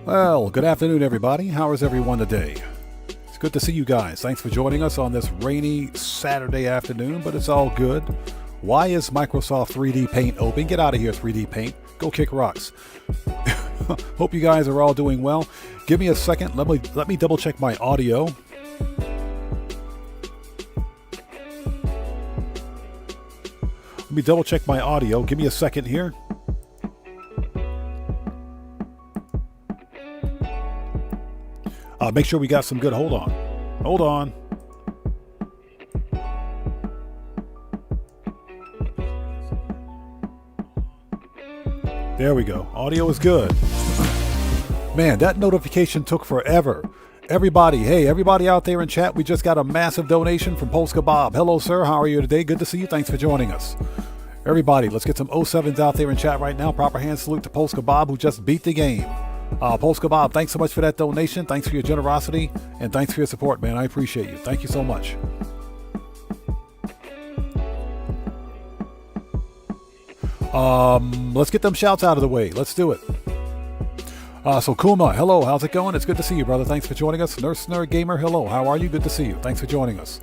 Well, good afternoon, everybody. How is everyone today? It's good to see you guys. Thanks for joining us on this rainy Saturday afternoon, but it's all good. Why is Microsoft 3D Paint open? Get out of here, 3D Paint. Go kick rocks. Hope you guys are all doing well. Give me a second. Let me double check my audio. Let me double check my audio. Give me a second here. Make sure we got some good. Hold on. Hold on. There we go. Audio is good. Man, that notification took forever. Everybody, hey, everybody out there in chat, we just got a massive donation from Polska Bob. Hello, sir. How are you today? Good to see you. Thanks for joining us. Everybody, let's get some 07s out there in chat right now. Proper hand salute to Polska Bob, who just beat the game. Polska Bob, thanks so much for that donation. Thanks for your generosity, and thanks for your support, man. I appreciate you. Thank you so much. Let's get them shouts out of the way. Let's do it. So Kuma, hello, how's it going? It's good to see you, brother. Thanks for joining us. Nurse Nerd Gamer, hello, how are you? Good to see you. Thanks for joining us.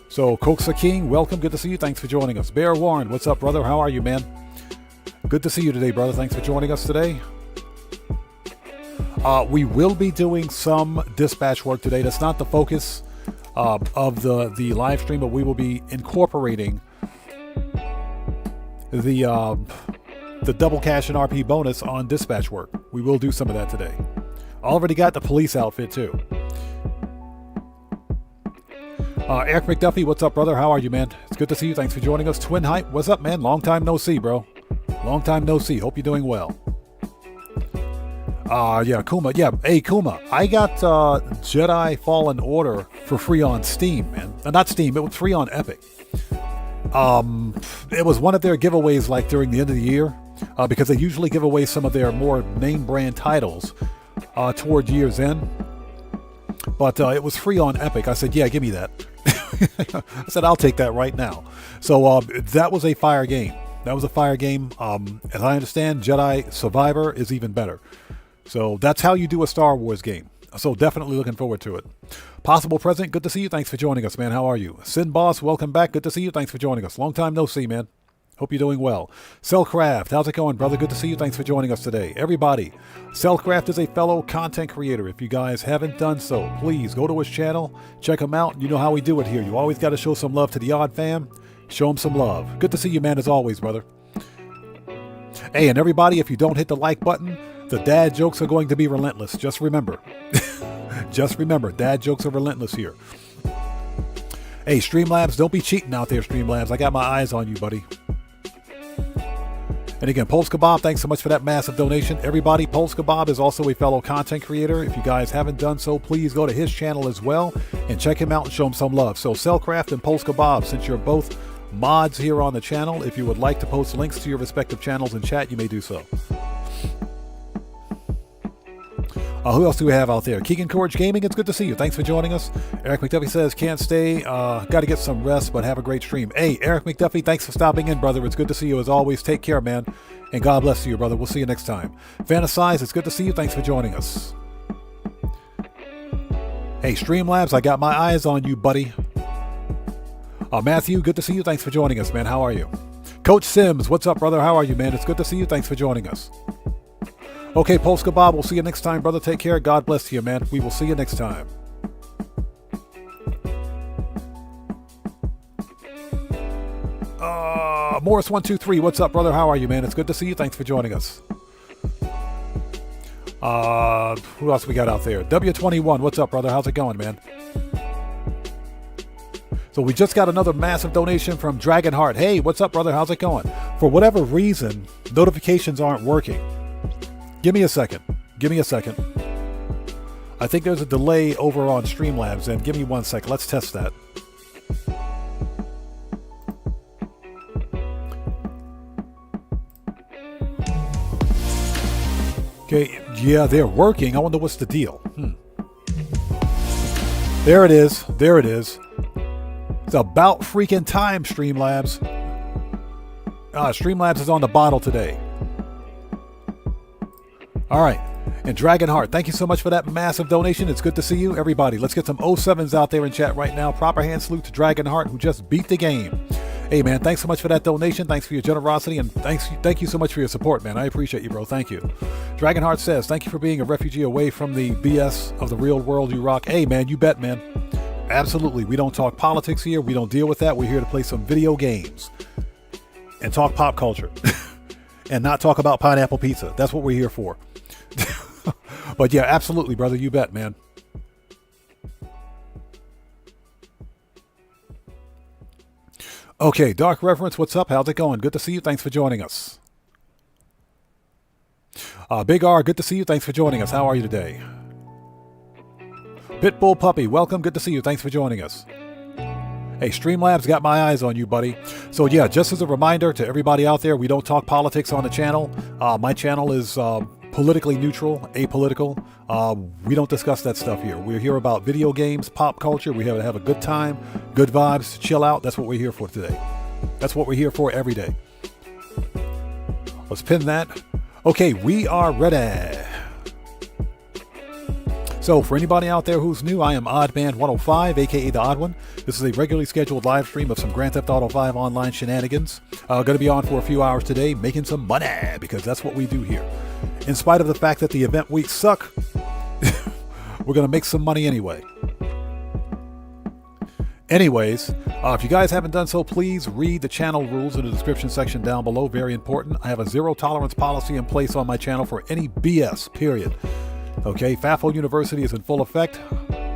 So Koksa King, welcome. Good to see you. Thanks for joining us. Bear Warren, what's up, brother? How are you, man? Good to see you today, brother. Thanks for joining us today. We will be doing some dispatch work today. That's not the focus of the live stream, but we will be incorporating the double cash and RP bonus on dispatch work. We will do some of that today. Already got the police outfit too. Eric McDuffie, what's up, brother? How are you, man? It's good to see you. Thanks for joining us. Twin Hype, what's up, man? Long time no see, bro. Long time no see. Hope you're doing well. Yeah, Kuma. Yeah, hey, Kuma. I got Jedi Fallen Order for free on Steam, man. Not Steam, it was free on Epic. It was one of their giveaways like during the end of the year, because they usually give away some of their more name brand titles toward year's end. But it was free on Epic. I said, yeah, give me that. I said, I'll take that right now. So that was a fire game. That was a fire game. As I understand, Jedi Survivor is even better. So that's how you do a Star Wars game. So definitely looking forward to it. Possible Present, good to see you. Thanks for joining us, man. How are you? Sin Boss, welcome back. Good to see you. Thanks for joining us. Long time no see, man. Hope you're doing well. Cellcraft, how's it going, brother? Good to see you. Thanks for joining us today. Everybody, Cellcraft is a fellow content creator. If you guys haven't done so, please go to his channel. Check him out. You know how we do it here. You always got to show some love to the Odd Fam. Show him some love. Good to see you, man, as always, brother. Hey, and everybody, if you don't hit the like button, the dad jokes are going to be relentless. Just remember. Just remember, dad jokes are relentless here. Hey, Streamlabs, don't be cheating out there, Streamlabs. I got my eyes on you, buddy. And again, Polska Bob, thanks so much for that massive donation. Everybody, Polska Bob is also a fellow content creator. If you guys haven't done so, please go to his channel as well and check him out and show him some love. So Cellcraft and Polska Bob, since you're both mods here on the channel, if you would like to post links to your respective channels in chat, you may do so. Who else do we have out there? Keegan Courage Gaming, it's good to see you. Thanks for joining us. Eric McDuffie says, can't stay. Got to get some rest, but have a great stream. Hey, Eric McDuffie, thanks for stopping in, brother. It's good to see you as always. Take care, man. And God bless you, brother. We'll see you next time. Fantasize, it's good to see you. Thanks for joining us. Hey, Streamlabs, I got my eyes on you, buddy. Matthew, good to see you. Thanks for joining us, man. How are you? Coach Sims, what's up, brother? How are you, man? It's good to see you. Thanks for joining us. Okay, Polska Bob, we'll see you next time, brother. Take care. God bless you, man. We will see you next time. Morris123, what's up, brother? How are you, man? It's good to see you. Thanks for joining us. Who else we got out there? W21, what's up, brother? How's it going, man? So we just got another massive donation from Dragonheart. Hey, what's up, brother? How's it going? For whatever reason, notifications aren't working. Give me a second. Give me a second. I think there's a delay over on Streamlabs, and give me 1 second. Let's test that. Okay, yeah, they're working. I wonder what's the deal. There it is. There it is. It's about freaking time, Streamlabs. Streamlabs is on the bottle today. All right. And Dragonheart, thank you so much for that massive donation. It's good to see you. Everybody, let's get some 07s out there in chat right now. Proper hand salute to Dragonheart, who just beat the game. Hey, man, thanks so much for that donation. Thanks for your generosity, and thank you so much for your support, man. I appreciate you, bro. Thank you. Dragonheart says, thank you for being a refugee away from the BS of the real world. You rock. Hey, man, you bet, man. Absolutely. We don't talk politics here. We don't deal with that. We're here to play some video games and talk pop culture and not talk about pineapple pizza. That's what we're here for. But yeah, absolutely, brother. You bet, man. Okay, Dark Reference, what's up? How's it going? Good to see you. Thanks for joining us. Big R, good to see you. Thanks for joining us. How are you today? Pitbull Puppy, welcome. Good to see you. Thanks for joining us. Hey, Streamlabs got my eyes on you, buddy. So yeah, just as a reminder to everybody out there, we don't talk politics on the channel. My channel is politically neutral, apolitical. We don't discuss that stuff here. We're here about video games, pop culture. We have a good time, good vibes, chill out. That's what we're here for today. That's what we're here for every day. Let's pin that. Okay, we are ready. So for anybody out there who's new, I am Oddman105, aka The Odd One. This is a regularly scheduled live stream of some Grand Theft Auto 5 online shenanigans. Going to be on for a few hours today, making some money, because that's what we do here. In spite of the fact that the event weeks suck, we're going to make some money anyway. Anyways, if you guys haven't done so, please read the channel rules in the description section down below. Very important. I have a zero tolerance policy in place on my channel for any BS, period. Okay, FAFO University is in full effect.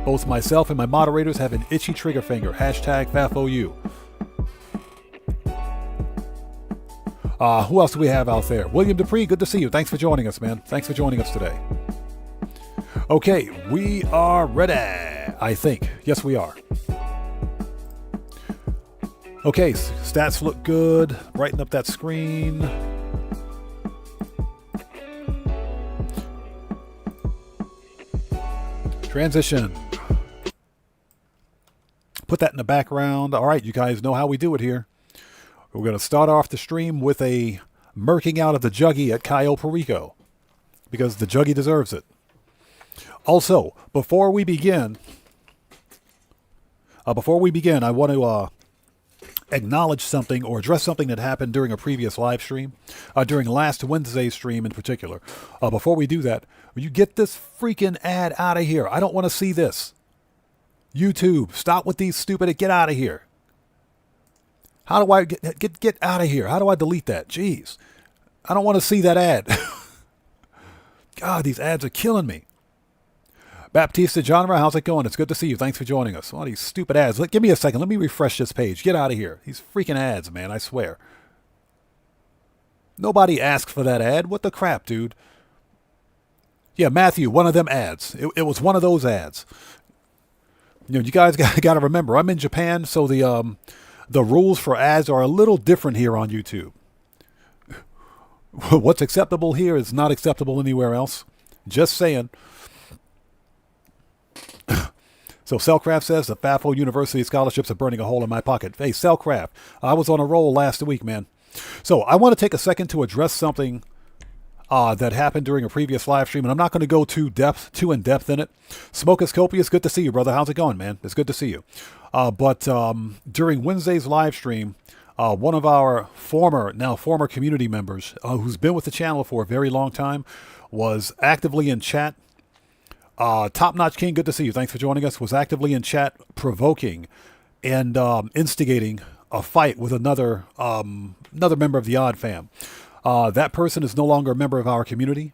Both myself and my moderators have an itchy trigger finger. Hashtag FAFOU. Who else do we have out there? William Dupree, good to see you. Thanks for joining us, man. Thanks for joining us today. Okay, we are ready, I think. Yes, we are. Okay, stats look good. Brighten up that screen. Transition. Put that in the background. All right, you guys know how we do it here. We're going to start off the stream with a murking out of the Juggy at Cayo Perico, because the Juggy deserves it. Also, before we begin, I want to acknowledge something or address something that happened during a previous live stream, during last Wednesday's stream in particular. Before we do that, will you get this freaking ad out of here? I don't want to see this. YouTube, stop with these stupid, get out of here. How do I get out of here? How do I delete that? Jeez. I don't want to see that ad. God, these ads are killing me. Baptista Genre, how's it going? It's good to see you. Thanks for joining us. All these stupid ads. Give me a second. Let me refresh this page. Get out of here. These freaking ads, man. I swear. Nobody asked for that ad. What the crap, dude? Yeah, Matthew, one of them ads. It was one of those ads. You know, you guys got to remember, I'm in Japan, so the rules for ads are a little different here on YouTube. What's acceptable here is not acceptable anywhere else. Just saying. So Cellcraft says the FAFO University scholarships are burning a hole in my pocket. Hey, Cellcraft, I was on a roll last week, man. So I want to take a second to address something that happened during a previous live stream, and I'm not going to go too in depth in it. Smoke is copious. Good to see you, brother. How's it going, man? It's good to see you. But during Wednesday's live stream, one of our former community members, who's been with the channel for a very long time, was actively in chat. Top Notch King, good to see you. Thanks for joining us. Was actively in chat, provoking and instigating a fight with another member of the Odd Fam. That person is no longer a member of our community.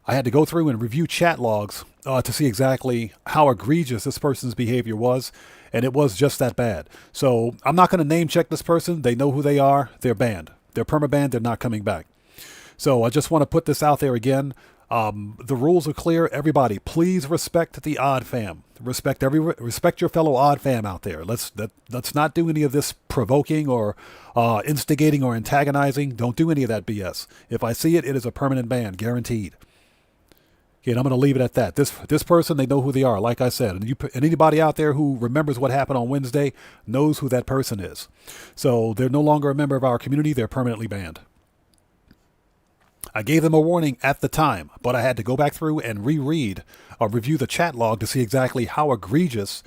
I had to go through and review chat logs to see exactly how egregious this person's behavior was, and it was just that bad. So I'm not going to name check this person. They know who they are. They're banned. They're permabanned. They're not coming back. So I just want to put this out there again. The rules are clear. Everybody, please respect the Odd Fam. Respect your fellow Odd Fam out there. Let's not do any of this provoking or instigating or antagonizing. Don't do any of that BS. If I see it, it is a permanent ban, guaranteed. Okay, and I'm going to leave it at that. This person, they know who they are, like I said. And anybody out there who remembers what happened on Wednesday knows who that person is. So they're no longer a member of our community. They're permanently banned. I gave them a warning at the time, but I had to go back through and reread or review the chat log to see exactly how egregious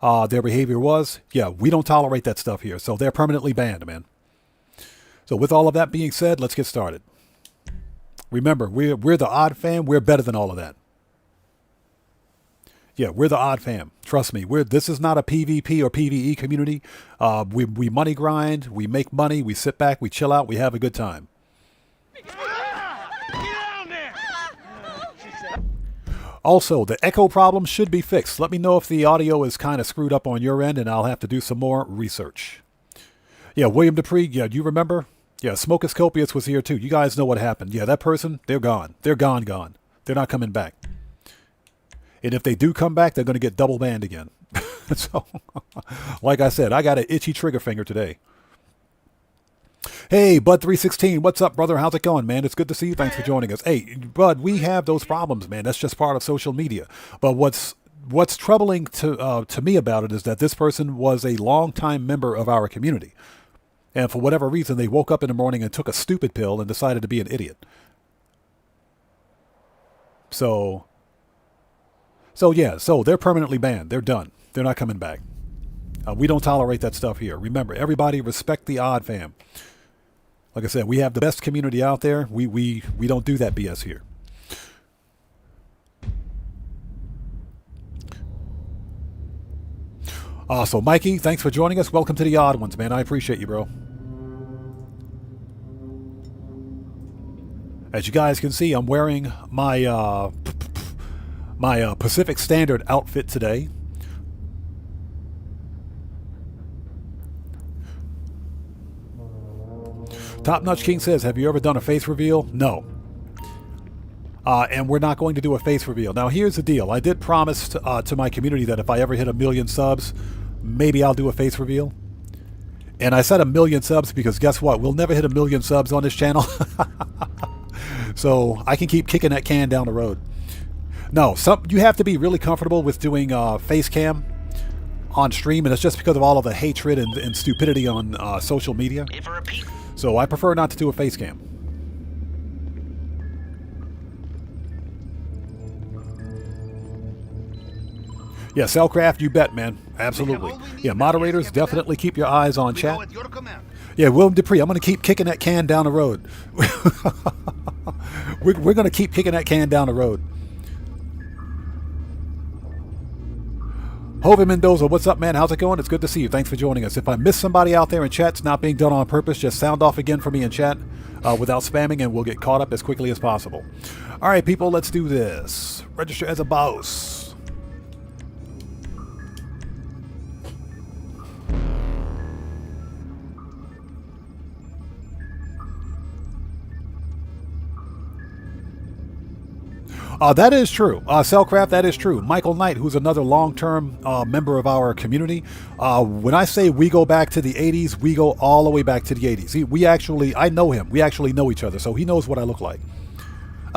their behavior was. Yeah, we don't tolerate that stuff here, so they're permanently banned, man. So with all of that being said, let's get started. Remember, we're the odd fam. We're better than all of that. Yeah, we're the odd fam. Trust me. This is not a PvP or PvE community. We money grind. We make money. We sit back. We chill out. We have a good time. Also, the echo problem should be fixed. Let me know if the audio is kind of screwed up on your end, and I'll have to do some more research. Yeah, William Dupree, yeah, do you remember? Yeah, Smokus Copious was here too. You guys know what happened. Yeah, that person, they're gone. They're gone. They're not coming back. And if they do come back, they're going to get double banned again. So, like I said, I got an itchy trigger finger today. Hey, Bud316, what's up, brother? How's it going, man? It's good to see you. Thanks for joining us. Hey, Bud, we have those problems, man. That's just part of social media. But what's troubling to me about it is that this person was a longtime member of our community. And for whatever reason, they woke up in the morning and took a stupid pill and decided to be an idiot. So they're permanently banned. They're done. They're not coming back. We don't tolerate that stuff here. Remember, everybody respect the odd fam. Like I said, we have the best community out there. We don't do that BS here. So Mikey, thanks for joining us. Welcome to the Odd Ones, man. I appreciate you, bro. As you guys can see, I'm wearing my Pacific Standard outfit today. Top Notch King says, have you ever done a face reveal? No. And we're not going to do a face reveal. Now, here's the deal. I did promise to my community that if I ever hit 1 million subs, maybe I'll do a face reveal. And I said 1 million subs because guess what? We'll never hit 1 million subs on this channel. So I can keep kicking that can down the road. No, you have to be really comfortable with doing face cam on stream, and it's just because of all of the hatred and stupidity on social media. So I prefer not to do a face cam. Yeah, Cellcraft, you bet, man. Absolutely. Yeah, moderators, definitely keep your eyes on chat. Yeah, William Dupree, I'm going to keep kicking that can down the road. We're going to keep kicking that can down the road. Jose Mendoza, what's up, man? How's it going? It's good to see you. Thanks for joining us. If I miss somebody out there in chat, it's not being done on purpose. Just sound off again for me in chat without spamming, and we'll get caught up as quickly as possible. All right, people, let's do this. Register as a boss. That is true. Cellcraft, that is true. Michael Knight, who's another long-term member of our community. When I say we go back to the 80s, we go all the way back to the 80s. I know him. We actually know each other, so he knows what I look like.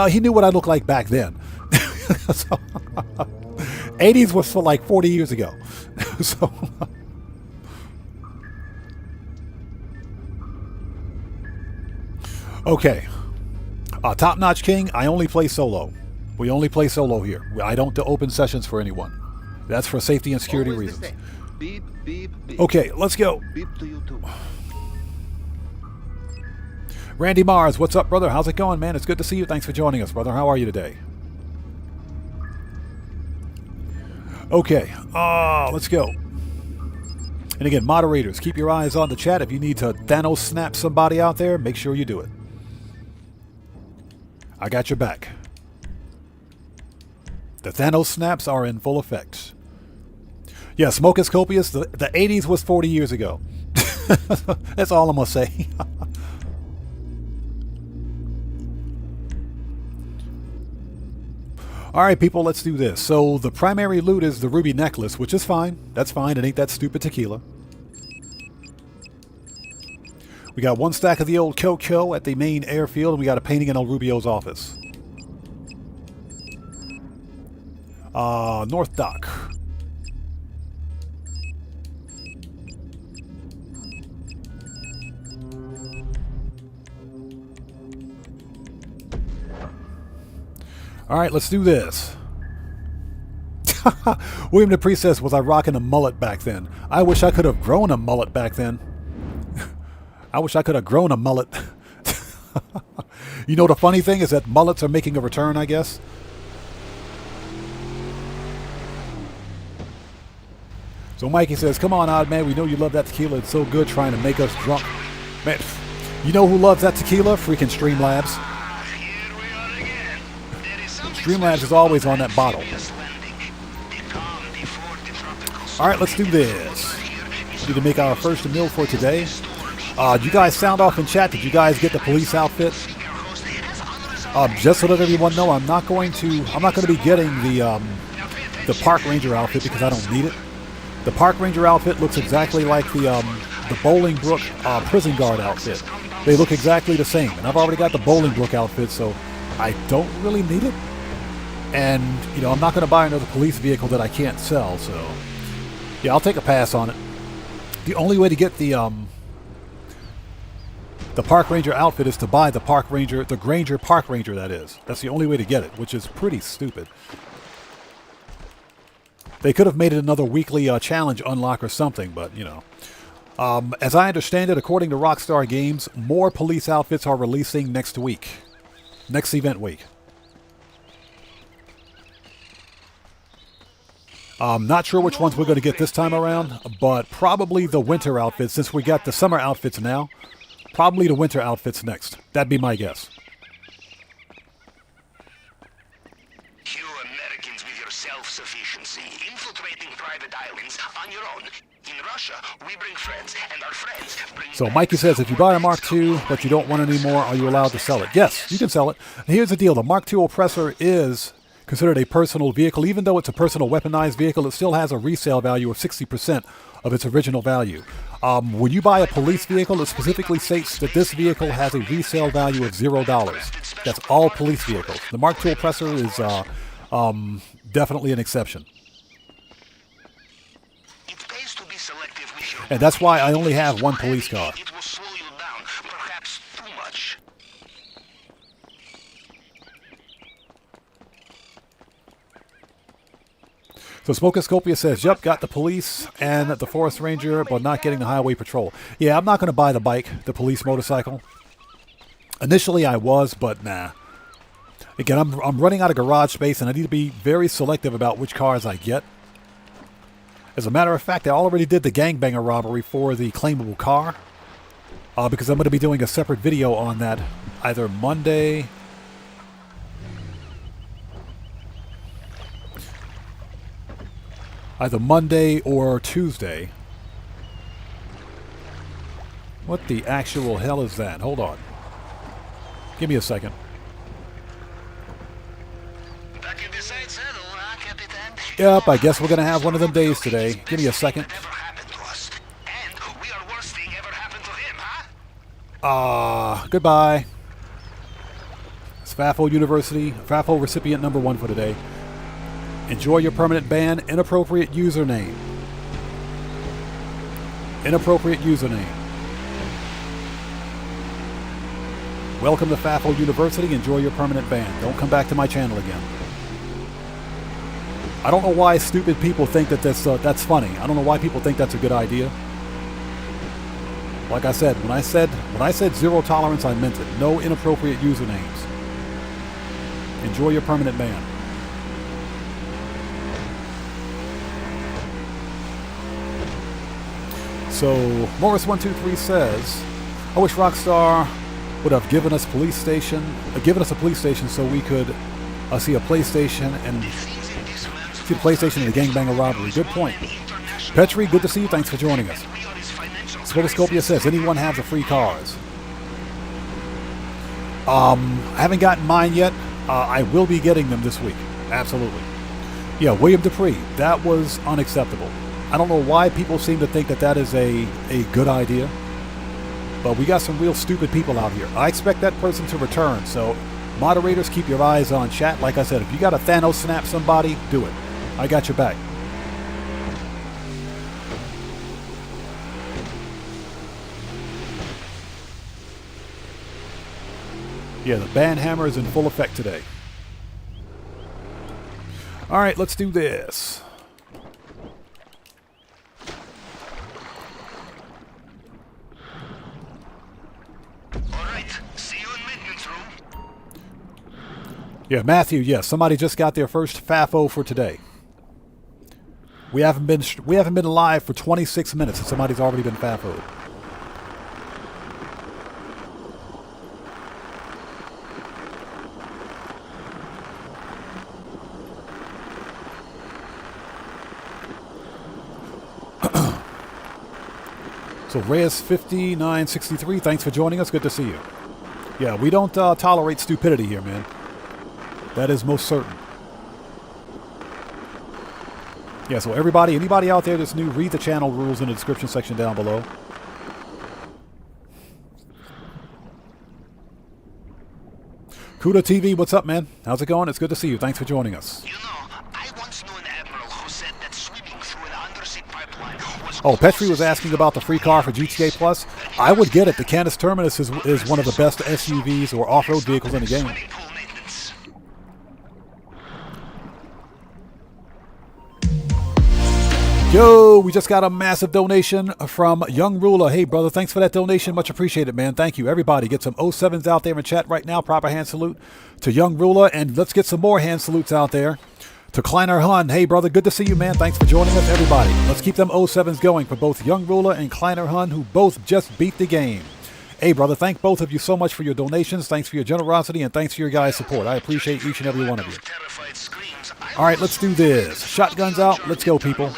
He knew what I looked like back then. So, 80s was for like 40 years ago. So... Okay. Top Notch King, I only play solo. We only play solo here. I don't do open sessions for anyone. That's for safety and security reasons. Beep, beep, beep. Okay, let's go. Beep to you too. Randy Mars, what's up, brother? How's it going, man? It's good to see you. Thanks for joining us, brother. How are you today? Okay, let's go. And again, moderators, keep your eyes on the chat. If you need to Thanos snap somebody out there, make sure you do it. I got your back. The Thanos snaps are in full effect. Yeah, Smokus Copious, the 80s was 40 years ago. That's all I'm going to say. All right, people, let's do this. So the primary loot is the ruby necklace, which is fine. That's fine. It ain't that stupid tequila. We got 1 stack of the old Coco at the main airfield, and we got a painting in El Rubio's office. North Dock. All right, let's do this. William Dupree says, was I rocking a mullet back then? I wish I could have grown a mullet back then. I wish I could have grown a mullet. You know, the funny thing is that mullets are making a return, I guess. So Mikey says, come on, Odd Man, we know you love that tequila. It's so good trying to make us drunk. Man, you know who loves that tequila? Freaking Streamlabs. Streamlabs is always on that bottle. All right, let's do this. We need to make our first meal for today. Did you guys sound off in chat? Did you guys get the police outfit? Just so that everyone know, I'm not going to be getting the park ranger outfit because I don't need it. The park ranger outfit looks exactly like the Bolingbrook prison guard outfit. They look exactly the same, and I've already got the Bolingbrook outfit, so I don't really need it. And you know, I'm not going to buy another police vehicle that I can't sell. So yeah, I'll take a pass on it. The only way to get the park ranger outfit is to buy the Granger park ranger, that is. That's the only way to get it, which is pretty stupid. They could have made it another weekly challenge unlock or something, but you know. As I understand it, according to Rockstar Games, more police outfits are releasing next week. Next event week. Not sure which ones we're going to get this time around, but probably the winter outfits, since we got the summer outfits now. Probably the winter outfits next. That'd be my guess. You Americans with your self-sufficiency, infiltrating private islands on your own. In Russia, we bring friends, and our friends bring... So Mikey says, if you buy a Mark II, but you don't want any more, are you allowed to sell it? Yes, you can sell it. And here's the deal. The Mark II Oppressor is considered a personal vehicle. Even though it's a personal weaponized vehicle, it still has a resale value of 60% of its original value. When you buy a police vehicle, it specifically states that this vehicle has a resale value of $0. That's all police vehicles. The Mark II Oppressor is definitely an exception. And that's why I only have one police car. It will slow you down, perhaps too much. So Smokoscopia says, yep, got the police and the forest ranger, but not getting the highway patrol. Yeah, I'm not going to buy the bike, the police motorcycle. Initially I was, but nah. Again, I'm running out of garage space, and I need to be very selective about which cars I get. As a matter of fact, I already did the gangbanger robbery for the claimable car, because I'm going to be doing a separate video on that either Monday... either Monday or Tuesday. What the actual hell is that? Hold on. Give me a second. Back in the side saddle, huh, Capitan? Yep, I guess we're going to have one of them days today. Give me a second. Never happened to us. And we are worst thing ever happened to him, huh? Goodbye. Spaffo University, Spaffo recipient number 1 for today. Enjoy your permanent ban. Inappropriate username. Inappropriate username. Welcome to Spaffo University. Enjoy your permanent ban. Don't come back to my channel again. I don't know why stupid people think that that's funny. I don't know why people think that's a good idea. Like I said, when I said zero tolerance, I meant it. No inappropriate usernames. Enjoy your permanent ban. So Morris123 says, I wish Rockstar would have given us a police station so we could see a PlayStation and the gangbanger robbery. Good point. Petri, good to see you. Thanks for joining us. Spotoscopia says, anyone have the free cars? I haven't gotten mine yet. I will be getting them this week. Absolutely. Yeah, William Dupree. That was unacceptable. I don't know why people seem to think that that is a good idea. But we got some real stupid people out here. I expect that person to return. So, moderators, keep your eyes on chat. Like I said, if you got to Thanos snap somebody, do it. I got your back. Yeah, the ban hammer is in full effect today. All right, let's do this. All right, see you in maintenance room. Yeah, Matthew, yes, somebody just got their first FAFO for today. We haven't been live for 26 minutes and somebody's already been FAFO'd. So Reyes5963, thanks for joining us. Good to see you. Yeah, we don't tolerate stupidity here, man. That is most certain. Yeah, so anybody out there that's new, read the channel rules in the description section down below. Kuda TV, what's up, man? How's it going? It's good to see you. Thanks for joining us. You know, I once knew an admiral who said that swimming through an undersea pipeline was... Oh, Petri was asking about the free car for GTA Plus. I would get it. The Canis Terminus is one of the best SUVs or off-road vehicles in the game. Yo, we just got a massive donation from Young Ruler. Hey, brother, thanks for that donation. Much appreciated, man. Thank you. Everybody, get some 07s out there in chat right now. Proper hand salute to Young Ruler. And let's get some more hand salutes out there to Kleiner Hun. Hey, brother, good to see you, man. Thanks for joining us, everybody. Let's keep them 07s going for both Young Ruler and Kleiner Hun, who both just beat the game. Hey, brother, thank both of you so much for your donations. Thanks for your generosity, and thanks for your guys' support. I appreciate each and every one of you. All right, let's do this. Shotguns out. Let's go, people.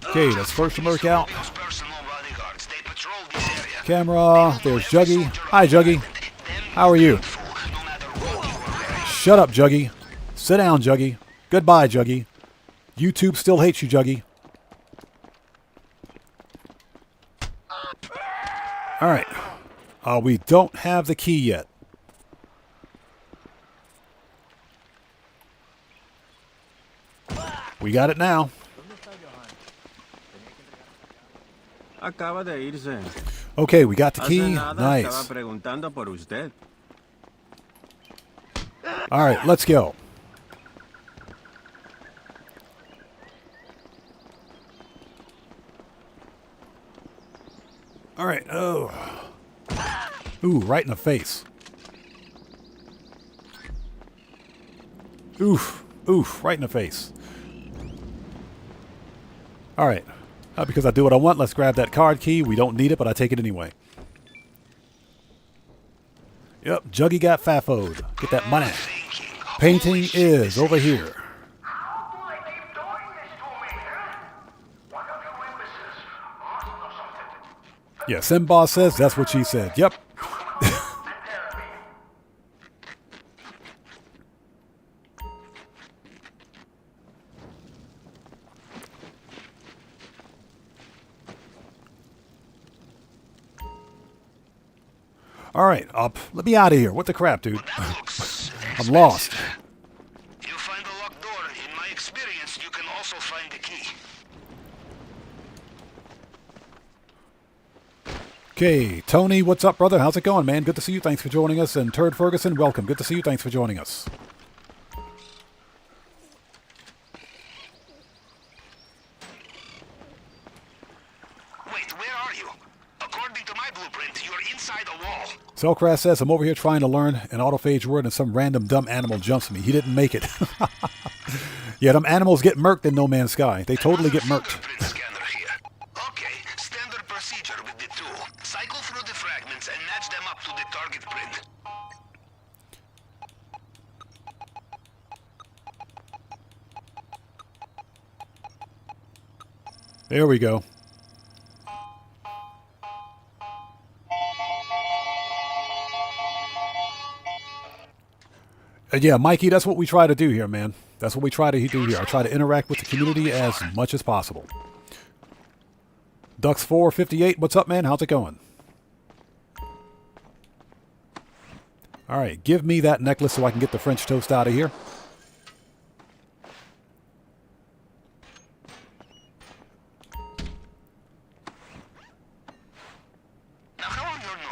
Okay, that's first to Merc out. Camera, there's Juggy. Hi, Juggy. How are you? Shut up, Juggy. Sit down, Juggy. Goodbye, Juggy. YouTube still hates you, Juggy. All right. We don't have the key yet. We got it now. Acaba de irse. Okay, we got the key. Nice. Estaba preguntando por usted. All right, let's go. All right. Oh. Ooh, right in the face. Oof. Oof, right in the face. All right. Because I do what I want, let's grab that card key. We don't need it, but I take it anyway. Yep, Juggy got FAFO'd. Get that money. Painting is over here. Yeah, Simba says that's what she said. Yep. All right, up. Let me out of here. What the crap, dude? I'm lost. You find a locked door. In my experience, you can also find the key. Okay, Tony, what's up, brother? How's it going, man? Good to see you. Thanks for joining us. And Turd Ferguson, welcome. Good to see you. Thanks for joining us. Wait, where are you? According to my blueprint, you're inside a wall. Cellcraft says, I'm over here trying to learn an autophage word and some random dumb animal jumps me. He didn't make it. Yeah, them animals get murked in No Man's Sky. They totally get murked. Okay, standard procedure with the tool. Cycle through the fragments and match them up to the target print. There we go. Yeah, Mikey, that's what we try to do here, man. That's what we try to do here. I try to interact with the community as much as possible. Dux458, what's up, man? How's it going? All right, give me that necklace so I can get the French toast out of here.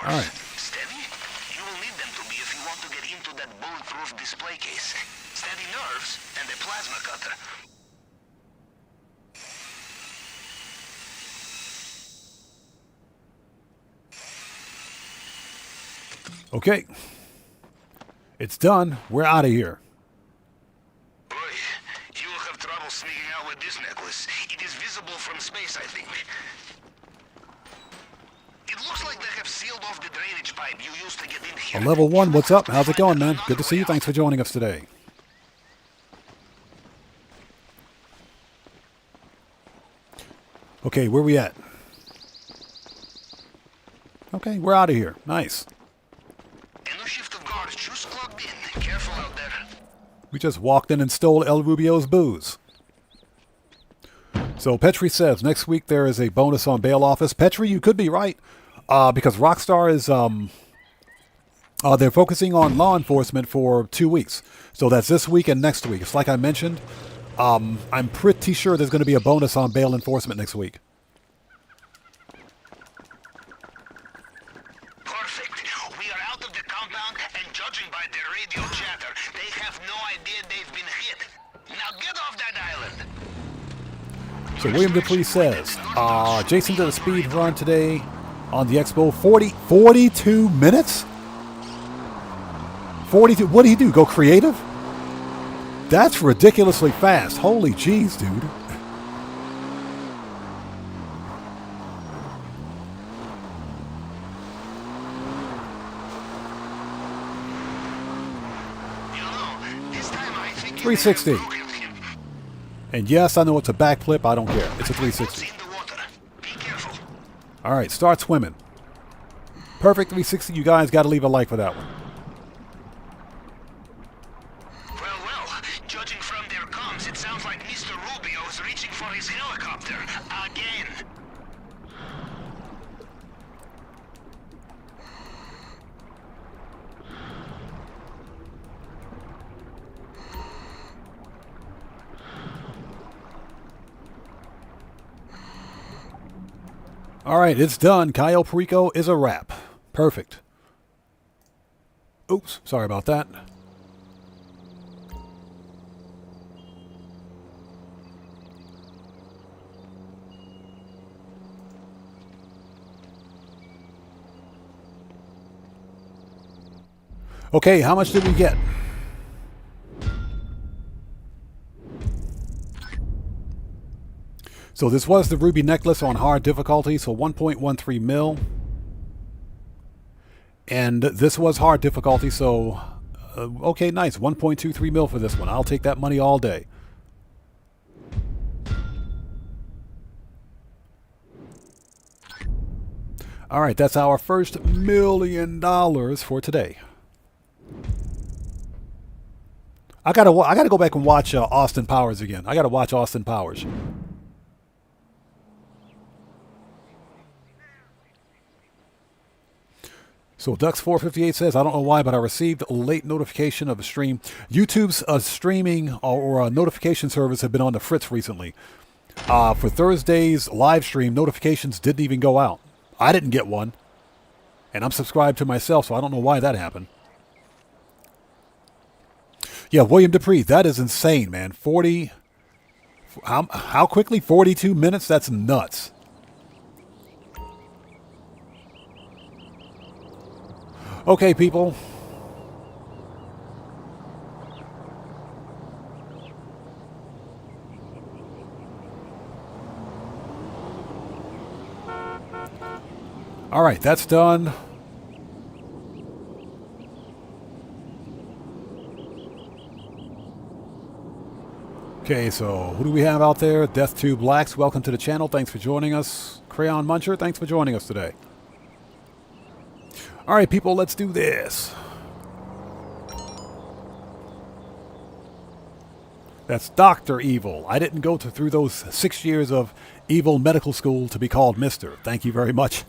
All right. Steady? You will need them to be if you want to get into that bulletproof display case. Steady nerves and a plasma cutter. Okay. It's done. We're out of here. Boy, you will have trouble sneaking out with this necklace. It is visible from space, I think. It looks like they have sealed off the drainage pipe you used to get in here. Level 1, what's up? How's it going, man? Good to see you. Thanks for joining us today. Okay, where we at? Okay, we're out of here. Nice. And no shift of guards just clocked in. Careful out there. We just walked in and stole El Rubio's booze. So Petri says, next week there is a bonus on bail office. Petri, you could be right. Because Rockstar is, they're focusing on law enforcement for 2 weeks. So that's this week and next week. It's like I mentioned. I'm pretty sure there's going to be a bonus on bail enforcement next week. Perfect. We are out of the compound, and judging by their radio chatter, they have no idea they've been hit. Now get off that island. So William Dupree says, Jason did a speed run today on the Expo. 42 minutes? 42. What did he do? Go creative? That's ridiculously fast. Holy jeez, dude. You know, this time I think 360. And yes, I know it's a backflip. I don't care. It's a 360. in the water. Be careful. All right, start swimming. Perfect 360. You guys got to leave a like for that one. Well, judging from their comms, it sounds like Mr. Rubio is reaching for his helicopter again. All right, it's done. Cayo Perico is a wrap. Perfect. Oops, sorry about that. Okay, how much did we get? So this was the ruby necklace on hard difficulty, so 1.13 mil. And this was hard difficulty, so okay, nice. 1.23 mil for this one. I'll take that money all day. All right, that's our first $1 million for today. I gotta go back and watch Austin Powers again. I gotta watch Austin Powers. So Dux458 says, I don't know why, but I received a late notification of a stream. YouTube's streaming or notification service have been on the fritz recently. For Thursday's live stream, notifications didn't even go out. I didn't get one. And I'm subscribed to myself, so I don't know why that happened. Yeah, William Dupree, that is insane, man. 40... How quickly? 42 minutes? That's nuts. Okay, people. All right, that's done. Okay, so who do we have out there? Death2 Blacks, welcome to the channel. Thanks for joining us. Crayon Muncher, thanks for joining us today. All right, people, let's do this. That's Dr. Evil. I didn't go through those 6 years of evil medical school to be called Mr. Thank you very much.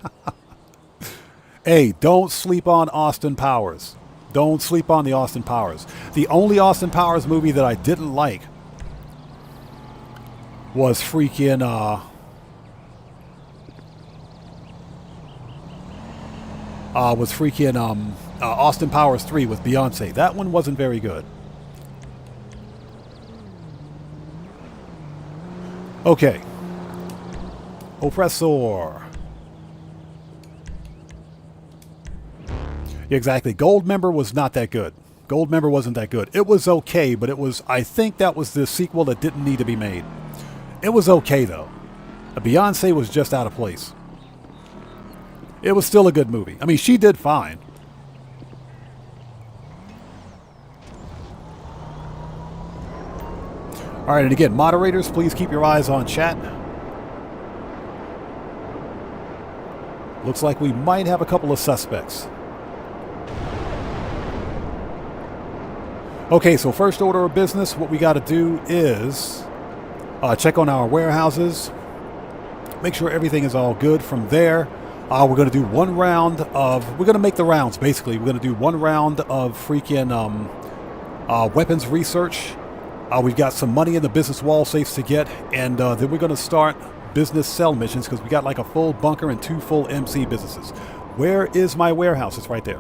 Hey, don't sleep on Austin Powers. Don't sleep on the Austin Powers. The only Austin Powers movie that I didn't like was freaking, was freaking Austin Powers 3 with Beyonce. That one wasn't very good. Okay. Oppressor. Yeah, exactly. Gold Member was not that good. Gold Member wasn't that good. It was okay, but it was, I think that was the sequel that didn't need to be made. It was okay, though. Beyonce was just out of place. It was still a good movie. I mean, she did fine. All right, and again, moderators, please keep your eyes on chat. Looks like we might have a couple of suspects. Okay, so first order of business, what we got to do is check on our warehouses, make sure everything is all good. From there, we're going to do one round of, we're going to make the rounds, basically. We're going to do one round of freaking weapons research. We've got some money in the business wall safes to get, and then we're going to start business sell missions because we got like a full bunker and 2 full MC businesses. Where is my warehouse? It's right there.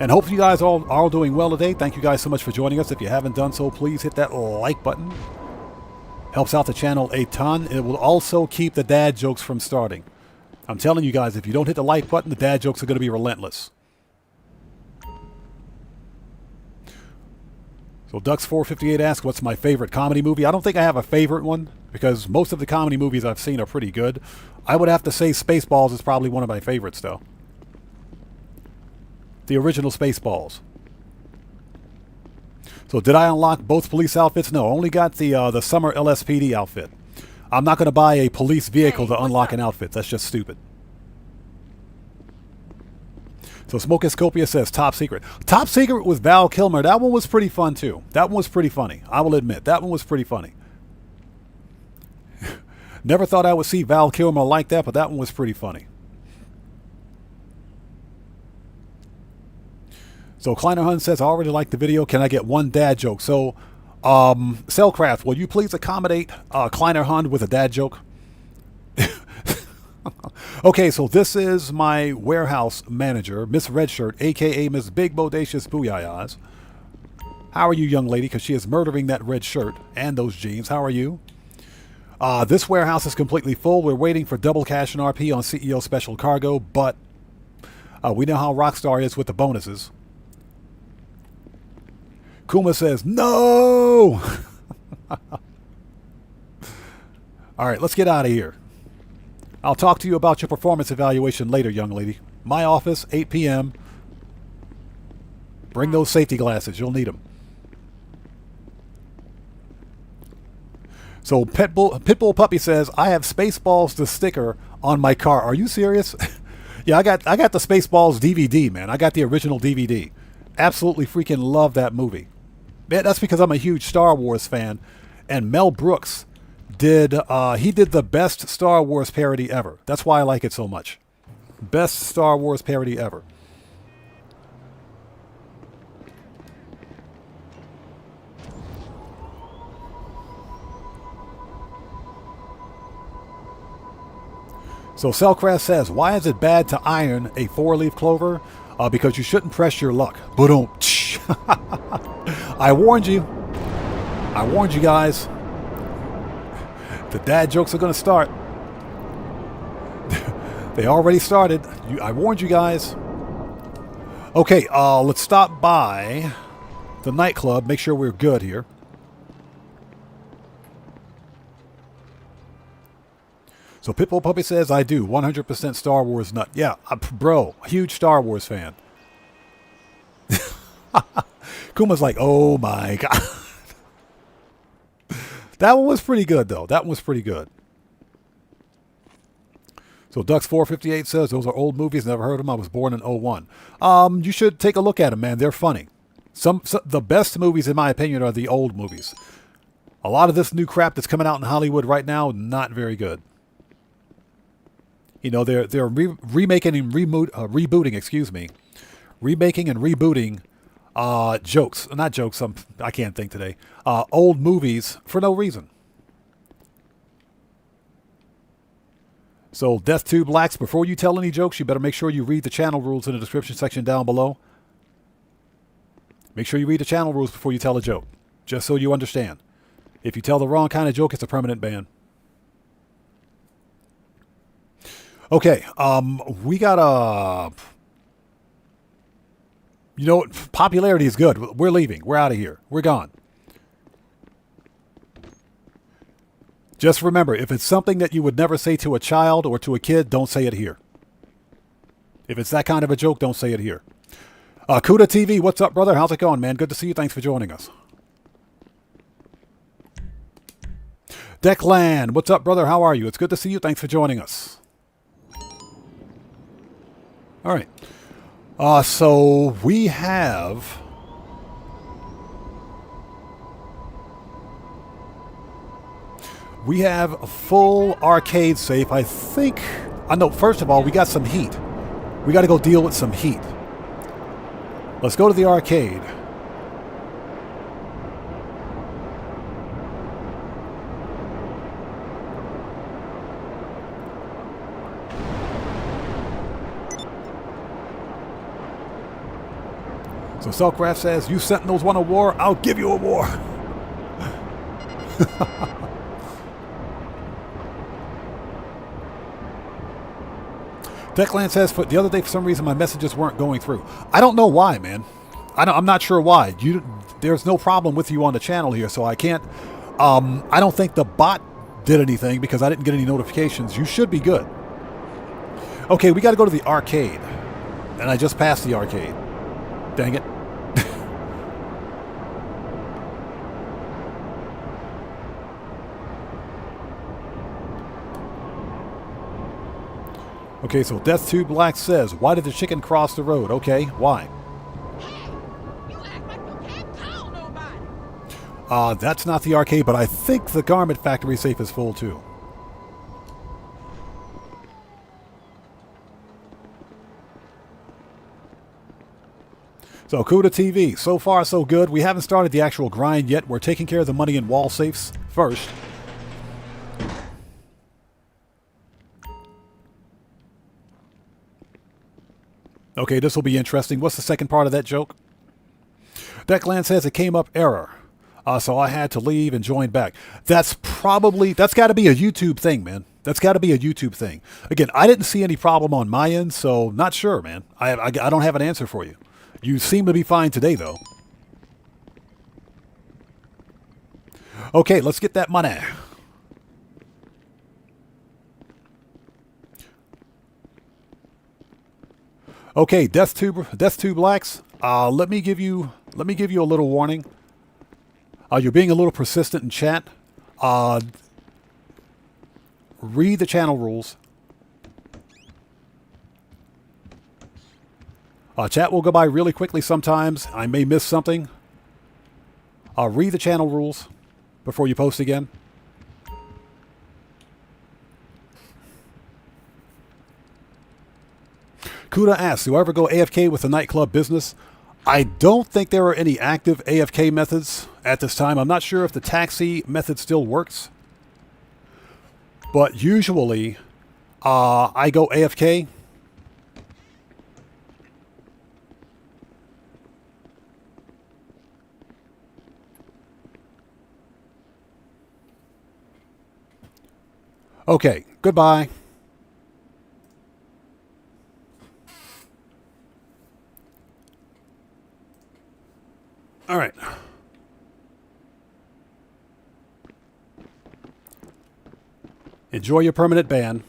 And hopefully you guys all are doing well today. Thank you guys so much for joining us. If you haven't done so, please hit that like button. Helps out the channel a ton. It will also keep the dad jokes from starting. I'm telling you guys, if you don't hit the like button, the dad jokes are going to be relentless. So Dux458 asks, what's my favorite comedy movie? I don't think I have a favorite one because most of the comedy movies I've seen are pretty good. I would have to say Spaceballs is probably one of my favorites, though. The original Spaceballs. So did I unlock both police outfits? No, I only got the summer LSPD outfit. I'm not going to buy a police vehicle to unlock an outfit. That's just stupid. So Smokescopia says Top Secret. Top Secret with Val Kilmer. That one was pretty fun too. That one was pretty funny. I will admit. That one was pretty funny. Never thought I would see Val Kilmer like that, but that one was pretty funny. So Kleiner Hun says, I already like the video. Can I get one dad joke? So Cellcraft, will you please accommodate Kleiner Hun with a dad joke? Okay, so this is my warehouse manager, Miss Redshirt, a.k.a. Miss Big Bodacious Booyayas. How are you, young lady? Because she is murdering that red shirt and those jeans. How are you? This warehouse is completely full. We're waiting for double cash and RP on CEO Special Cargo, but we know how Rockstar is with the bonuses. Kuma says, no! All right, let's get out of here. I'll talk to you about your performance evaluation later, young lady. My office, 8 p.m. Bring those safety glasses. You'll need them. So Pitbull Puppy says, I have Spaceballs the sticker on my car. Are you serious? Yeah, I got the Spaceballs DVD, man. I got the original DVD. Absolutely freaking love that movie. Man, that's because I'm a huge Star Wars fan. And Mel Brooks did the best Star Wars parody ever. That's why I like it so much. Best Star Wars parody ever. So Cellcraft says, why is it bad to iron a 4-leaf clover? Because you shouldn't press your luck. Boom. I warned you. I warned you guys. The dad jokes are going to start. They already started. I warned you guys. Okay, let's stop by the nightclub. Make sure we're good here. So Pitbull Puppy says, I do. 100% Star Wars nut. Yeah, bro, huge Star Wars fan. Kuma's like, oh my God. That one was pretty good, though. That one was pretty good. So Dux458 says, those are old movies. Never heard of them. I was born in 01. You should take a look at them, man. They're funny. The best movies, in my opinion, are the old movies. A lot of this new crap that's coming out in Hollywood right now, not very good. You know, they're remaking and rebooting, excuse me. Remaking and rebooting jokes. Not jokes, I can't think today. Old movies for no reason. So, Death to Blacks, before you tell any jokes, you better make sure you read the channel rules in the description section down below. Make sure you read the channel rules before you tell a joke, just so you understand. If you tell the wrong kind of joke, it's a permanent ban. Okay, we got a... You know what? Popularity is good. We're leaving. We're out of here. We're gone. Just remember, if it's something that you would never say to a child or to a kid, don't say it here. If it's that kind of a joke, don't say it here. Kuda TV, what's up, brother? How's it going, man? Good to see you. Thanks for joining us. Declan, what's up, brother? How are you? It's good to see you. Thanks for joining us. All right. So we have... We have a full arcade safe. I think... I know, first of all, we got some heat. We got to go deal with some heat. Let's go to the arcade. So Selcraft says, you Sentinels want a war? I'll give you a war. Declan says, for the other day, for some reason, my messages weren't going through. I don't know why, man. I'm not sure why. There's no problem with you on the channel here, so I can't. I don't think the bot did anything because I didn't get any notifications. You should be good. Okay, we got to go to the arcade. And I just passed the arcade. Dang it. Okay, so Death to Black says, why did the chicken cross the road? Okay, why? You act like you can't call nobody. That's not the arcade, but I think the garment factory safe is full too. So Kuda TV, so far so good. We haven't started the actual grind yet. We're taking care of the money in wall safes first. Okay, this will be interesting. What's the second part of that joke? Declan says it came up error. So I had to leave and join back. That's got to be a YouTube thing, man. That's got to be a YouTube thing. Again, I didn't see any problem on my end, so not sure, man. I don't have an answer for you. You seem to be fine today, though. Okay, let's get that money. Okay, Death to Blacks. Let me give you a little warning. You're being a little persistent in chat. Read the channel rules. Chat will go by really quickly sometimes. I may miss something. Read the channel rules before you post again. Kuda asks, do I ever go AFK with the nightclub business? I don't think there are any active AFK methods at this time. I'm not sure if the taxi method still works. But usually, I go AFK. Okay, goodbye. All right. Enjoy your permanent ban.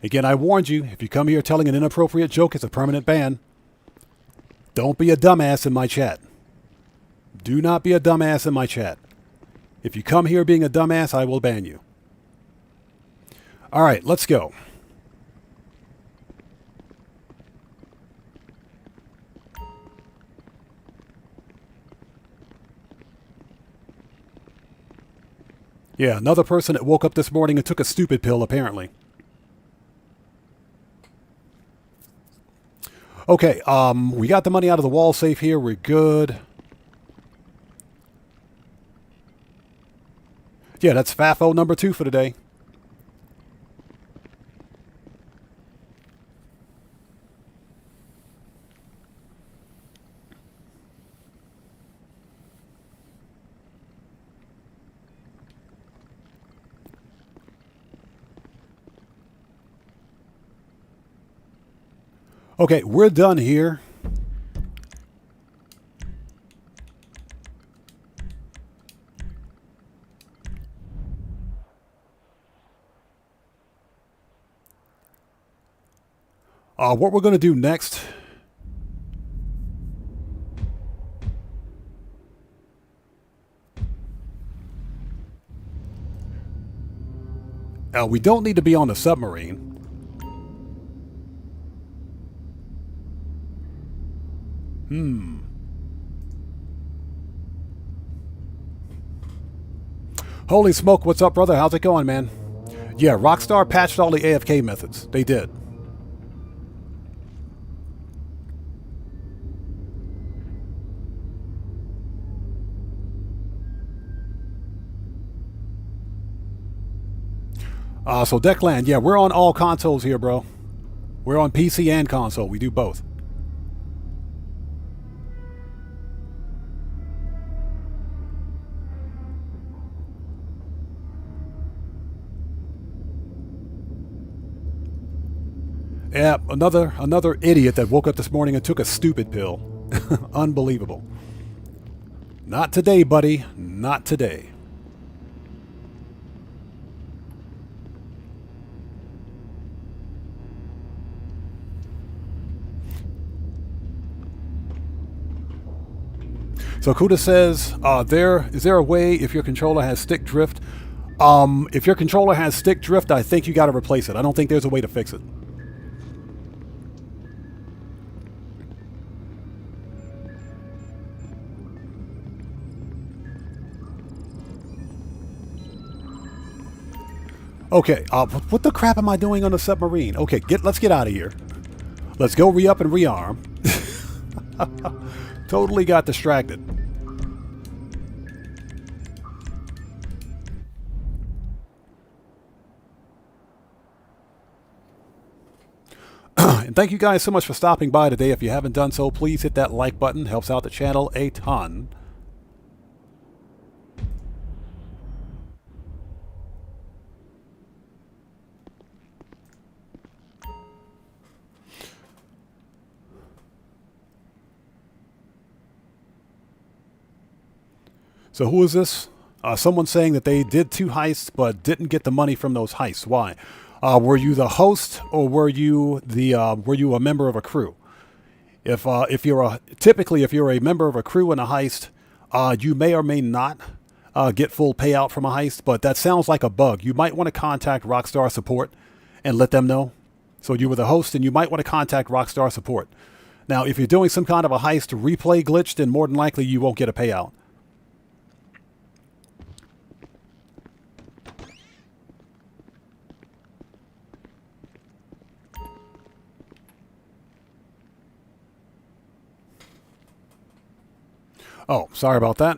Again, I warned you, if you come here telling an inappropriate joke, it's a permanent ban. Don't be a dumbass in my chat. Do not be a dumbass in my chat. If you come here being a dumbass, I will ban you. All right, let's go. Yeah, another person that woke up this morning and took a stupid pill, apparently. Okay, we got the money out of the wall safe here. We're good. Yeah, that's FAFO number 2 for today. Okay, we're done here. What we're going to do next. We don't need to be on the submarine. Holy smoke, what's up, brother? How's it going, man? Yeah, Rockstar patched all the AFK methods. They did. So Declan, yeah, we're on all consoles here, bro. We're on PC and console. We do both. Yeah, another idiot that woke up this morning and took a stupid pill. Unbelievable. Not today, buddy. Not today. So Kuda says, is there a way if your controller has stick drift? If your controller has stick drift, I think you got to replace it. I don't think there's a way to fix it. Okay, what the crap am I doing on the submarine? Okay, let's get out of here. Let's go re-up and rearm. Totally got distracted. And thank you guys so much for stopping by today. If you haven't done so, please hit that like button. Helps out the channel a ton. So who is this? Someone saying that they did 2 heists but didn't get the money from those heists. Why? Were you the host or were you a member of a crew? Typically if you're a member of a crew in a heist, you may or may not get full payout from a heist, but that sounds like a bug. You might want to contact Rockstar support and let them know. So you were the host and you might want to contact Rockstar support. Now, if you're doing some kind of a heist replay glitch, then more than likely you won't get a payout. Oh, sorry about that.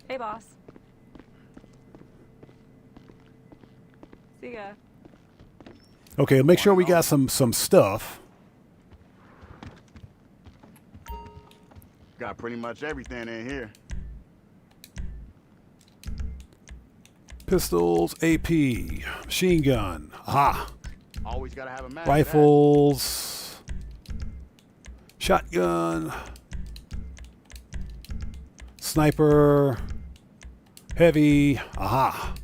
Hey, boss. See ya. Okay, make sure we got some stuff. Got pretty much everything in here. Pistols, AP, machine gun, aha, Always gotta have a mag. rifles, shotgun, sniper, heavy, aha,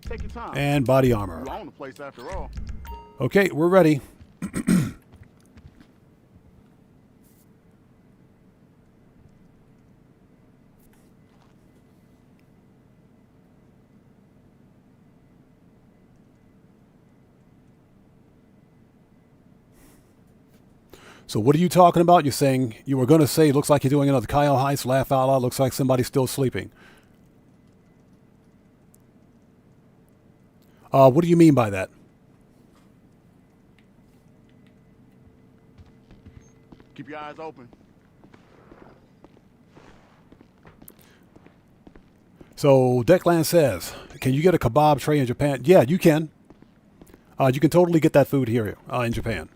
Take your time. and body armor. You own the place after all. Okay, we're ready. So what are you talking about? You're saying you were going to say, looks like you're doing another Cayo heist, laugh out loud, looks like somebody's still sleeping. What do you mean by that? Keep your eyes open. So Declan says, can you get a kebab tray in Japan? Yeah, you can. You can totally get that food here in Japan.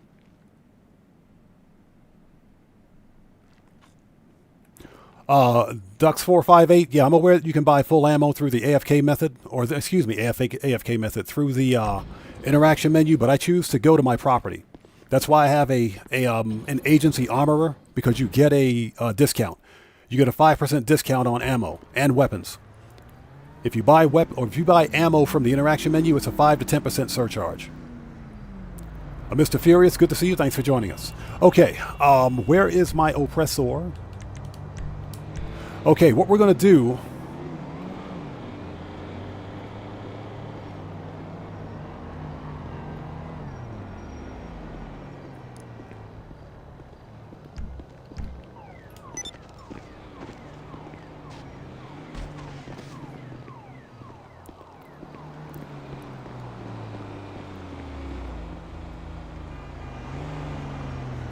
Dux458, yeah, I'm aware that you can buy full ammo through the AFK method, or excuse me, AFK method through the interaction menu, but I choose to go to my property. That's why I have an agency armorer, because you get a discount. You get a 5% discount on ammo and weapons. If you buy ammo from the interaction menu, it's a 5 to 10% surcharge. Mr. Furious, good to see you. Thanks for joining us. Okay, where is my oppressor? Okay, what we're going to do...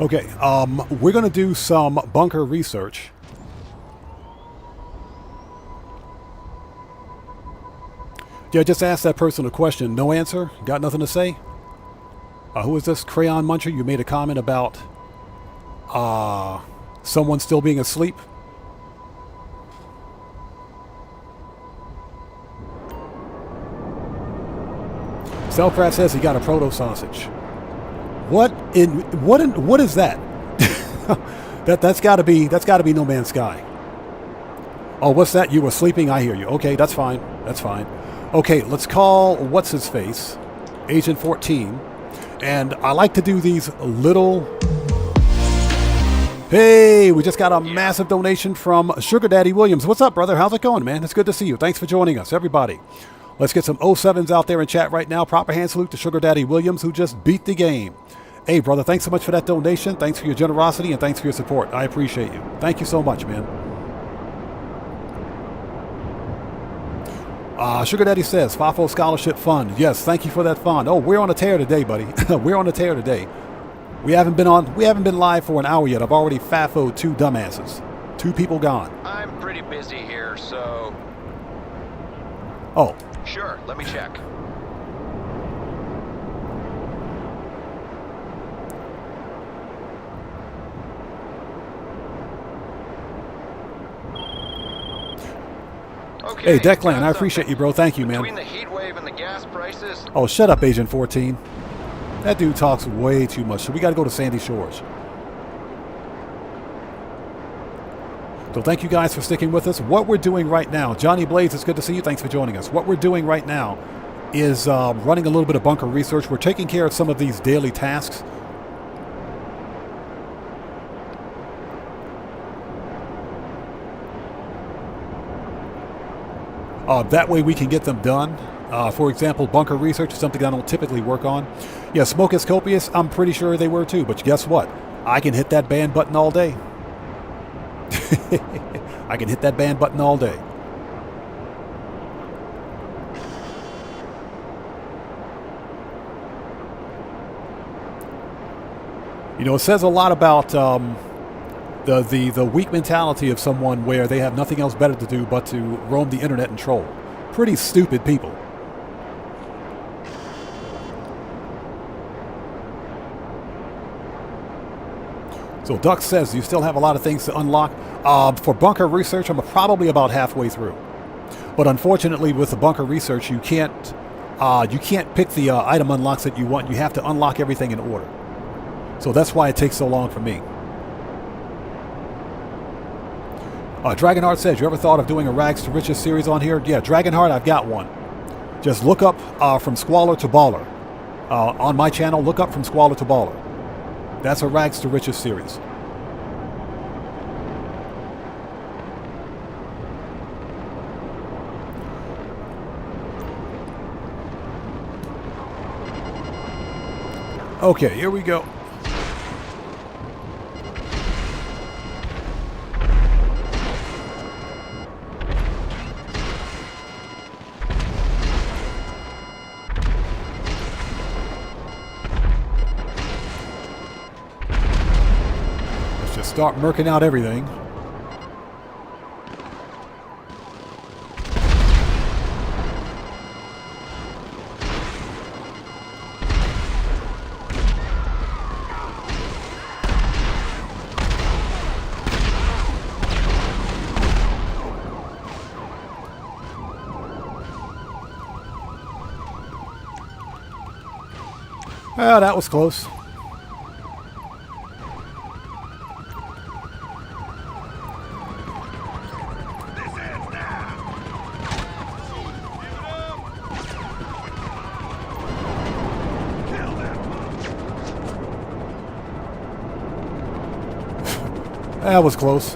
Okay, we're going to do some bunker research. Yeah, just asked that person a question. No answer? Got nothing to say? Who is this? Crayon Muncher? You made a comment about someone still being asleep? Cellcraft says he got a proto sausage. What is that? that's got to be No Man's Sky. Oh, what's that? You were sleeping? I hear you. Okay, that's fine. That's fine. Okay, let's call what's his face, Agent 14, and I like to do these little. Hey, we just got a massive donation from Sugar Daddy Williams. What's up, brother? How's it going, man? It's good to see you. Thanks for joining us, everybody. Let's get some 07s out there in chat right now. Proper hand salute to Sugar Daddy Williams, who just beat the game. Hey, brother, thanks so much for that donation. Thanks for your generosity and thanks for your support. I appreciate you. Thank you so much, man. Sugar Daddy says, FAFO Scholarship Fund. Yes, thank you for that fund. Oh, we're on a tear today, buddy. We're on a tear today. We haven't been live for an hour yet. I've already FAFO'd 2 dumbasses. 2 people gone. I'm pretty busy here, so... Oh. Sure, let me check. Okay, hey, Declan, I appreciate you, bro. Thank you, man. Between the heat wave and the gas prices... Oh, shut up, Agent 14. That dude talks way too much, so we got to go to Sandy Shores. So thank you guys for sticking with us. What we're doing right now, Johnny Blaze, it's good to see you. Thanks for joining us. What we're doing right now is running a little bit of bunker research. We're taking care of some of these daily tasks. That way we can get them done. For example, bunker research is something I don't typically work on. Yeah, Smoke is Copious, I'm pretty sure they were too. But guess what? I can hit that ban button all day. I can hit that ban button all day. You know, it says a lot about the weak mentality of someone where they have nothing else better to do but to roam the internet and troll. Pretty stupid people. So Duck says, you still have a lot of things to unlock. For bunker research, I'm probably about halfway through. But unfortunately, with the bunker research, you can't pick the item unlocks that you want. You have to unlock everything in order. So that's why it takes so long for me. Dragonheart says, you ever thought of doing a Rags to Riches series on here? Yeah, Dragonheart, I've got one. Just look up From Squalor to Baller. On my channel, look up From Squalor to Baller. That's a Rags to Riches series. Okay, here we go. Start murking out everything. Well, that was close. That was close.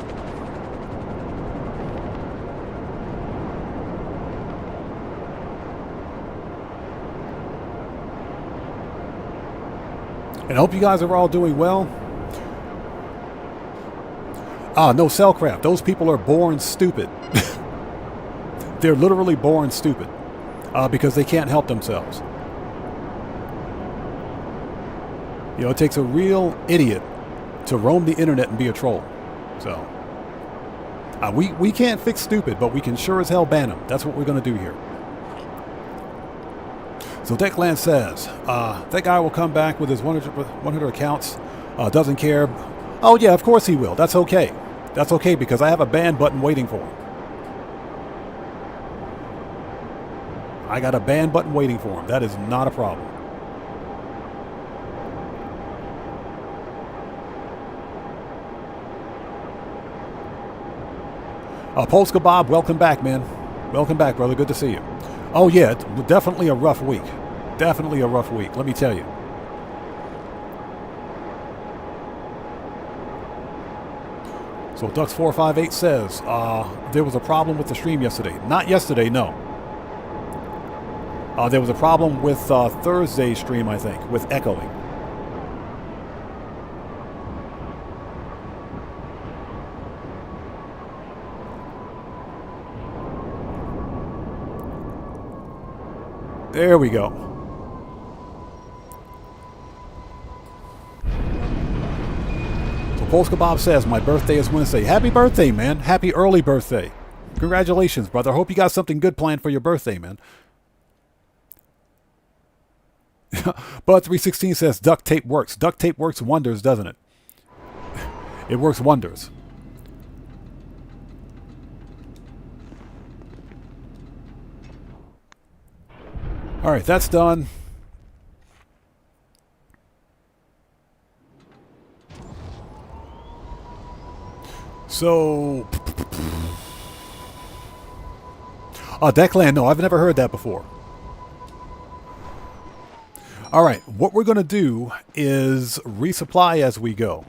And I hope you guys are all doing well. No Cellcraft. Those people are born stupid. They're literally born stupid because they can't help themselves. You know, it takes a real idiot to roam the internet and be a troll. So, we can't fix stupid, but we can sure as hell ban them. That's what we're going to do here. So Declan says, that guy will come back with his 100 accounts, doesn't care. Oh yeah, of course he will. That's okay. That's okay because I have a ban button waiting for him. I got a ban button waiting for him. That is not a problem. Polska Bob, welcome back, man. Welcome back, brother. Good to see you. Oh, yeah, it's definitely a rough week. Definitely a rough week, let me tell you. So Dux458 says, there was a problem with the stream yesterday. Not yesterday, no. There was a problem with Thursday's stream, I think, with echoing. There we go. So Polska Bob says, my birthday is Wednesday. Happy birthday, man. Happy early birthday. Congratulations, brother. Hope you got something good planned for your birthday, man. Bud316 says, duct tape works. Duct tape works wonders, doesn't it? It works wonders. All right, that's done. So, Declan, no, I've never heard that before. All right, what we're going to do is resupply as we go.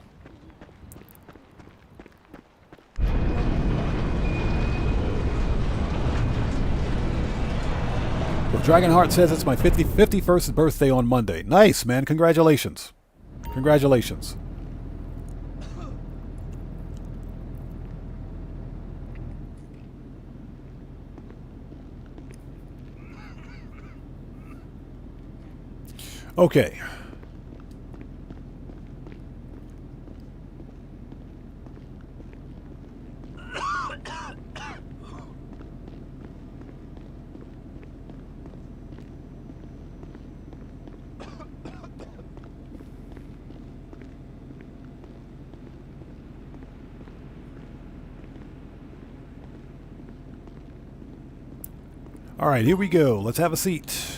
Well, Dragonheart says it's my 51st birthday on Monday. Nice, man. Congratulations. Congratulations. Okay. All right, here we go. Let's have a seat.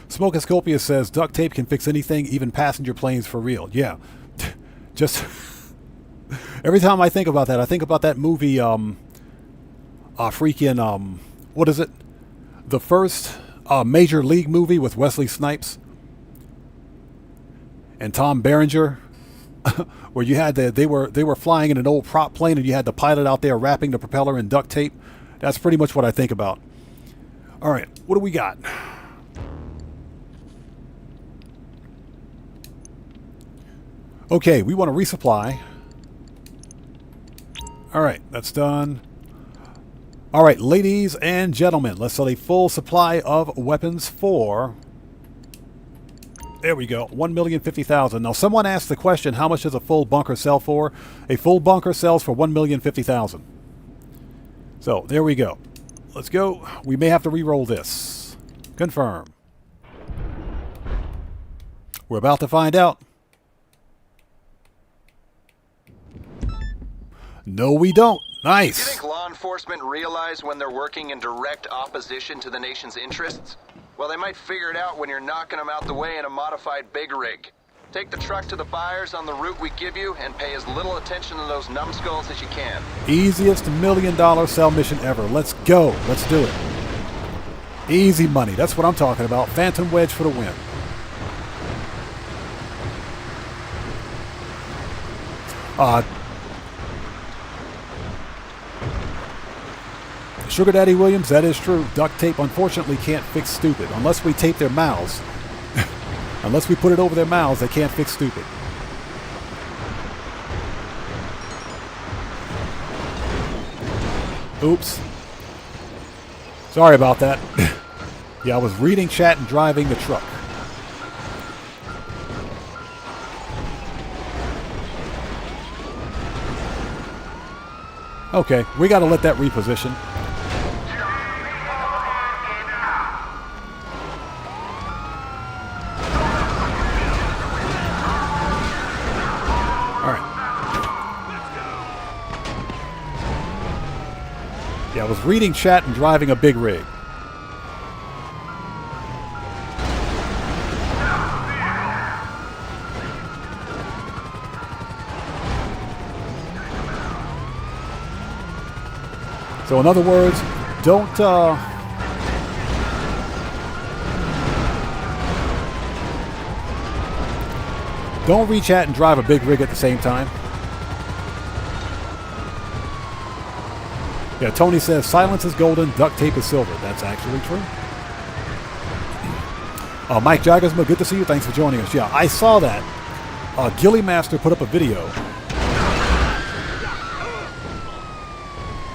Smokescopia says duct tape can fix anything, even passenger planes for real. Yeah. Just every time I think about that, I think about that movie, what is it? The first Major League movie with Wesley Snipes and Tom Berenger, where you had they were flying in an old prop plane and you had the pilot out there wrapping the propeller in duct tape. That's pretty much what I think about. All right, what do we got? Okay, we want to resupply. All right, that's done. All right, ladies and gentlemen, let's sell a full supply of weapons for There we go. 1,050,000. Now, someone asked the question, how much does a full bunker sell for? A full bunker sells for 1,050,000. So, there we go. Let's go. We may have to re-roll this. Confirm. We're about to find out. No, we don't. Do you Nice. think law enforcement realize when they're working in direct opposition to the nation's interests? Well, they might figure it out when you're knocking them out the way in a modified big rig. Take the truck to the buyers on the route we give you and pay as little attention to those numbskulls as you can. Easiest $1 million sell mission ever. Let's go. Let's do it. Easy money. That's what I'm talking about. Phantom Wedge for the win. Sugar Daddy Williams, that is true. Duct tape, unfortunately, can't fix stupid. Unless we tape their mouths. Unless we put it over their mouths, they can't fix stupid. Oops. Sorry about that. Yeah, I was reading chat and driving the truck. Okay, we got to let that reposition. Yeah, I was reading chat and driving a big rig. So in other words, don't reach out and drive a big rig at the same time. Yeah, Tony says, silence is golden, duct tape is silver. That's actually true. Mike Jaggersma, good to see you. Thanks for joining us. Yeah, I saw that. Gilly Master put up a video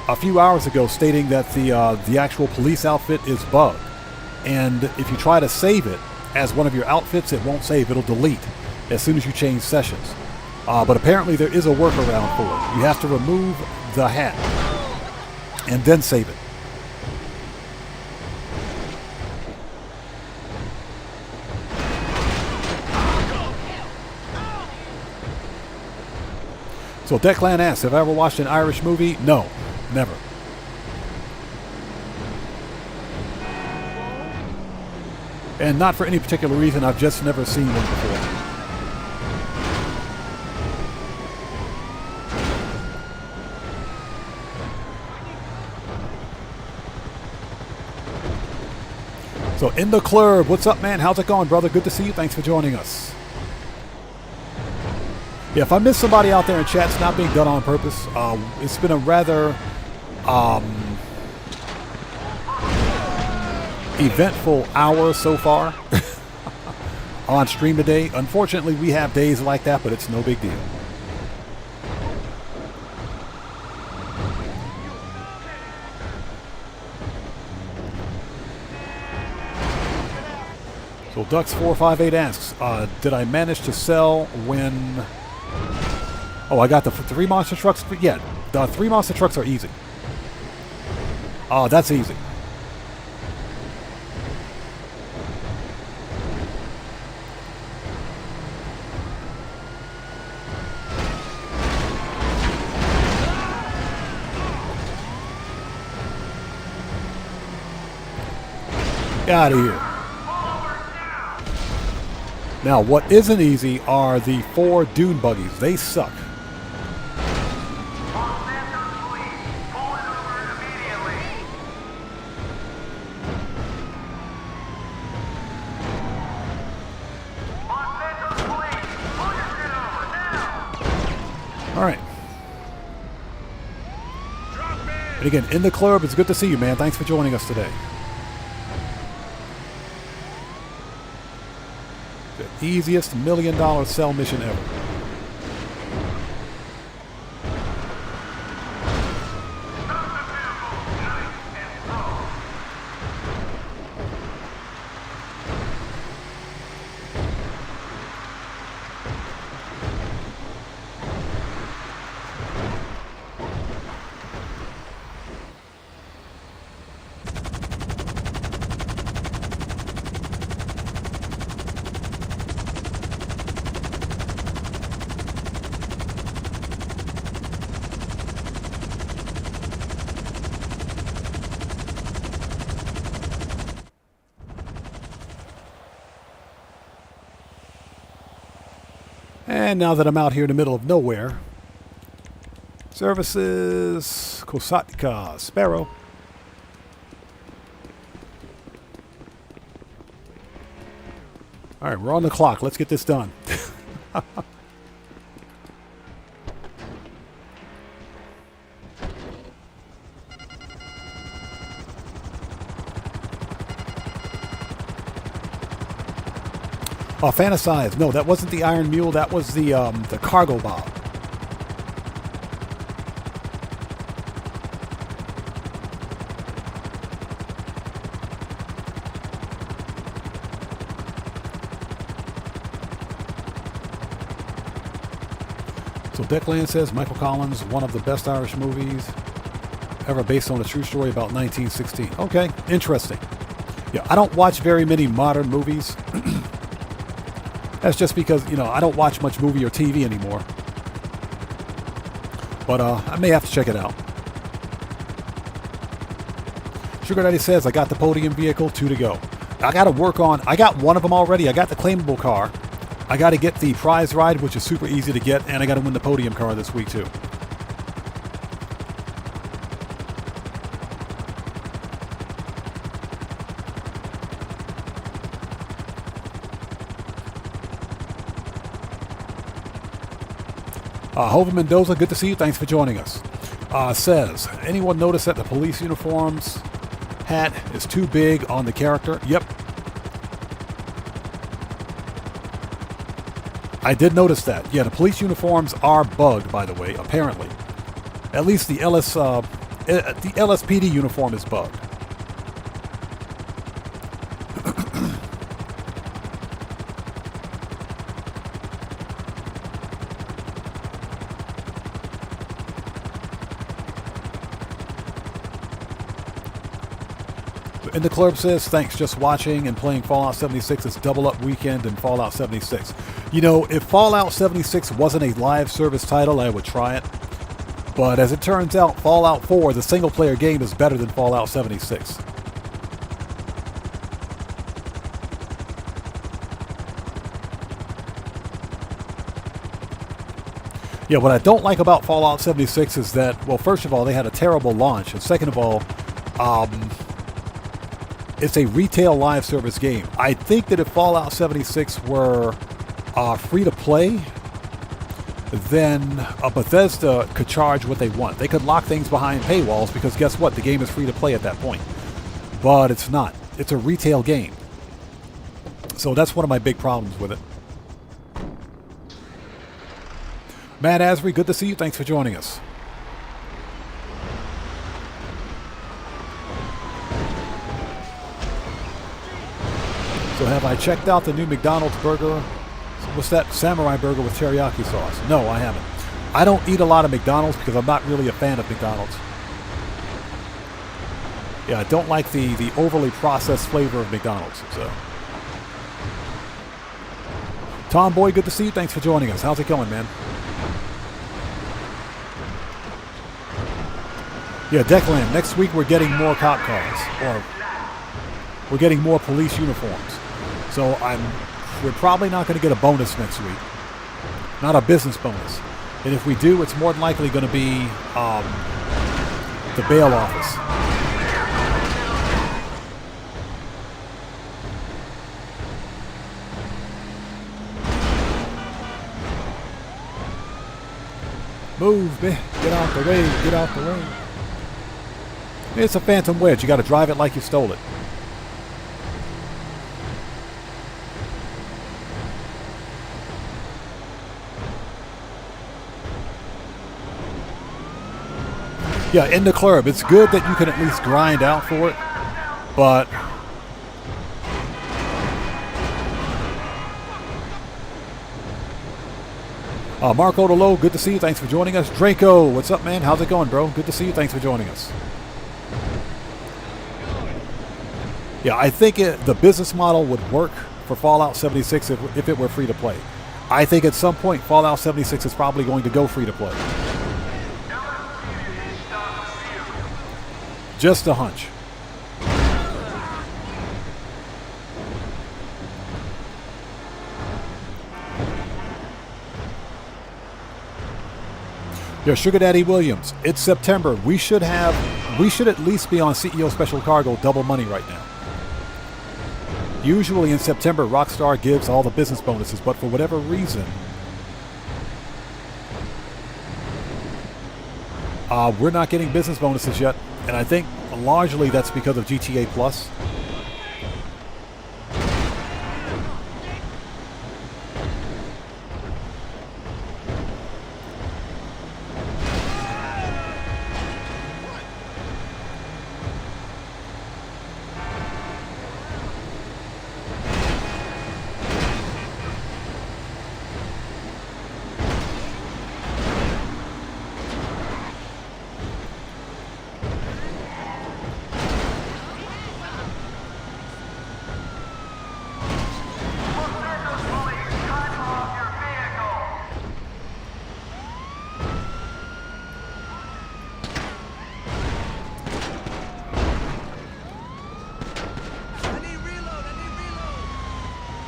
a few hours ago stating that the actual police outfit is bugged. And if you try to save it as one of your outfits, it won't save. It'll delete as soon as you change sessions. But apparently there is a workaround for it. You have to remove the hat and then save it. So Declan asks, have I ever watched an Irish movie? No, never. And not for any particular reason, I've just never seen one before. So in the club, what's up, man? How's it going, brother? Good to see you. Thanks for joining us. Yeah, if I miss somebody out there in chat, it's not being done on purpose. It's been a rather eventful hour so far on stream today. Unfortunately, we have days like that, but it's no big deal. So Dux458 asks, did I manage to sell when... Oh, I got the 3 monster trucks? Yeah, the 3 monster trucks are easy. Oh, that's easy. Get out of here. Now, what isn't easy are the 4 dune buggies. They suck. All right. And again, in the club, it's good to see you, man. Thanks for joining us today. The easiest $1 million sell mission ever. And now that I'm out here in the middle of nowhere, services, Kosatka, Sparrow. All right, we're on the clock. Let's get this done. Oh, fantasize. No, that wasn't the Iron Mule. That was the cargo bob. So Declan says Michael Collins, one of the best Irish movies ever based on a true story about 1916. Okay, interesting. Yeah, I don't watch very many modern movies. That's just because, you know, I don't watch much movie or TV anymore. But I may have to check it out. Sugar Daddy says, I got the podium vehicle, 2 to go. I got to work on, I got one of them already. I got the claimable car. I got to get the prize ride, which is super easy to get. And I got to win the podium car this week, too. Hover Mendoza, good to see you. Thanks for joining us. Says, anyone notice that the police uniforms hat is too big on the character? Yep. I did notice that. Yeah, the police uniforms are bugged, by the way, apparently. At least the LSPD uniform is bugged. And the club says, thanks, just watching and playing Fallout 76. It's double up weekend in Fallout 76. You know, if Fallout 76 wasn't a live service title, I would try it. But as it turns out, Fallout 4, the single player game, is better than Fallout 76. Yeah, what I don't like about Fallout 76 is that, well, first of all, they had a terrible launch. And second of all, it's a retail live service game. I think that if Fallout 76 were free to play, then Bethesda could charge what they want. They could lock things behind paywalls because guess what? The game is free to play at that point. But it's not. It's a retail game. So that's one of my big problems with it. Matt Asbury, good to see you. Thanks for joining us. So have I checked out the new McDonald's burger? What's that? Samurai burger with teriyaki sauce. No, I haven't. I don't eat a lot of McDonald's because I'm not really a fan of McDonald's. Yeah, I don't like the overly processed flavor of McDonald's. So, Tom Boy, good to see you. Thanks for joining us. How's it going, man? Yeah, Declan, next week we're getting more cop cars. Or we're getting more police uniforms. So we're probably not going to get a bonus next week. Not a business bonus. And if we do, it's more than likely going to be the bail office. Move, man. Get out the way. Get out the way. It's a Phantom Wedge. You got to drive it like you stole it. Yeah, in the club, it's good that you can at least grind out for it, but Marco Delo, good to see you. Thanks for joining us. Draco, what's up, man? How's it going, bro? Good to see you. Thanks for joining us. Yeah, I think the business model would work for Fallout 76 if it were free to play. I think at some point Fallout 76 is probably going to go free to play. Just a hunch. Yeah, Sugar Daddy Williams. It's September. We should at least be on CEO Special Cargo double money right now. Usually in September, Rockstar gives all the business bonuses, but for whatever reason, we're not getting business bonuses yet, and I think largely that's because of GTA Plus.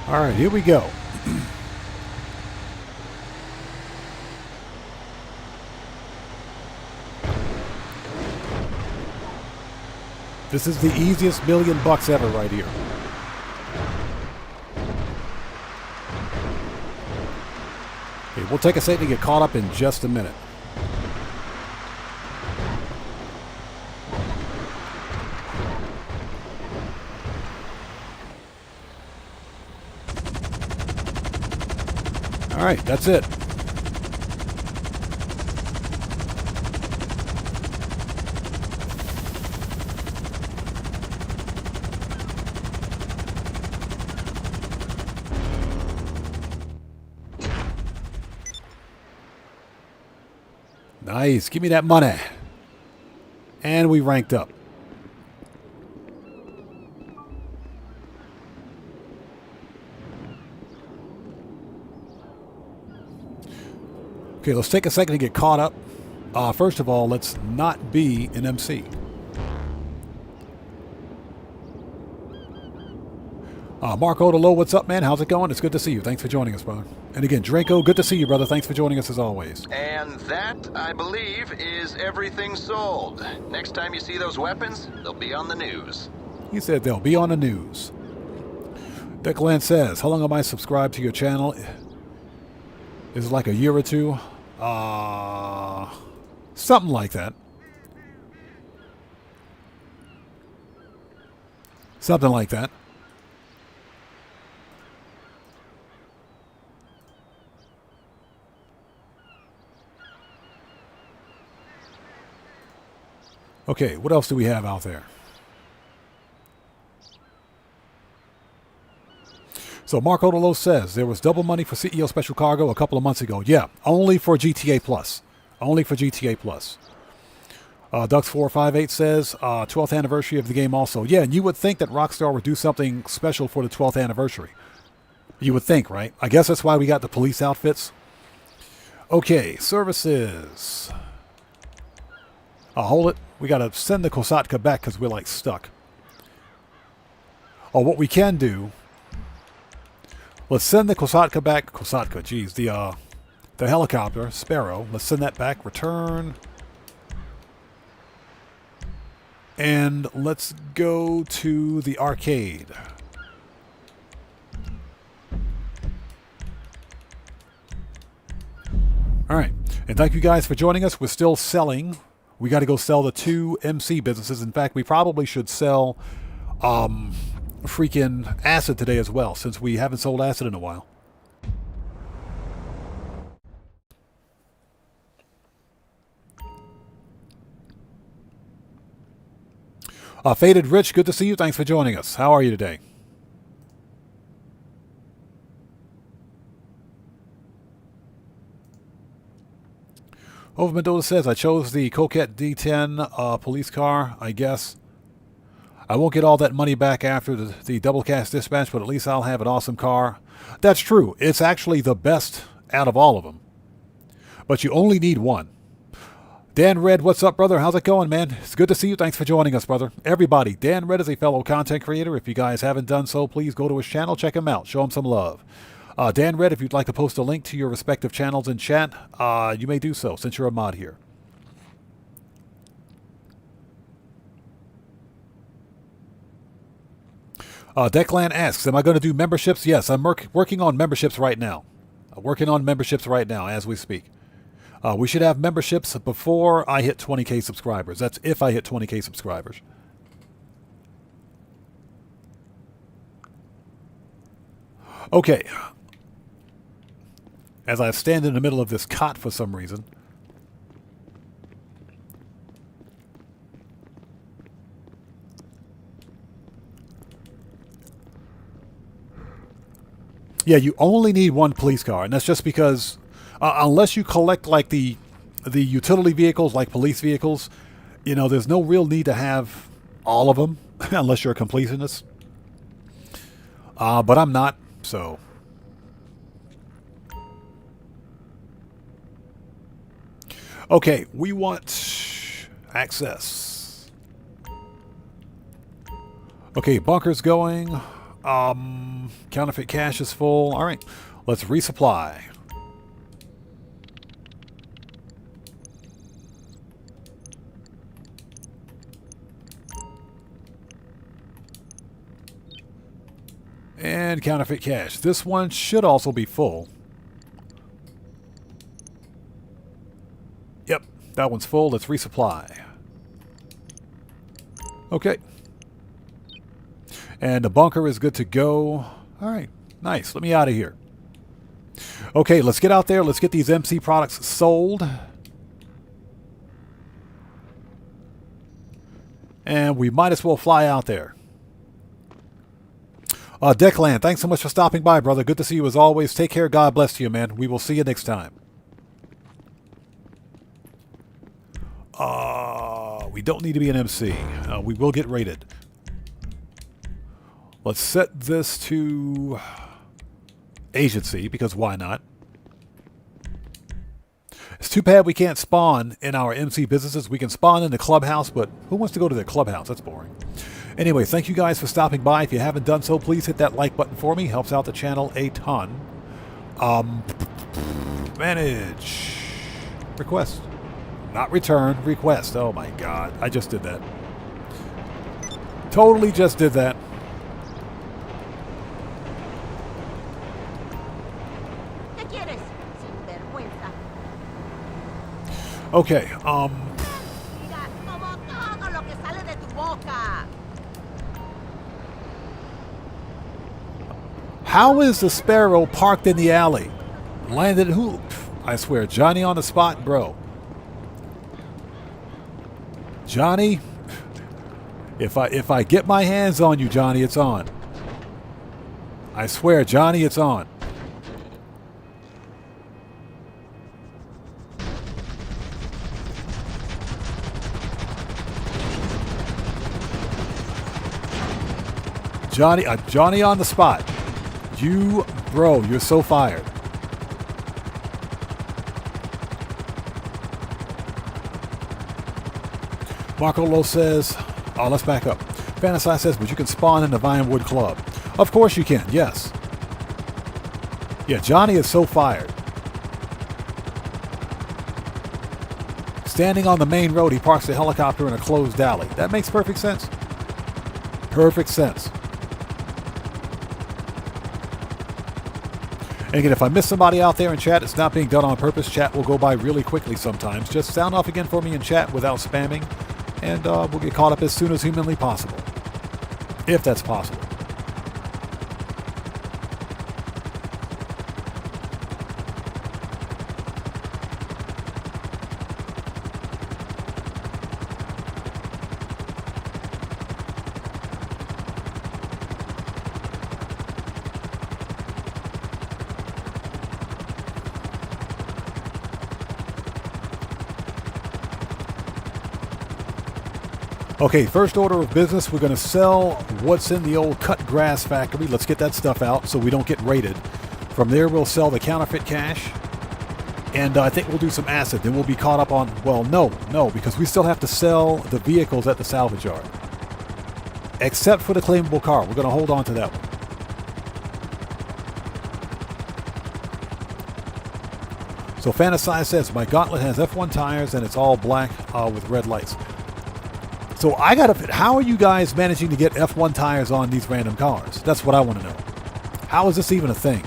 All right, here we go. This is the easiest $1,000,000 ever right here. Okay, we'll take a second to get caught up in just a minute. All right, that's it. Nice, give me that money. And we ranked up. Okay, let's take a second to get caught up. First of all, let's not be an MC. Mark Odolo, what's up, man? How's it going? It's good to see you. Thanks for joining us, brother. And again, Draco, good to see you, brother. Thanks for joining us as always. And that, I believe, is everything sold. Next time you see those weapons, they'll be on the news. He said they'll be on the news. Declan says, how long am I subscribed to your channel? Is it like a year or two? Something like that. Something like that. Okay, what else do we have out there? So Mark Odolo says there was double money for CEO Special Cargo a couple of months ago. Yeah, only for GTA Plus. Only for GTA Plus. Dux458 says 12th anniversary of the game also. Yeah, and you would think that Rockstar would do something special for the 12th anniversary. You would think, right? I guess that's why we got the police outfits. Okay, services. Hold it. We got to send the Kosatka back because we're like stuck. Oh, what we can do, let's send the Kosatka back. Kosatka, geez, the helicopter, Sparrow. Let's send that back. Return. And let's go to the arcade. All right. And thank you guys for joining us. We're still selling. We got to go sell the 2 MC businesses. In fact, we probably should sell freaking acid today as well, since we haven't sold acid in a while. Faded Rich, good to see you. Thanks for joining us. How are you today? Over Mendoza says, I chose the Coquette D10 police car, I guess. I won't get all that money back after the double cast dispatch, but at least I'll have an awesome car. That's true. It's actually the best out of all of them. But you only need one. Dan Red, what's up, brother? How's it going, man? It's good to see you. Thanks for joining us, brother. Everybody, Dan Red is a fellow content creator. If you guys haven't done so, please go to his channel, check him out, show him some love. Dan Red, if you'd like to post a link to your respective channels in chat, you may do so since you're a mod here. Declan asks, am I going to do memberships? Yes, I'm working on memberships right now. Working on memberships right now as we speak. We should have memberships before I hit 20k subscribers. That's if I hit 20k subscribers. Okay. As I stand in the middle of this cot for some reason. Yeah, you only need one police car, and that's just because unless you collect like the utility vehicles, like police vehicles, you know, there's no real need to have all of them unless you're a completionist. But I'm not, so. Okay, we want access. Okay, bunker's going. Counterfeit cash is full. All right, let's resupply. And counterfeit cash. This one should also be full. Yep, that one's full. Let's resupply. Okay. And the bunker is good to go. All right, nice. Let me out of here. Okay, let's get out there. Let's get these MC products sold. And we might as well fly out there. Declan, thanks so much for stopping by, brother. Good to see you as always. Take care. God bless you, man. We will see you next time. We don't need to be an MC. We will get rated. Let's set this to agency, because why not? It's too bad we can't spawn in our MC businesses. We can spawn in the clubhouse, but who wants to go to the clubhouse? That's boring. Anyway, thank you guys for stopping by. If you haven't done so, please hit that like button for me. Helps out the channel a ton. Manage. Request. Not return. Request. Oh my god. I just did that. Totally just did that. Okay, how is the Sparrow parked in the alley? Landed who? I swear, Johnny on the spot, bro. Johnny, if I get my hands on you, Johnny, it's on. I swear, Johnny, it's on. Johnny on the spot. Bro, you're so fired. Marco Lo says, oh, let's back up. Fantasy says, but you can spawn in the Vinewood Club. Of course you can, yes. Yeah, Johnny is so fired. Standing on the main road, he parks the helicopter in a closed alley. That makes perfect sense. Perfect sense. And again, if I miss somebody out there in chat, it's not being done on purpose. Chat will go by really quickly sometimes. Just sound off again for me in chat without spamming, and we'll get caught up as soon as humanly possible. If that's possible. Okay, first order of business, we're going to sell what's in the old cut grass factory. Let's get that stuff out so we don't get raided. From there, we'll sell the counterfeit cash. And I think we'll do some acid. Then we'll be caught up on, well, no, because we still have to sell the vehicles at the salvage yard. Except for the claimable car. We're going to hold on to that one. So Fantasize says, my Gauntlet has F1 tires and it's all black with red lights. So I gotta, how are you guys managing to get F1 tires on these random cars? That's what I want to know. How is this even a thing?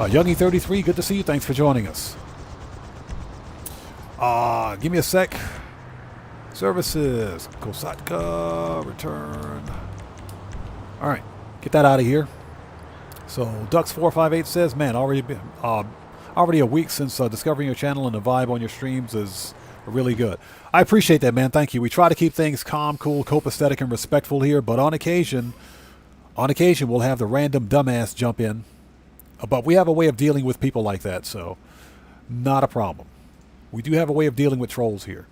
Youngie33, good to see you. Thanks for joining us. Give me a sec. Services. Kosatka. Return. All right. Get that out of here. So, Dux458 says, man, already a week since discovering your channel, and the vibe on your streams is really good. I appreciate that, man. Thank you. We try to keep things calm, cool, copacetic, and respectful here, but on occasion, we'll have the random dumbass jump in. But we have a way of dealing with people like that, so not a problem. We do have a way of dealing with trolls here.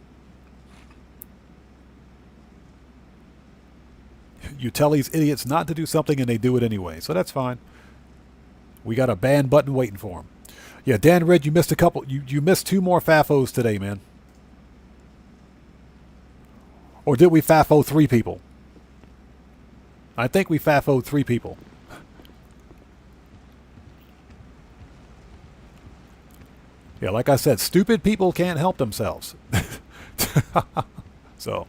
You tell these idiots not to do something and they do it anyway, so that's fine. We got a ban button waiting for them. Yeah, Dan Red, you missed a couple. You missed 2 more FAFOs today, man. Or did we FAFO 3 people? I think we FAFO'd 3 people. Yeah, like I said, stupid people can't help themselves. So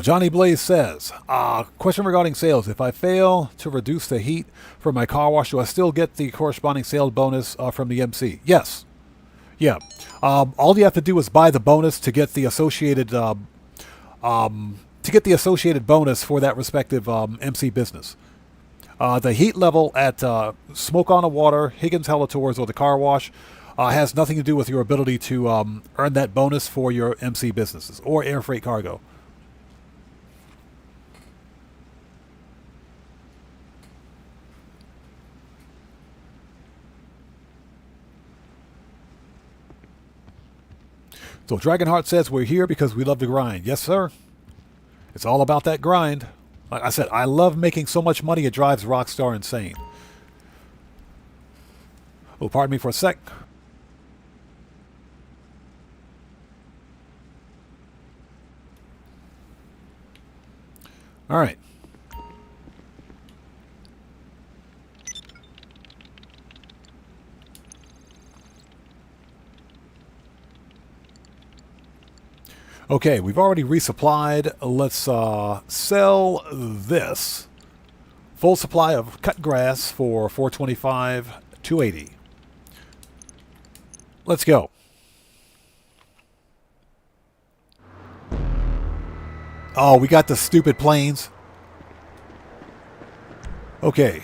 Johnny Blaze says, question regarding sales. If I fail to reduce the heat for my car wash, do I still get the corresponding sales bonus from the MC? Yes. Yeah. All you have to do is buy the bonus to get the associated bonus for that respective MC business. The heat level at Smoke on the Water, Higgins Hellators, or the car wash has nothing to do with your ability to earn that bonus for your MC businesses or air freight cargo. So Dragonheart says, we're here because we love to grind. Yes, sir. It's all about that grind. Like I said, I love making so much money it drives Rockstar insane. Oh, pardon me for a sec. All right. Okay, we've already resupplied. Let's sell this. Full supply of cut grass for $425, $280. Let's go. Oh, we got the stupid planes. Okay.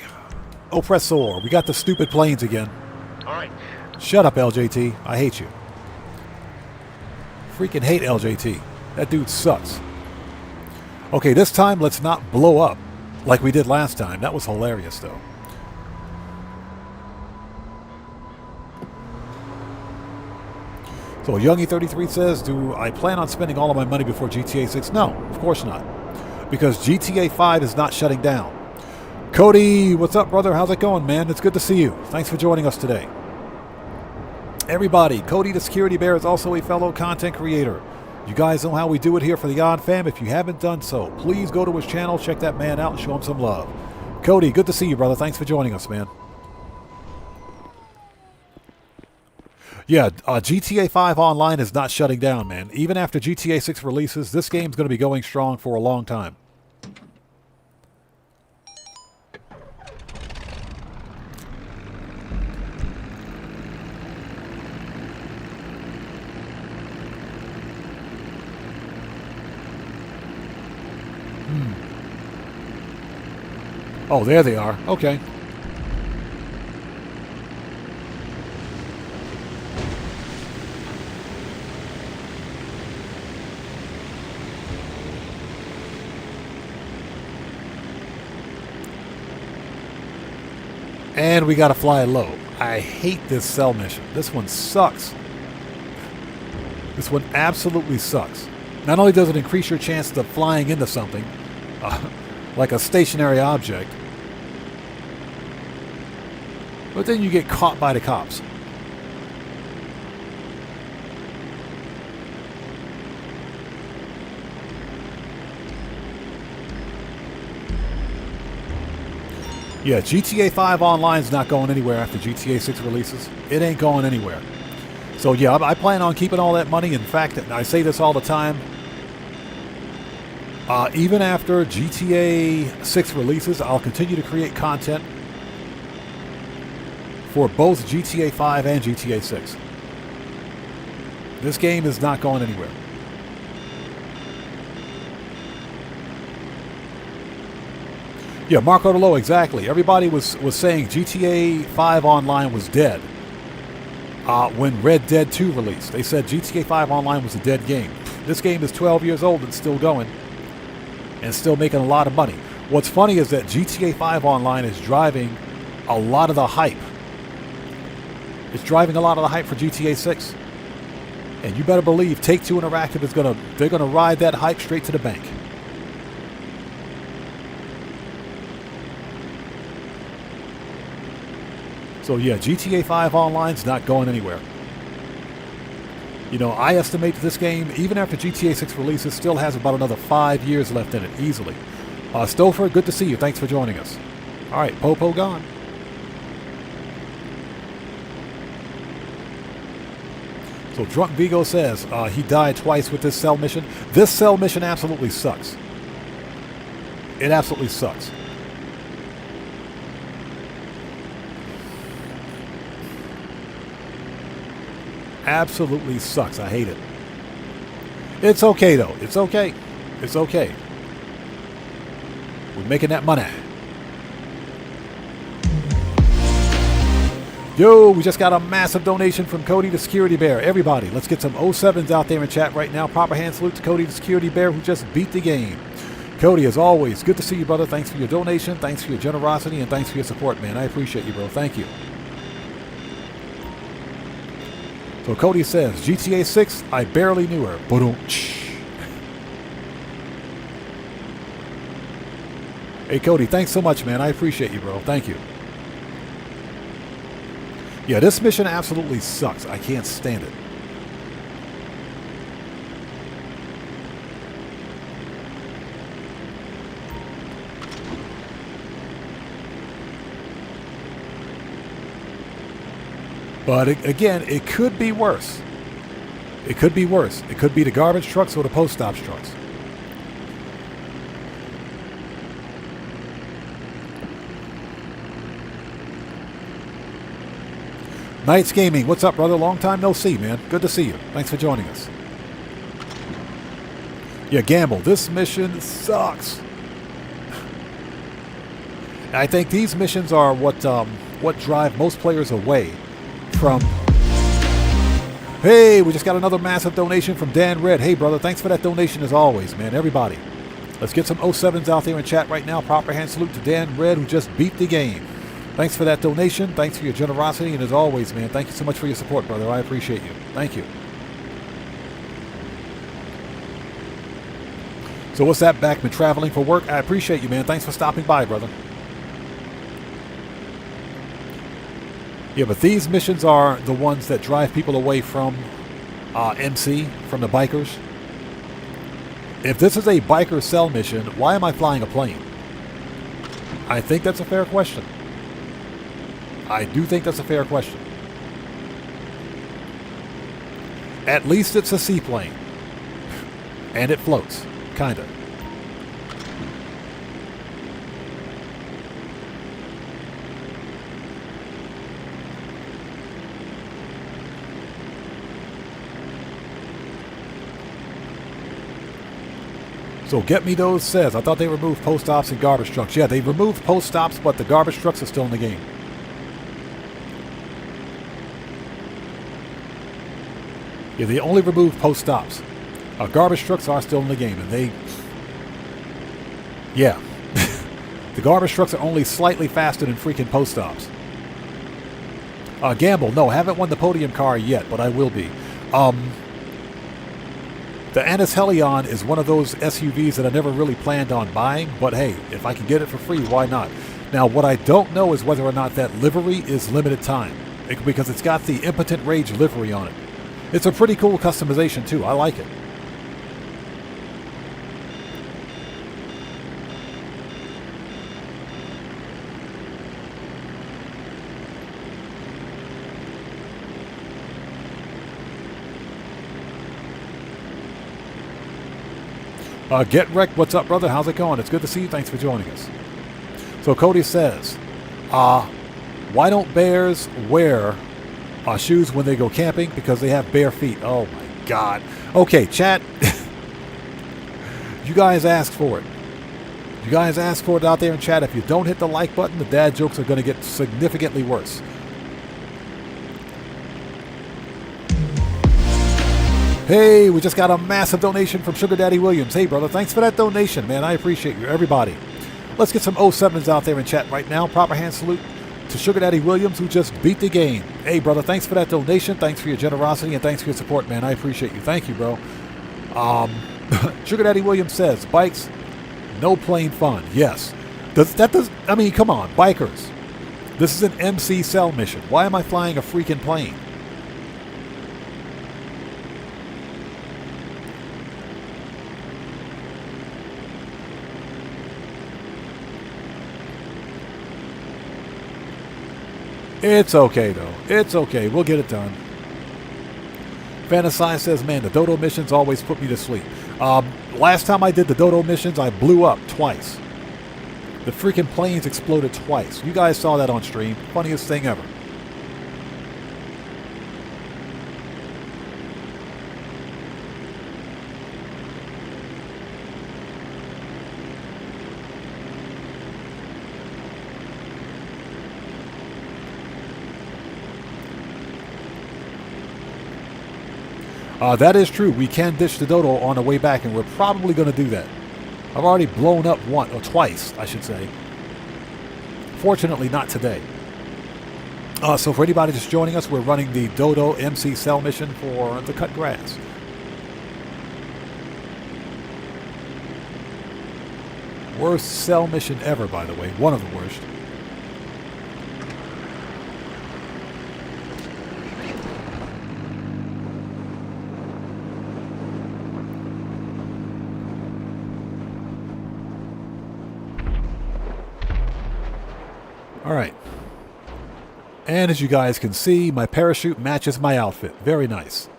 Oppressor, we got the stupid planes again. All right. Shut up, LJT. I hate you. Freaking hate LJT. That dude sucks. Okay, this time let's not blow up like we did last time. That was hilarious, though. So Youngie33 says, do I plan on spending all of my money before GTA 6? No, of course not. Because GTA 5 is not shutting down. Cody, what's up, brother? How's it going, man? It's good to see you. Thanks for joining us today. Everybody, Cody the Security Bear is also a fellow content creator. You guys know how we do it here for the Odd Fam. If you haven't done so, please go to his channel, check that man out, and show him some love. Cody, good to see you, brother. Thanks for joining us, man. Yeah, GTA 5 Online is not shutting down, man. Even after GTA 6 releases, this game's going to be going strong for a long time. Oh, there they are. Okay. And we got to fly low. I hate this cell mission. This one sucks. This one absolutely sucks. Not only does it increase your chance of flying into something, like a stationary object, but then you get caught by the cops. Yeah, GTA 5 Online's not going anywhere after GTA 6 releases. It ain't going anywhere. So yeah, I plan on keeping all that money. In fact, I say this all the time. Even after GTA 6 releases, I'll continue to create content for both GTA 5 and GTA 6. This game is not going anywhere. Yeah, Marco DeLo, exactly. Everybody was saying GTA 5 Online was dead when Red Dead 2 released. They said GTA 5 Online was a dead game. This game is 12 years old and still going and still making a lot of money. What's funny is that GTA 5 Online is driving a lot of the hype. It's driving a lot of the hype for GTA 6. And you better believe Take-Two Interactive is they're gonna ride that hype straight to the bank. So yeah, GTA 5 Online's not going anywhere. You know, I estimate that this game, even after GTA 6 releases, still has about another 5 years left in it, easily. Stouffer, good to see you. Thanks for joining us. All right, Popo gone. So Drunk Vigo says he died twice with this cell mission. This cell mission absolutely sucks. It absolutely sucks. Absolutely sucks. I hate it. It's okay though. It's okay. It's okay. We're making that money. Yo, we just got a massive donation from Cody the Security Bear. Everybody, let's get some 07s out there in chat right now. Proper hand salute to Cody the Security Bear, who just beat the game. Cody, as always, good to see you, brother. Thanks for your donation. Thanks for your generosity. And thanks for your support, man. I appreciate you, bro. Thank you. So Cody says, GTA 6, I barely knew her. Hey, Cody, thanks so much, man. I appreciate you, bro. Thank you. Yeah, this mission absolutely sucks. I can't stand it. But again, it could be worse. It could be worse. It could be the garbage trucks or the post ops trucks. Knights Gaming, what's up, brother? Long time no see, man. Good to see you. Thanks for joining us. Yeah, Gamble, this mission sucks. I think these missions are what drive most players away from. Hey, we just got another massive donation from Dan Red. Hey, brother, thanks for that donation as always, man. Everybody, let's get some 07s out there in chat right now. Proper hand salute to Dan Red, who just beat the game. Thanks for that donation. Thanks for your generosity. And as always, man, thank you so much for your support, brother. I appreciate you. Thank you. So what's that, Backman? Traveling for work? I appreciate you, man. Thanks for stopping by, brother. Yeah, but these missions are the ones that drive people away from MC, from the bikers. If this is a biker cell mission, why am I flying a plane? I think that's a fair question. I do think that's a fair question. At least it's a seaplane. And it floats. Kinda. So Get Me Those says, I thought they removed post ops and garbage trucks. Yeah, they removed post ops, but the garbage trucks are still in the game. Yeah, they only removed post stops. Garbage trucks are still in the game, and they... Yeah. The garbage trucks are only slightly faster than freaking post stops. Gamble, no, haven't won the podium car yet, but I will be. The Annis Helion is one of those SUVs that I never really planned on buying, but hey, if I can get it for free, why not? Now, what I don't know is whether or not that livery is limited time, because it's got the Impotent Rage livery on it. It's a pretty cool customization, too. I like it. Get Wrecked, what's up, brother? How's it going? It's good to see you. Thanks for joining us. So Cody says, why don't bears wear shoes when they go camping? Because they have bare feet. Oh, my God. Okay, chat. You guys asked for it. You guys asked for it out there in chat. If you don't hit the like button, the dad jokes are going to get significantly worse. Hey, we just got a massive donation from Sugar Daddy Williams. Hey, brother, thanks for that donation, man. I appreciate you, everybody. Let's get some 07s out there in chat right now. Proper hand salute to Sugar Daddy Williams, who just beat the game. Hey, brother, thanks for that donation. Thanks for your generosity, and thanks for your support, man. I appreciate you. Thank you, bro. Sugar Daddy Williams says, bikes, no plain fun. Yes. I mean, come on, bikers. This is an MC cell mission. Why am I flying a freaking plane? It's okay, though. It's okay. We'll get it done. Fantasize says, man, the dodo missions always put me to sleep. Last time I did the dodo missions, I blew up twice. The freaking planes exploded twice. You guys saw that on stream. Funniest thing ever. That is true. We can ditch the dodo on the way back, and we're probably going to do that. I've already blown up once, or twice, I should say. Fortunately, not today. So for anybody just joining us, we're running the Dodo MC cell mission for the cut grass. Worst cell mission ever, by the way. One of the worst. All right. And as you guys can see, my parachute matches my outfit. Very nice.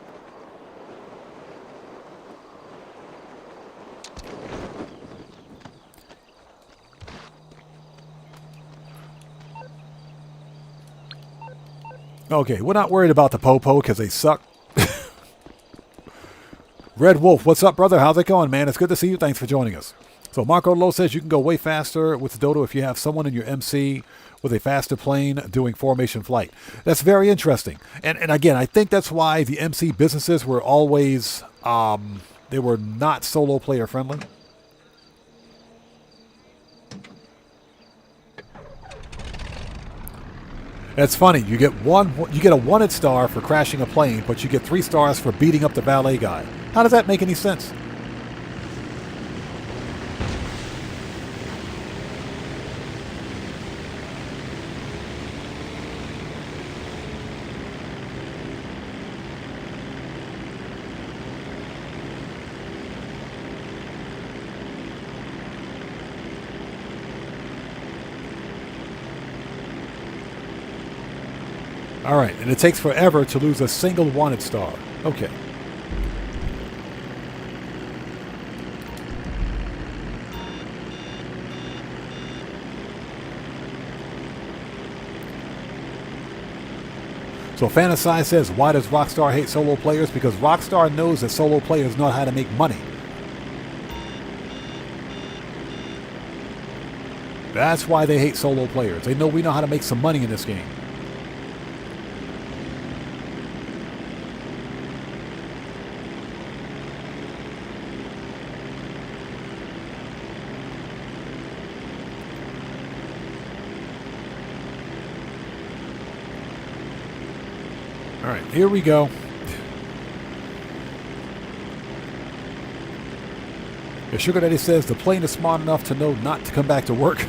Okay, we're not worried about the po-po because they suck. Red Wolf, what's up, brother? How's it going, man? It's good to see you. Thanks for joining us. So Marco Lowe says you can go way faster with the Dodo if you have someone in your MC with a faster plane doing formation flight. That's very interesting. And again, I think that's why the MC businesses were always, they were not solo player friendly. That's funny. You get a wanted star for crashing a plane, but you get 3 stars for beating up the valet guy. How does that make any sense? All right, and it takes forever to lose a single wanted star. Okay. So Fantasize says, why does Rockstar hate solo players? Because Rockstar knows that solo players know how to make money. That's why they hate solo players. They know we know how to make some money in this game. All right, here we go. Your sugar daddy says the plane is smart enough to know not to come back to work.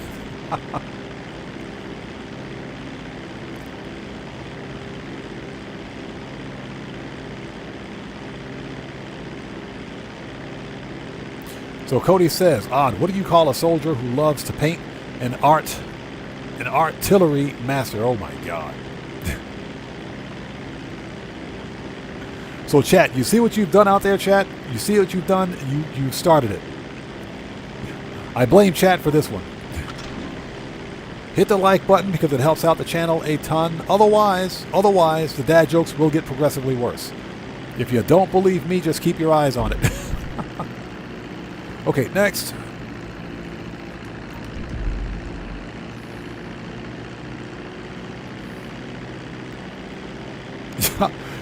So Cody says, Odd, what do you call a soldier who loves to paint an artillery master? Oh my God. So chat, you see what you've done out there, chat? You see what you've done? You started it. I blame chat for this one. Hit the like button because it helps out the channel a ton. Otherwise, the dad jokes will get progressively worse. If you don't believe me, just keep your eyes on it. Okay, next.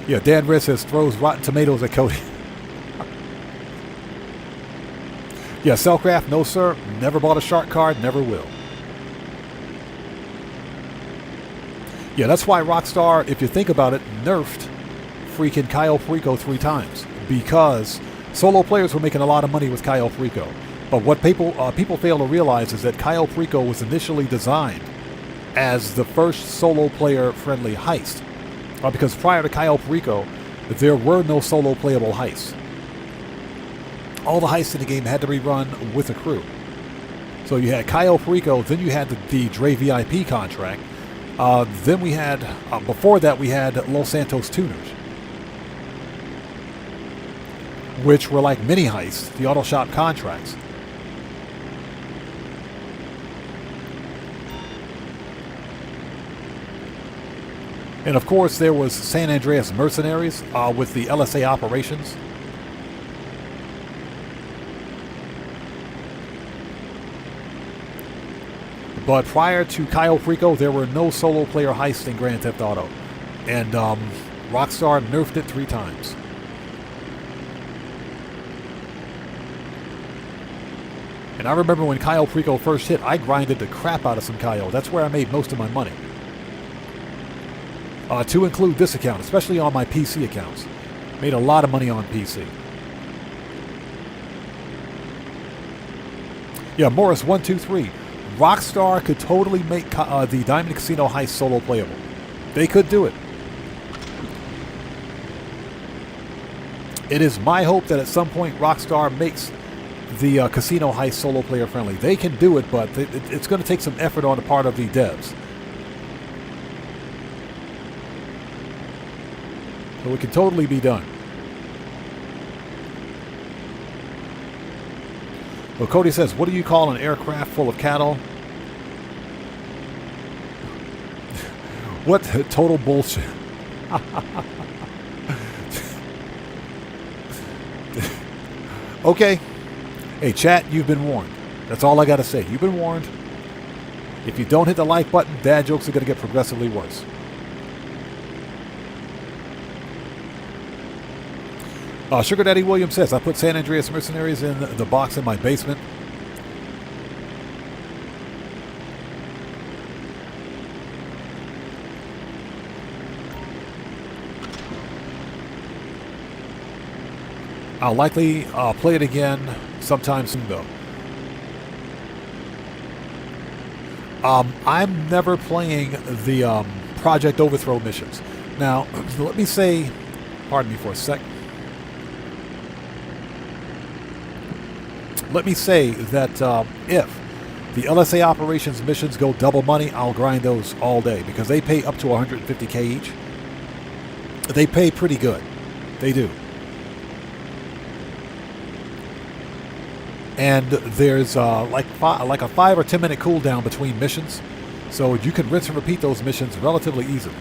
Yeah, Dan Red says throws rotten tomatoes at Cody. Yeah, Cellcraft, no sir. Never bought a shark card, never will. Yeah, that's why Rockstar, if you think about it, nerfed freaking Cayo Perico 3 times. Because solo players were making a lot of money with Cayo Perico. But what people fail to realize is that Cayo Perico was initially designed as the first solo player friendly heist. Because prior to Cayo Perico, there were no solo playable heists. All the heists in the game had to be run with a crew. So you had Cayo Perico, then you had the Dre VIP contract. Then we had, before that, we had Los Santos tuners, which were like mini heists, the auto shop contracts. And of course, there was San Andreas Mercenaries with the LSA operations. But prior to Cayo Perico, there were no solo player heists in Grand Theft Auto. And Rockstar nerfed it 3 times. And I remember when Cayo Perico first hit, I grinded the crap out of some Cayo. That's where I made most of my money. To include this account, especially on my PC accounts. Made a lot of money on PC. Yeah, Morris123. Rockstar could totally make the Diamond Casino Heist solo playable. They could do it. It is my hope that at some point Rockstar makes the Casino Heist solo player friendly. They can do it, but it's going to take some effort on the part of the devs. So it can totally be done. Well, Cody says, what do you call an aircraft full of cattle? What total bullshit. Okay. Hey, chat, you've been warned. That's all I got to say. You've been warned. If you don't hit the like button, dad jokes are going to get progressively worse. Sugar Daddy Williams says, I put San Andreas Mercenaries in the box in my basement. I'll likely play it again sometime soon, though. I'm never playing the Project Overthrow missions. Now, let me say, pardon me for a sec. Let me say that if the LSA operations missions go double money, I'll grind those all day because they pay up to 150K each. They pay pretty good. They do. And there's like a 5 or 10 minute cooldown between missions, so you can rinse and repeat those missions relatively easily.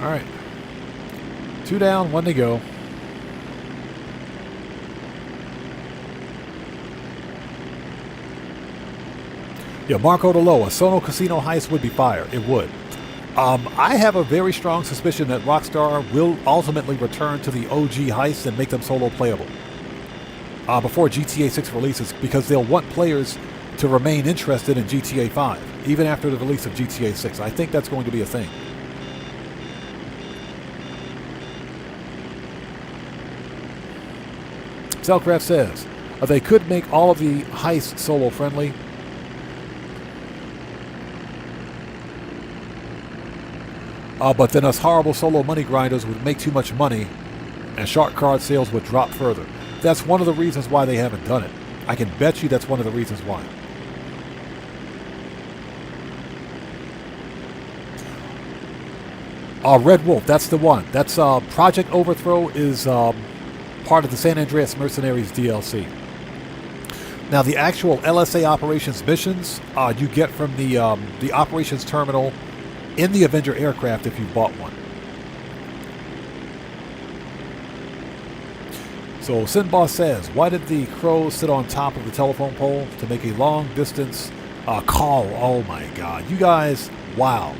All right. 2 down, 1 to go. Yeah, Marco DeLo, a Sono Casino Heist would be fire. It would. I have a very strong suspicion that Rockstar will ultimately return to the OG Heist and make them solo playable before GTA 6 releases, because they'll want players to remain interested in GTA 5 even after the release of GTA 6. I think that's going to be a thing. Cellcraft says they could make all of the heists solo friendly. But then us horrible solo money grinders would make too much money and shark card sales would drop further. That's one of the reasons why they haven't done it. I can bet you that's one of the reasons why. Red Wolf, that's the one. That's Project Overthrow is part of the San Andreas Mercenaries DLC. Now the actual LSA operations missions you get from the operations terminal in the Avenger aircraft if you bought one. So Sinboss says, why did the crows sit on top of the telephone pole? To make a long distance call. Oh my god. You guys, wow.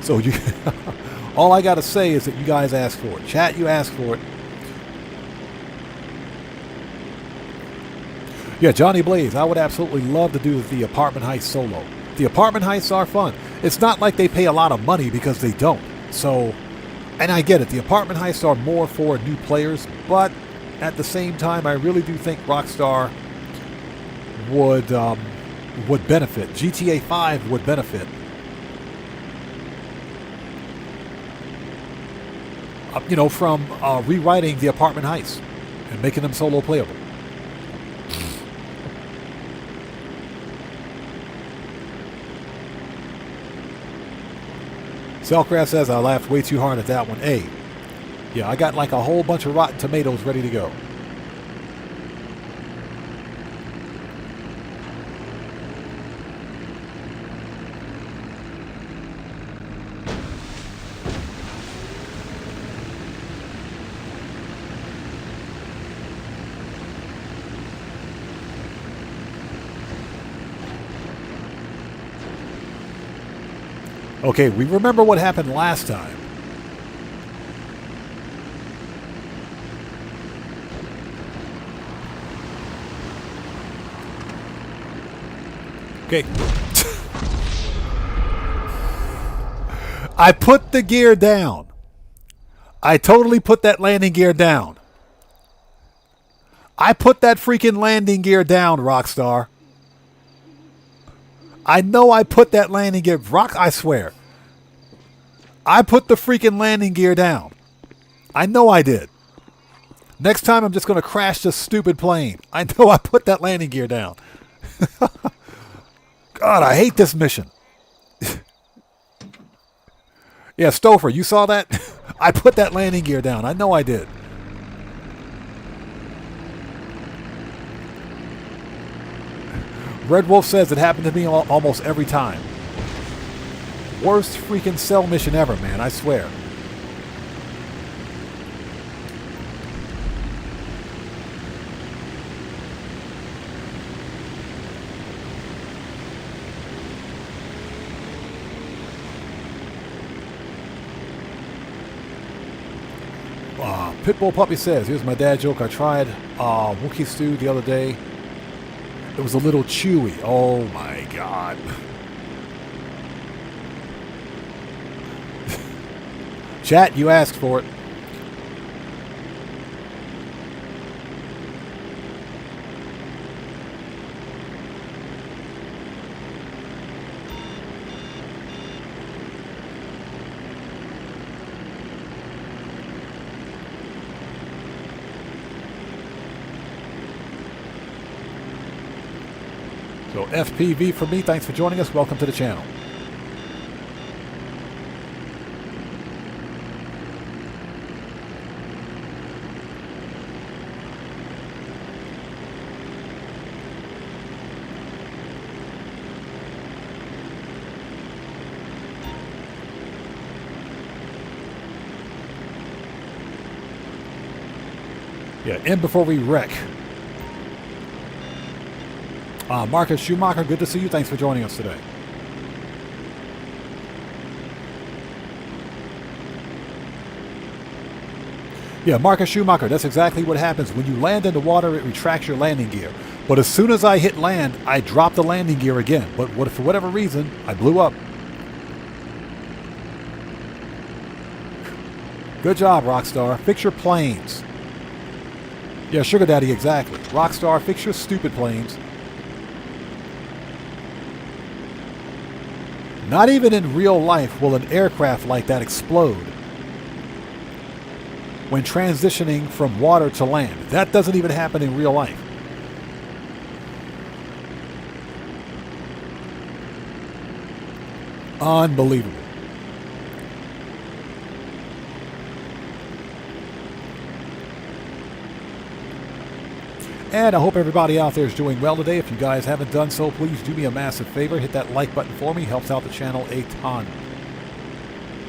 So you all I gotta say is that you guys asked for it. Chat, you asked for it. Yeah, Johnny Blaze, I would absolutely love to do the apartment heist solo. The apartment heists are fun. It's not like they pay a lot of money, because they don't. So, and I get it, the apartment heists are more for new players, but at the same time, I really do think Rockstar would benefit. GTA 5 would benefit. You know, from rewriting the apartment heists and making them solo playable. Cellcraft says, I laughed way too hard at that one. Hey, yeah, I got like a whole bunch of Rotten Tomatoes ready to go. Okay, we remember what happened last time. Okay. I put the gear down. I totally put that landing gear down. I put that freaking landing gear down, Rockstar. I know I put that landing gear... I swear. I put the freaking landing gear down. I know I did. Next time I'm just going to crash this stupid plane. I know I put that landing gear down. God, I hate this mission. Yeah, Stouffer, you saw that? I put that landing gear down. I know I did. Red Wolf says it happened to me almost every time. Worst freaking cell mission ever, man, I swear. Pitbull Puppy says, here's my dad joke. I tried Wookiee stew the other day. It was a little chewy. Oh my god. Chat, you asked for it. So FPV for me, thanks for joining us. Welcome to the channel. Yeah, in before we wreck. Marcus Schumacher, good to see you. Thanks for joining us today. Yeah, Marcus Schumacher, that's exactly what happens. When you land in the water, it retracts your landing gear. But as soon as I hit land, I dropped the landing gear again. But for whatever reason, I blew up. Good job, Rockstar. Fix your planes. Yeah, Sugar Daddy, exactly. Rockstar, fix your stupid planes. Not even in real life will an aircraft like that explode when transitioning from water to land. That doesn't even happen in real life. Unbelievable. And I hope everybody out there is doing well today. If you guys haven't done so, please do me a massive favor. Hit that like button for me. Helps out the channel a ton.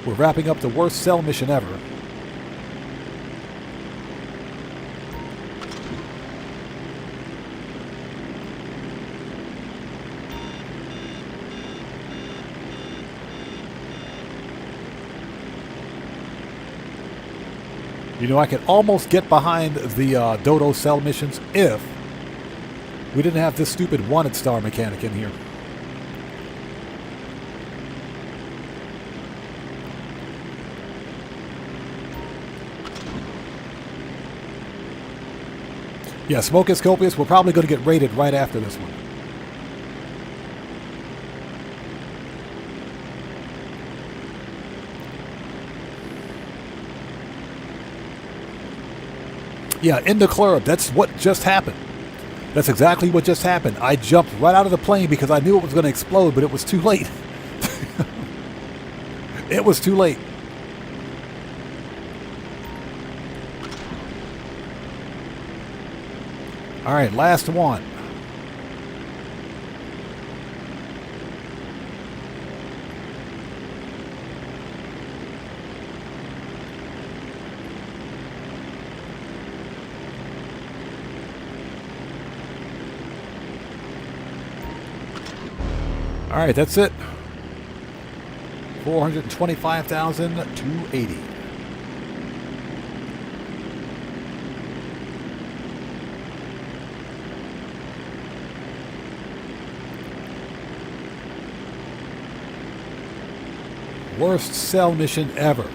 We're wrapping up the worst cell mission ever. You know, I could almost get behind the Dodo cell missions if we didn't have this stupid wanted star mechanic in here. Yeah, Smoke is copious. We're probably going to get raided right after this one. Yeah, in the club. That's what just happened. That's exactly what just happened. I jumped right out of the plane because I knew it was going to explode, but it was too late. It was too late. All right, last one. All right, that's it. 425,280. Worst cell mission ever.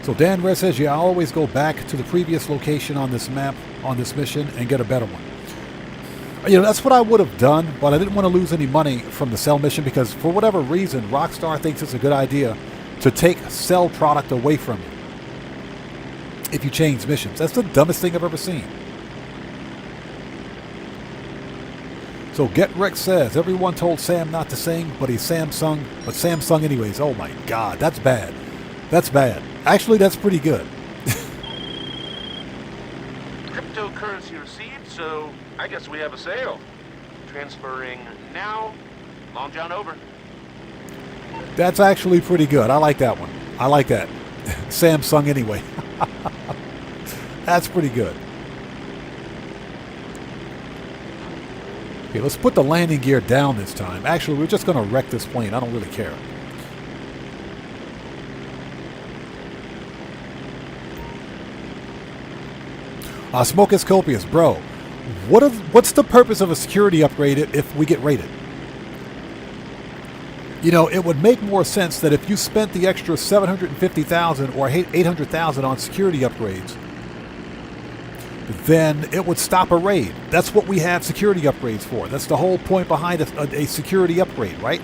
So Dan Red says, yeah, I always go back to the previous location on this map, on this mission, and get a better one. You know, that's what I would have done, but I didn't want to lose any money from the cell mission because for whatever reason, Rockstar thinks it's a good idea to take cell product away from you if you change missions. That's the dumbest thing I've ever seen. So Get Rick says, everyone told Sam not to sing, but Sam sung anyways. Oh my God, that's bad. That's bad. Actually, that's pretty good. Cryptocurrency received, so I guess we have a sale. Transferring now. Long John over. That's actually pretty good. I like that one. I like that. Sam sung anyway. That's pretty good. Okay, let's put the landing gear down this time. Actually, we're just going to wreck this plane. I don't really care. Smoke is copious, bro. What's the purpose of a security upgrade if we get raided? You know, it would make more sense that if you spent the extra $750,000 or $800,000 on security upgrades, then it would stop a raid. That's what we have security upgrades for. That's the whole point behind a security upgrade, right?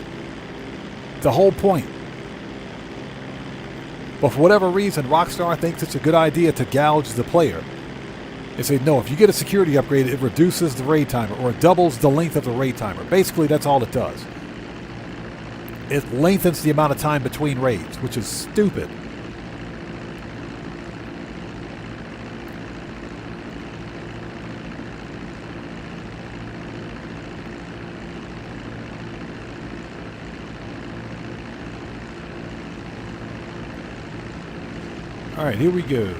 The whole point. But for whatever reason, Rockstar thinks it's a good idea to gouge the player. They say, no, if you get a security upgrade, it reduces the raid timer, or it doubles the length of the raid timer. Basically, that's all it does. It lengthens the amount of time between raids, which is stupid. All right, here we go.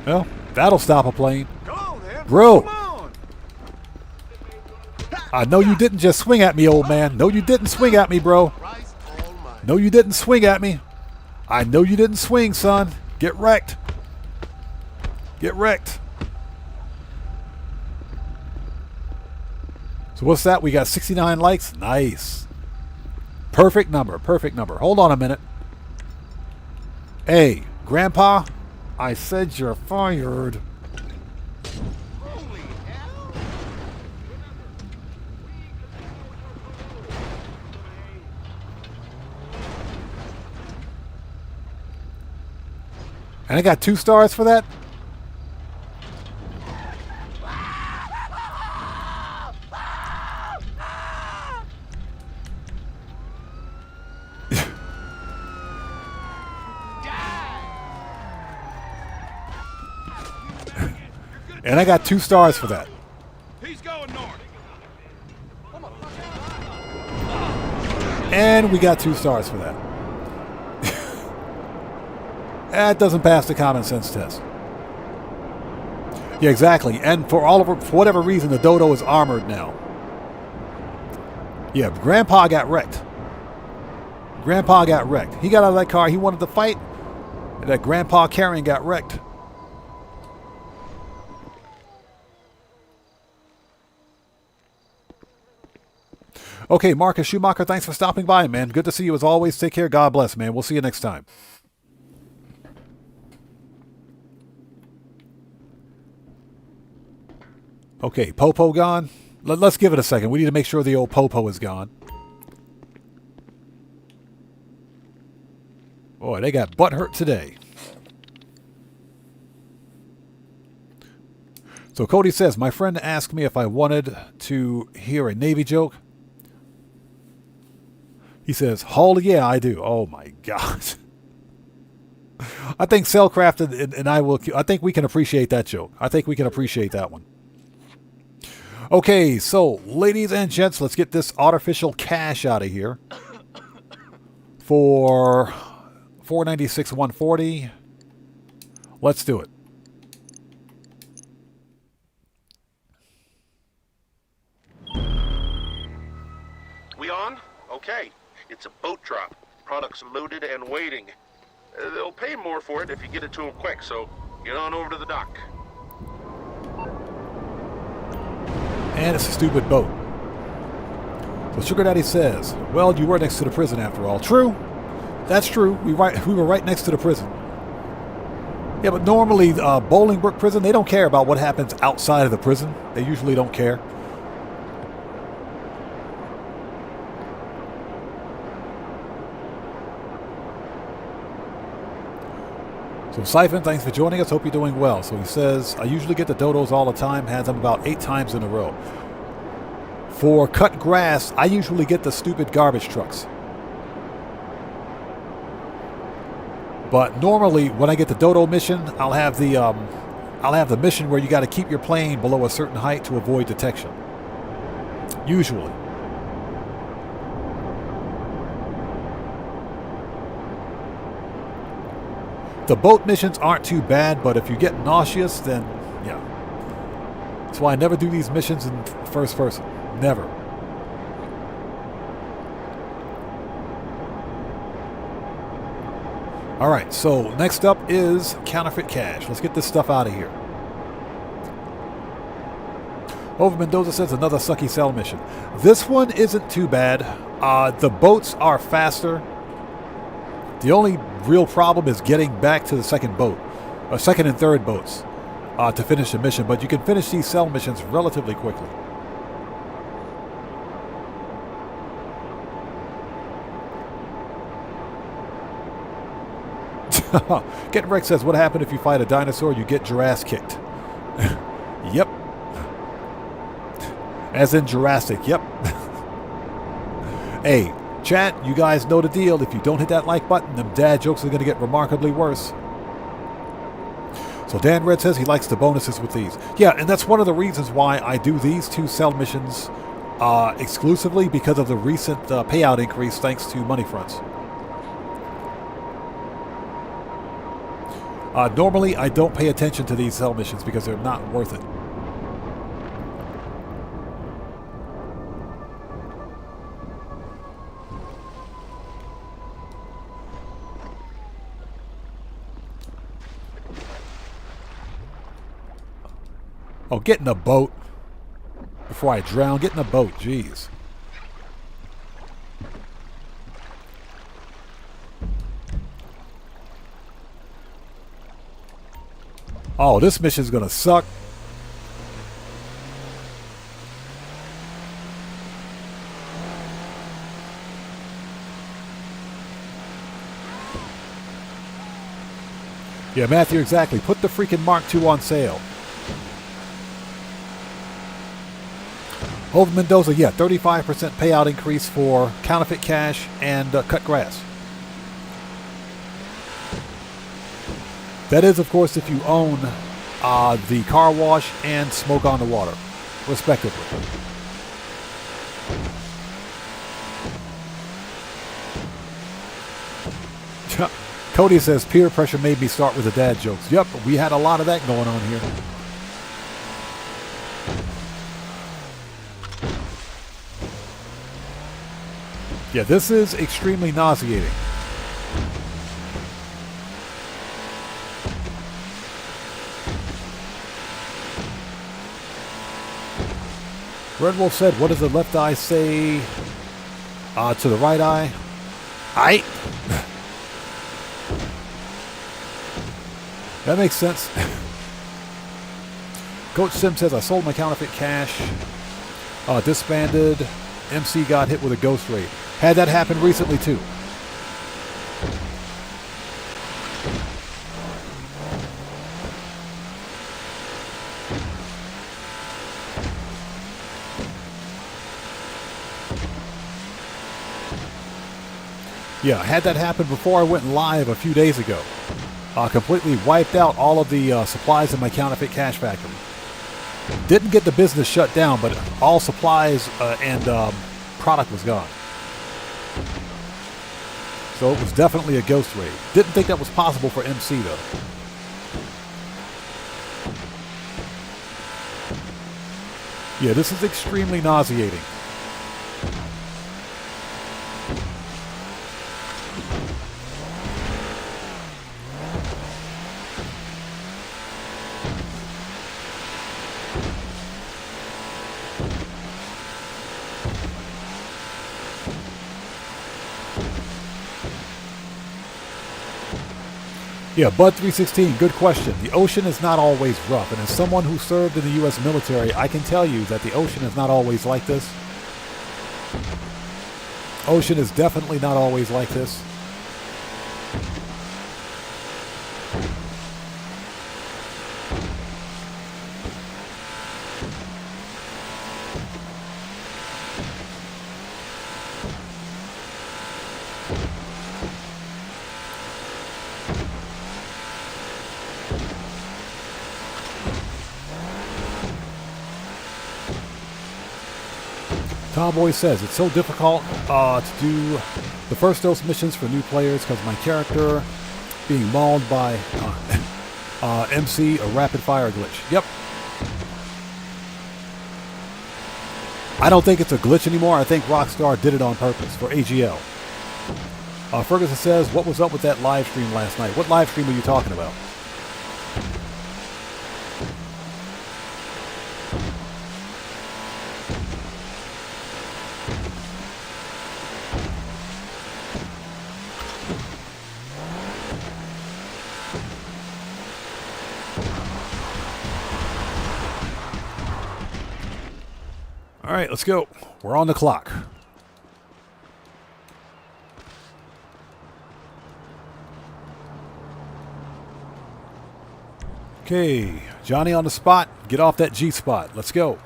Well, That'll stop a plane. Come on, then. Bro. Come on. I know you didn't just swing at me, old man. No, you didn't swing at me, bro. No, you didn't swing at me. I know you didn't swing, son. Get wrecked. Get wrecked. So what's that? We got 69 likes. Nice. Perfect number. Perfect number. Hold on a minute. Hey, Grandpa, I said you're fired. And I got 2 stars for that? And I got 2 stars for that. He's going north. And we got 2 stars for that. That doesn't pass the common sense test. Yeah, exactly. And for whatever reason, the dodo is armored now. Yeah, Grandpa got wrecked. Grandpa got wrecked. He got out of that car. He wanted to fight. And that Grandpa carrying got wrecked. Okay, Marcus Schumacher, thanks for stopping by, man. Good to see you as always. Take care. God bless, man. We'll see you next time. Okay, Popo gone. Let's give it a second. We need to make sure the old Popo is gone. Boy, they got butt hurt today. So Cody says, my friend asked me if I wanted to hear a Navy joke. He says, "Hall, yeah, I do." Oh my God. I think Cellcraft and I will. I think we can appreciate that joke. I think we can appreciate that one. Okay, so ladies and gents, let's get this artificial cash out of here for $496,140. Let's do it. We on? Okay. It's a boat drop. Products loaded and waiting. They'll pay more for it if you get it to them quick, so get on over to the dock. And it's a stupid boat. So Sugar Daddy says, well, you were next to the prison after all. True. That's true. We were right next to the prison. Yeah, but normally Bolingbrook prison, they don't care about what happens outside of the prison. They usually don't care. So Siphon, thanks for joining us. Hope you're doing well. So he says, I usually get the dodos all the time. Had them about 8 times in a row. For cut grass, I usually get the stupid garbage trucks. But normally, when I get the dodo mission, I'll have the mission where you got to keep your plane below a certain height to avoid detection. Usually. The boat missions aren't too bad, but if you get nauseous, then yeah. That's why I never do these missions in first person. Never. Alright, so next up is counterfeit cash. Let's get this stuff out of here. Over Mendoza says another sucky cell mission. This one isn't too bad. The boats are faster. The only real problem is getting back to the second boat, or second and third boats, to finish the mission. But you can finish these cell missions relatively quickly. Get Rex says, what happened if you fight a dinosaur? You get your ass kicked. Yep. As in Jurassic, yep. Hey, chat, you guys know the deal. If you don't hit that like button, them dad jokes are going to get remarkably worse. So Dan Red says he likes the bonuses with these. Yeah, and that's one of the reasons why I do these 2 cell missions exclusively, because of the recent payout increase thanks to Money Fronts. Normally, I don't pay attention to these cell missions because they're not worth it. Oh, get in a boat before I drown. Get in a boat, jeez. Oh, this mission's gonna suck. Yeah, Matthew, exactly. Put the freaking Mark II on sale. Holden Mendoza, yeah, 35% payout increase for counterfeit cash and cut grass. That is, of course, if you own the car wash and Smoke on the Water, respectively. Cody says, peer pressure made me start with the dad jokes. Yep, we had a lot of that going on here. Yeah, this is extremely nauseating. Red Wolf said, what does the left eye say to the right eye? Aye. That makes sense. Coach Sim says, I sold my counterfeit cash, disbanded, MC got hit with a ghost raid. Had that happen recently too. Yeah, I had that happen before I went live a few days ago. Completely wiped out all of the supplies in my counterfeit cash factory. Didn't get the business shut down, but all supplies and product was gone. So it was definitely a ghost raid. Didn't think that was possible for MC though. Yeah, this is extremely nauseating. Yeah, Bud316, good question. The ocean is not always rough, and as someone who served in the U.S. military, I can tell you that the ocean is not always like this. Ocean is definitely not always like this. Tomboy says, it's so difficult to do the first dose missions for new players because my character being mauled by MC, a rapid fire glitch. Yep. I don't think it's a glitch anymore. I think Rockstar did it on purpose for AGL. Ferguson says, what was up with that live stream last night? What live stream are you talking about? All right, let's go. We're on the clock. Okay, Johnny on the spot. Get off that G spot. Let's go.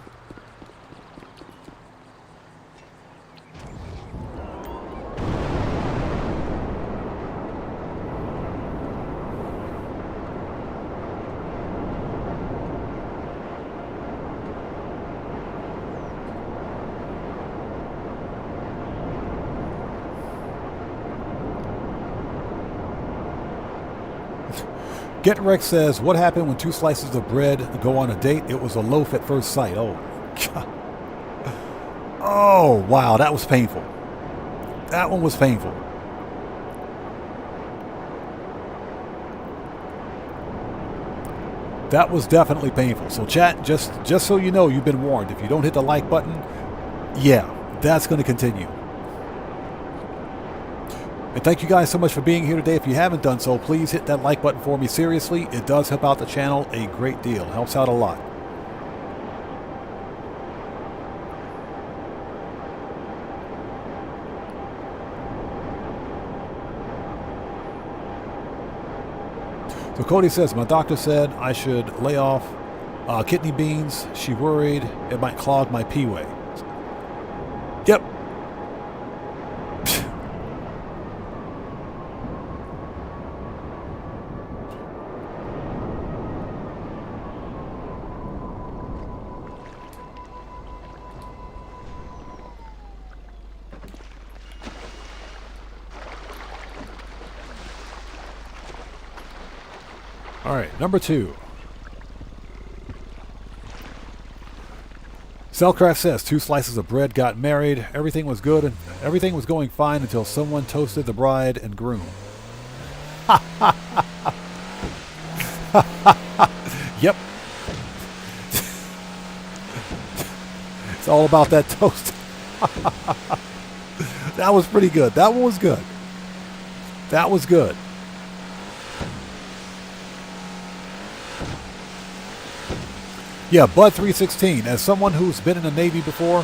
Get Rex says, what happened when two slices of bread go on a date? It was a loaf at first sight. Oh, God. Oh, wow, that was painful. That one was painful. That was definitely painful. So chat, just so you know, you've been warned. If you don't hit the like button, yeah, that's going to continue. And thank you guys so much for being here today. If you haven't done so, please hit that like button for me. Seriously, it does help out the channel a great deal. It helps out a lot. So Cody says, my doctor said I should lay off kidney beans. She worried it might clog my pee-way. Yep. All right, number 2. Cellcraft says 2 slices of bread got married. Everything was good and everything was going fine until someone toasted the bride and groom. Yep. It's all about that toast. That was pretty good. That one was good. That was good. Yeah, Bud 316. As someone who's been in the Navy before,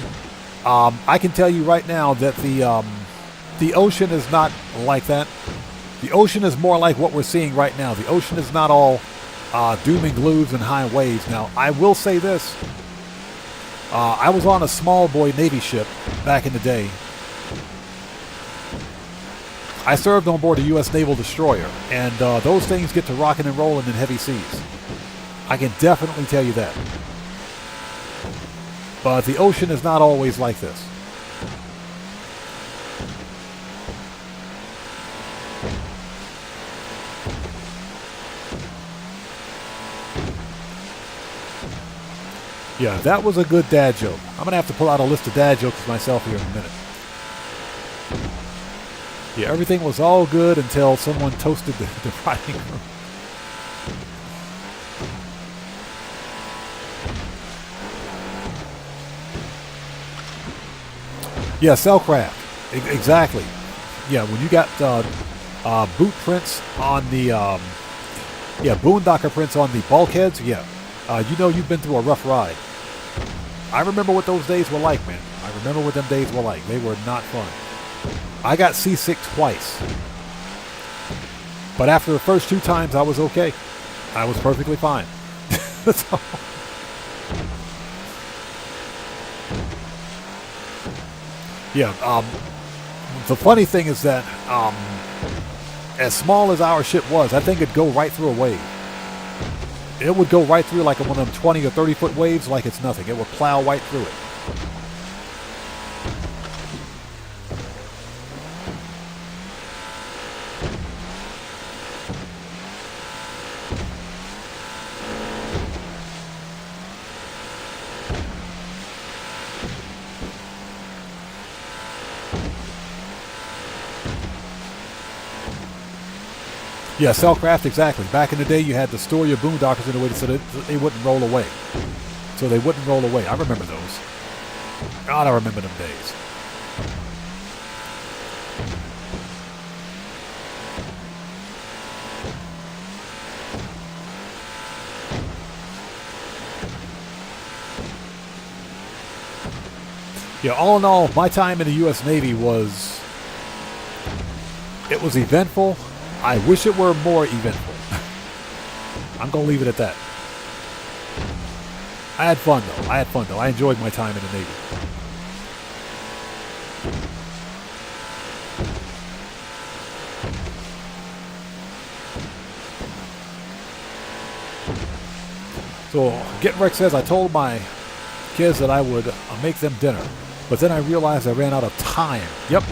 I can tell you right now that the ocean is not like that. The ocean is more like what we're seeing right now. The ocean is not all doom and glooms and high waves. Now, I will say this. I was on a small boy Navy ship back in the day. I served on board a U.S. naval destroyer, and those things get to rocking and rolling in heavy seas. I can definitely tell you that. But the ocean is not always like this. Yeah, that was a good dad joke. I'm going to have to pull out a list of dad jokes myself here in a minute. Yeah, everything was all good until someone toasted the riding room. Yeah, Cellcraft. Exactly. Yeah, when you got boot prints on the, boondocker prints on the bulkheads, yeah, you know you've been through a rough ride. I remember what those days were like, man. I remember what them days were like. They were not fun. I got seasick twice. But after the first 2 times, I was okay. I was perfectly fine. So, yeah, the funny thing is that as small as our ship was, I think it'd go right through a wave. It would go right through like one of them 20 or 30 foot waves like it's nothing. It would plow right through it. Yeah, Cellcraft, exactly. Back in the day, you had to store your boondockers in a way so that they wouldn't roll away. So they wouldn't roll away. I remember those. God, I remember them days. Yeah, all in all, my time in the U.S. Navy was... It was eventful. I wish it were more eventful. I'm going to leave it at that. I had fun, though. I enjoyed my time in the Navy. So, Get Rex says, I told my kids that I would make them dinner, but then I realized I ran out of time. Yep.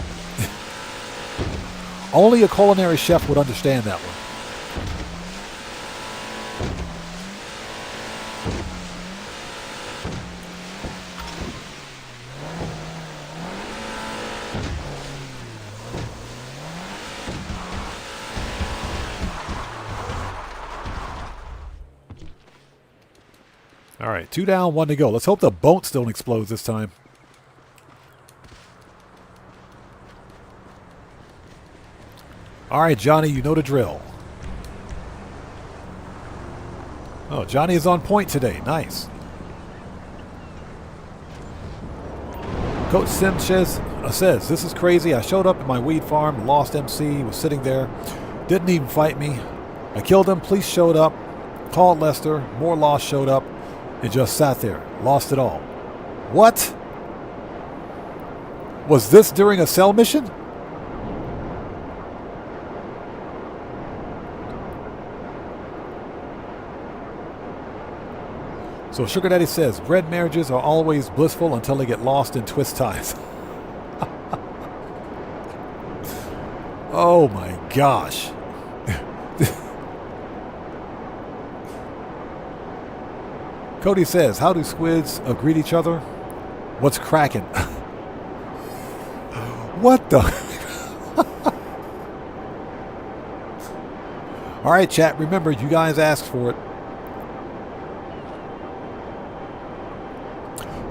Only a culinary chef would understand that one. All right, 2 down, 1 to go. Let's hope the boats don't explode this time. All right, Johnny, you know the drill. Oh, Johnny is on point today. Nice. Coach Sim says, this is crazy. I showed up at my weed farm, lost MC, was sitting there, didn't even fight me. I killed him, police showed up, called Lester, more lost showed up, and just sat there, lost it all. What? Was this during a cell mission? So Sugar Daddy says, bread marriages are always blissful until they get lost in twist ties. Oh my gosh. Cody says, how do squids greet each other? What's cracking? What the? All right, chat. Remember, you guys asked for it.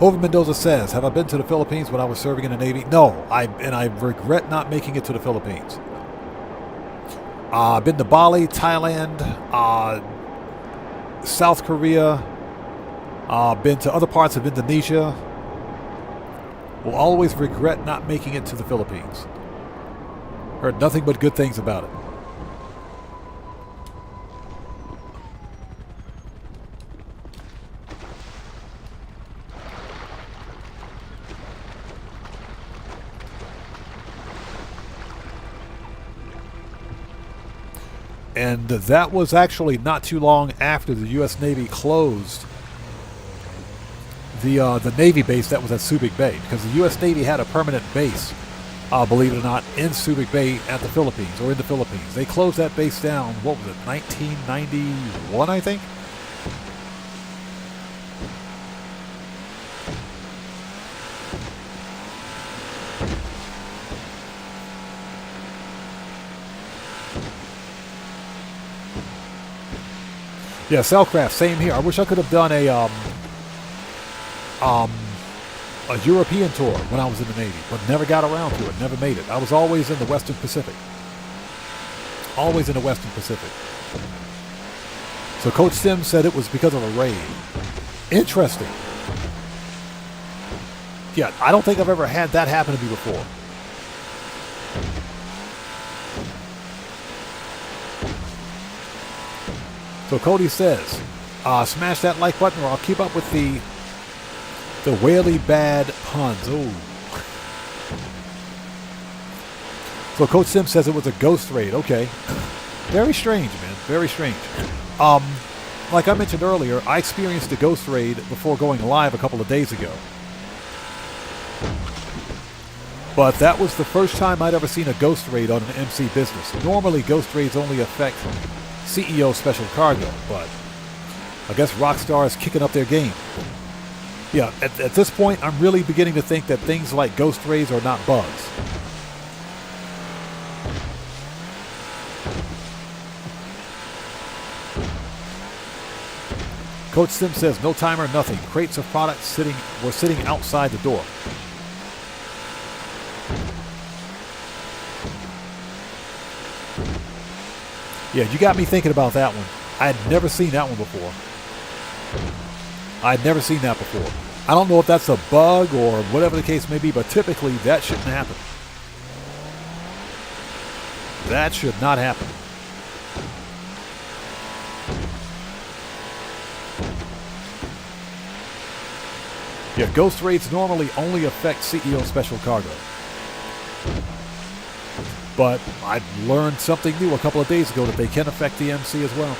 Over Mendoza says, have I been to the Philippines when I was serving in the Navy? No, I regret not making it to the Philippines. I've been to Bali, Thailand, South Korea, been to other parts of Indonesia. Will always regret not making it to the Philippines. Heard nothing but good things about it. And that was actually not too long after the U.S. Navy closed the Navy base that was at Subic Bay, because the U.S. Navy had a permanent base, believe it or not, in Subic Bay at the Philippines, or in the Philippines. They closed that base down, what was it, 1991, I think? Yeah, Cellcraft, same here. I wish I could have done a European tour when I was in the Navy, but never got around to it, never made it. I was always in the Western Pacific. Always in the Western Pacific. So Coach Sim said it was because of a raid. Interesting. Yeah, I don't think I've ever had that happen to me before. So Cody says, smash that like button or I'll keep up with the whaley bad puns. Oh. So Coach Sim says it was a ghost raid. Okay. Very strange, man. Very strange. Like I mentioned earlier, I experienced a ghost raid before going live a couple of days ago. But that was the first time I'd ever seen a ghost raid on an MC business. Normally, ghost raids only affect CEO Special Cargo, but I guess Rockstar is kicking up their game. Yeah, at this point, I'm really beginning to think that things like ghost raids are not bugs. Coach Sim says, no timer, nothing. Crates of products were sitting outside the door. Yeah, you got me thinking about that one. I had never seen that one before. I had never seen that before. I don't know if that's a bug or whatever the case may be, but typically that shouldn't happen. That should not happen. Yeah, ghost raids normally only affect CEO Special Cargo. But I learned something new a couple of days ago that they can affect the MC as well.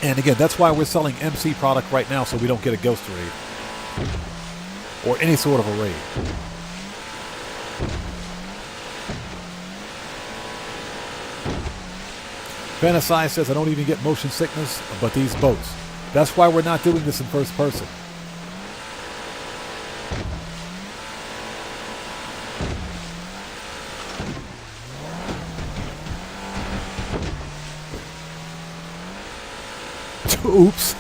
And again, that's why we're selling MC product right now, so we don't get a ghost raid. Or any sort of a raid. Fantasy says, I don't even get motion sickness, but these boats. That's why we're not doing this in first person. Oops.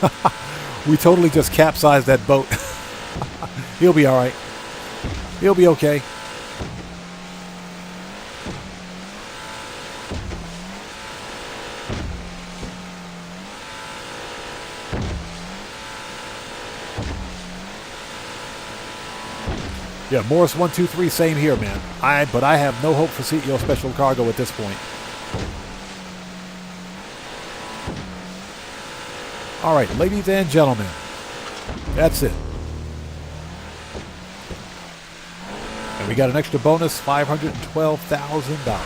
We totally just capsized that boat. He'll be all right. He'll be okay. Yeah, Morris 123, same here, man. But I have no hope for CEO Special Cargo at this point. All right, ladies and gentlemen, that's it. And we got an extra bonus, $512,000.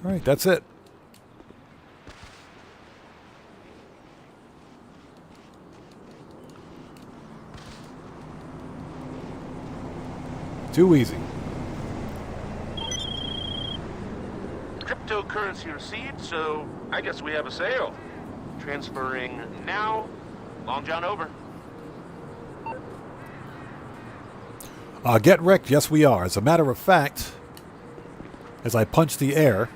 All right, that's it. Too easy. Cryptocurrency received, so I guess we have a sale. Transferring now. Long John over. Get wrecked, yes we are. As a matter of fact, as I punch the air,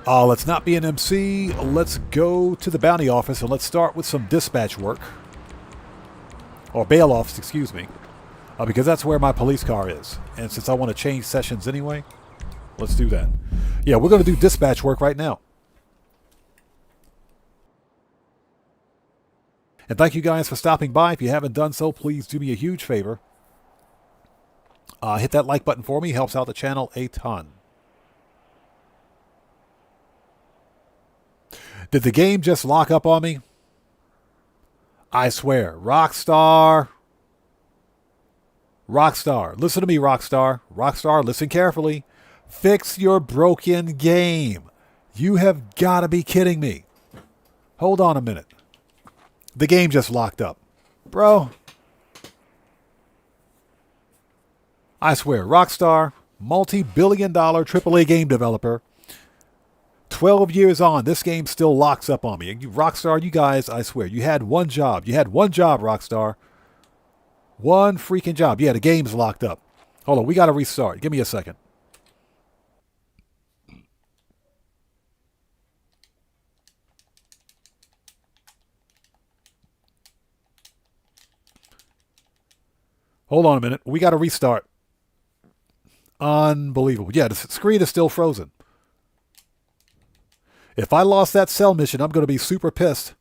let's not be an MC. Let's go to the bounty office and let's start with some dispatch work. Or bail office, excuse me. Because that's where my police car is. And since I want to change sessions anyway, let's do that. Yeah, we're going to do dispatch work right now. And thank you guys for stopping by. If you haven't done so, please do me a huge favor. Hit that like button for me. Helps out the channel a ton. Did the game just lock up on me? I swear. Rockstar. Rockstar. Listen to me, Rockstar. Rockstar, listen carefully. Fix your broken game. You have got to be kidding me. Hold on a minute. The game just locked up. Bro. I swear, Rockstar, multi-billion-dollar AAA game developer. 12 years on, this game still locks up on me. Rockstar, you guys, I swear, you had one job. You had one job, Rockstar. One freaking job. Yeah, the game's locked up. Hold on, we got to restart. Give me a second. Hold on a minute. We got to restart. Unbelievable. Yeah, the screen is still frozen. If I lost that cell mission, I'm going to be super pissed.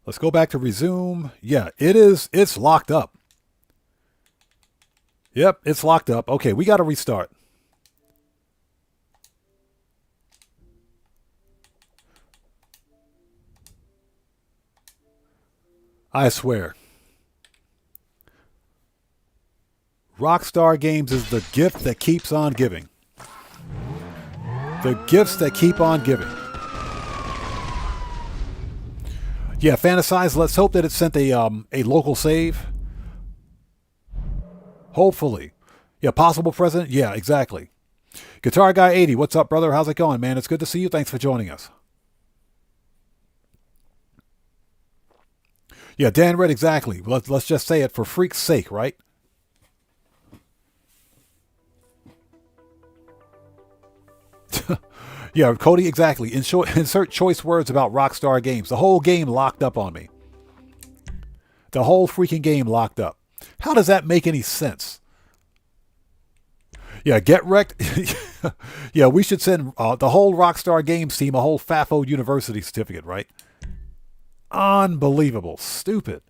Let's go back to resume. Yeah, it's locked up. Yep, it's locked up. Okay, we got to restart. I swear. Rockstar Games is the gift that keeps on giving. The gifts that keep on giving. Yeah, fantasize. Let's hope that it sent a local save. Hopefully. Yeah, possible president. Yeah, exactly. Guitar Guy 80, what's up, brother? How's it going, man? It's good to see you. Thanks for joining us. Yeah, Dan Red, exactly. Let's just say it for freak's sake, right? Yeah, Cody, exactly. Insert choice words about Rockstar Games. The whole game locked up on me. The whole freaking game locked up. How does that make any sense? Yeah, get wrecked. Yeah, we should send the whole Rockstar Games team a whole FAFO University certificate, right? Unbelievable. Stupid.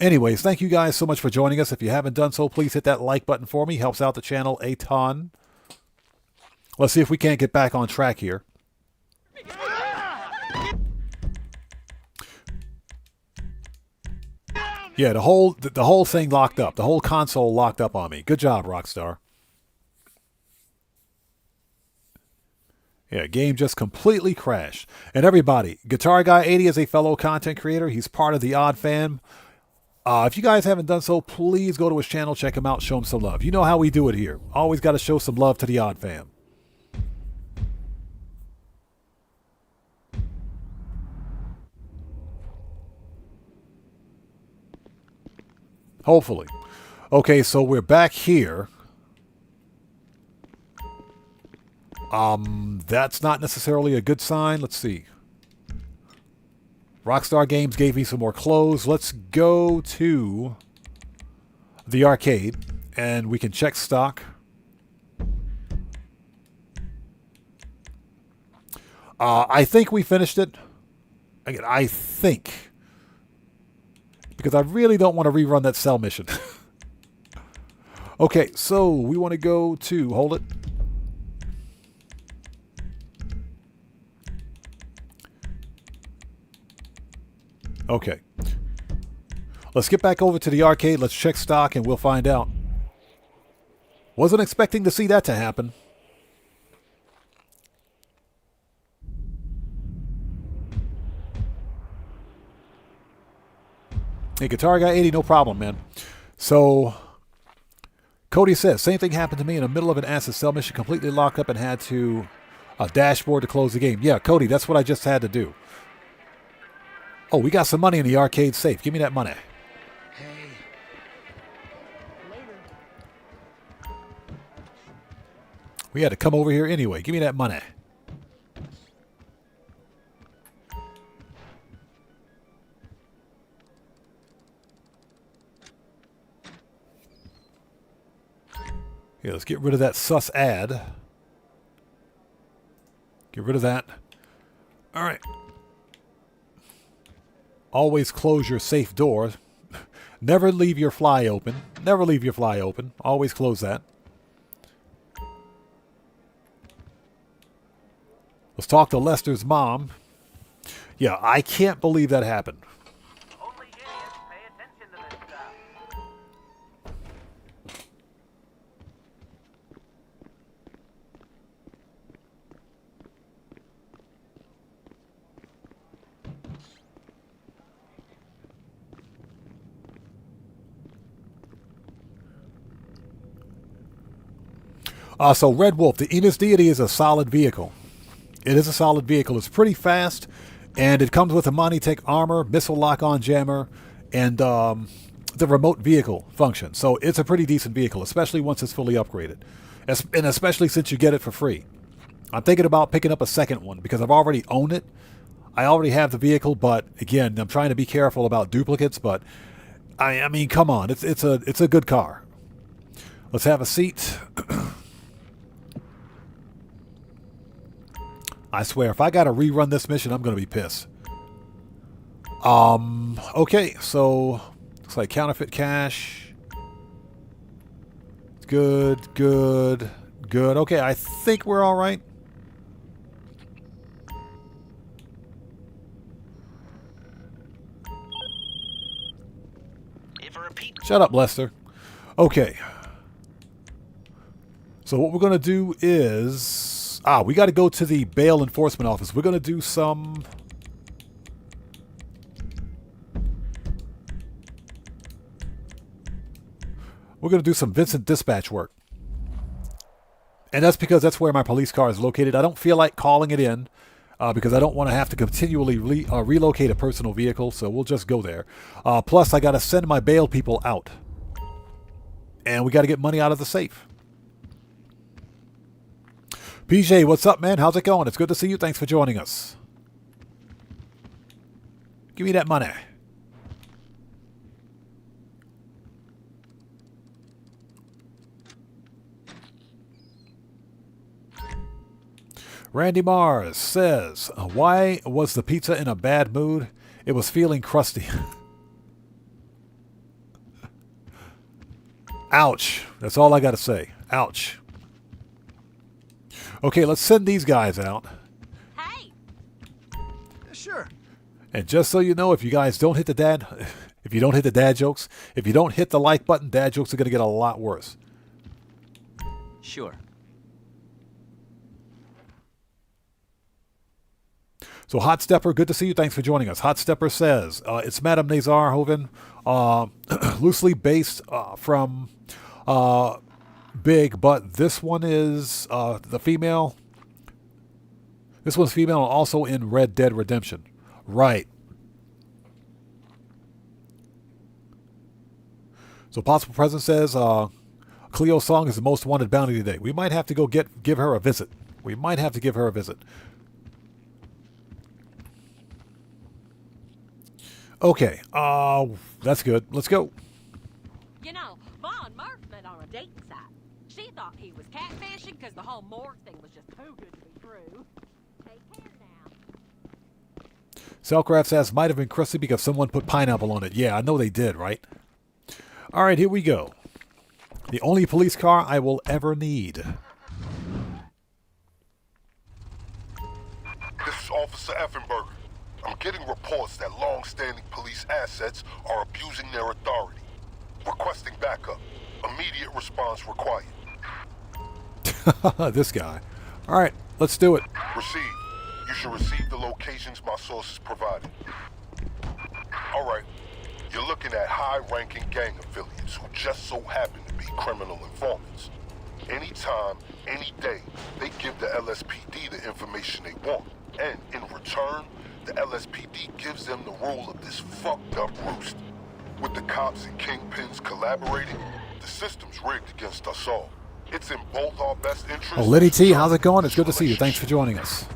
Anyways, thank you guys so much for joining us. If you haven't done so, please hit that like button for me. Helps out the channel a ton. Let's see if we can't get back on track here. Yeah, the whole thing locked up. The whole console locked up on me. Good job, Rockstar. Yeah, game just completely crashed. And everybody, Guitar Guy 80 is a fellow content creator. He's part of the Odd Fam. If you guys haven't done so, please go to his channel, check him out, show him some love. You know how we do it here. Always got to show some love to the Odd Fam. Hopefully. Okay, so we're back here. That's not necessarily a good sign. Let's see. Rockstar Games gave me some more clothes. Let's go to the arcade and we can check stock. I think we finished it. Again, I think. Because I really don't want to rerun that cell mission. Okay, so we want to go to... Hold it. Okay. Let's get back over to the arcade. Let's check stock and we'll find out. Wasn't expecting to see that to happen. Hey, Guitar Guy 80, no problem, man. So, Cody says, same thing happened to me in the middle of an acid cell mission, completely locked up and had to a dashboard to close the game. Yeah, Cody, that's what I just had to do. Oh, we got some money in the arcade safe. Give me that money. We had to come over here anyway. Give me that money. Here, let's get rid of that sus ad. Get rid of that. All right. Always close your safe door. Never leave your fly open. Never leave your fly open. Always close that. Let's talk to Lester's mom. Yeah, I can't believe that happened. Only idiots pay attention to this stuff. So Red Wolf, the Enos Deity is a solid vehicle. It is a solid vehicle. It's pretty fast, and it comes with a Monitech armor, missile lock-on jammer, and the remote vehicle function. So it's a pretty decent vehicle, especially once it's fully upgraded, and especially since you get it for free. I'm thinking about picking up a second one because I've already owned it. I already have the vehicle, but again, I'm trying to be careful about duplicates. But I mean, come on, it's a good car. Let's have a seat. I swear, if I got to rerun this mission, I'm going to be pissed. Okay, so looks like counterfeit cash. Good, good, good. Okay, I think we're all right. Shut up, Lester. Okay. So what we're going to do is... we got to go to the bail enforcement office. We're going to do some... We're going to do some Vincent dispatch work. And that's because that's where my police car is located. I don't feel like calling it in because I don't want to have to continually relocate a personal vehicle. So we'll just go there. Plus, I got to send my bail people out. And we got to get money out of the safe. PJ, what's up, man? How's it going? It's good to see you. Thanks for joining us. Give me that money. Randy Mars says, why was the pizza in a bad mood? It was feeling crusty. Ouch. That's all I got to say. Ouch. Okay, let's send these guys out. Hey! Sure. And just so you know, if you guys don't hit the dad jokes, if you don't hit the like button, dad jokes are going to get a lot worse. Sure. So Hot Stepper, good to see you. Thanks for joining us. Hot Stepper says, it's Madame Nazarhoven, loosely based from Big, but this one is the female. This one's female and also in Red Dead Redemption. Right. So Possible President says Cleo Song is the most wanted bounty today. We might have to go give her a visit. We might have to give her a visit. Okay, that's good. Let's go. You know, Vaughn Murph met on a dating site. She thought he was catfishing because the whole morgue thing was just too good to be true. Take care now. Cellcraft says might have been crusty because someone put pineapple on it. Yeah, I know they did, right? All right, here we go. The only police car I will ever need. This is Officer Effenberger. I'm getting reports that long-standing police assets are abusing their authority. Requesting backup. Immediate response required. This guy. All right, let's do it. Received. You should receive the locations my sources provided. All right. You're looking at high-ranking gang affiliates who just so happen to be criminal informants. Anytime, any day, they give the LSPD the information they want. And in return, the LSPD gives them the rule of this fucked up roost. With the cops and kingpins collaborating, the system's rigged against us all. It's in both our best interests. Oh, Liddy T, how's it going? It's good to see you. Thanks for joining us.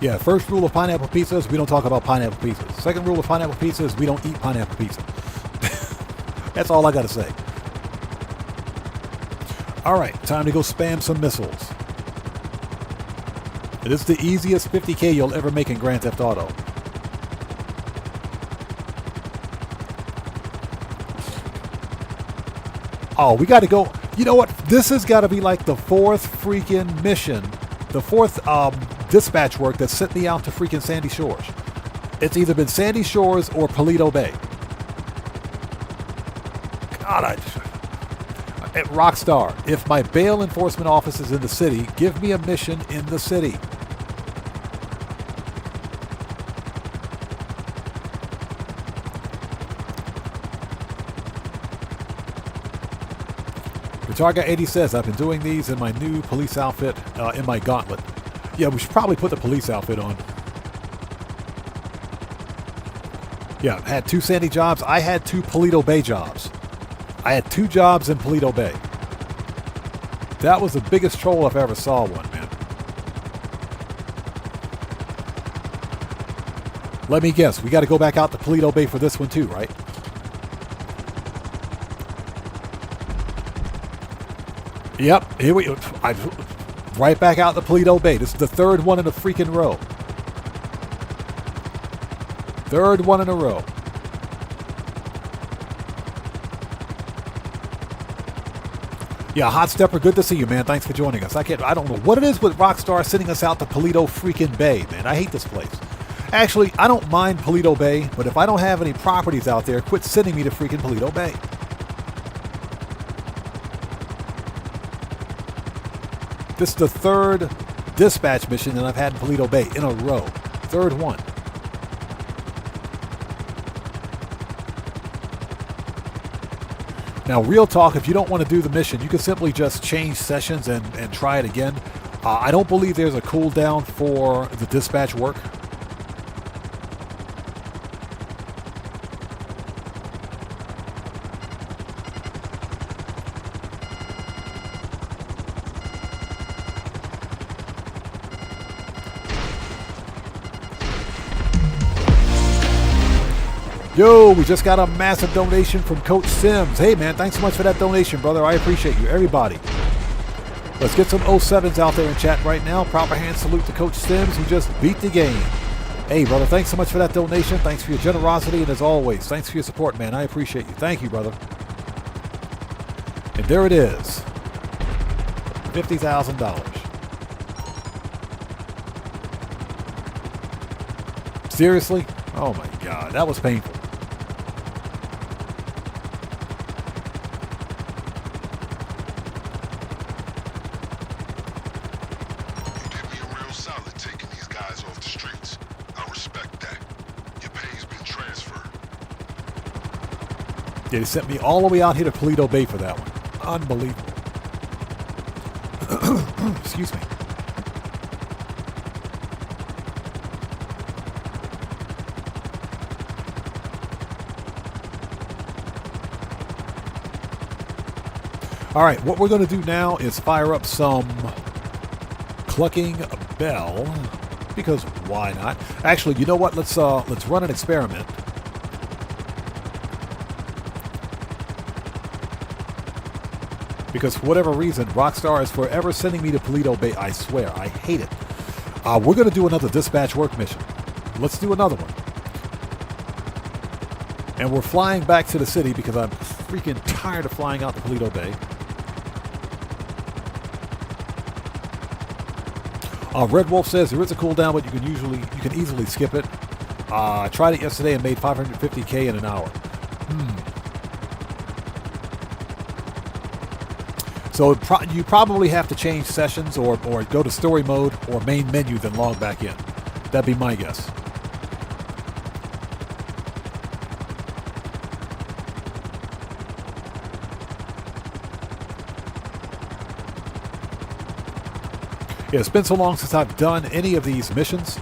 Yeah, first rule of pineapple pizza is we don't talk about pineapple pizzas. Second rule of pineapple pizza is we don't eat pineapple pizza. That's all I got to say. All right, time to go spam some missiles. It is the easiest 50K you'll ever make in Grand Theft Auto. Oh, we got to go. You know what? This has got to be like the fourth freaking mission. The fourth dispatch work that sent me out to freaking Sandy Shores. It's either been Sandy Shores or Paleto Bay. God, at Rockstar, if my bail enforcement office is in the city, give me a mission in the city. Targa 80 says, I've been doing these in my new police outfit, in my gauntlet. Yeah, we should probably put the police outfit on. Yeah, had 2 Sandy jobs. I had 2 Paleto Bay jobs. I had 2 jobs in Paleto Bay. That was the biggest troll if I ever saw one, man. Let me guess, we got to go back out to Paleto Bay for this one too, right? Yep, here we go. Right back out to Paleto Bay. This is the 3rd one in a freaking row. 3rd one in a row. Yeah, Hot Stepper, good to see you, man. Thanks for joining us. I don't know what it is with Rockstar sending us out to Paleto freaking Bay, man. I hate this place. Actually, I don't mind Paleto Bay, but if I don't have any properties out there, quit sending me to freaking Paleto Bay. This is the 3rd dispatch mission that I've had in Paleto Bay in a row. 3rd one. Now, real talk, if you don't want to do the mission, you can simply just change sessions and try it again. I don't believe there's a cooldown for the dispatch work. Yo, we just got a massive donation from Coach Sims. Hey, man, thanks so much for that donation, brother. I appreciate you, everybody. Let's get some 07s out there in chat right now. Proper hand salute to Coach Sims, who just beat the game. Hey, brother, thanks so much for that donation. Thanks for your generosity, and as always, thanks for your support, man. I appreciate you. Thank you, brother. And there it is. $50,000. Seriously? Oh, my God. That was painful. Yeah, they sent me all the way out here to Paleto Bay for that one. Unbelievable. Excuse me. All right, what we're going to do now is fire up some Clucking Bell, because why not? Actually, you know what? Let's run an experiment. Because for whatever reason, Rockstar is forever sending me to Paleto Bay. I swear, I hate it. We're going to do another dispatch work mission. Let's do another one. And we're flying back to the city because I'm freaking tired of flying out to Paleto Bay. Red Wolf says there is a cooldown, but you can easily skip it. I tried it yesterday and made 550k in an hour. So you probably have to change sessions or go to story mode or main menu, then log back in. That'd be my guess. Yeah, it's been so long since I've done any of these missions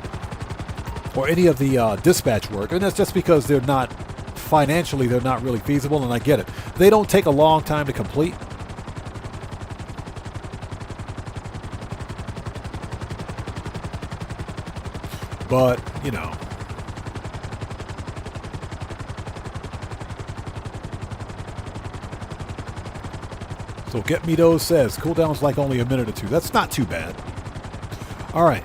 or any of the dispatch work, and that's just because they're not financially, they're not really feasible, and I get it. They don't take a long time to complete. But, you know. So Get Me Those says, cooldown's like only a minute or two. That's not too bad. All right.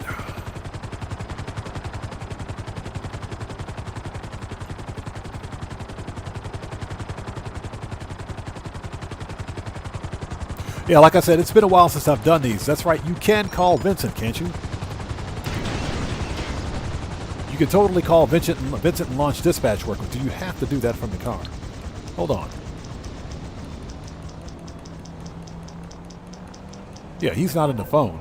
Yeah, like I said, it's been a while since I've done these. That's right, you can call Vincent, can't you? You can totally call Vincent and launch dispatch work, but do you have to do that from the car? Hold on. Yeah, he's not in the phone.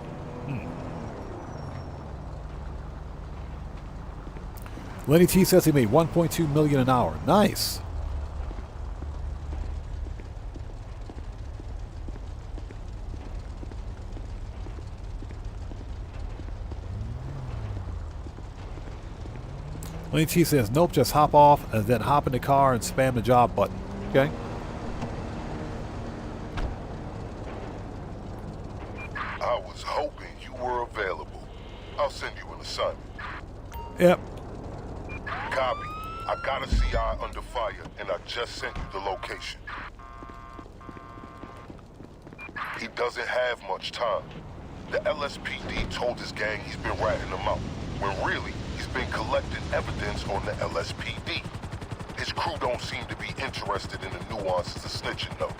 Lenny T says he made 1.2 million an hour. Nice. Lenny T says, nope, just hop off and then hop in the car and spam the job button. Okay. I was hoping you were available. I'll send you an assignment. Yep. Copy. I got a CI under fire, and I just sent you the location. He doesn't have much time. The LSPD told his gang he's been ratting them out, when really, he's been collecting evidence on the LSPD. His crew don't seem to be interested in the nuances of snitching, though.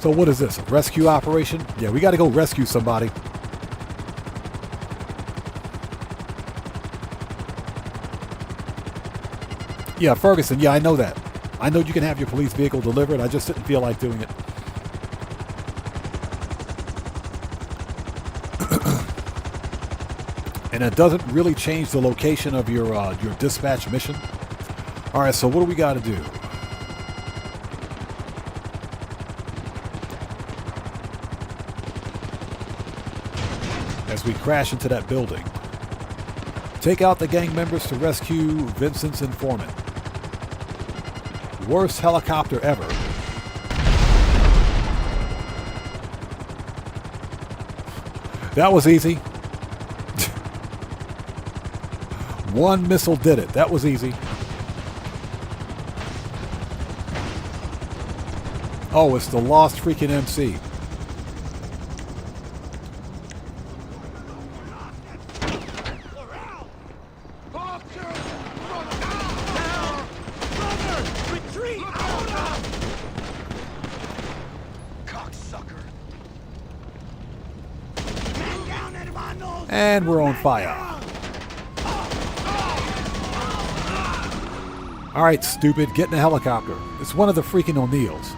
So what is this, a rescue operation? Yeah, we got to go rescue somebody. Yeah, Ferguson, yeah, I know that. I know you can have your police vehicle delivered. I just didn't feel like doing it. And it doesn't really change the location of your dispatch mission. All right, so what do we got to do? As we crash into that building. Take out the gang members to rescue Vincent's informant. Worst helicopter ever. That was easy. One missile did it. That was easy. Oh, it's the lost freaking MC. And we're on fire. Alright, stupid, get in a helicopter. It's one of the freaking O'Neills.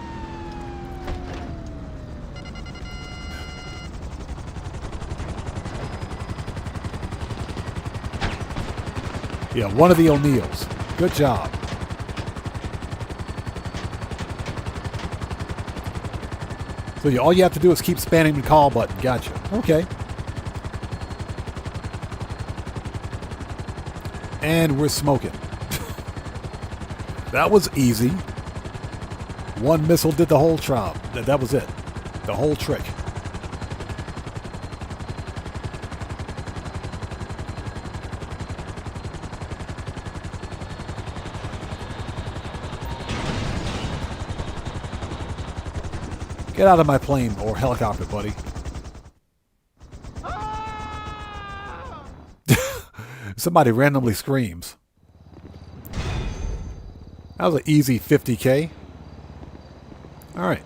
Yeah, one of the O'Neills. Good job. So yeah, all you have to do is keep spamming the call button. Gotcha. Okay. And we're smoking. That was easy. One missile did the whole job. That was it. The whole trick. Get out of my plane or helicopter, buddy. Somebody randomly screams. That was an easy 50K. Alright.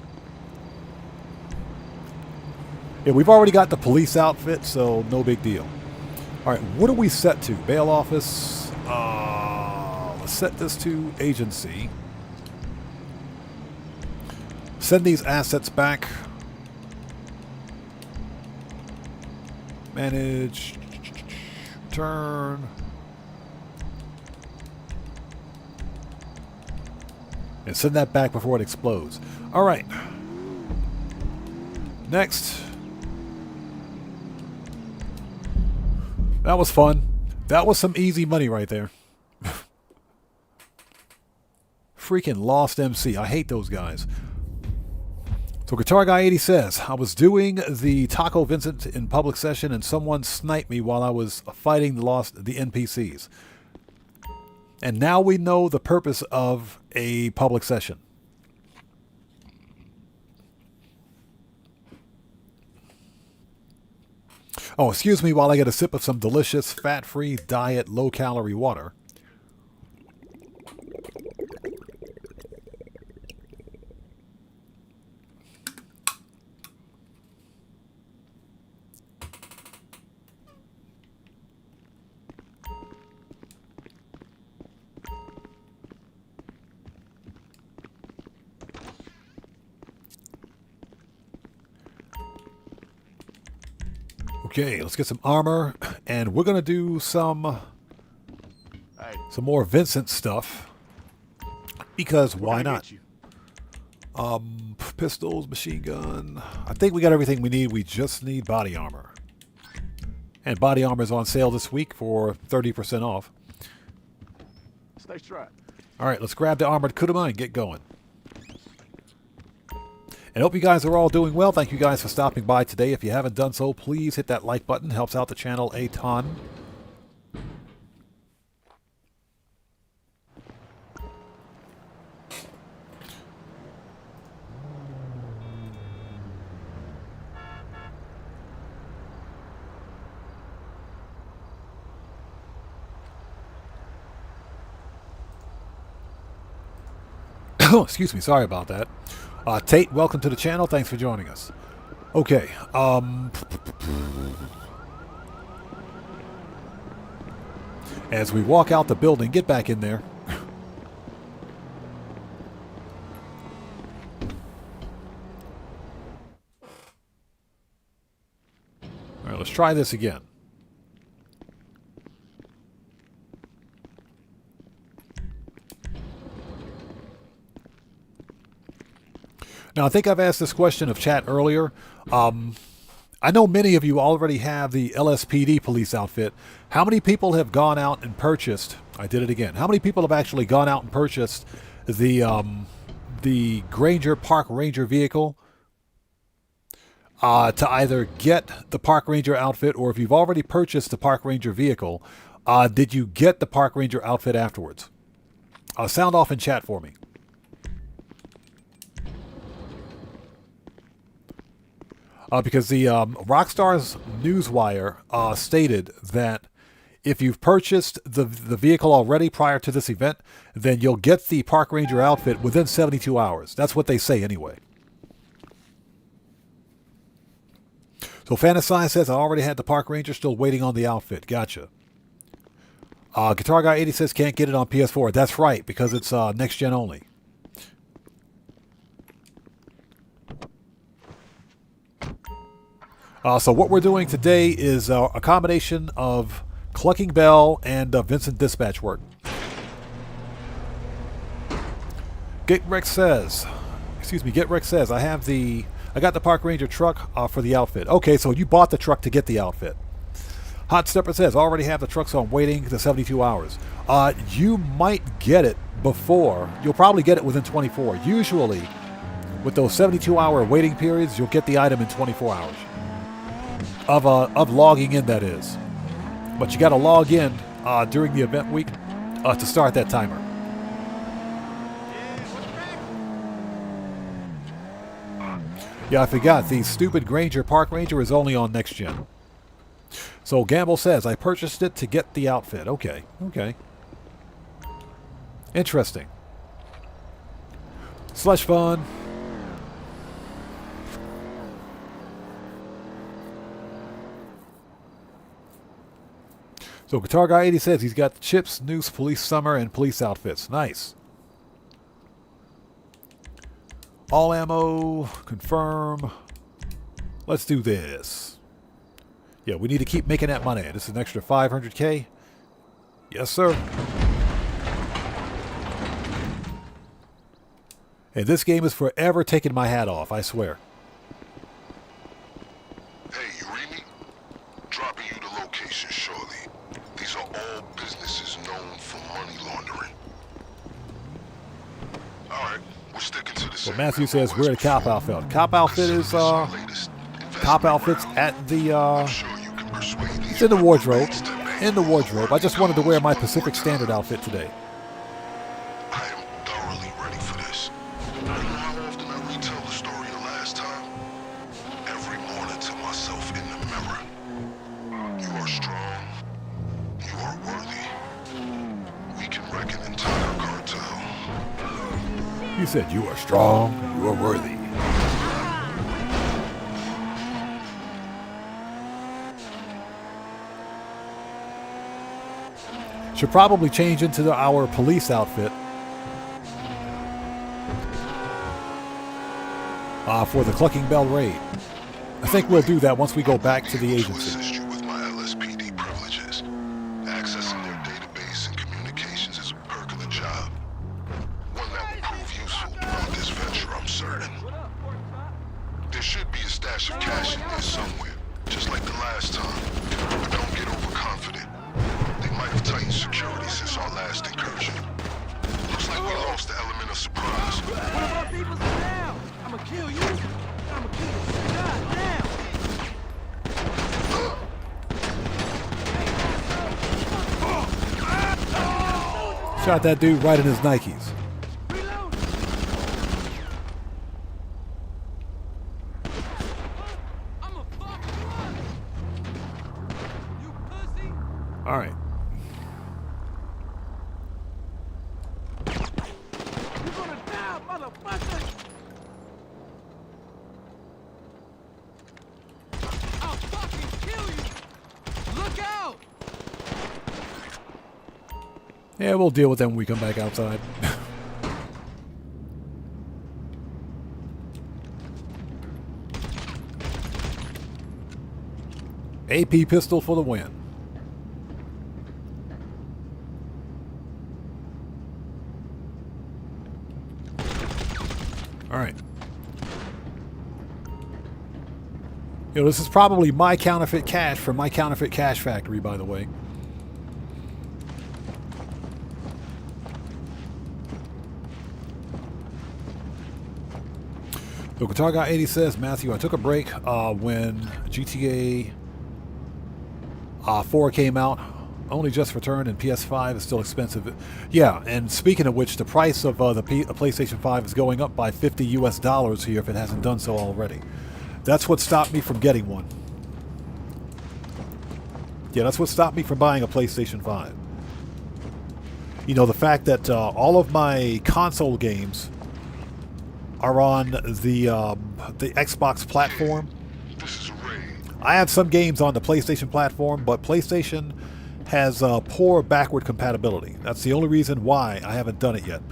Yeah, we've already got the police outfit, so no big deal. Alright, what are we set to? Bail office. Let's set this to agency. Send these assets back. Manage. Turn. And send that back before it explodes. Alright. Next. That was fun. That was some easy money right there. Freaking Lost MC. I hate those guys. So Guitar Guy 80 says, I was doing the Taco Vincent in public session and someone sniped me while I was fighting the NPCs. And now we know the purpose of a public session. Oh, excuse me while I get a sip of some delicious, fat-free, diet, low-calorie water. Okay, let's get some armor, and we're gonna do some more Vincent stuff because why not? Pistols, machine gun. I think we got everything we need. We just need body armor, and body armor is on sale this week for 30% off. Stay strapped. All right, let's grab the armored Kuruma and get going. And hope you guys are all doing well. Thank you guys for stopping by today. If you haven't done so, please hit that like button. Helps out the channel a ton. Excuse me, sorry about that. Tate, welcome to the channel. Thanks for joining us. Okay. As we walk out the building, get back in there. All right, let's try this again. Now, I think I've asked this question of chat earlier. I know many of you already have the LSPD police outfit. How many people have gone out and purchased... I did it again. How many people have actually gone out and purchased the Granger Park Ranger vehicle to either get the Park Ranger outfit, or if you've already purchased the Park Ranger vehicle, did you get the Park Ranger outfit afterwards? Sound off in chat for me. Because the Rockstar's Newswire stated that if you've purchased the vehicle already prior to this event, then you'll get the Park Ranger outfit within 72 hours. That's what they say anyway. So Fantasize says, I already had the Park Ranger, still waiting on the outfit. Gotcha. Guitar Guy 80 says, can't get it on PS4. That's right, because it's next gen only. So what we're doing today is a combination of Clucking Bell and Vincent dispatch work. Get says, I got the Park Ranger truck for the outfit. Okay, so you bought the truck to get the outfit. Hot Stepper says, already have the truck, so I'm waiting the 72 hours. You might get it before. You'll probably get it within 24. Usually, with those 72-hour waiting periods, you'll get the item in 24 hours. Of logging in, that is. But you got to log in during the event week to start that timer. Yeah, I forgot. The stupid Park Ranger is only on next gen. So Gamble says, I purchased it to get the outfit. Okay, okay. Interesting. Slush fun. So Guitar Guy 80 says he's got Chips, Noose, Police Summer, and police outfits. Nice. All ammo. Confirm. Let's do this. Yeah, we need to keep making that money. This is an extra 500K. Yes, sir. And this game is forever taking my hat off, I swear. Hey, you read me? Dropping you the location shortly. These are all businesses known for money laundering. Alright, we're sticking to the same. Well, Matthew says we're at a cop outfit. Cop outfit is cop outfits at the it's in the wardrobe. In the wardrobe. I just wanted to wear my Pacific Standard outfit today. I am thoroughly ready for this. You know how often I retell the story of last time? Every morning to myself in the mirror. You are strong. You are worthy. We can wreck an entire cartel. You said you are strong, you are worthy. Should probably change into our police outfit for the Clucking Bell raid. I think we'll do that once we go back to the agency. Assist you with my LSPD privileges. Accessing their database and communications is a perk of the job. One that will prove useful throughout this venture, I'm certain. There should be a stash of cash in there somewhere, just like the last time. But don't get overconfident. They might have tightened security since our last incursion. Looks like we lost the element of surprise. One of our people's down. I'ma kill you. I'ma kill you. God damn. Shot that dude right in his Nikes. All right. You're gonna die, motherfucker. I'll fucking kill you. Look out. Yeah, we'll deal with them when we come back outside. AP pistol for the win. All right. You know, this is probably my counterfeit cash from my counterfeit cash factory, by the way. So Guitar Guy 80 says, Matthew, I took a break when GTA 4 came out. Only just returned, and PS5 is still expensive. Yeah, and speaking of which, the price of the PlayStation 5 is going up by $50 US here if it hasn't done so already. That's what stopped me from getting one. Yeah, that's what stopped me from buying a PlayStation 5. You know, the fact that all of my console games are on the Xbox platform. I have some games on the PlayStation platform, but PlayStation has poor backward compatibility. That's the only reason why I haven't done it yet.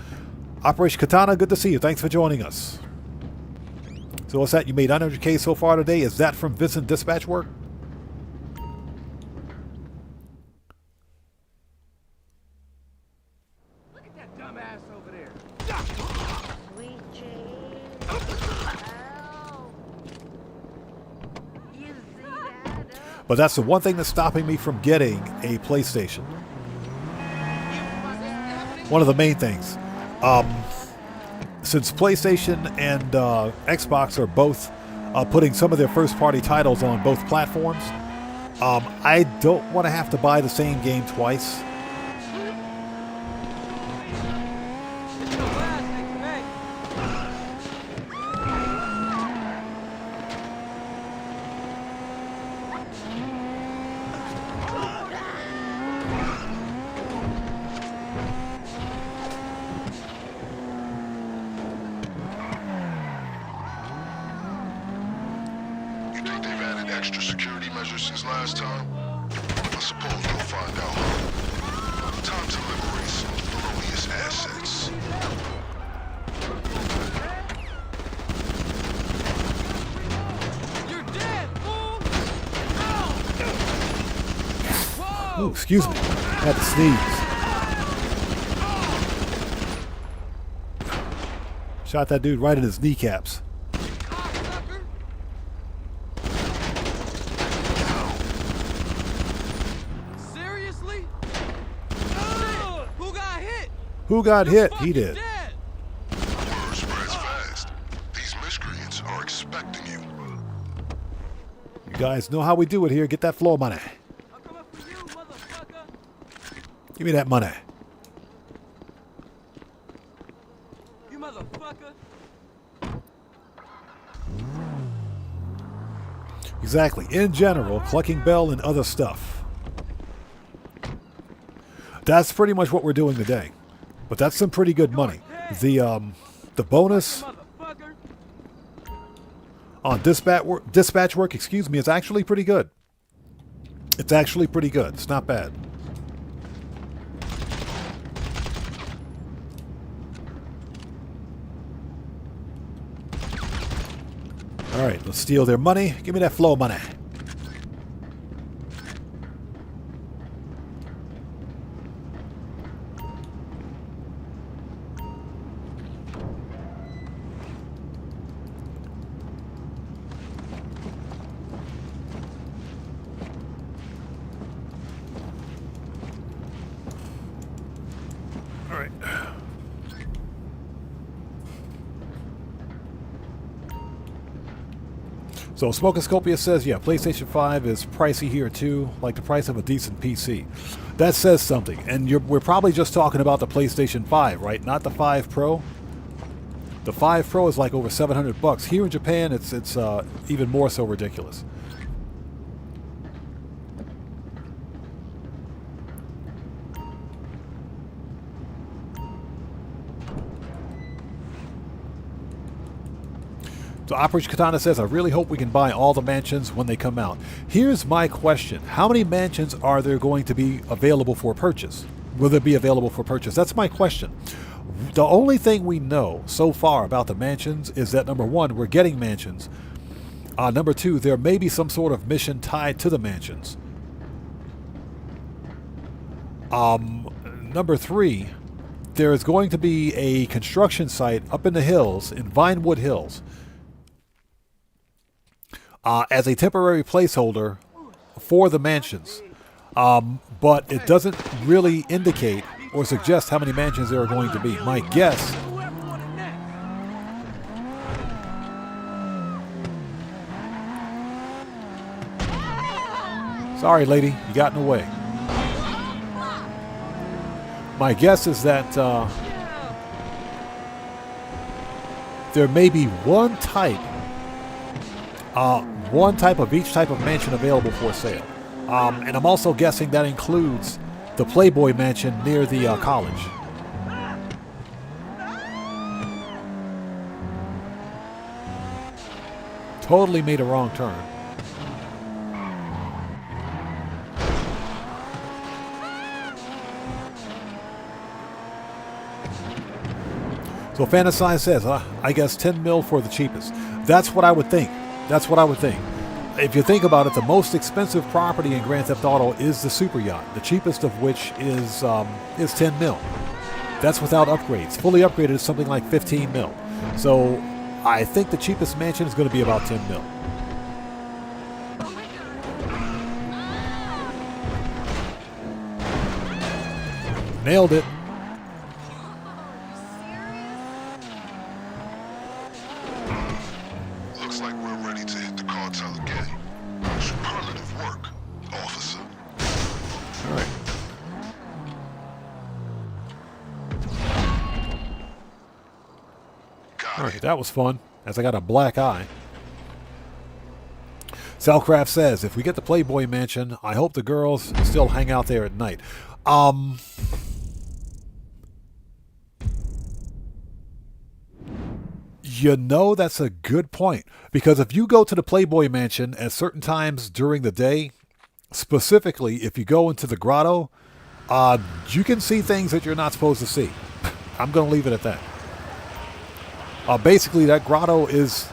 Operation Katana, good to see you. Thanks for joining us. So what's that? You made 100K so far today? Is that from Vincent dispatch work? Look at that dumbass over there. Sweet Jane. Oh. You see that? But that's the one thing that's stopping me from getting a PlayStation. one of the main things. Since PlayStation and Xbox are both putting some of their first-party titles on both platforms, I don't want to have to buy the same game twice. Extra security measures since last time? I suppose we'll find out. Time to liberate some felonious assets. You're dead, fool! Ooh, excuse me. I had to sneeze. Shot that dude right in his kneecaps. Who got hit? He did. Word spreads fast. These miscreants are expecting you. You guys know how we do it here. Get that floor money. Give me that money. You motherfucker. Exactly. In general, collecting bell and other stuff. That's pretty much what we're doing today. But that's some pretty good money. The bonus on dispatch work, excuse me, is actually pretty good. It's actually pretty good. It's not bad. All right, let's steal their money. Give me that flow money. So Smokoscopia says, yeah, PlayStation 5 is pricey here too, like the price of a decent PC. That says something. And we're probably just talking about the PlayStation 5, right? Not the 5 Pro. The 5 Pro is like over $700. Here in Japan, it's even more so ridiculous. So Operation Katana says, I really hope we can buy all the mansions when they come out. Here's my question. How many mansions are there going to be available for purchase? Will they be available for purchase? That's my question. The only thing we know so far about the mansions is that, number one, we're getting mansions. Number two, there may be some sort of mission tied to the mansions. Number three, there is going to be a construction site up in the hills, in Vinewood Hills, as a temporary placeholder for the mansions. But it doesn't really indicate or suggest how many mansions there are going to be. My guess... Sorry, lady, you got in the way. My guess is that there may be one type of each type of mansion available for sale. And I'm also guessing that includes the Playboy Mansion near the college. Totally made a wrong turn. So Fantasy says, I guess 10 mil for the cheapest. That's what I would think. That's what I would think. If you think about it, the most expensive property in Grand Theft Auto is the super yacht, the cheapest of which is 10 mil. That's without upgrades. Fully upgraded is something like 15 mil. So I think the cheapest mansion is going to be about 10 mil. Nailed it. All right, that was fun, as I got a black eye. Salcraft says, if we get the Playboy Mansion, I hope the girls still hang out there at night. You know, that's a good point. Because if you go to the Playboy Mansion at certain times during the day, specifically if you go into the grotto, you can see things that you're not supposed to see. I'm going to leave it at that. Basically, that grotto is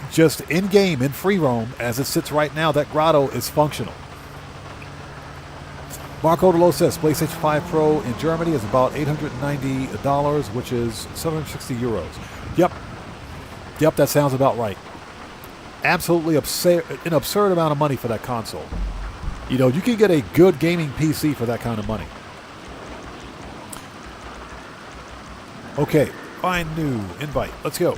just in-game, in free roam, as it sits right now. That grotto is functional. Marco Delo says PlayStation 5 Pro in Germany is about $890, which is 760 euros. Yep, that sounds about right. Absolutely an absurd amount of money for that console. You know, you can get a good gaming PC for that kind of money. Okay, find new invite. Let's go.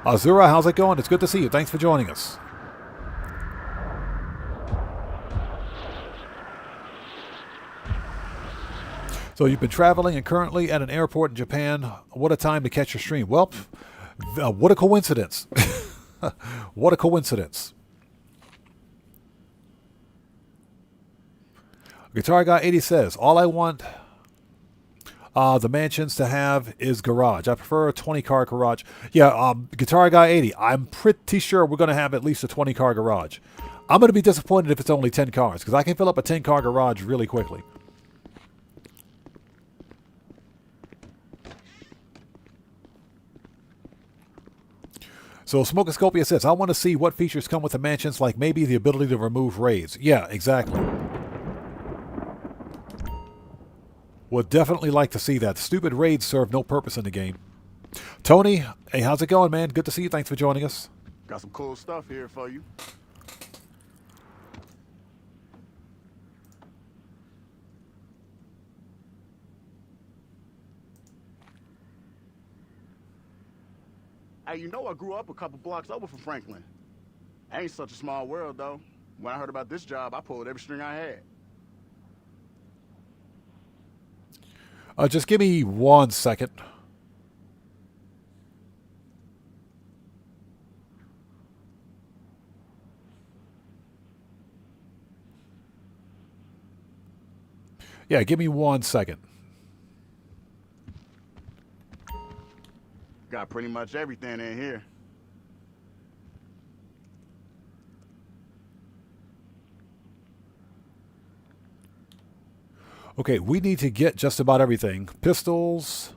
Azura, how's it going? It's good to see you. Thanks for joining us. So you've been traveling and currently at an airport in Japan. What a time to catch your stream. Well, what a coincidence. What a coincidence. Guitar Guy 80 says, all I want the mansions to have is garage. I prefer a 20-car garage. Yeah, Guitar Guy 80, I'm pretty sure we're going to have at least a 20-car garage. I'm going to be disappointed if it's only 10 cars, because I can fill up a 10-car garage really quickly. So Smokoscopia says, I want to see what features come with the mansions, like maybe the ability to remove raids. Yeah, exactly. Would definitely like to see that. Stupid raids serve no purpose in the game. Tony, hey, how's it going, man? Good to see you. Thanks for joining us. Got some cool stuff here for you. Hey, you know I grew up a couple blocks over from Franklin. Ain't such a small world, though. When I heard about this job, I pulled every string I had. Just give me 1 second. Yeah, give me 1 second. Got pretty much everything in here. Okay, we need to get just about everything. Pistols.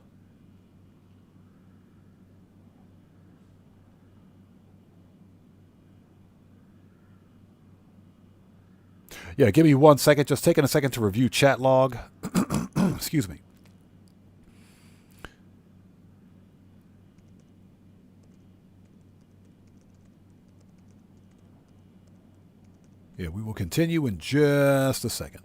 Yeah, give me 1 second. Just taking a second to review chat log. Excuse me. Yeah, we will continue in just a second.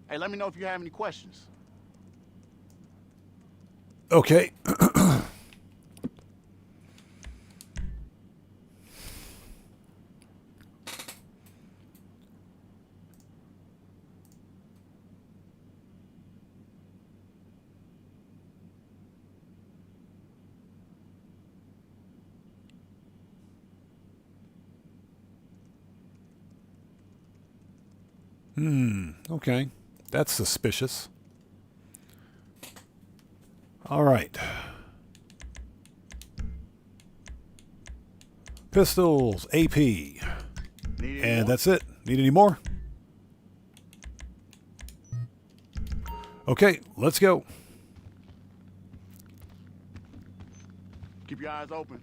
Hey, let me know if you have any questions. Okay. Okay. That's suspicious. All right. Pistols, AP. And that's it. Need any more? Okay, let's go. Keep your eyes open.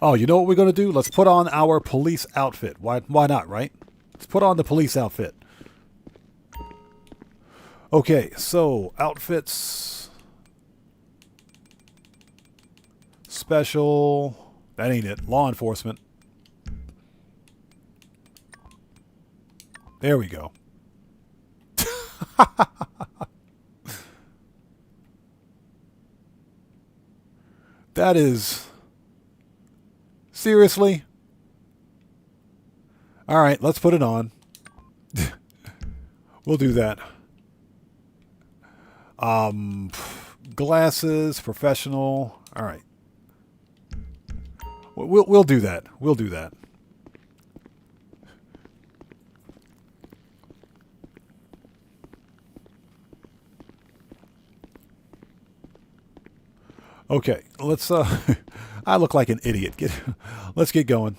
Oh, you know what we're going to do? Let's put on our police outfit. Why not, right? Let's put on the police outfit. Okay, so outfits. Special. That ain't it. Law enforcement. There we go. That is... Seriously? All right, let's put it on. We'll do that. Glasses, professional. All right. We'll do that. We'll do that. Okay, let's I look like an idiot. Let's get going.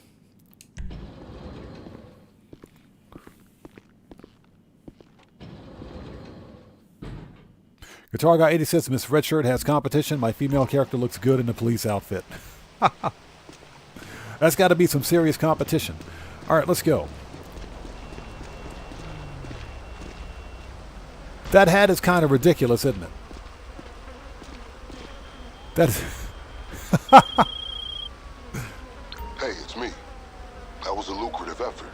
Guitar Guy 80 says Miss Redshirt has competition. My female character looks good in a police outfit. That's got to be some serious competition. All right, let's go. That hat is kind of ridiculous, isn't it? That's... Hey, it's me. That was a lucrative effort.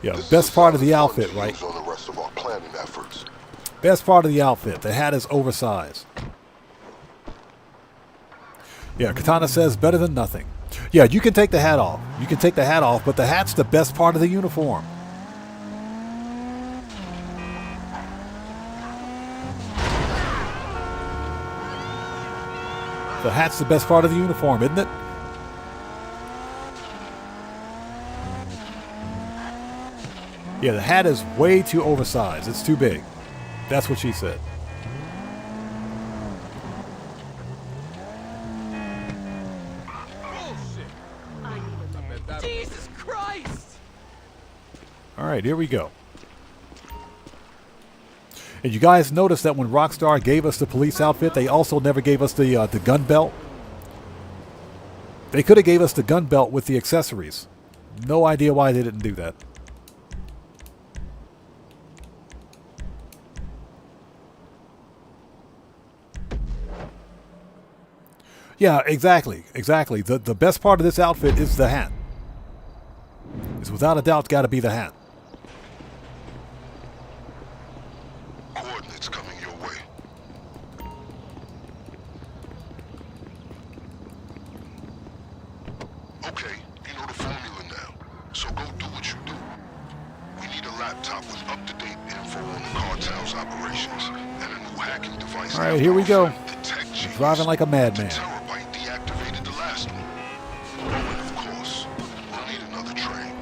Yeah, best part of the outfit, right? On the rest of our planning efforts. Best part of the outfit. The hat is oversized. Yeah, Katana says better than nothing. Yeah, you can take the hat off. You can take the hat off, but the hat's the best part of the uniform. The hat's the best part of the uniform, isn't it? Yeah, the hat is way too oversized. It's too big. That's what she said. Jesus Christ! All right, here we go. And you guys noticed that when Rockstar gave us the police outfit, they also never gave us the gun belt. They could have gave us the gun belt with the accessories. No idea why they didn't do that. Yeah, exactly. Exactly. The best part of this outfit is the hat. It's without a doubt got to be the hat. Coordinates coming your way. Okay, you know the formula now. So go do what you do. We need a laptop with up-to-date info on the cartel's operations and a new hacking device. All right, here we go. Driving like a madman. Deactivated the last one. Oh, and of course, we'll need another train.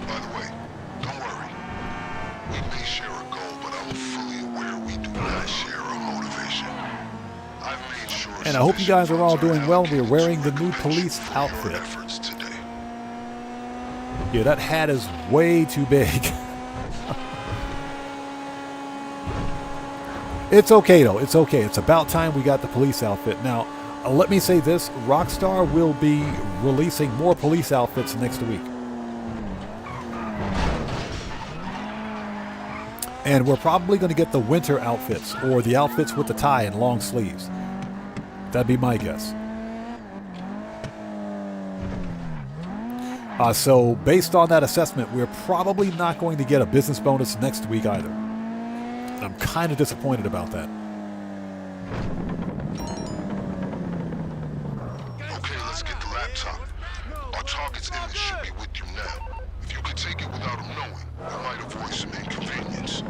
By the way, don't worry. We may share a goal, but I'm fully aware we do not share a motivation. I've made sure. And I hope you guys are all doing well. We're wearing the new police outfit. Yeah, that hat is way too big. It's okay, though. It's okay. It's about time we got the police outfit. Now, let me say this. Rockstar will be releasing more police outfits next week. And we're probably going to get the winter outfits, or the outfits with the tie and long sleeves. That'd be my guess. So, based on that assessment, we're probably not going to get a business bonus next week either. I'm kind of disappointed about that. Okay, let's get the laptop. Our target's image should be with you now. If you could take it without him knowing, that might avoid some inconvenience.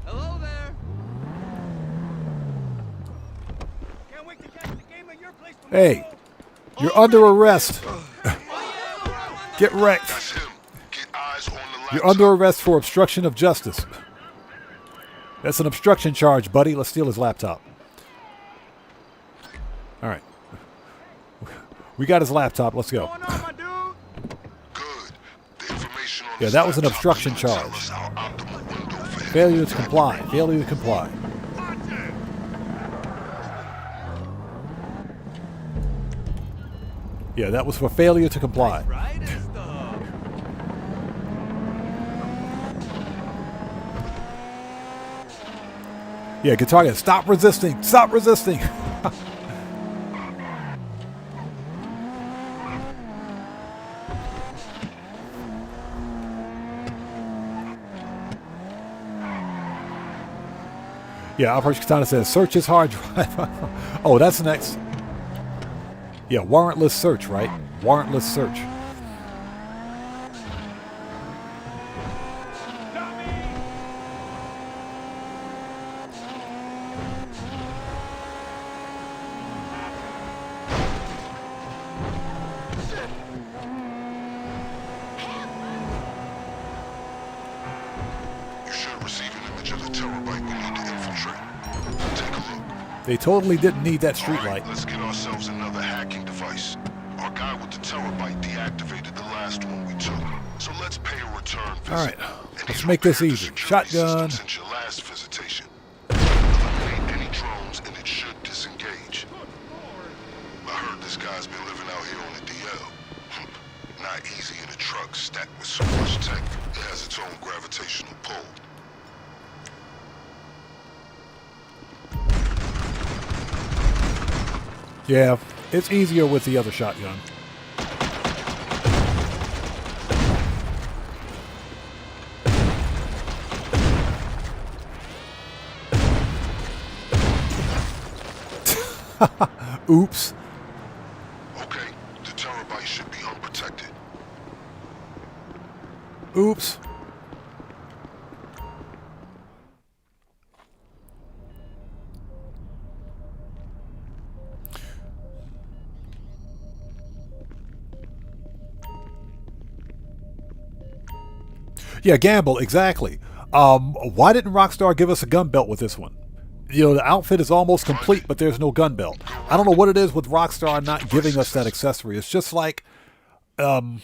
Hello there. Can't wait to catch the game at your place. Hey, you're under arrest. Get wrecked. That's him. Get eyes on the laptop. You're under arrest for obstruction of justice. That's an obstruction charge, buddy. Let's steal his laptop. All right. We got his laptop. Let's go. Yeah, that was an obstruction charge. Failure to comply. Failure to comply. Yeah, that was for failure to comply. Yeah, good target. Stop resisting. Stop resisting. Yeah, Operation Katana says, search his hard drive. Oh, that's next. Yeah, warrantless search, right? Warrantless search. You should receive an image of the terabyte we need to infiltrate. Take a look. They totally didn't need that street Alright, light. let's get ourselves another hacking device. Our guy with the terabyte deactivated the last one we took. So let's pay a return visit. All right, And let's he's make this repaired the easy. security Shotgun. system since your last visitation. Eliminate any drones and it should disengage. I heard this guy's been living out here on the DL. Not easy in a truck stacked with so much tech. It has its own gravitational pull. Yeah, it's easier with the other shotgun. Oops. Okay, the terabyte should be unprotected. Oops. Yeah, gamble, exactly. Why didn't Rockstar give us a gun belt with this one? You know, the outfit is almost complete, but there's no gun belt. I don't know what it is with Rockstar not giving us that accessory. It's just like the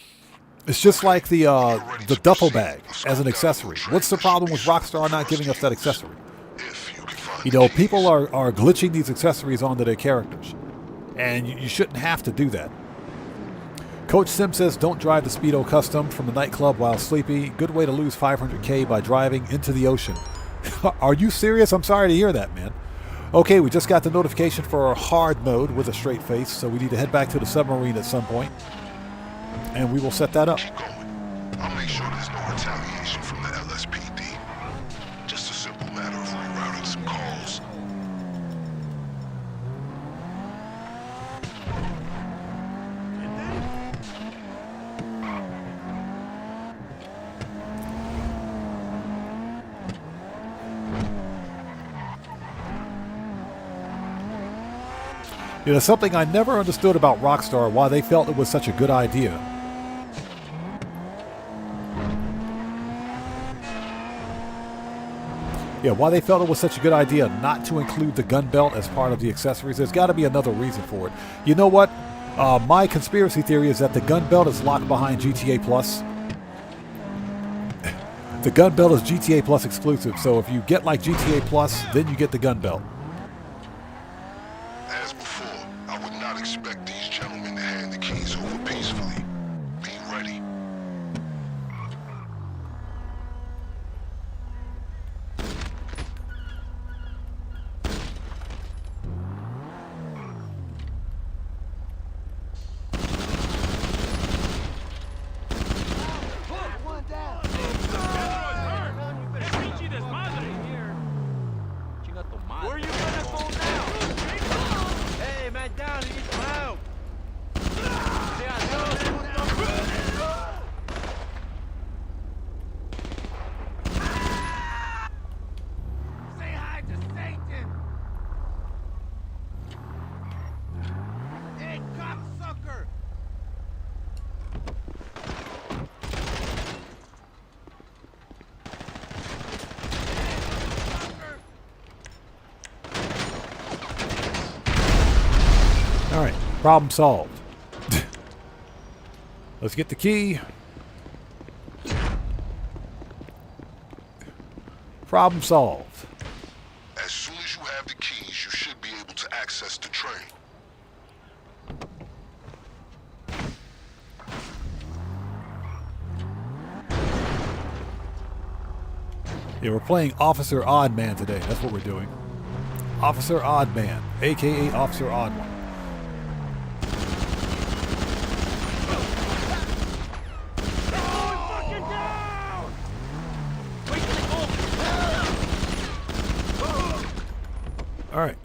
duffel bag as an accessory. What's the problem with Rockstar not giving us that accessory? You know, people are glitching these accessories onto their characters, and you shouldn't have to do that. Coach Sim says, don't drive the Speedo Custom from the nightclub while sleepy. Good way to lose 500K by driving into the ocean. Are you serious? I'm sorry to hear that, man. Okay, we just got the notification for our hard mode with a straight face, so we need to head back to the submarine at some point, and we will set that up. Keep going. I'll make sure there's no retaliation from the LSPD. Just a simple matter of rerouting some calls. You know, something I never understood about Rockstar, why they felt it was such a good idea. Yeah, why they felt it was such a good idea not to include the gun belt as part of the accessories. There's got to be another reason for it. You know what? My conspiracy theory is that the gun belt is locked behind GTA Plus. The gun belt is GTA Plus exclusive, so if you get like GTA Plus, then you get the gun belt. As before, I would not expect these gentlemen to hand the keys over peacefully. Be ready. Where are you gonna go now? Hey, man, down, you need some help. Say hi to Satan. Hey, cocksucker. All right, problem solved. Let's get the key. Problem solved. As soon as you have the keys, you should be able to access the train. Yeah, we're playing Officer Odd Man today. That's what we're doing. Officer Oddman, aka Officer Oddman. All right.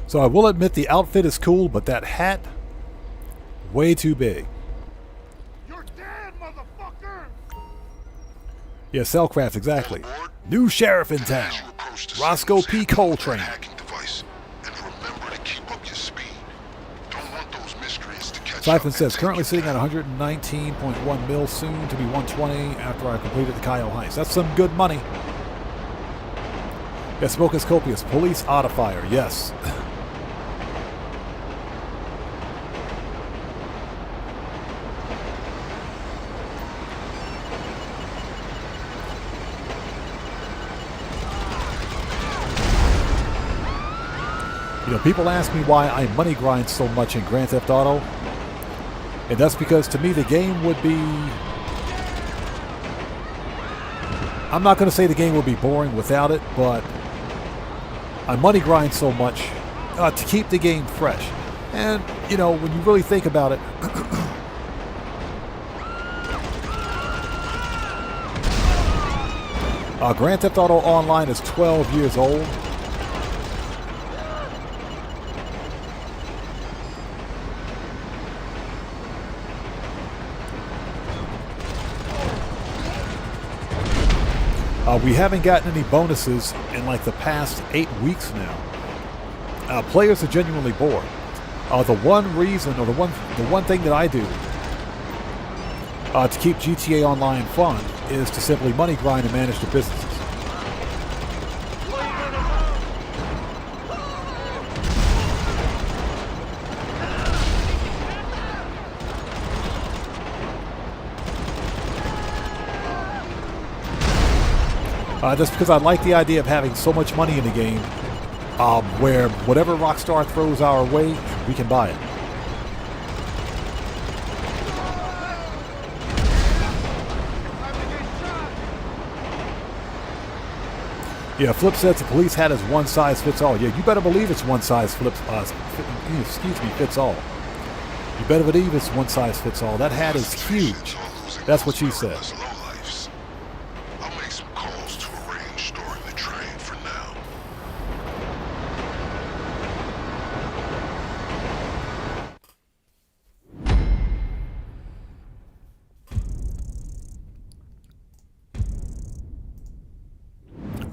So I will admit the outfit is cool, but that hat, way too big. You're dead, motherfucker! Yeah, Cellcraft, exactly. New sheriff in town, Roscoe P. Coltrane. Siphon says, currently sitting at 119.1 mil, soon to be 120 after I completed the Cayo Heist. That's some good money. Yeah, Smoke is copious. Police Audifier, yes. You know, people ask me why I money grind so much in Grand Theft Auto. And that's because, to me, the game would be... I'm not going to say the game would be boring without it, but I money grind so much to keep the game fresh. And, you know, when you really think about it... Grand Theft Auto Online is 12 years old. We haven't gotten any bonuses in like the past 8 weeks now. Players are genuinely bored. The one reason, or the one thing that I do to keep GTA Online fun is to simply money grind and manage the businesses. Just because I like the idea of having so much money in the game, where whatever Rockstar throws our way, we can buy it. Yeah, Flip says the police hat is one size fits all. Yeah, you better believe it's one size fits all. You better believe it's one size fits all. That hat is huge. That's what she said.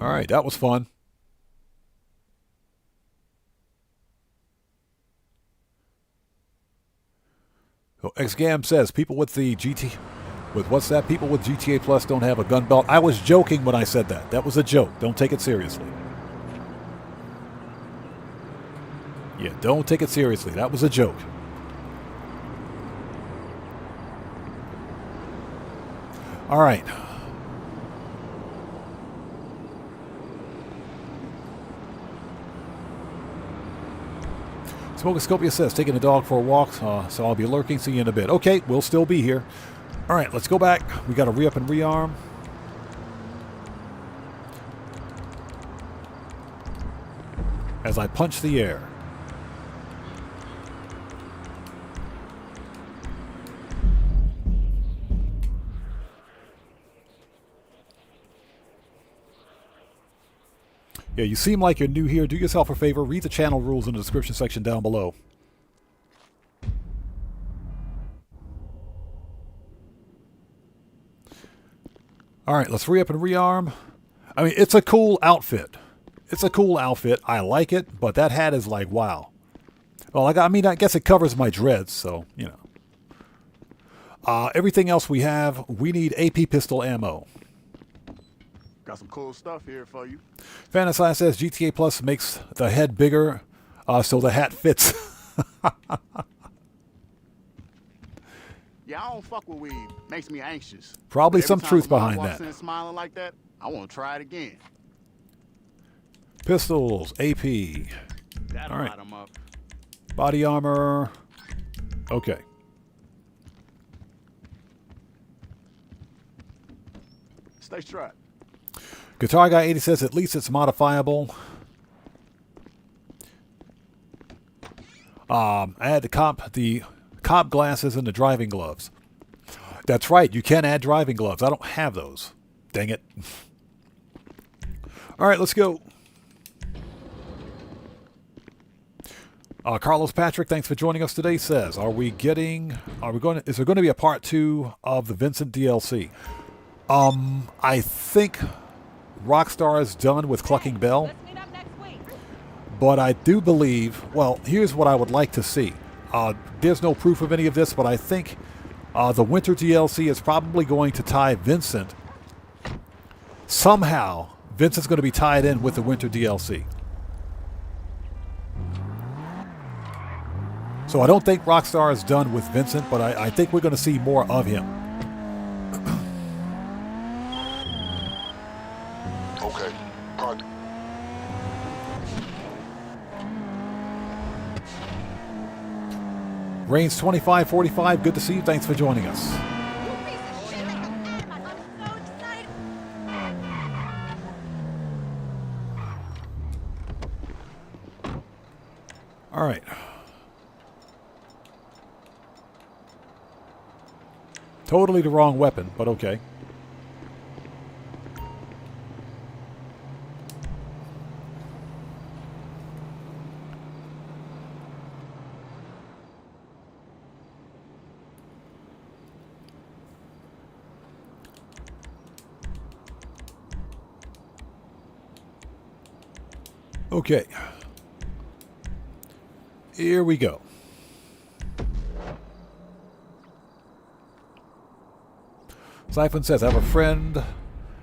All right, that was fun. So XGAM says people with the what's that? People with GTA Plus don't have a gun belt. I was joking when I said that. That was a joke. Don't take it seriously. Yeah, don't take it seriously. That was a joke. All right. Smokoscopia says, taking the dog for a walk, so I'll be lurking. See you in a bit. Okay, we'll still be here. All right, let's go back. We got to re-up and rearm. As I punch the air. Yeah, you seem like you're new here. Do yourself a favor. Read the channel rules in the description section down below. All right, let's re-up and rearm. I mean, it's a cool outfit. It's a cool outfit. I like it, but that hat is like, wow. Well, I guess it covers my dreads, so, you know. Everything else we have, we need AP pistol ammo. Got some cool stuff here for you. Fantasy says GTA Plus makes the head bigger, so the hat fits. Yeah, I don't fuck with weed. Makes me anxious. Probably some truth behind that. In smiling like that, I want to try it again. Pistols, AP. That'll all right. light 'em up. Body armor. Okay. Stay strapped. Guitar Guy 80 says at least it's modifiable. I had the cop glasses and the driving gloves. That's right, you can add driving gloves. I don't have those. Dang it. All right, let's go. Carlos Patrick, thanks for joining us today, says, is there going to be a part 2 of the Vincent DLC? I think Rockstar is done with Clucking Bell. Let's meet up next week. But I do believe, well, here's what I would like to see. There's no proof of any of this, but I think the Winter DLC is probably going to tie Vincent. Somehow, Vincent's going to be tied in with the Winter DLC. So I don't think Rockstar is done with Vincent, but I think we're going to see more of him. Okay. Reigns 2545, good to see you. Thanks for joining us. All right. Totally the wrong weapon, but okay. Okay. Here we go. Siphon says, I have a friend.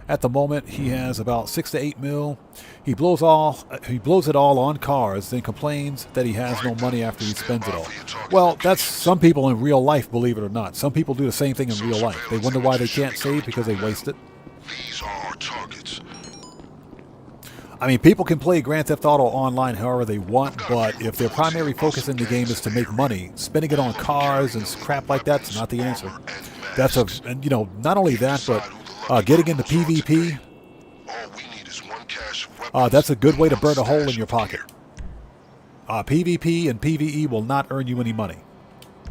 At the moment, he has about 6 to 8 mil. He blows it all on cars, then complains that he has no money after he spends it all. Well, that's some people in real life, believe it or not. Some people do the same thing in real life. They wonder why they can't save because they waste it. These are our targets. I mean, people can play Grand Theft Auto online however they want, but if their primary focus in the game is to make money, spending it on cars and crap like that's not the answer. That's and you know, not only that, but getting into PvP, that's a good way to burn a hole in your pocket. PvP and PvE will not earn you any money.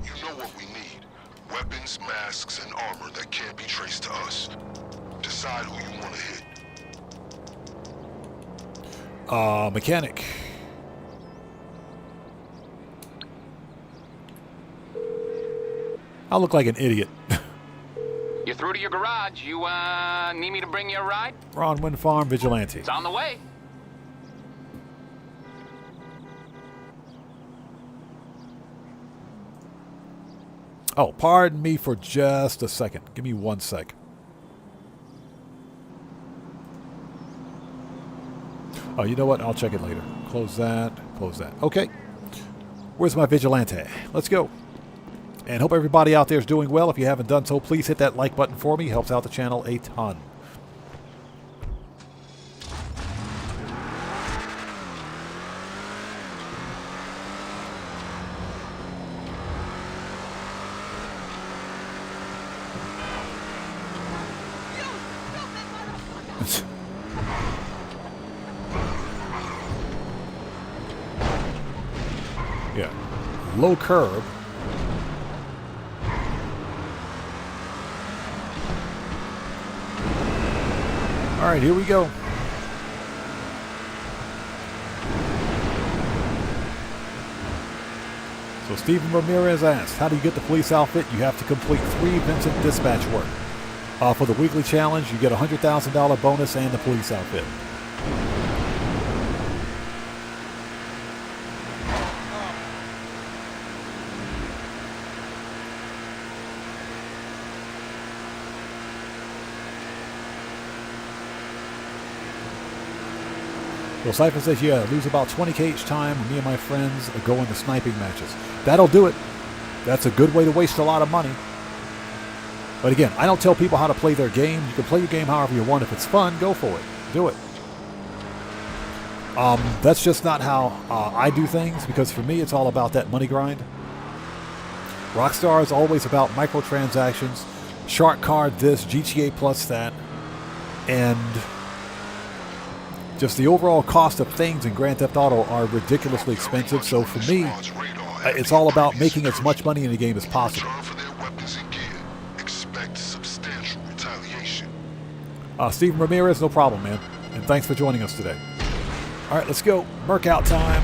You know what we need. Weapons, masks, and armor that can't be traced to us. Decide who you want to hit. Mechanic. I look like an idiot. You're through to your garage. You, need me to bring you a ride? Ron Wind Farm Vigilante. It's on the way. Oh, pardon me for just a second. Give me 1 sec. Oh, you know what? I'll check it later. Close that. Close that. Okay. Where's my Vigilante? Let's go. And hope everybody out there is doing well. If you haven't done so, please hit that like button for me. Helps out the channel a ton. Yeah. Low curb. All right, here we go. So Stephen Ramirez asked, how do you get the police outfit? You have to complete 3 Vincent dispatch work. For the weekly challenge, you get a $100,000 bonus and the police outfit. Well, Cypher says, yeah, lose about 20K each time when me and my friends go into sniping matches. That'll do it. That's a good way to waste a lot of money. But again, I don't tell people how to play their game. You can play your game however you want. If it's fun, go for it. Do it. That's just not how I do things, because for me, it's all about that money grind. Rockstar is always about microtransactions, shark card this, GTA plus that. And just the overall cost of things in Grand Theft Auto are ridiculously expensive. So for me, it's all about making as much money in the game as possible. Steven Ramirez, no problem, man. And thanks for joining us today. All right, let's go. Merc out time.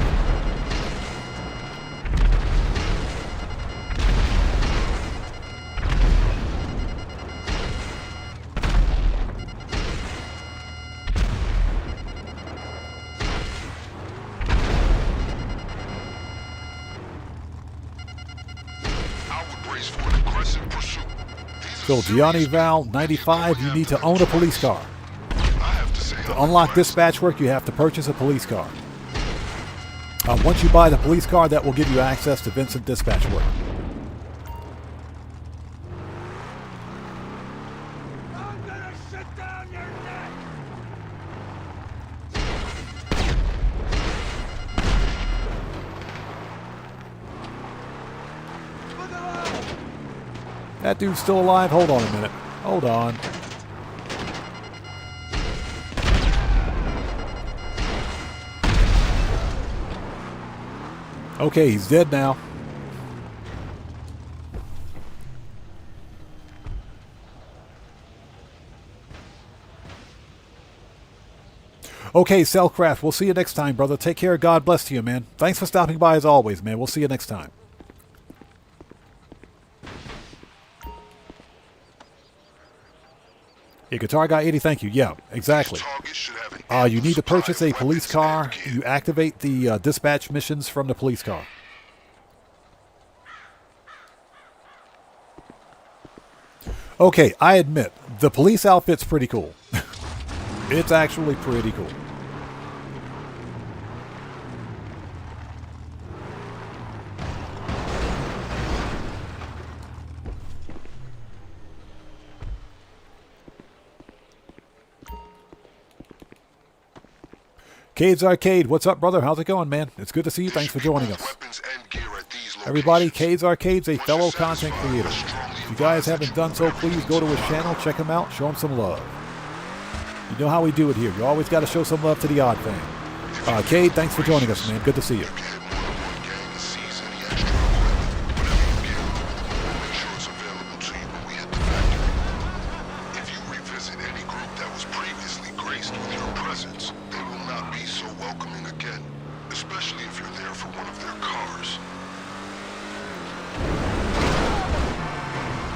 So Gianni Val 95, you need to own a police car. To unlock dispatch work, you have to purchase a police car. Once you buy the police car, that will give you access to Vincent dispatch work. I'm gonna sit down your neck. Look alive. That dude's still alive? Hold on a minute. Hold on. Okay, he's dead now. Okay, Cellcraft, we'll see you next time, brother. Take care. God bless to you, man. Thanks for stopping by as always, man. We'll see you next time. Yeah, Guitar Guy 80, thank you. Yeah, exactly. You need to purchase a police car. You activate the dispatch missions from the police car. Okay, I admit, the police outfit's pretty cool. It's actually pretty cool. Cade's Arcade, what's up, brother? How's it going, man? It's good to see you. Thanks for joining us. Everybody, Cade's Arcade's a fellow content creator. If you guys haven't done so, please go to his channel, check him out, show him some love. You know how we do it here. You always got to show some love to the odd fan. Cade, thanks for joining us, man. Good to see you.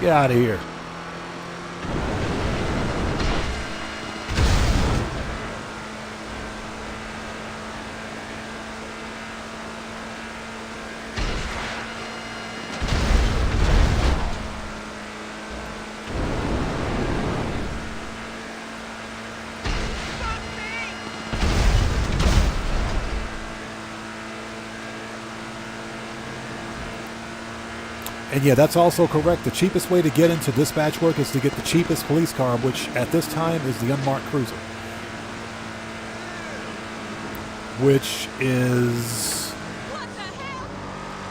Get out of here. And yeah, that's also correct. The cheapest way to get into dispatch work is to get the cheapest police car, which at this time is the unmarked cruiser. Which is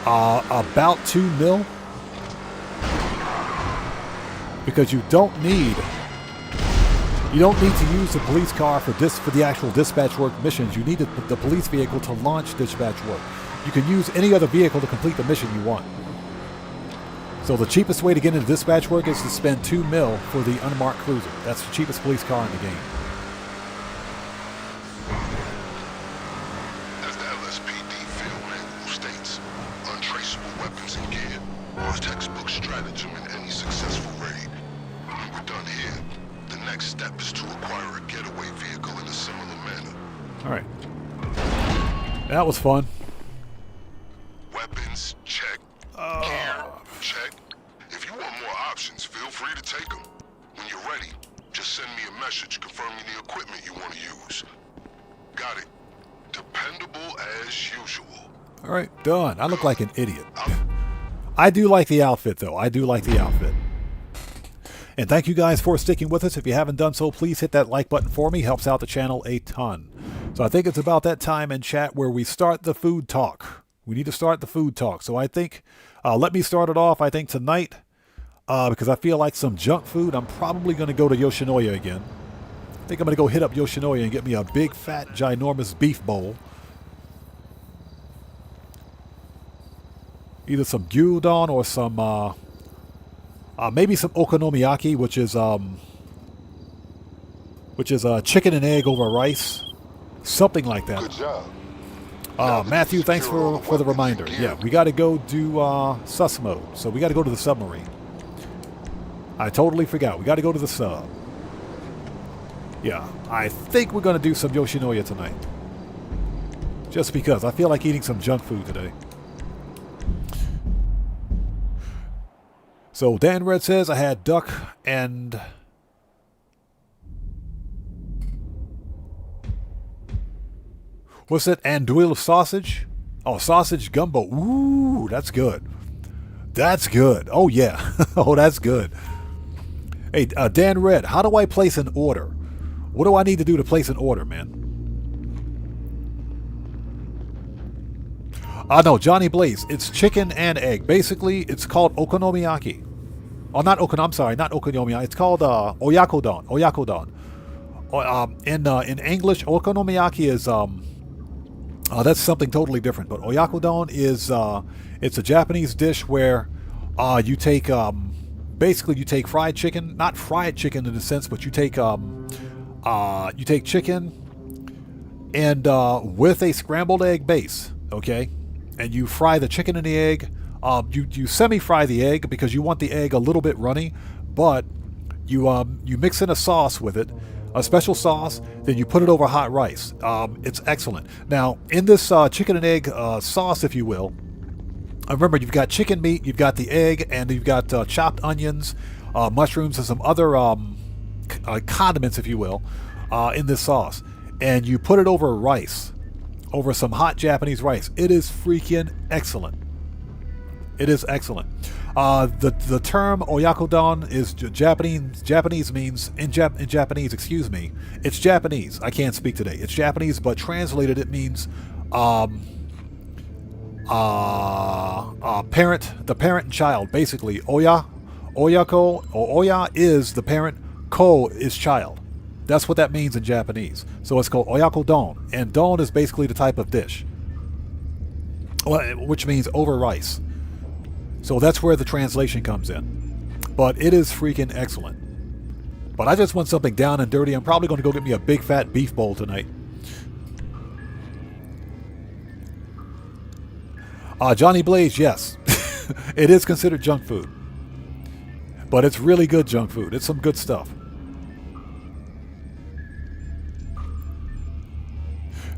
about $2 million. Because you don't need to use the police car for the actual dispatch work missions. You need the police vehicle to launch dispatch work. You can use any other vehicle to complete the mission you want. So the cheapest way to get into dispatch work is to spend $2 million for the unmarked cruiser. That's the cheapest police car in the game. As the LSPD field manual states, untraceable weapons and gear are a textbook stratagem in any successful raid. When we're done here, the next step is to acquire a getaway vehicle in a similar manner. All right. That was fun. Weapons, check. Check. If you want more options, feel free to take them. When you're ready, just send me a message confirming the equipment you want to use. Got it. Dependable as usual. All right, done. I look like an idiot. I do like the outfit, though. I do like the outfit. And thank you guys for sticking with us. If you haven't done so, please hit that like button for me. Helps out the channel a ton. So I think it's about that time in chat where we start the food talk. We need to start the food talk. So I think, let me start it off. I think tonight, because I feel like some junk food, I'm probably going to go to Yoshinoya again. think I'm going to go hit up Yoshinoya and get me a big, fat, ginormous beef bowl. Either some gyudon or some, maybe some okonomiyaki, which is chicken and egg over rice. Something like that. Good job. Matthew, thanks for the reminder. Yeah, we got to go do sus mode. So we got to go to the submarine. I totally forgot. We got to go to the sub. Yeah, I think we're going to do some Yoshinoya tonight. Just because. I feel like eating some junk food today. So Dan Red says I had duck and... What's it? Andouille sausage? Oh, sausage gumbo. Ooh, that's good. That's good. Oh, yeah. Oh, that's good. Hey, Dan Red, how do I place an order? What do I need to do to place an order, man? No, Johnny Blaze. It's chicken and egg. Basically, it's called okonomiyaki. Oh, not I'm sorry, not okonomiyaki. It's called oyakodon. Oyakodon. In English, okonomiyaki is that's something totally different. But oyakodon is it's a Japanese dish where you take basically you take fried chicken, not fried chicken in a sense, but you take chicken and with a scrambled egg base, okay, and you fry the chicken and the egg. You semi-fry the egg because you want the egg a little bit runny, but you mix in a sauce with it, a special sauce, then you put it over hot rice. It's excellent. Now, in this chicken and egg sauce, if you will, remember you've got chicken meat, you've got the egg, and you've got chopped onions, mushrooms, and some other condiments, if you will, in this sauce. And you put it over rice, over some hot Japanese rice. It is freaking excellent. It is excellent. The term oyakodon is Japanese means in Japanese. Excuse me. It's Japanese. I can't speak today. It's Japanese, but translated it means parent, the parent and child. Basically, oyako or oya is the parent, ko is child. That's what that means in Japanese. So it's called oyakodon, and don is basically the type of dish, which means over rice. So that's where the translation comes in. But it is freaking excellent. But I just want something down and dirty. I'm probably going to go get me a big fat beef bowl tonight. Johnny Blaze, yes. It is considered junk food. But it's really good junk food. It's some good stuff.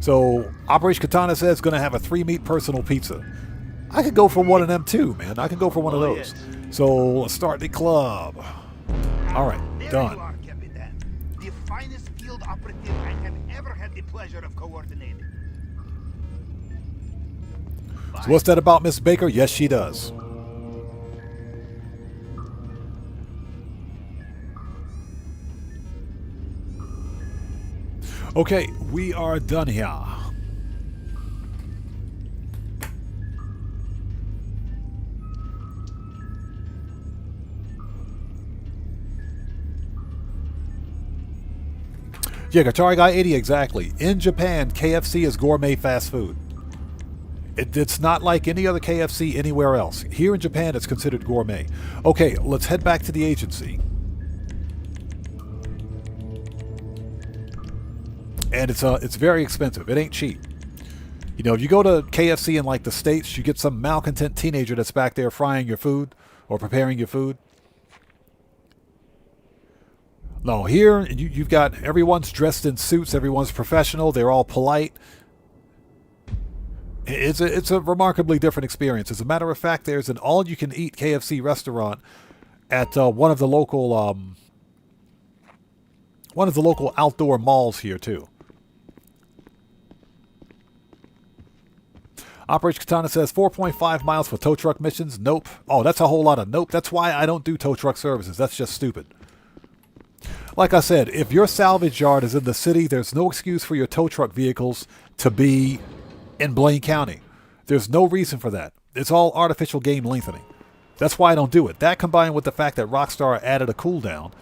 So Operation Katana says it's going to have a 3-meat personal pizza. I could go for one of them too, man. I could go for one of those. So let's start the club. All right, done. There you are, Capitan. The finest field operative I have ever had the pleasure of coordinating. So what's that about Miss Baker? Yes, she does. Okay, we are done here. Yeah, Guitar Guy 80, exactly. In Japan, KFC is gourmet fast food. It's not like any other KFC anywhere else. Here in Japan, it's considered gourmet. Okay, let's head back to the agency. And it's very expensive. It ain't cheap. You know, if you go to KFC in like the States, you get some malcontent teenager that's back there frying your food or preparing your food. No, here you've got everyone's dressed in suits, everyone's professional, they're all polite. It's a remarkably different experience. As a matter of fact, there's an all-you-can-eat KFC restaurant at one of the local outdoor malls here too. Operation Katana says 4.5 miles for tow truck missions. Nope. Oh, that's a whole lot of nope. That's why I don't do tow truck services. That's just stupid. Like I said, if your salvage yard is in the city, there's no excuse for your tow truck vehicles to be in Blaine County. There's no reason for that. It's all artificial game lengthening. That's why I don't do it. That combined with the fact that Rockstar added a cooldown.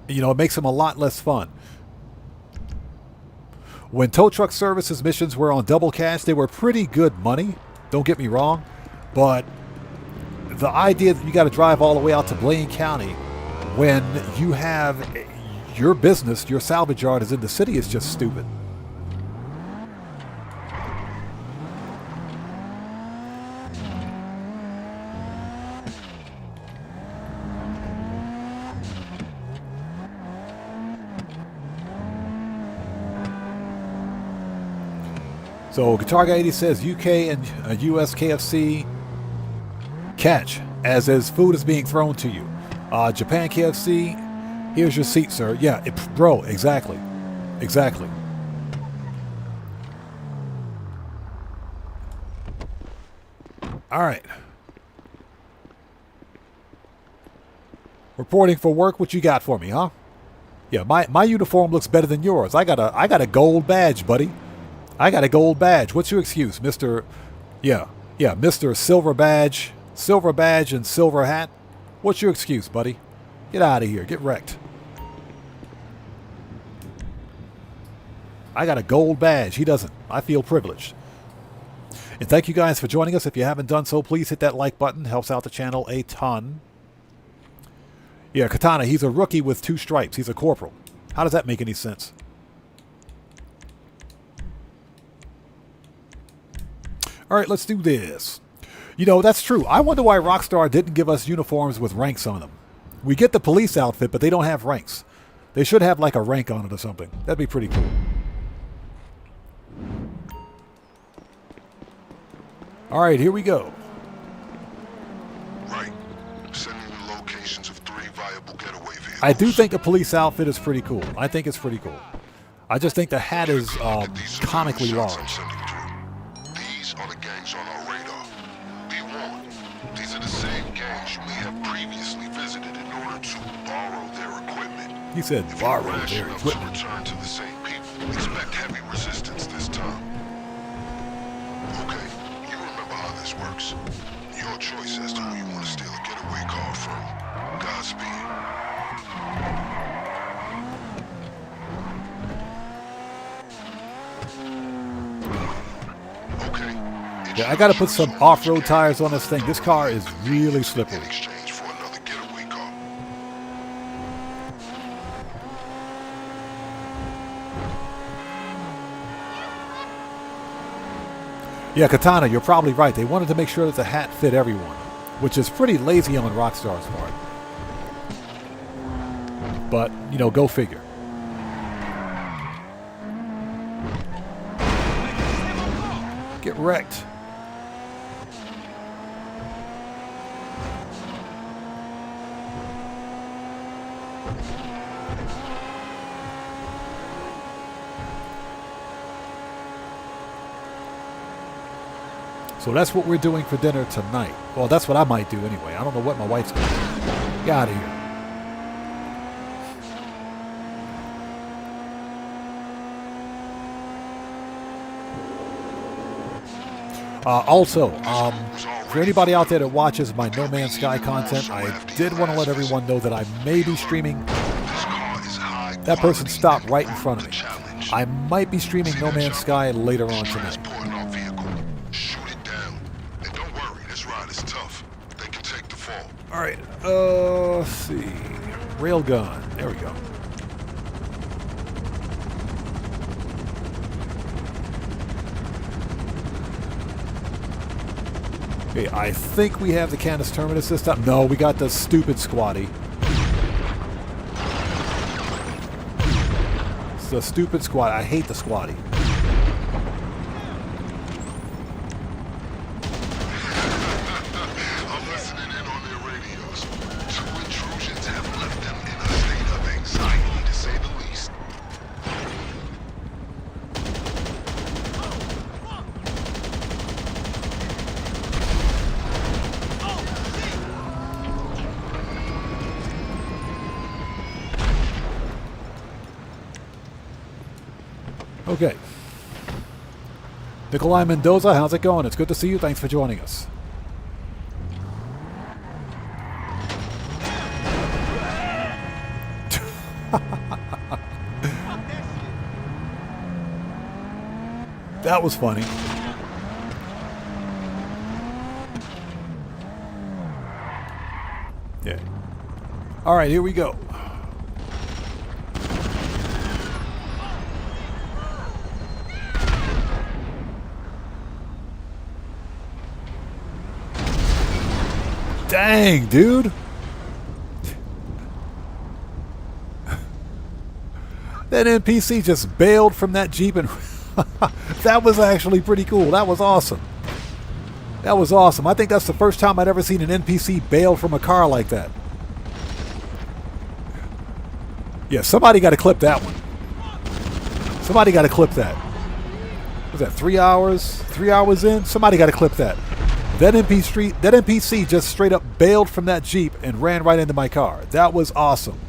You know, it makes them a lot less fun. When tow truck services missions were on double cash, they were pretty good money. Don't get me wrong. But the idea that you got to drive all the way out to Blaine County when you have your business, your salvage yard is in the city is just stupid. So Guitar Guy 80 says UK and US KFC catch as food is being thrown to you. Japan KFC, here's your seat, sir. Yeah, bro, exactly. Exactly. All right. Reporting for work, what you got for me, huh? Yeah, my uniform looks better than yours. I got a gold badge, buddy. I got a gold badge. What's your excuse, Mr. Yeah, Mr. Silver Badge and silver hat? What's your excuse, buddy? Get out of here. Get wrecked. I got a gold badge. He doesn't. I feel privileged. And thank you guys for joining us. If you haven't done so, please hit that like button. Helps out the channel a ton. Yeah, Katana, he's a rookie with 2 stripes. He's a corporal. How does that make any sense? All right, let's do this. You know, that's true. I wonder why Rockstar didn't give us uniforms with ranks on them. We get the police outfit, but they don't have ranks. They should have like a rank on it or something. That'd be pretty cool. All right, here we go. Right. Sending you locations of 3 viable getaway vehicles. I do think a police outfit is pretty cool. I think it's pretty cool. I just think the hat is comically large. These are the gangs on our radar. Be warned, these are the same gangs you may have previously visited in order to borrow their equipment. He said borrow their equipment. To return to the same people, expect heavy resistance this time. Okay, you remember how this works. Your choice as to who you want to steal a getaway car from. Godspeed. Yeah, I got to put some off-road tires on this thing. This car is really slippery. Yeah, Katana, you're probably right. They wanted to make sure that the hat fit everyone, which is pretty lazy on Rockstar's part. But, you know, go figure. Get wrecked. So that's what we're doing for dinner tonight. Well, that's what I might do anyway. I don't know what my wife's going to do. Get out of here. Also, for anybody out there that watches my No Man's Sky content, I did want to let everyone know that I may be streaming. That person stopped right in front of me. I might be streaming No Man's Sky later on tonight. All right, let's see. Railgun. There we go. Okay, I think we have the Canis Terminus this time. No, we got the stupid squatty. It's the stupid squat. I hate the squatty. Okay. Nikolai Mendoza, how's it going? It's good to see you. Thanks for joining us. That was funny. Yeah. All right, here we go. Dang, dude. That NPC just bailed from that Jeep and that was actually pretty cool. That was awesome. That was awesome. I think that's the first time I'd ever seen an NPC bail from a car like that. Yeah, somebody got to clip that one. Somebody got to clip that. Was that 3 hours? 3 hours in? Somebody got to clip that. That NPC just straight up bailed from that Jeep and ran right into my car. That was awesome.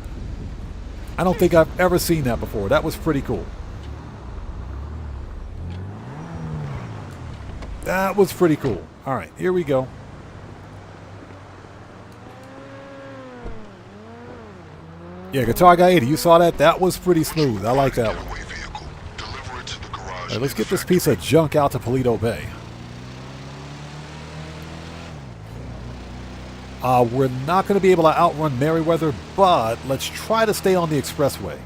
I don't think I've ever seen that before. That was pretty cool. That was pretty cool. All right, here we go. Yeah, Guitar Guy 80, you saw that? That was pretty smooth. I like that one. All right, let's get this piece of junk out to Paleto Bay. We're not going to be able to outrun Merryweather, but let's try to stay on the expressway.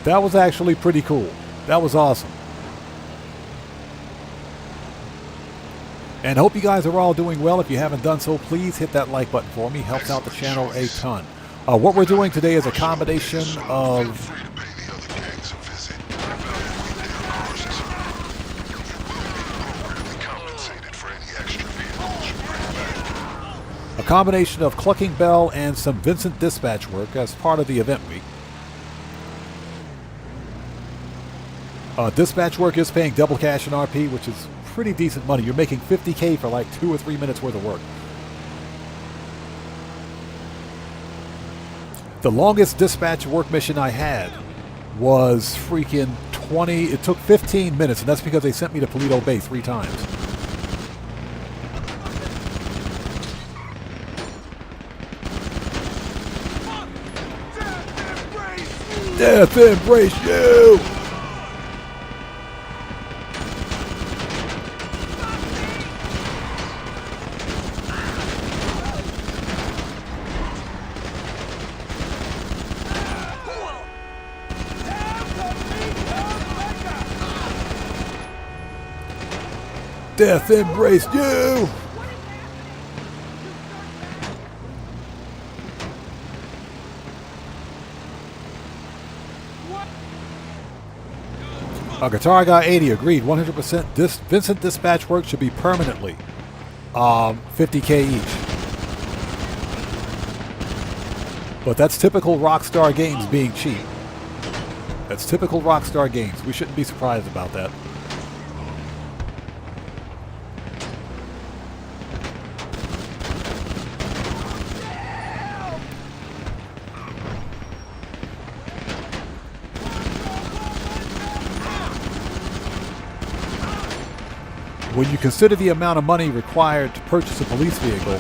That was actually pretty cool. That was awesome. And hope you guys are all doing well. If you haven't done so, please hit that like button for me. Helps out the channel a ton. What we're doing today is a combination of... a combination of Clucking Bell and some Vincent dispatch work as part of the event week. Dispatch work is paying double cash in RP, which is pretty decent money. You're making $50K for like 2 or 3 minutes worth of work. The longest dispatch work mission I had was freaking 20. It took 15 minutes, and that's because they sent me to Paleto Bay 3 times. Death embrace you! Death embrace you! Guitar Guy 80 agreed 100%. This Vincent dispatch work should be permanently $50K each. But that's typical Rockstar Games being cheap. That's typical Rockstar Games. We shouldn't be surprised about that. When you consider the amount of money required to purchase a police vehicle,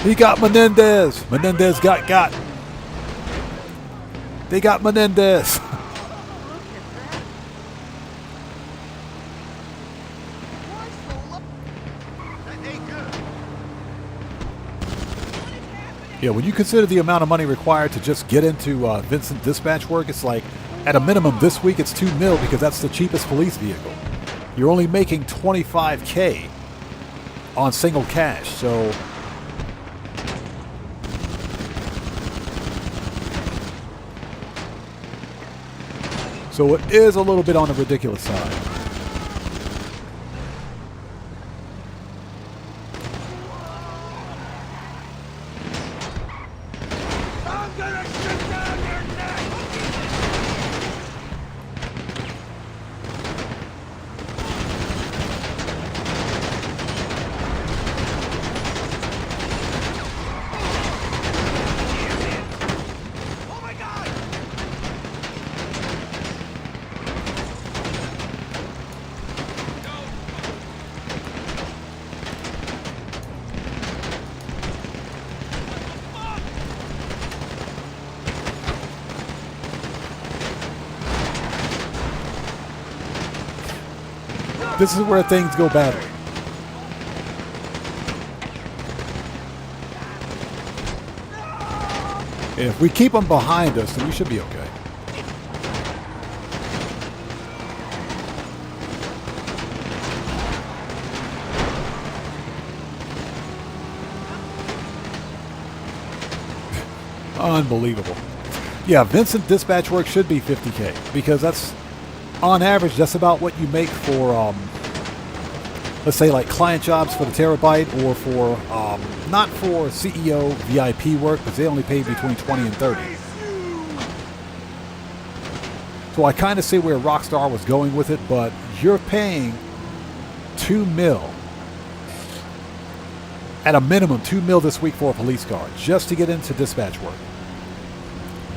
he got Menendez. Menendez got. They got Menendez. Yeah, when you consider the amount of money required to just get into Vincent dispatch work, it's like, at a minimum this week it's $2 million because that's the cheapest police vehicle. You're only making $25K on single cash, so... So it is a little bit on the ridiculous side. This is where things go badly. If we keep them behind us, then we should be okay. Unbelievable. Yeah, Vincent dispatch work should be 50K because that's, on average, that's about what you make for, let's say, like client jobs for the Terabyte or for, not for CEO VIP work because they only pay between 20 and 30. So I kind of see where Rockstar was going with it, but you're paying $2 million. At a minimum, $2 million this week for a police car just to get into dispatch work.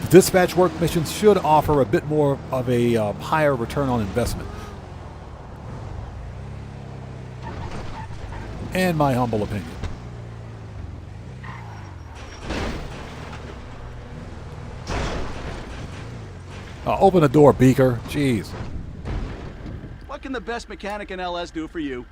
The dispatch work missions should offer a bit more of a higher return on investment. In my humble opinion. Open the door, Beaker. Jeez. What can the best mechanic in LS do for you?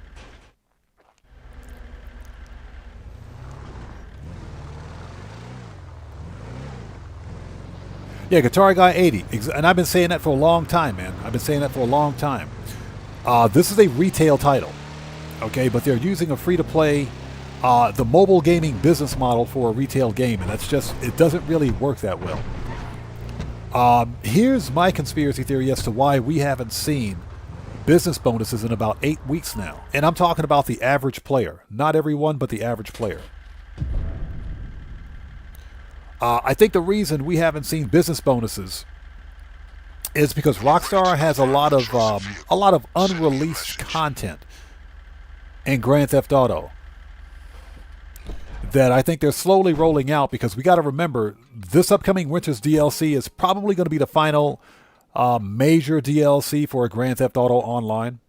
Yeah, Guitar Guy 80. And I've been saying that for a long time, man. I've been saying that for a long time. This is a retail title. Okay, but they're using a free-to-play, the mobile gaming business model for a retail game. And that's just, it doesn't really work that well. Here's my conspiracy theory as to why we haven't seen business bonuses in about 8 weeks now. And I'm talking about the average player. Not everyone, but the average player. I think the reason we haven't seen business bonuses is because Rockstar has a lot of unreleased content in Grand Theft Auto that I think they're slowly rolling out, because we got to remember this upcoming winter's DLC is probably going to be the final major DLC for a Grand Theft Auto Online.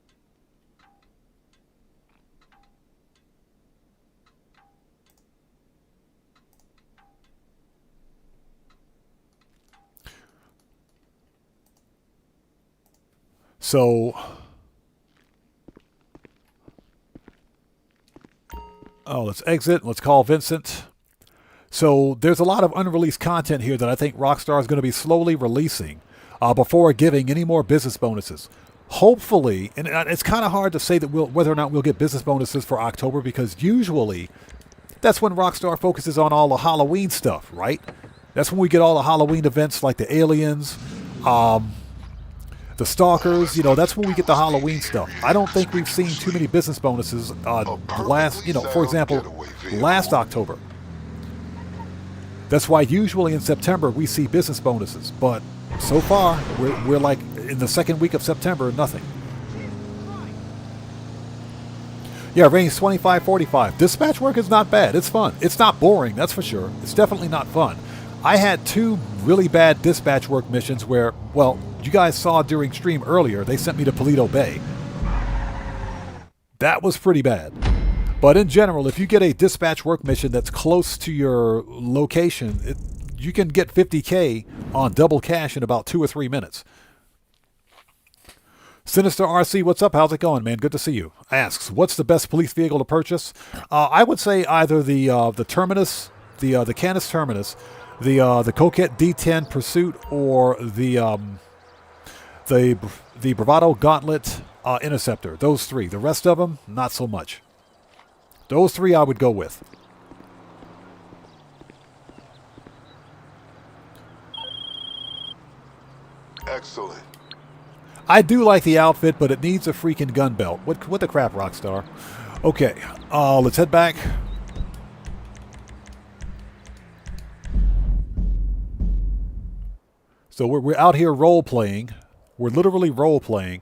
So, let's exit. Let's call Vincent. So there's a lot of unreleased content here that I think Rockstar is going to be slowly releasing before giving any more business bonuses. Hopefully, and it's kind of hard to say that whether or not we'll get business bonuses for October, because usually that's when Rockstar focuses on all the Halloween stuff, right? That's when we get all the Halloween events like the aliens, the stalkers, that's when we get the Halloween stuff. I don't think we've seen too many business bonuses for example, last October. That's why usually in September we see business bonuses. But so far, we're like in the second week of September, nothing. Yeah, range 25-45. Dispatch work is not bad. It's fun. It's not boring, that's for sure. It's definitely not fun. I had 2 really bad dispatch work missions where, well, you guys saw during stream earlier, they sent me to Paleto Bay. That was pretty bad. But in general, if you get a dispatch work mission that's close to your location, you can get 50K on double cash in about 2 or 3 minutes. Sinister RC, what's up? How's it going, man? Good to see you. Asks, what's the best police vehicle to purchase? I would say either the Terminus, the Canis Terminus, the Coquette D10 Pursuit, or the Bravado Gauntlet Interceptor. Those 3. The rest of them, not so much. Those 3 I would go with. Excellent. I do like the outfit, but it needs a freaking gun belt. What the crap, Rockstar? Okay, let's head back. So we're out here role-playing. We're literally role-playing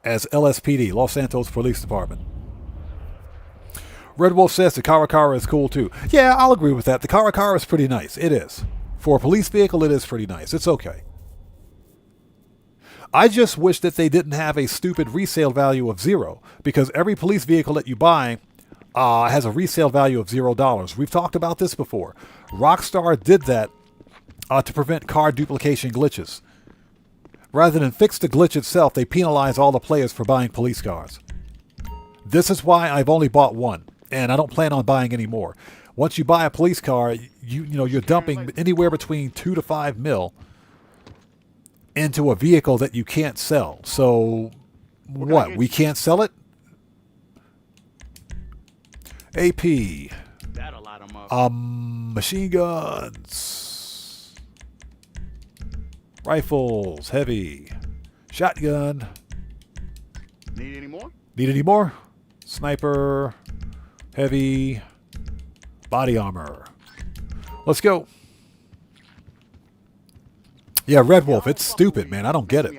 as LSPD, Los Santos Police Department. Red Wolf says the Caracara is cool too. Yeah, I'll agree with that. The Caracara is pretty nice. It is. For a police vehicle, it is pretty nice. It's okay. I just wish that they didn't have a stupid resale value of 0, because every police vehicle that you buy has a resale value of $0. We've talked about this before. Rockstar did that to prevent car duplication glitches. Rather than fix the glitch itself, they penalize all the players for buying police cars. This is why I've only bought one, and I don't plan on buying any more. Once you buy a police car, you're dumping anywhere between 2 to 5 mil into a vehicle that you can't sell. So, what? We can't sell it? AP. That'll light 'em up. Machine guns. Rifles, heavy. Shotgun. Need any more? Need any more? Sniper, heavy, body armor. Let's go. Yeah, Red Wolf, it's stupid, man. I don't get it.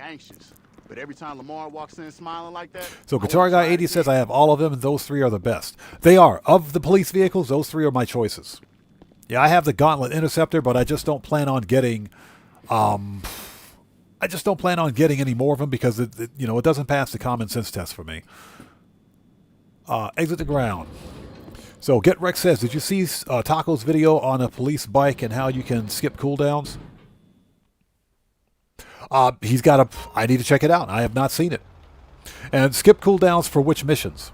But every time Lamar walks in smiling like that. So Guitar Guy 80 says I have all of them, and those 3 are the best. They are. Of the police vehicles, those 3 are my choices. Yeah, I have the Gauntlet Interceptor, but I just don't plan on getting any more of them because it doesn't pass the common sense test for me. Exit the ground. So Get Rex says, did you see Taco's video on a police bike and how you can skip cooldowns? He's got a... I need to check it out. I have not seen it. And skip cooldowns for which missions?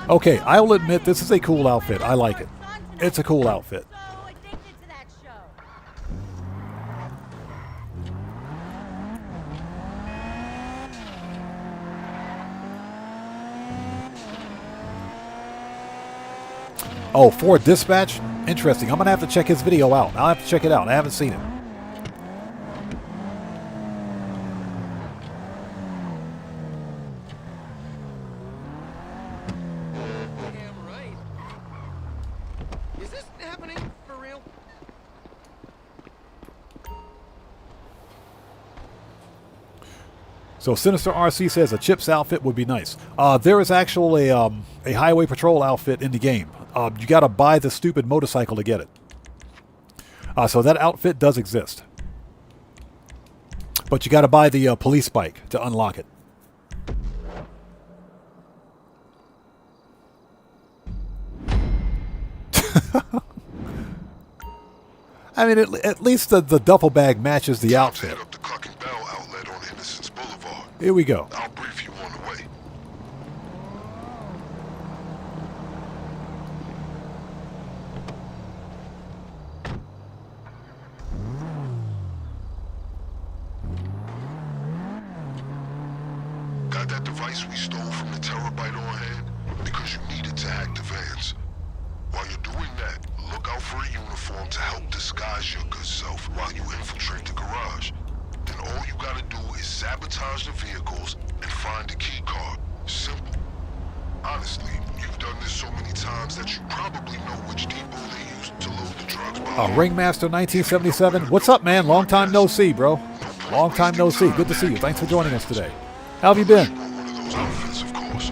Okay, I'll admit this is a cool outfit. I like it. It's a cool outfit. Oh, Ford Dispatch? Interesting. I'm going to have to check his video out. I'll have to check it out. I haven't seen it. Damn right. Is this happening for real? So Sinister RC says a Chips outfit would be nice. There is actually a highway patrol outfit in the game. You got to buy the stupid motorcycle to get it. So that outfit does exist. But you got to buy the police bike to unlock it. I mean, at least the duffel bag matches the outfit. Here we go. I'll brief you on the way. Got that device we stole from the terabyte on hand? Because you needed to hack the vans. While you're doing that, look out for a uniform to help disguise your good self while you infiltrate the garage. Then all you gotta do is sabotage the vehicles and find the key card. Simple. Honestly, you've done this so many times that you probably know which depot they use to load the drugs behind. Ringmaster 1977. What's up, man? Long time no see, bro. Long time no see. Good to see you. Thanks for joining us today. How have you been? One of those outfits, of course.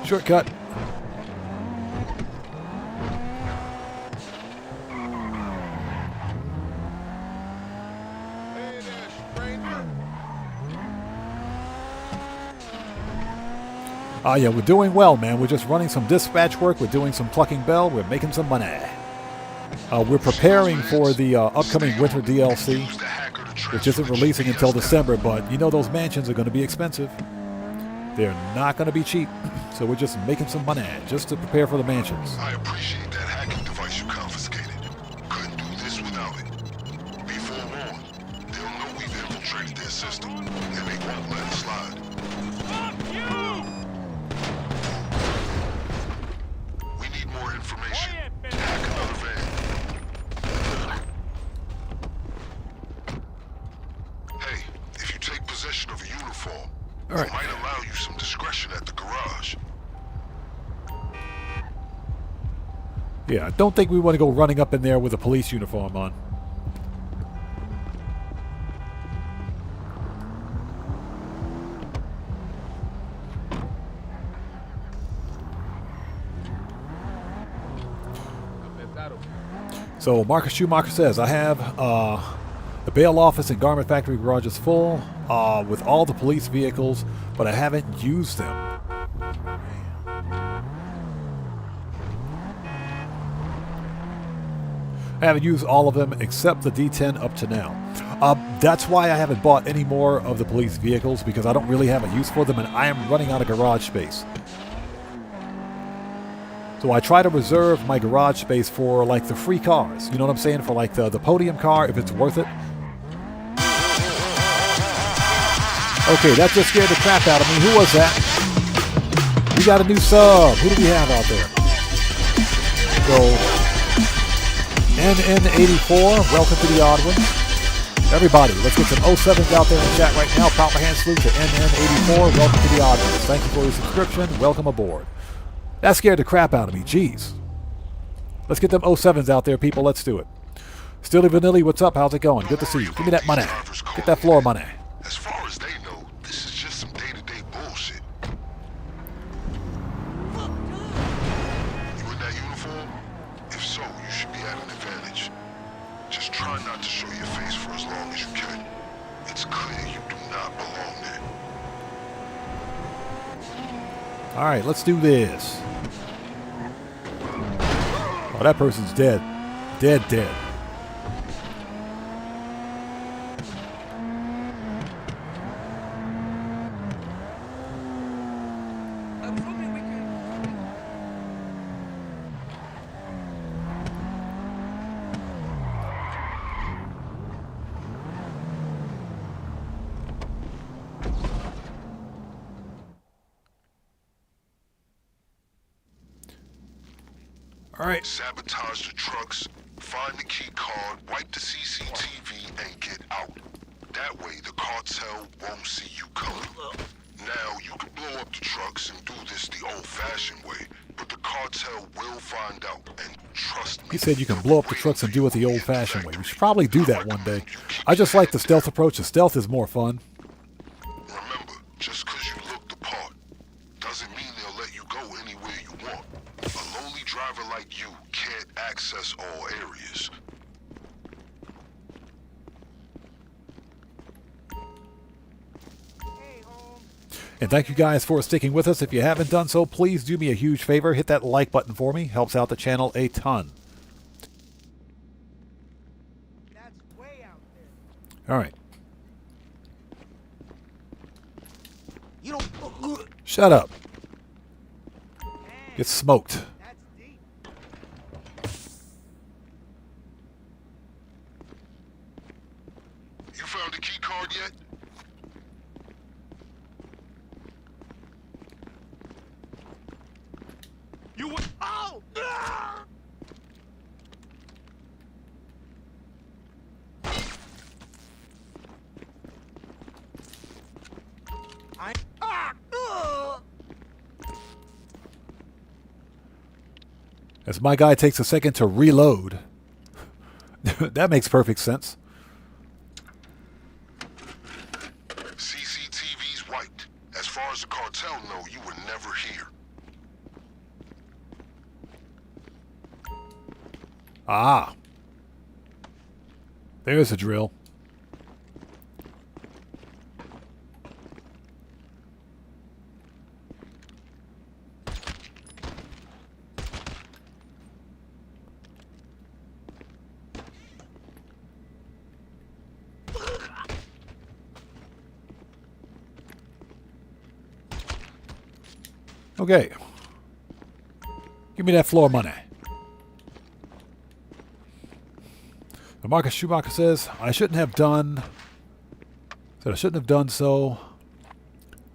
Shortcut. Yeah, we're doing well, man. We're just running some dispatch work. We're doing some plucking bell. We're making some money. We're preparing for the upcoming winter DLC, which isn't releasing until December, but you know those mansions are going to be expensive. They're not going to be cheap, so we're just making some money just to prepare for the mansions. I appreciate that hacking device you confiscated. Couldn't do this without it. Be forewarned, they'll know we've infiltrated their system, and they won't let it slide. Fuck you! We need more information. Hack another van. Hey, if you take possession of a uniform, all right, it might allow you some discretion at the garage. Yeah, I don't think we want to go running up in there with a police uniform on. So Marcus Schumacher says, I have The bail office and garment factory garage is full with all the police vehicles, but I haven't used them. I haven't used all of them except the D10 up to now. That's why I haven't bought any more of the police vehicles, because I don't really have a use for them and I am running out of garage space. So I try to reserve my garage space for like the free cars. You know what I'm saying? For like the podium car, if it's worth it. Okay, that just scared the crap out of me. Who was that? We got a new sub. Who do we have out there? So, NN84, welcome to the odd one. Everybody, let's get some 07s out there in the chat right now. Proper hand salute to NN84, welcome to the odd ones. Thank you for your subscription. Welcome aboard. That scared the crap out of me. Jeez. Let's get them 07s out there, people. Let's do it. Stilly Vanilli, what's up? How's it going? Good to see you. Give me that money. Get that floor money. As far as they know, this is just some day-to-day bullshit. You in that uniform? If so, you should be at an advantage. Just try not to show your face for as long as you can. It's clear you do not belong there. Alright, let's do this. Oh, that person's dead. Dead. All right. Sabotage the trucks, find the key card, wipe the CCTV, and get out. That way, the cartel won't see you coming. Now, you can blow up the trucks and do this the old-fashioned way, but the cartel will find out, and trust me. He said you can blow up the trucks and do it the old-fashioned way. We should probably do that one day. I just like the stealth approach. The stealth is more fun. Remember, just because you look the part doesn't mean they'll let you go anywhere you want. A lowly driver like you can't access all areas. And thank you guys for sticking with us. If you haven't done so, please do me a huge favor. Hit that like button for me. Helps out the channel a ton. That's way out there. All right. You don't. Shut up. Get smoked. That's deep. You found the key card yet? You were. Oh! Ah! I. Ah! As my guy takes a second to reload. That makes perfect sense. CCTV's wiped. As far as the cartel know, you were never here. Ah. There's a drill. Okay. Give me that floor money. Marcus Schumacher says, I shouldn't have done so.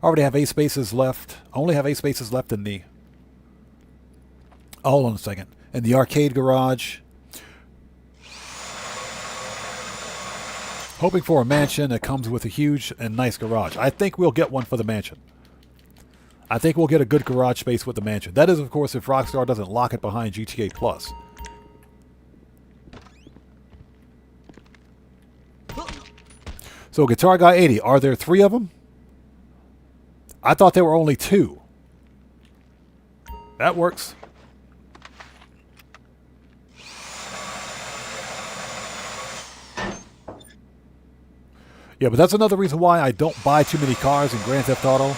I already have 8 spaces left. I only have 8 spaces left in the... Oh, hold on a second. In the arcade garage. Hoping for a mansion that comes with a huge and nice garage. I think we'll get one for the mansion. I think we'll get a good garage space with the mansion. That is, of course, if Rockstar doesn't lock it behind GTA Plus. So, Guitar Guy 80, are there 3 of them? I thought there were only 2. That works. Yeah, but that's another reason why I don't buy too many cars in Grand Theft Auto.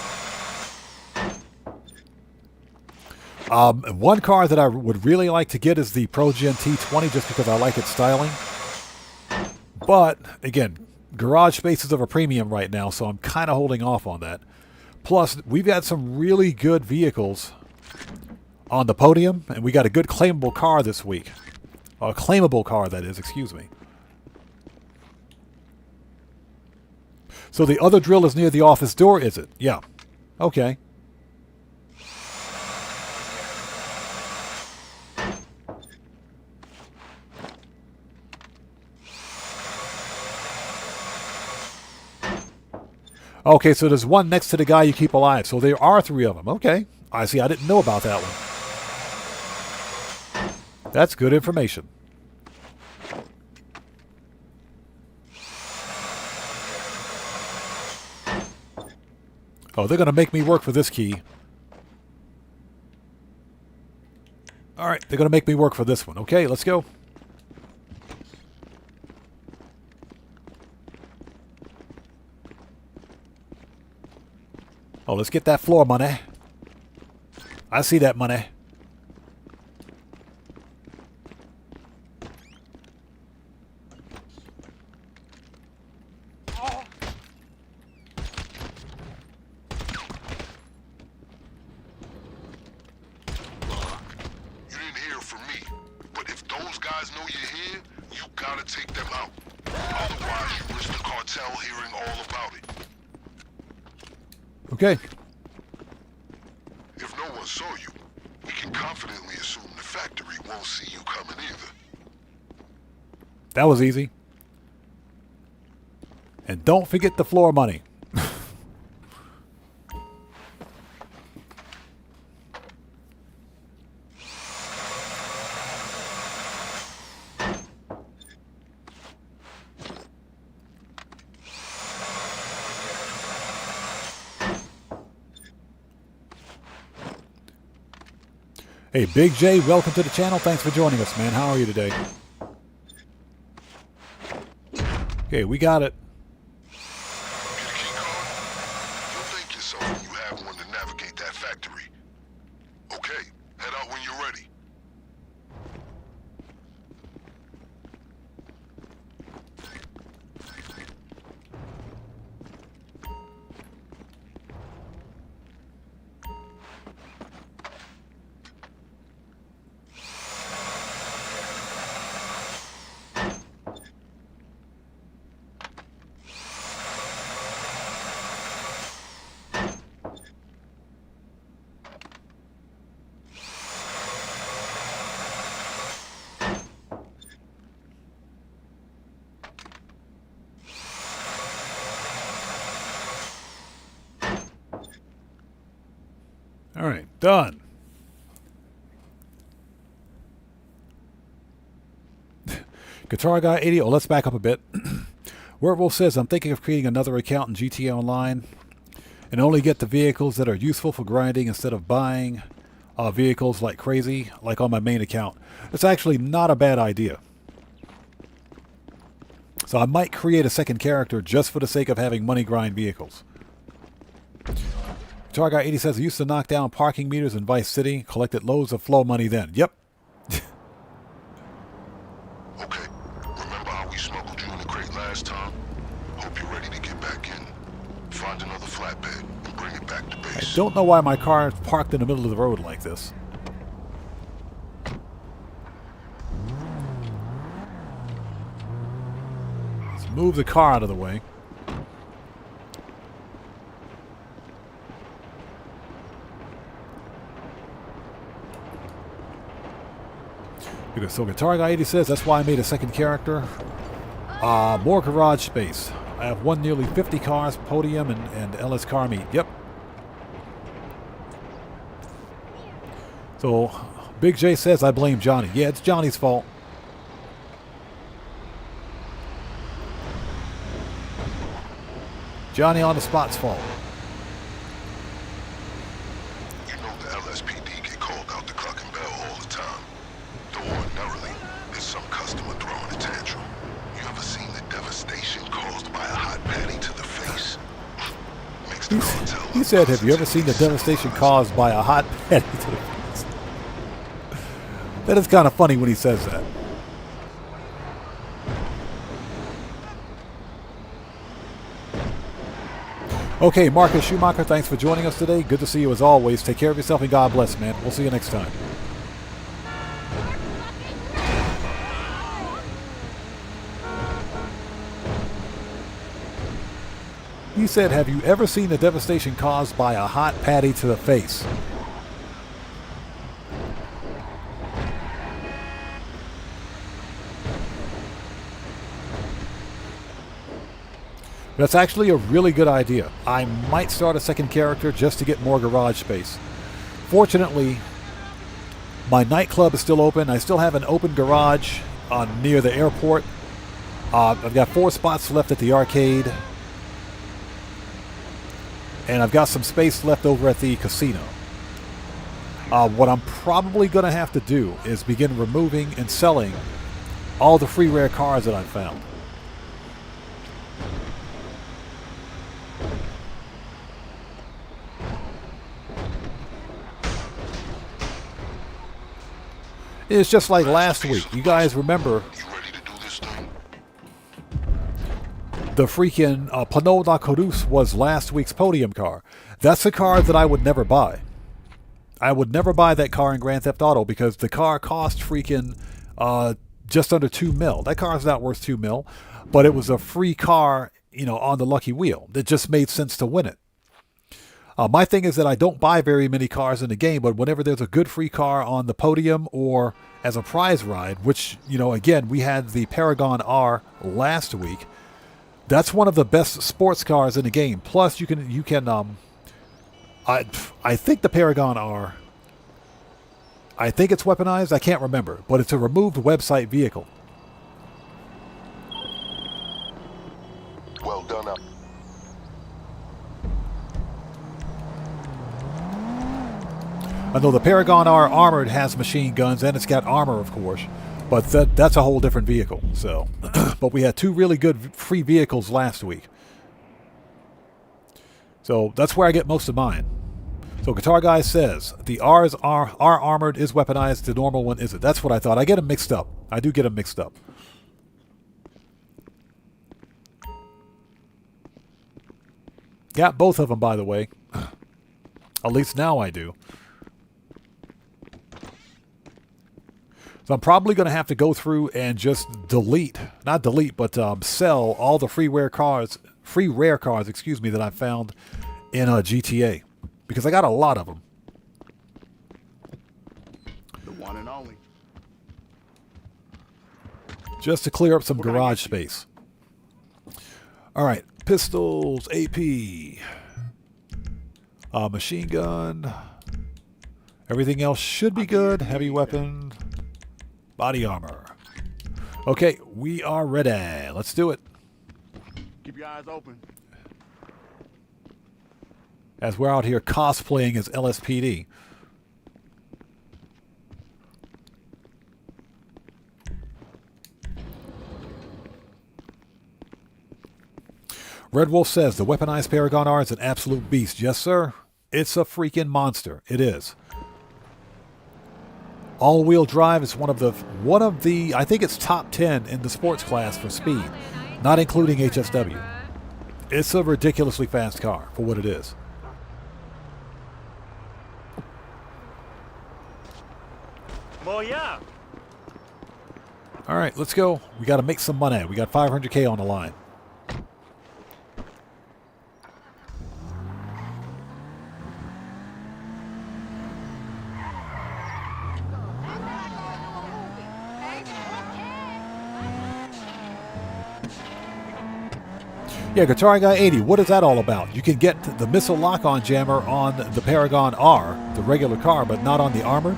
One car that I would really like to get is the ProGen T20 just because I like its styling. But, again, garage space is of a premium right now, so I'm kind of holding off on that. Plus, we've got some really good vehicles on the podium, and we got a good claimable car this week. A claimable car, that is, excuse me. So the other drill is near the office door, is it? Yeah. Okay. Okay, so there's one next to the guy you keep alive. So there are 3 of them. Okay. I see. I didn't know about that one. That's good information. Oh, they're going to make me work for this key. All right, they're going to make me work for this one. Okay, let's go. Oh, let's get that floor money. I see that money. Okay. If no one saw you, we can confidently assume the factory won't see you coming either. That was easy. And don't forget the floor money. Hey, Big J, welcome to the channel. Thanks for joining us, man. How are you today? Okay, we got it. You'll thank yourself when you have one to navigate that factory. Okay, head out when you're ready. All right, done. Guitar Guy 80. Oh, let's back up a bit. Werewolf says, I'm thinking of creating another account in GTA Online and only get the vehicles that are useful for grinding instead of buying vehicles like crazy, like on my main account. It's actually not a bad idea. So I might create a second character just for the sake of having money grind vehicles. Guitar Guy 80 says, I used to knock down parking meters in Vice City, collected loads of flow money then. Yep. Okay, remember how we smuggled you in the crate last time? Hope you're ready to get back in. Find another flatbed and bring it back to base. I don't know why my car is parked in the middle of the road like this. Let's move the car out of the way. So Guitar Guy 80 says, that's why I made a second character. More garage space. I have one nearly 50 cars, podium, and LS car meet. Yep. So Big J says, I blame Johnny. Yeah, it's Johnny's fault. Johnny on the spot's fault. You know the LSPD get called out to Cluck and Bell all the time. Though ordinarily, it's some customer throwing a tantrum. You ever seen the devastation caused by a hot patty He said, have you ever seen the devastation caused by a hot patty to the face? That is kind of funny when he says that. Okay, Marcus Schumacher, thanks for joining us today. Good to see you as always. Take care of yourself and God bless, man. We'll see you next time. He said, have you ever seen the devastation caused by a hot patty to the face? That's actually a really good idea. I might start a second character just to get more garage space. Fortunately, my nightclub is still open. I still have an open garage near the airport. I've got 4 spots left at the arcade. And I've got some space left over at the casino. What I'm probably going to have to do is begin removing and selling all the free rare cars that I've found. It's just like last week. You guys remember the freaking Pinot La Corus was last week's podium car. That's a car that I would never buy. I would never buy that car in Grand Theft Auto because the car cost freaking just under $2 million. That car is not worth $2 million, but it was a free car, you know, on the lucky wheel. It just made sense to win it. My thing is that I don't buy very many cars in the game, but whenever there's a good free car on the podium or as a prize ride, which, you know, again, we had the Paragon R last week. That's one of the best sports cars in the game. Plus, you can I think the Paragon R, I think it's weaponized. I can't remember, but it's a removed website vehicle. Well done up. I know the Paragon R Armored has machine guns and it's got armor, of course, but that's a whole different vehicle. So, but we had 2 really good free vehicles last week. So that's where I get most of mine. So Guitar Guy says the R Armored is weaponized, the normal one isn't. That's what I thought. I get them mixed up. I do get them mixed up. Got both of them, by the way. At least now I do. So I'm probably going to have to go through and just not delete, but sell all the free rare cars, excuse me, that I found in GTA. Because I got a lot of them. The one and only. Just to clear up some garage space. All right, pistols, AP, machine gun. Everything else should be good. Heavy weapon. Body armor. Okay, we are ready. Let's do it. Keep your eyes open. As we're out here cosplaying as LSPD. Red Wolf says the weaponized Paragon R is an absolute beast. Yes, sir. It's a freaking monster. It is. All-wheel drive is one of the I think it's top 10 in the sports class for speed, not including HSW. It's a ridiculously fast car for what it is. Well, yeah. All right, let's go. We got to make some money. We got 500K on the line. Yeah, Guitar Guy 80, what is that all about? You can get the missile lock-on jammer on the Paragon R, the regular car, but not on the Armored?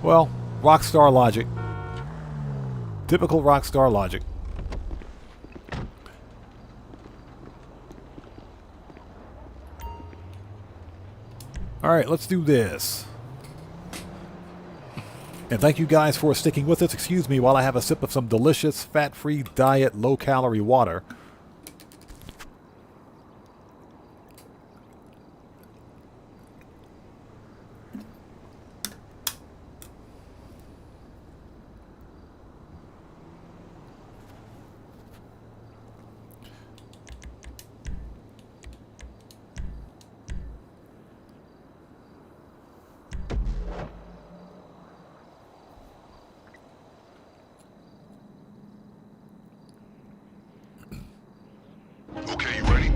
Well, Rockstar logic. Typical Rockstar logic. All right, let's do this. And thank you guys for sticking with us. Excuse me while I have a sip of some delicious, fat-free diet, low-calorie water. Okay, you ready?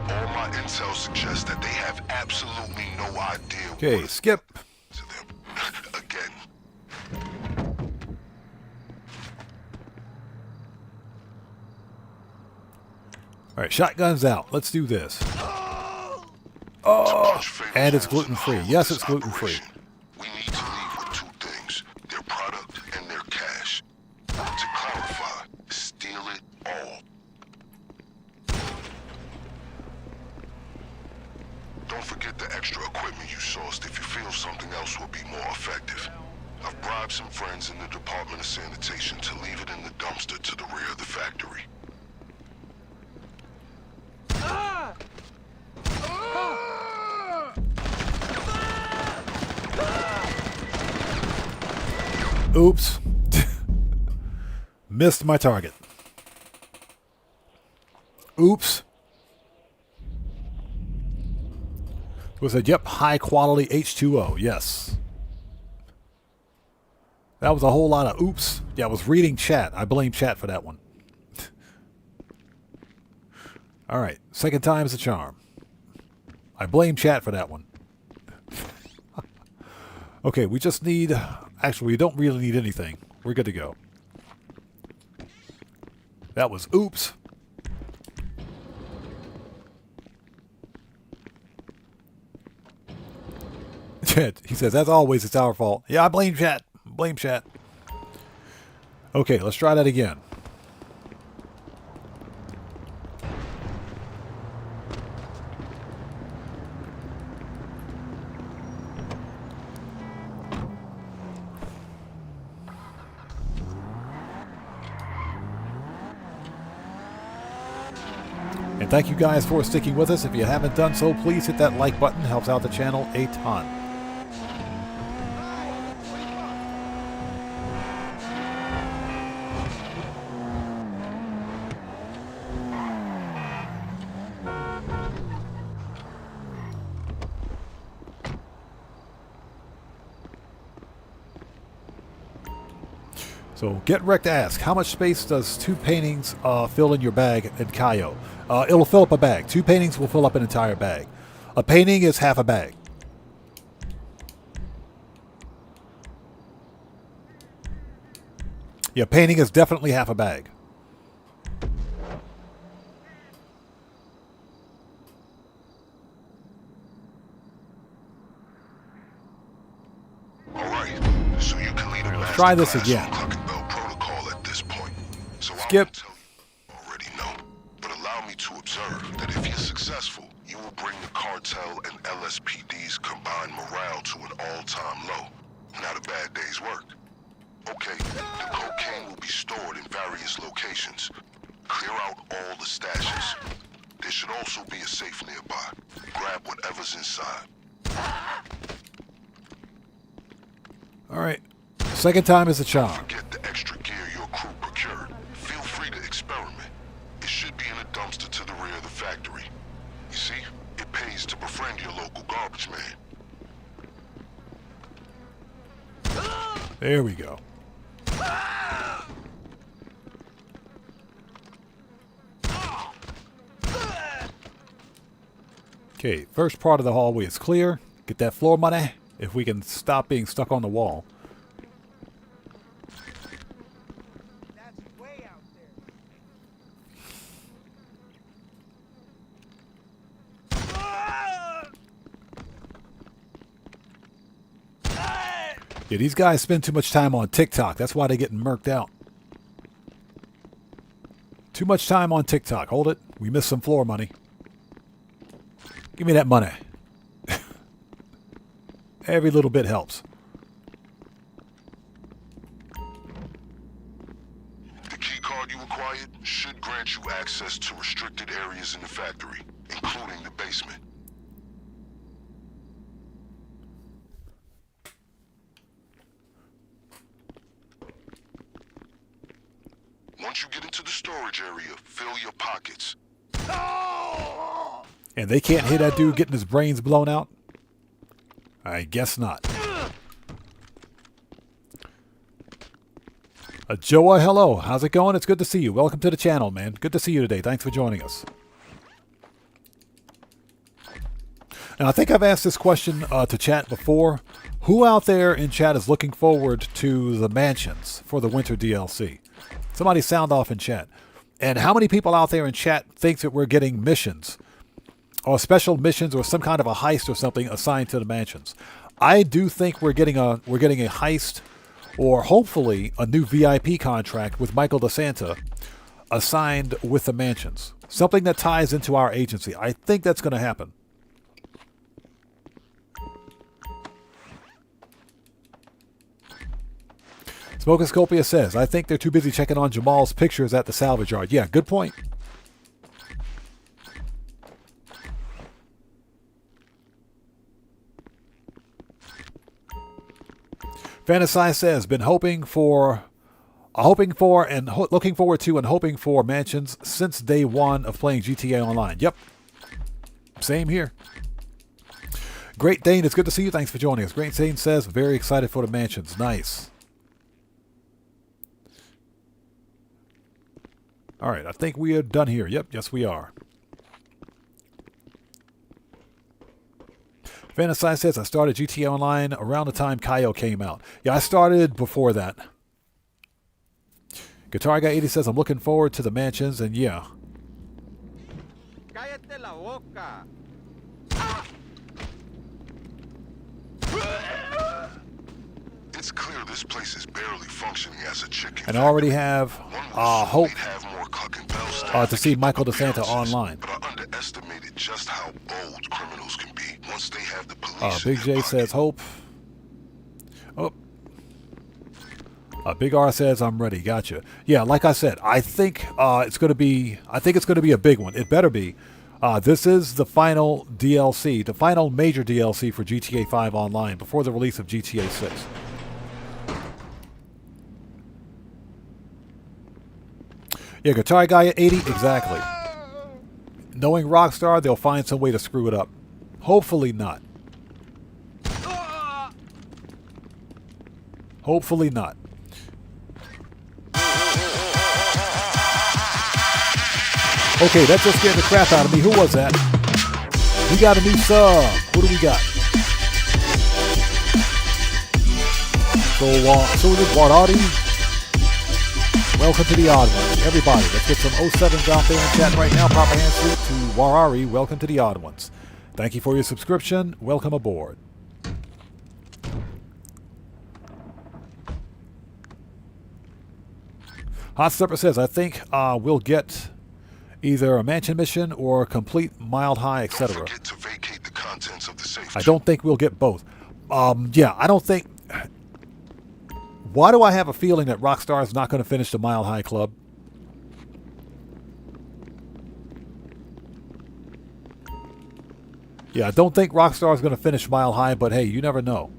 All my intel suggests that they have absolutely no idea. Okay, skip. Again. Alright, shotgun's out. Let's do this. Oh, and it's gluten-free. Yes, it's gluten-free. We need to leave with two things. Their product and their cash. To clarify, steal it all. Don't forget the extra equipment you sourced if you feel something else will be more effective. I've bribed some friends in the Department of Sanitation to leave it in the dumpster to the rear of the factory. Oops. Missed my target. Oops. Was it, yep, high quality H2O, yes. That was a whole lot of oops. Yeah, I was reading chat. I blame chat for that one. Alright, second time's a charm. I blame chat for that one. Okay, we just need... Actually, we don't really need anything. We're good to go. That was oops. He says, as always, it's our fault. Yeah, I blame chat. Blame chat. Okay, let's try that again. And thank you guys for sticking with us. If you haven't done so, please hit that like button. Helps out the channel a ton. So, Get Wrecked asks, how much space does 2 paintings fill in your bag in Cayo? It'll fill up a bag. 2 paintings will fill up an entire bag. A painting is half a bag. Yeah, painting is definitely half a bag. Alright, so you can lead a Let's try this again. protocol at this point. So Skip. Already know, but allow me to observe that if you're successful, you will bring the cartel and LSPD's combined morale to an all-time low. Not a bad day's work. Okay, the cocaine will be stored in various locations. Clear out all the stashes. There should also be a safe nearby. Grab whatever's inside. Alright. Second time is a charm. Forget the extra gear your crew procured. Feel free to experiment. It should be in a dumpster to the rear of the factory. You see, it pays to befriend your local garbage man. There we go. Okay, first part of the hallway is clear. Get that floor money, if we can stop being stuck on the wall. That's way out there. Yeah, these guys spend too much time on TikTok. That's why they're getting murked out. Too much time on TikTok. Hold it. We missed some floor money. Give me that money. Every little bit helps. card you acquired should grant you access to restricted areas in the factory, including the basement. Once you get into the storage area, fill your pockets. And they can't hear that dude getting his brains blown out? I guess not. Joa, hello. How's it going? It's good to see you. Welcome to the channel, man. Good to see you today. Thanks for joining us. Now, I think I've asked this question to chat before. Who out there in chat is looking forward to the mansions for the winter DLC? Somebody sound off in chat. And how many people out there in chat thinks that we're getting missions or special missions or some kind of a heist or something assigned to the mansions? I do think we're getting a heist or hopefully a new VIP contract with Michael DeSanta assigned with the mansions. Something that ties into our agency. I think that's going to happen. Smokoscopia says, I think they're too busy checking on Jamal's pictures at the salvage yard. Yeah, good point. Fantasize says, been looking forward to and hoping for mansions since day one of playing GTA Online. Yep. Same here. Great Dane, it's good to see you. Thanks for joining us. Great Dane says, very excited for the mansions. Nice. All right, I think we are done here. Yep, yes we are. Fantasize says, I started GTA Online around the time Cayo came out. Yeah, I started before that. Guitar Guy 80 says, I'm looking forward to the mansions, and yeah. Cállate la boca. It's clear this place is barely functioning as a chicken. And I already have hope to see Michael DeSanta online. But I underestimated just how bold criminals can be once they have the police. Big J says hope. Oh. Big R says I'm ready. Gotcha. Yeah, like I said, I think it's going to be. I think it's going to be a big one. It better be. This is the final DLC, the final major DLC for GTA 5 Online before the release of GTA 6. Yeah, Guitar Guy at 80, exactly. Knowing Rockstar, they'll find some way to screw it up. Hopefully not. Hopefully not. Okay, that just scared the crap out of me. Who was that? We got a new sub. Who do we got? So is it Wadati? Welcome to the Odd Ones. Everybody, let's get some 07s out there in chat right now. Proper hand salute to Warari. Welcome to the Odd Ones. Thank you for your subscription. Welcome aboard. Hot Stepper says, I think we'll get either a mansion mission or a complete mild high, etc. I don't think we'll get both. Yeah, I don't think... Why do I have a feeling that Rockstar is not going to finish the Mile High Club? Yeah, I don't think Rockstar is going to finish Mile High, but hey, you never know.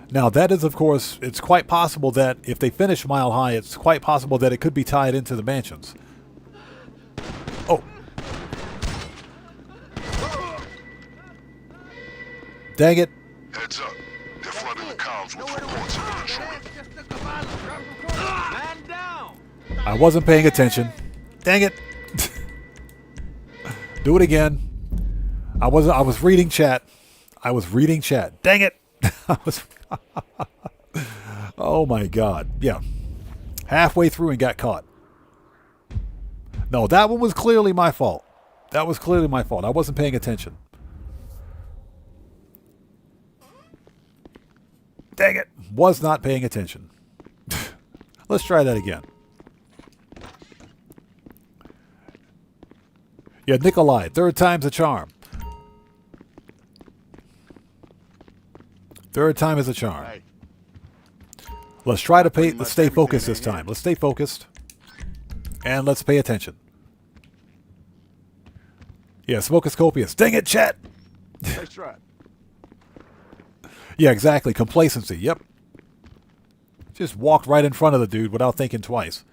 Now, that is, of course, it's quite possible that if they finish Mile High, it's quite possible that it could be tied into the mansions. Oh. Dang it. Heads up. They're flooding the comms with reports of an intruder. Man down. I wasn't paying attention. Dang it. Do it again. I was reading chat. I was reading chat. Dang it. Oh my God. Yeah. Halfway through and got caught. No, that one was clearly my fault. That was clearly my fault. I wasn't paying attention. Dang it. Was not paying attention. Let's try that again. Yeah, Nikolai. Third time's a charm. Third time is a charm. Hey, Let's try to let's stay focused this time. Let's stay focused. And let's pay attention. Yeah, smoke is copious. Dang it, chat! nice try. Yeah, exactly. Complacency. Yep. Just walked right in front of the dude without thinking twice.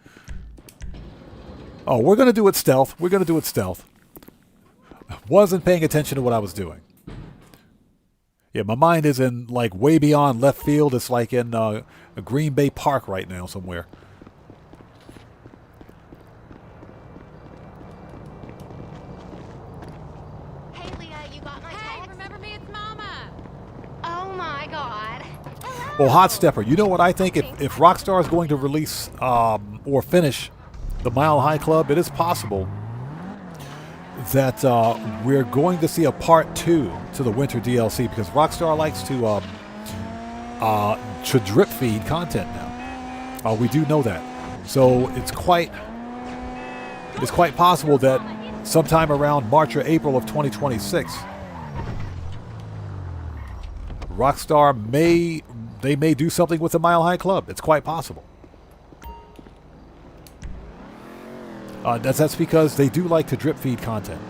Oh, we're going to do it stealth. We're going to do it stealth. Wasn't paying attention to what I was doing. Yeah, my mind is in, like, way beyond left field. It's like in a Green Bay Park right now somewhere. Hey, Leah, you got my text? Remember me? It's Mama. Oh my god. Well, Hot Stepper, you know what I think? If Rockstar is going to release or finish the Mile High Club, it is possible that we're going to see a part 2 to the winter DLC, because Rockstar likes to drip feed content now. We do know that, so it's quite possible that sometime around March or April of 2026, Rockstar may do something with the Mile High Club. It's quite possible. That's because they do like to drip feed content.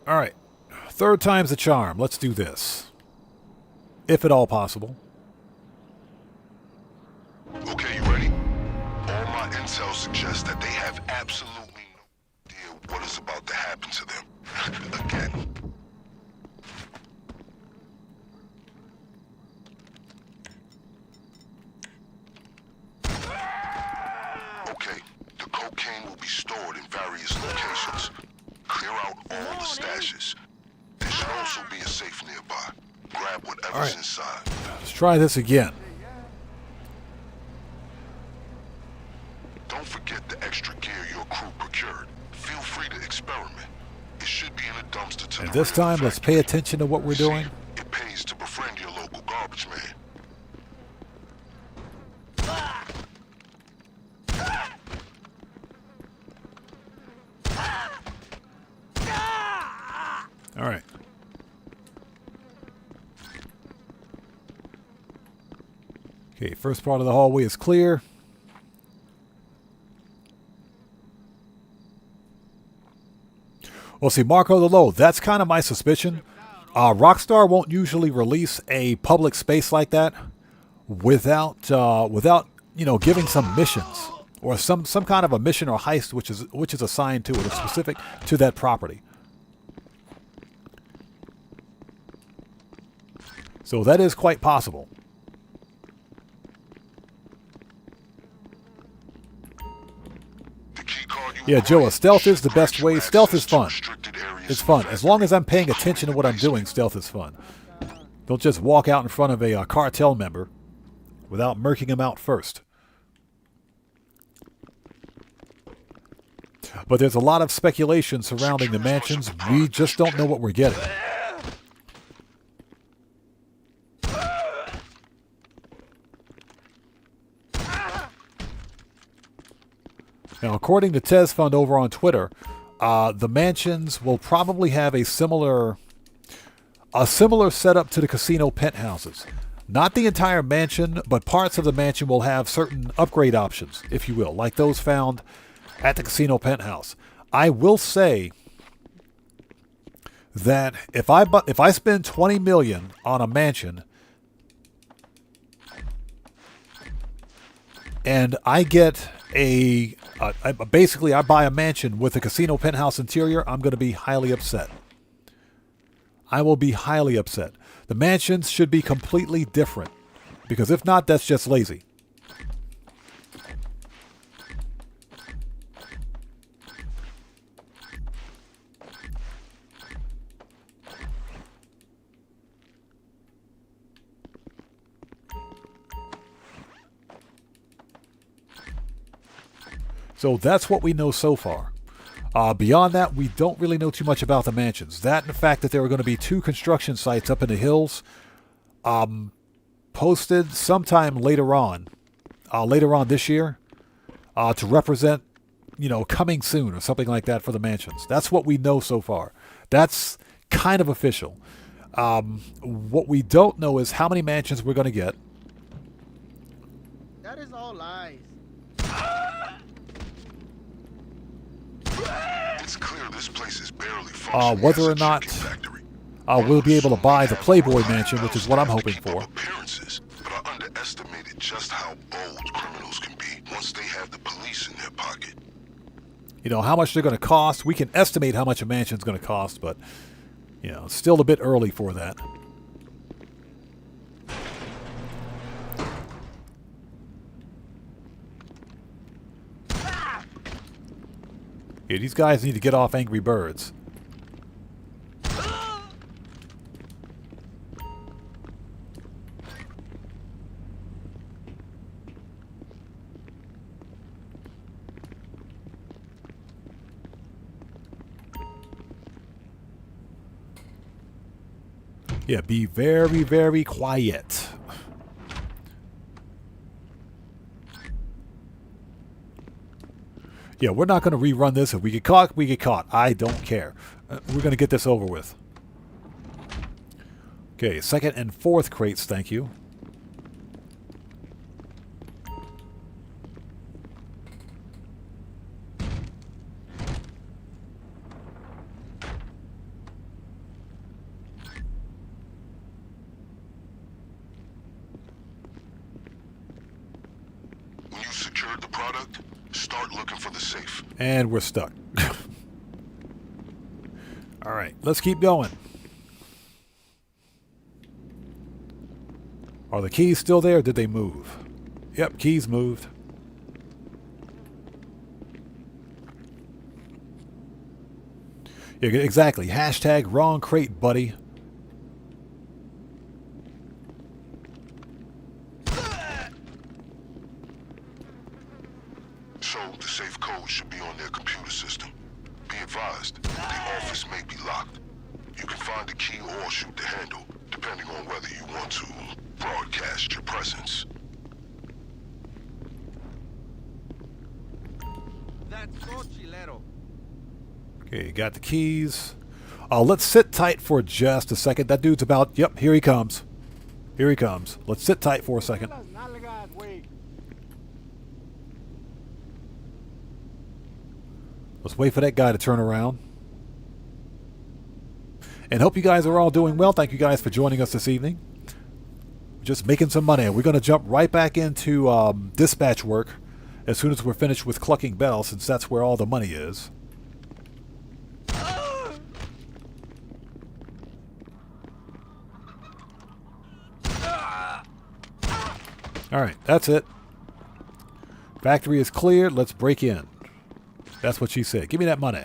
All right. Third time's a charm. Let's do this. If at all possible. Okay, you ready? All my intel suggests that they have absolutely no idea what is about to happen to them. Again. Okay, the cocaine will be stored in various locations. Clear out all the stashes. There should also be a safe nearby. Grab whatever's inside. Let's try this again. Don't forget the extra gear your crew procured. Feel free to experiment. It should be in a dumpster to And the this right time, of let's factory. pay attention to what we're doing. It pays to befriend your local garbage man. All right. Okay, first part of the hallway is clear. Well, see, Marco the Low, that's kind of my suspicion. Rockstar won't usually release a public space like that without giving some missions or some kind of a mission or heist which is assigned to it, or specific to that property. So that is quite possible. Yeah, Joa, stealth is the best way. Stealth is fun. It's fun. As long as I'm paying attention to what I'm doing, stealth is fun. Don't just walk out in front of a cartel member without murking him out first. But there's a lot of speculation surrounding the mansions. We just don't know what we're getting. Now, according to Tez Fund over on Twitter, the mansions will probably have a similar setup to the casino penthouses. Not the entire mansion, but parts of the mansion will have certain upgrade options, if you will, like those found at the casino penthouse. I will say that if I spend $20 million on a mansion and I get basically I buy a mansion with a casino penthouse interior, I'm going to be highly upset. I will be highly upset. The mansions should be completely different, because if not, that's just lazy. So that's what we know so far. Beyond that, we don't really know too much about the mansions. That and the fact that there are going to be 2 construction sites up in the hills posted sometime later on this year. to represent, coming soon or something like that for the mansions. That's what we know so far. That's kind of official. What we don't know is how many mansions we're going to get. That is all lies. It's clear this place is barely functioning Whether as or a not chicken factory. we'll be able to buy the Playboy Mansion, which is what I'm hoping for. Appearances, but I underestimated just how bold criminals can be once they have the police in their pocket. How much they're going to cost. We can estimate how much a mansion's going to cost, but it's still a bit early for that. Yeah, these guys need to get off Angry Birds. Yeah, be very, very quiet. Yeah, we're not going to rerun this. If we get caught, we get caught. I don't care. We're going to get this over with. Okay, second and fourth crates, thank you. When you've secured the product, start looking for the safe. And we're stuck. All right, let's keep going. Are the keys still there? Or did they move? Yep, keys moved. Yeah, exactly. Hashtag wrong crate, buddy. So, the safe code should be on their computer system. Be advised, the office may be locked. You can find the key or shoot the handle, depending on whether you want to broadcast your presence. That's so chilero. Okay, got the keys. Let's sit tight for just a second. That dude's about... Yep, here he comes. Here he comes. Let's sit tight for a second. Let's wait for that guy to turn around. And hope you guys are all doing well. Thank you guys for joining us this evening. Just making some money. We're going to jump right back into dispatch work as soon as we're finished with clucking bells, since that's where all the money is. Alright, that's it. Factory is cleared. Let's break in. That's what she said. Give me that money.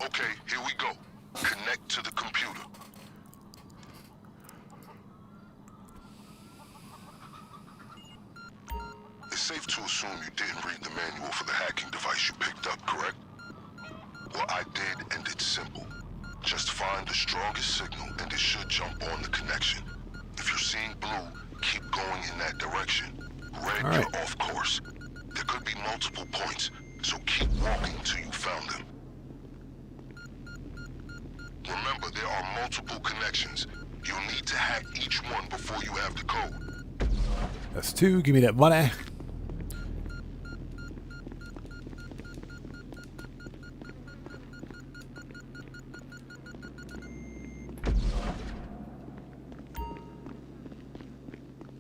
Okay, here we go. Connect to the computer. It's safe to assume you didn't read the manual for the hacking device you picked up, correct? Well, I did, and it's simple. Just find the strongest signal, and it should jump on the connection. If you're seeing blue, keep going in that direction. Red, right. You're off course. There could be multiple points, so keep walking till you found them. Remember, there are multiple connections. You'll need to hack each one before you have the code. That's 2. Give me that money.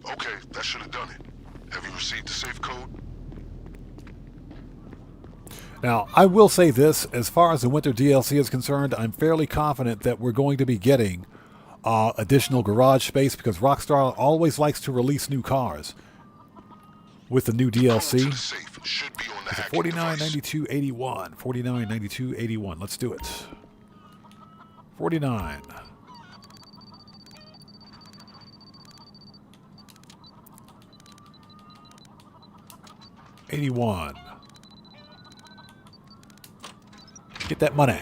Okay, that should have done it. Have you received the safe code? Now, I will say this, as far as the winter DLC is concerned, I'm fairly confident that we're going to be getting additional garage space, because Rockstar always likes to release new cars with the new DLC. It's a 49.92.81. 49.92.81. Let's do it. 49. $81. Get that money.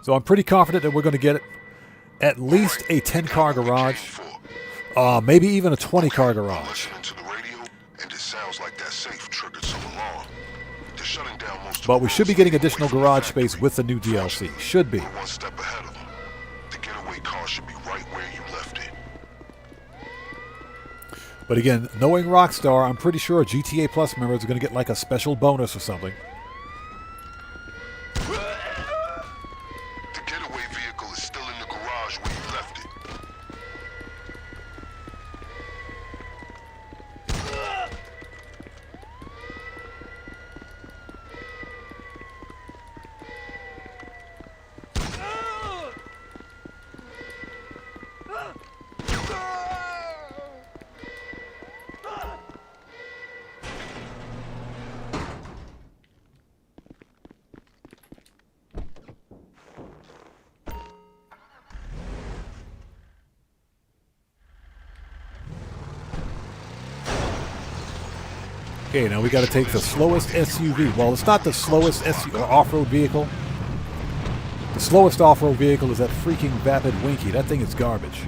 So I'm pretty confident that we're going to get at least a 10-car garage. Maybe even a 20-car garage. But we should be getting additional garage space with the new DLC. Should be. But again, knowing Rockstar, I'm pretty sure GTA Plus members are going to get like a special bonus or something. The getaway vehicle is still in the garage where you left it. Okay, now we got to take the slowest SUV. Well, it's not the slowest off-road vehicle. The slowest off-road vehicle is that freaking Vapid Winky. That thing is garbage.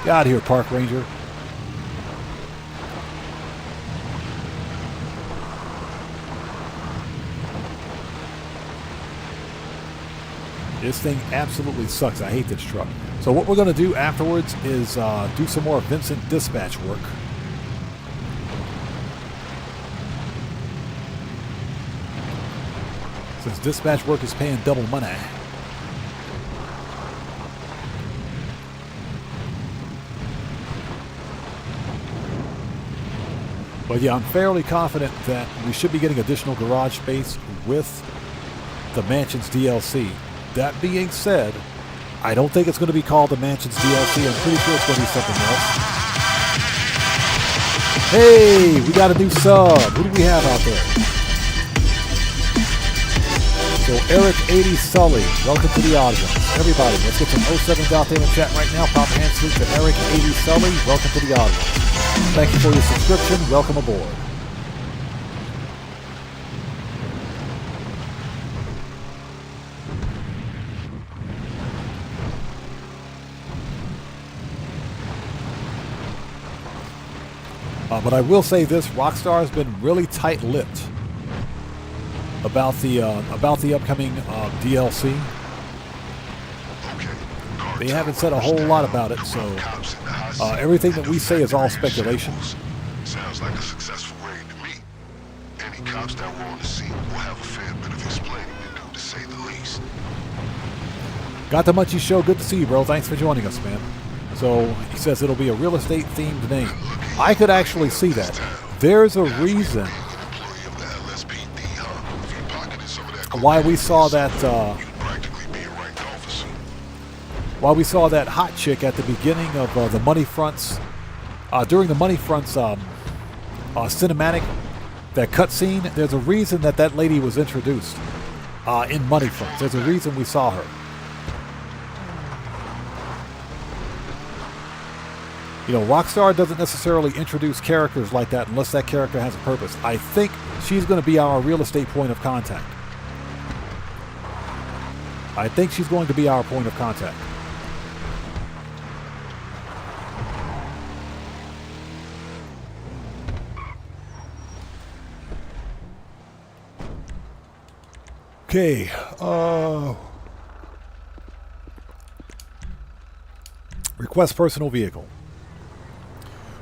Get out of here, Park Ranger. This thing absolutely sucks. I hate this truck. So what we're going to do afterwards is do some more Vincent dispatch work. Since dispatch work is paying double money. But yeah, I'm fairly confident that we should be getting additional garage space with the Mansions DLC. That being said, I don't think it's going to be called the Mansions DLC. I'm pretty sure it's going to be something else. Hey, we got a new sub. Who do we have out there? So Eric 80 Sully, welcome to the audience. Everybody, let's get some 07 out there in chat right now. Proper hand salute to Eric 80 Sully. Welcome to the audience. Thank you for your subscription. Welcome aboard. But I will say this: Rockstar has been really tight-lipped about the upcoming DLC. They haven't said a whole lot about it, so everything that we say is all speculation. Sounds like a successful raid to me. Any cops that were on the scene will have a fair bit of explaining to do, to say the least. Got the Munchie Show. Good to see you, bro. Thanks for joining us, man. So he says it'll be a real estate themed name. I could actually see that. There's a reason why we saw that hot chick at the beginning of the Money Fronts, during the Money Fronts cinematic, that cutscene. There's a reason that lady was introduced in Money Fronts. There's a reason we saw her. You know, Rockstar doesn't necessarily introduce characters like that unless that character has a purpose. I think she's going to be our real estate point of contact. I think she's going to be our point of contact. Okay. Request personal vehicle.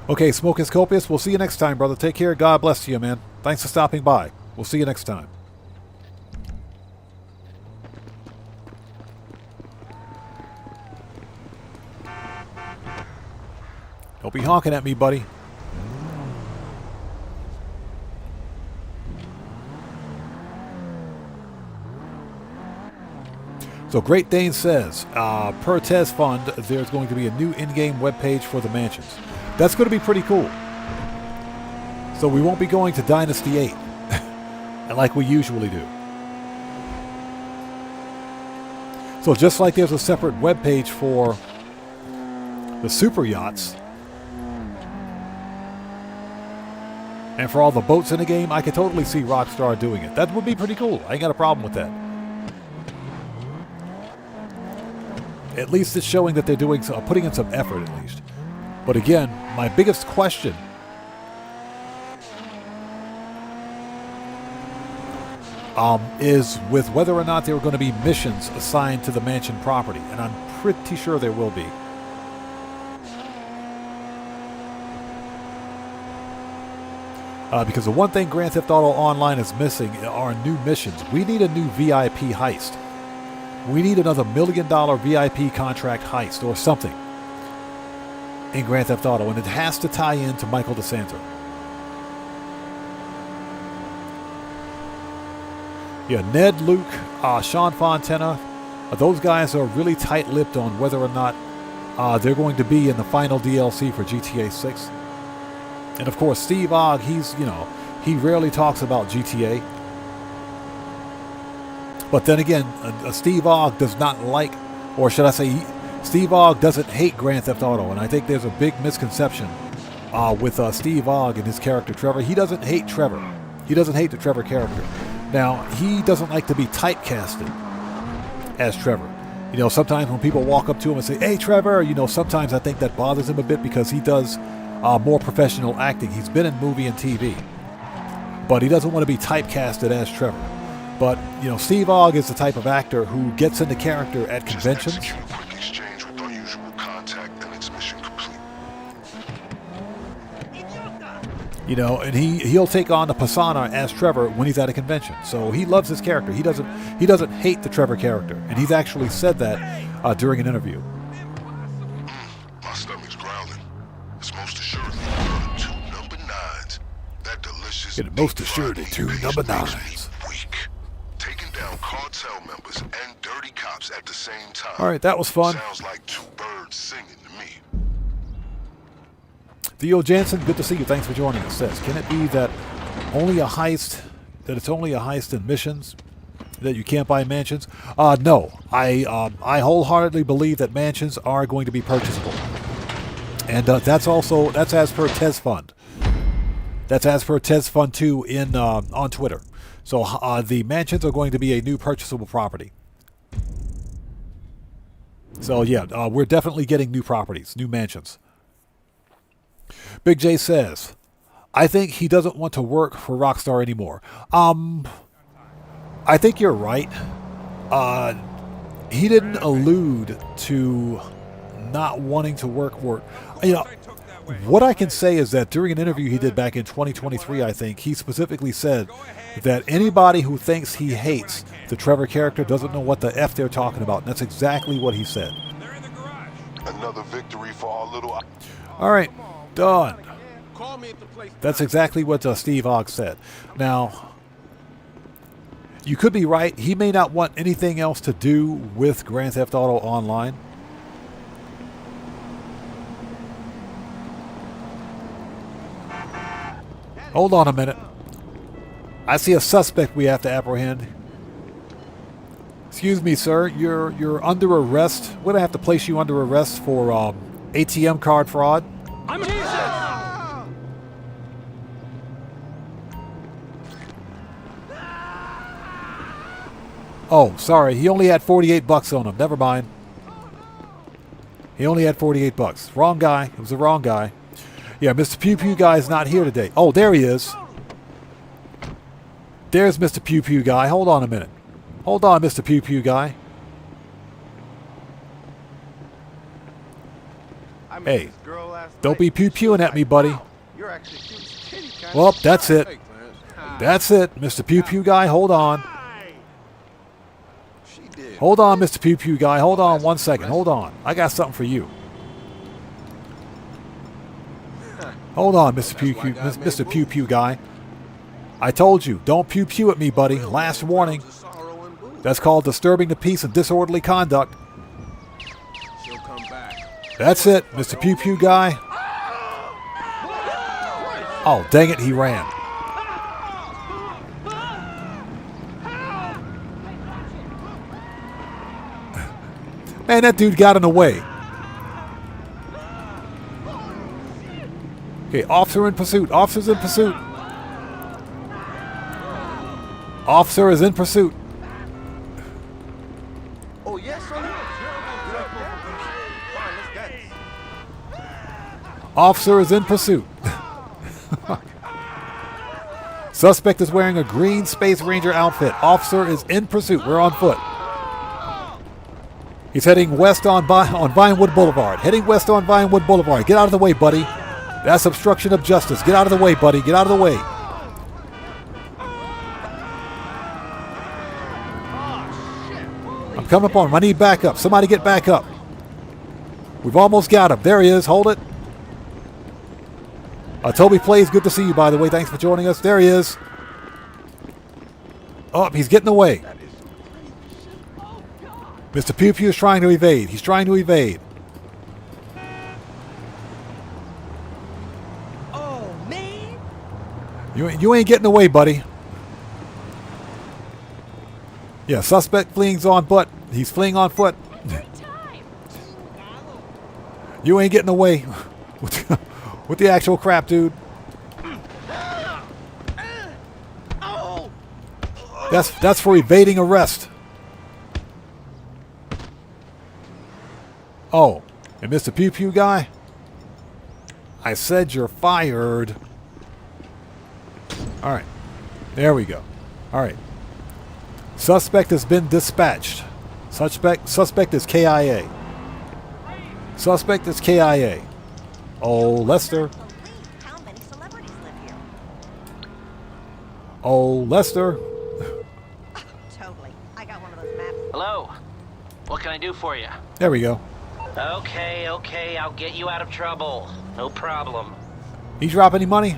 Okay, Smoke is copious. We'll see you next time, brother. Take care. God bless you, man. Thanks for stopping by. We'll see you next time. Don't be honking at me, buddy. So Great Dane says, per Tez Fund, there's going to be a new in-game webpage for the mansions. That's going to be pretty cool. So we won't be going to Dynasty 8 like we usually do. So just like there's a separate webpage for the super yachts, And for all the boats in the game, I could totally see Rockstar doing it. That would be pretty cool. I ain't got a problem with that. At least it's showing that they're doing, putting in some effort at least. But again, my biggest question is with whether or not there are going to be missions assigned to the mansion property. And I'm pretty sure there will be. Because the one thing Grand Theft Auto Online is missing are new missions. We need a new VIP heist. We need another $1 million VIP contract heist or something in Grand Theft Auto, and it has to tie into Michael DeSanto. Yeah, Ned, Luke, Sean Fontana, those guys are really tight-lipped on whether or not they're going to be in the final DLC for GTA 6. And of course, Steve Ogg, he rarely talks about GTA. But then again, Steve Ogg does not like, or should I say, Steve Ogg doesn't hate Grand Theft Auto. And I think there's a big misconception with Steve Ogg and his character Trevor. He doesn't hate Trevor. He doesn't hate the Trevor character. Now, he doesn't like to be typecasted as Trevor. You know, sometimes when people walk up to him and say, "Hey, Trevor," you know, sometimes I think that bothers him a bit because he does more professional acting. He's been in movie and TV. But he doesn't want to be typecasted as Trevor. But, you know, Steve Ogg is the type of actor who gets into character at conventions. You know, and he'll take on the persona as Trevor when he's at a convention. So he loves his character. He doesn't hate the Trevor character. And he's actually said that during an interview. My stomach's growling. It's most assuredly 2 number 9s. That delicious. Most assuredly 2 number 9s. Taking down cartel members and dirty cops at the same time. All right, that was fun. Sounds like 2 birds singing to me. Theo Jansen, good to see you. Thanks for joining us. Says, can it be that it's only a heist in missions, that you can't buy mansions? No. I wholeheartally believe that mansions are going to be purchasable. And that's as per Tez Fund. That's as per Tez Fund 2 on Twitter. So the mansions are going to be a new purchasable property. So yeah, we're definitely getting new properties, new mansions. Big J says, I think he doesn't want to work for Rockstar anymore. I think you're right. He didn't allude to not wanting to work for, you know, what I can say is that during an interview he did back in 2023, I think, he specifically said that anybody who thinks he hates the Trevor character doesn't know what the F they're talking about. And that's exactly what he said. Another victory for our little... All right, done. That's exactly what Steve Ogg said. Now, you could be right. He may not want anything else to do with Grand Theft Auto Online. Hold on a minute. I see a suspect we have to apprehend. Excuse me, sir. You're under arrest. We're gonna have to place you under arrest for ATM card fraud. I'm Jesus! Oh, sorry. He only had 48 bucks on him. Never mind. He only had 48 bucks. Wrong guy. It was the wrong guy. Yeah, Mr. Pew Pew guy is not here today. Oh, there he is. There's Mr. Pew Pew guy. Hold on a minute. Hold on, Mr. Pew Pew guy. Hey, don't be pew-pewing at me, buddy. Well, that's it. That's it, Mr. Pew Pew guy. Hold on. Hold on, Mr. Pew Pew guy. Hold on 1 second. Hold on. I got something for you. Hold on, Mr. Pew Pew guy. I told you, don't pew pew at me, buddy. Last warning. That's called disturbing the peace and disorderly conduct. That's it, Mr. Pew Pew guy. Oh, dang it, he ran. Man, that dude got in the way. Okay, officer in pursuit. Officers in pursuit. Officer is in pursuit. Oh, yes, son. Officer is in pursuit. Suspect is wearing a green Space Ranger outfit. Officer is in pursuit. We're on foot. He's heading west on Vinewood Boulevard. Heading west on Vinewood Boulevard. Get out of the way, buddy. That's obstruction of justice. Get out of the way, buddy. Get out of the way. I'm coming up on him. I need backup. Somebody get back up. We've almost got him. There he is. Hold it. Toby Plays, good to see you, by the way. Thanks for joining us. There he is. Oh, he's getting away. Mr. Pew Pew is trying to evade. He's trying to evade. Oh, man. You ain't getting away, buddy. Yeah, suspect fleeing on foot. He's fleeing on foot. You ain't getting away with the actual crap, dude. That's for evading arrest. Oh, and Mr. Pew Pew guy? I said you're fired. All right. There we go. All right. Suspect has been dispatched. Suspect is KIA. Suspect is KIA. Oh, Lester. How many celebrities live here? Oh, Lester. Totally. I got one of those maps. Hello. What can I do for you? There we go. Okay, I'll get you out of trouble. No problem. He drop any money?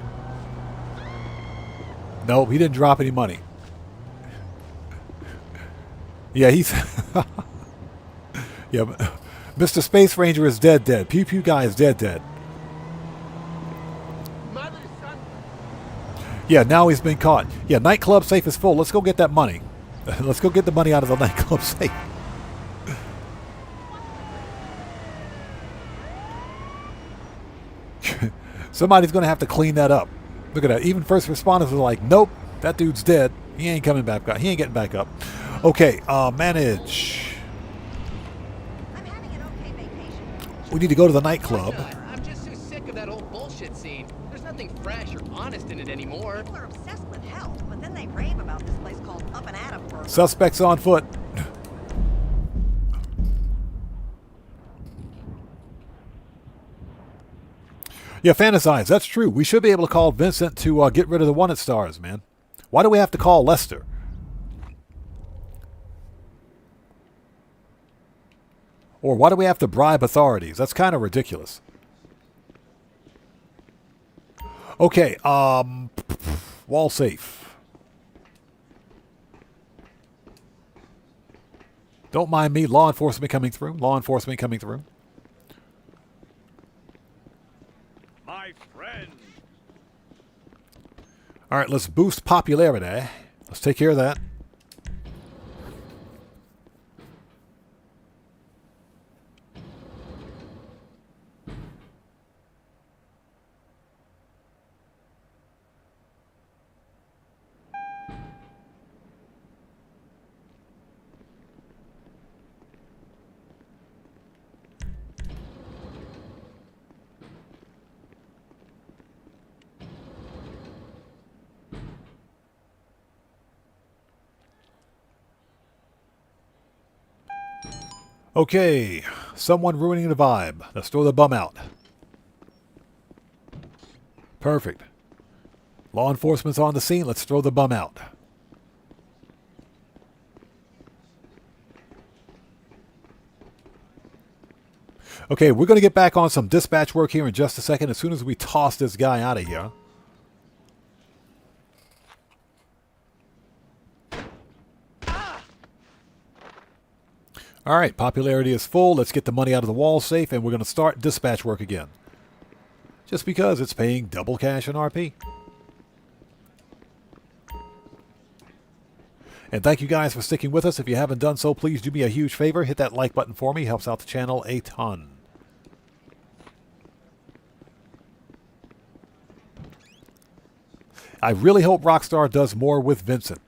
No, he didn't drop any money. Yeah, he's... yeah, Mr. Space Ranger is dead. Pew Pew guy is dead. Yeah, now he's been caught. Yeah, nightclub safe is full. Let's go get that money. Let's go get the money out of the nightclub safe. Somebody's going to have to clean that up. Look at that. Even first responders are like, nope, that dude's dead. He ain't coming back up. He ain't getting back up. Okay, manage. I'm having an okay vacation. We need to go to the nightclub. I'm just so sick of that old bullshit scene. There's nothing fresh or honest in it anymore. People are obsessed with health, but then they rave about this place called Up and Adam Burger. Suspects on foot. Yeah, fantasize. That's true. We should be able to call Vincent to get rid of the wanted stars, man. Why do we have to call Lester? Or why do we have to bribe authorities? That's kind of ridiculous. Okay, wall safe. Don't mind me. Law enforcement coming through. My friend. All right, let's boost popularity. Let's take care of that. Okay, someone ruining the vibe. Let's throw the bum out. Perfect. Law enforcement's on the scene. Let's throw the bum out. Okay, we're going to get back on some dispatch work here in just a second as soon as we toss this guy out of here. All right, popularity is full. Let's get the money out of the wall safe, and we're going to start dispatch work again. Just because it's paying double cash in RP. And thank you guys for sticking with us. If you haven't done so, please do me a huge favor. Hit that like button for me. Helps out the channel a ton. I really hope Rockstar does more with Vincent.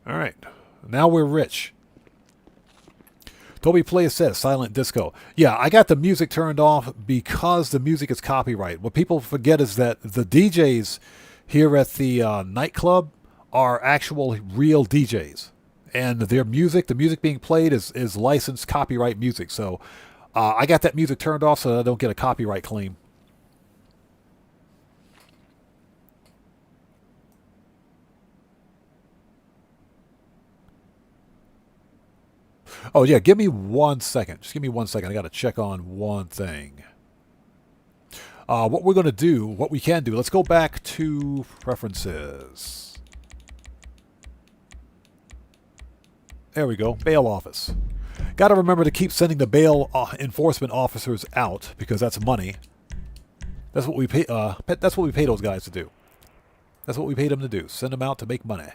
All right. Now we're rich. Toby Play says Silent Disco. Yeah, I got the music turned off because the music is copyright. What people forget is that the DJs here at the nightclub are actual real DJs. And their music, the music being played is licensed copyright music. So I got that music turned off so that I don't get a copyright claim. Oh, yeah, give me 1 second. Just give me 1 second. I got to check on one thing. What we're going to do, what we can do, let's go back to preferences. There we go, bail office. Got to remember to keep sending the bail enforcement officers out because that's money. That's what we pay. That's what we pay those guys to do. That's what we paid them to do. Send them out to make money.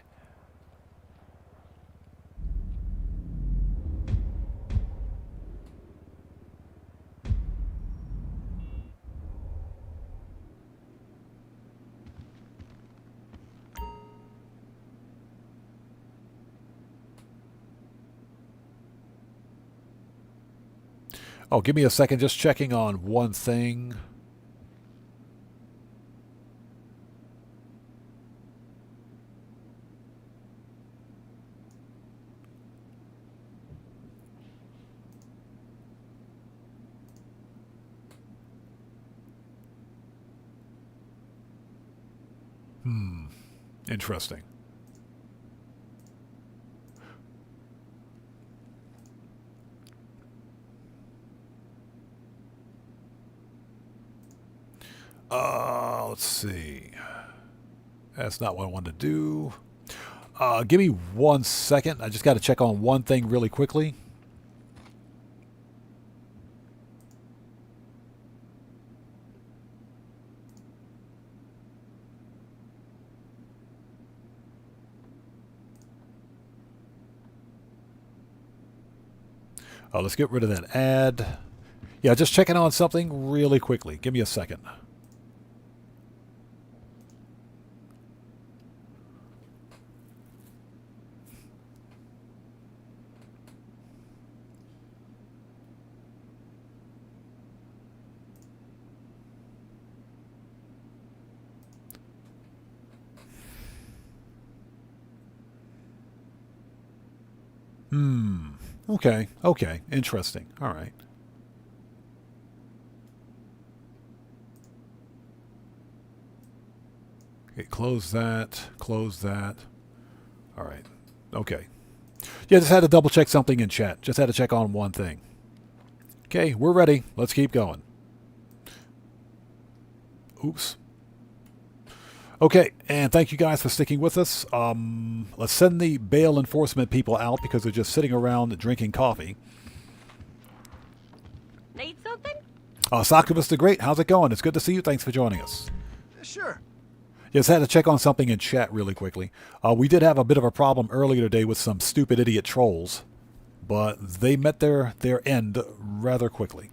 Oh, give me a second. Just checking on one thing. Interesting. Let's see. That's not what I wanted to do. Give me 1 second. I just got to check on one thing really quickly. Let's get rid of that ad. Yeah, just checking on something really quickly. Give me a second. Okay. Okay. Interesting. All right. Okay, close that. Close that. All right. Okay. Yeah, just had to double check something in chat. Just had to check on one thing. Okay, we're ready. Let's keep going. Oops. Okay, and thank you guys for sticking with us. Let's send the bail enforcement people out because they're just sitting around drinking coffee. Need something? Sakubus the Great, how's it going? It's good to see you. Thanks for joining us. Sure. Just had to check on something in chat really quickly. We did have a bit of a problem earlier today with some stupid idiot trolls, but they met their end rather quickly.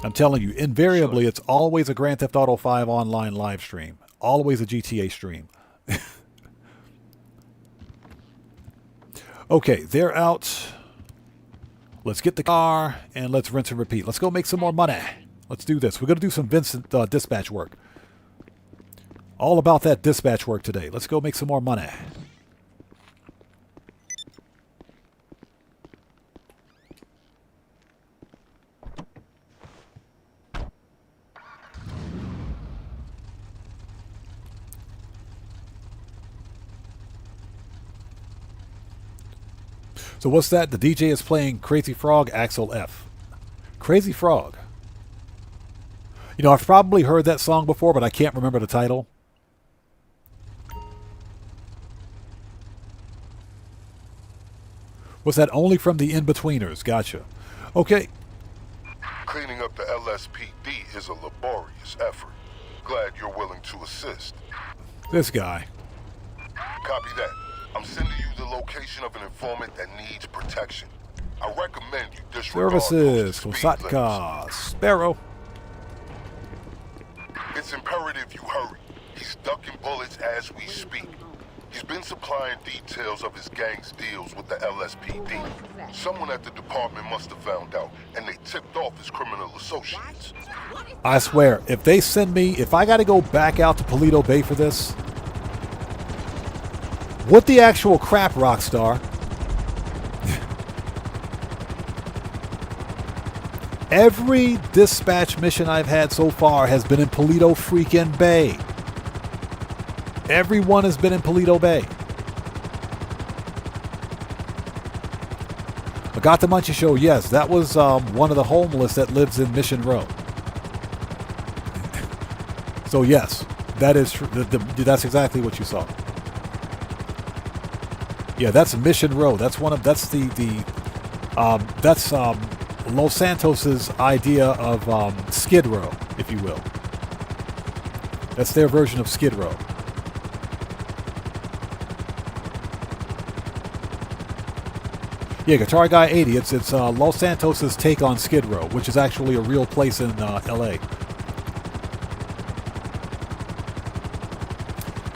I'm telling you, invariably, it's always a Grand Theft Auto 5 online live stream. Always a GTA stream. Okay, they're out. Let's get the car, and let's rinse and repeat. Let's go make some more money. Let's do this. We're going to do some Vincent dispatch work. All about that dispatch work today. Let's go make some more money. So what's that? The DJ is playing Crazy Frog, Axel F. Crazy Frog. You know, I've probably heard that song before, but I can't remember the title. Was that only from the In-Betweeners? Gotcha. Okay. Cleaning up the LSPD is a laborious effort. Glad you're willing to assist. This guy. Copy that. I'm sending you the location of an informant that needs protection. I recommend you disregard Services. those speed Kosatka. Sparrow. It's imperative you hurry. He's ducking bullets as we speak. He's been supplying details of his gang's deals with the LSPD. Someone at the department must have found out, and they tipped off his criminal associates. I swear, if they send me, if I got to go back out to Paleto Bay for this, what the actual crap, Rockstar? Every dispatch mission I've had so far has been in Paleto freaking Bay. Everyone has been in Paleto Bay. I got the Munchie Show. Yes, that was one of the homeless that lives in Mission Row. So yes, that is true. That's exactly what you saw. Yeah, that's Mission Row. That's one of that's Los Santos's idea of Skid Row, if you will. That's their version of Skid Row. Yeah, Guitar Guy 80. It's Los Santos's take on Skid Row, which is actually a real place in L.A.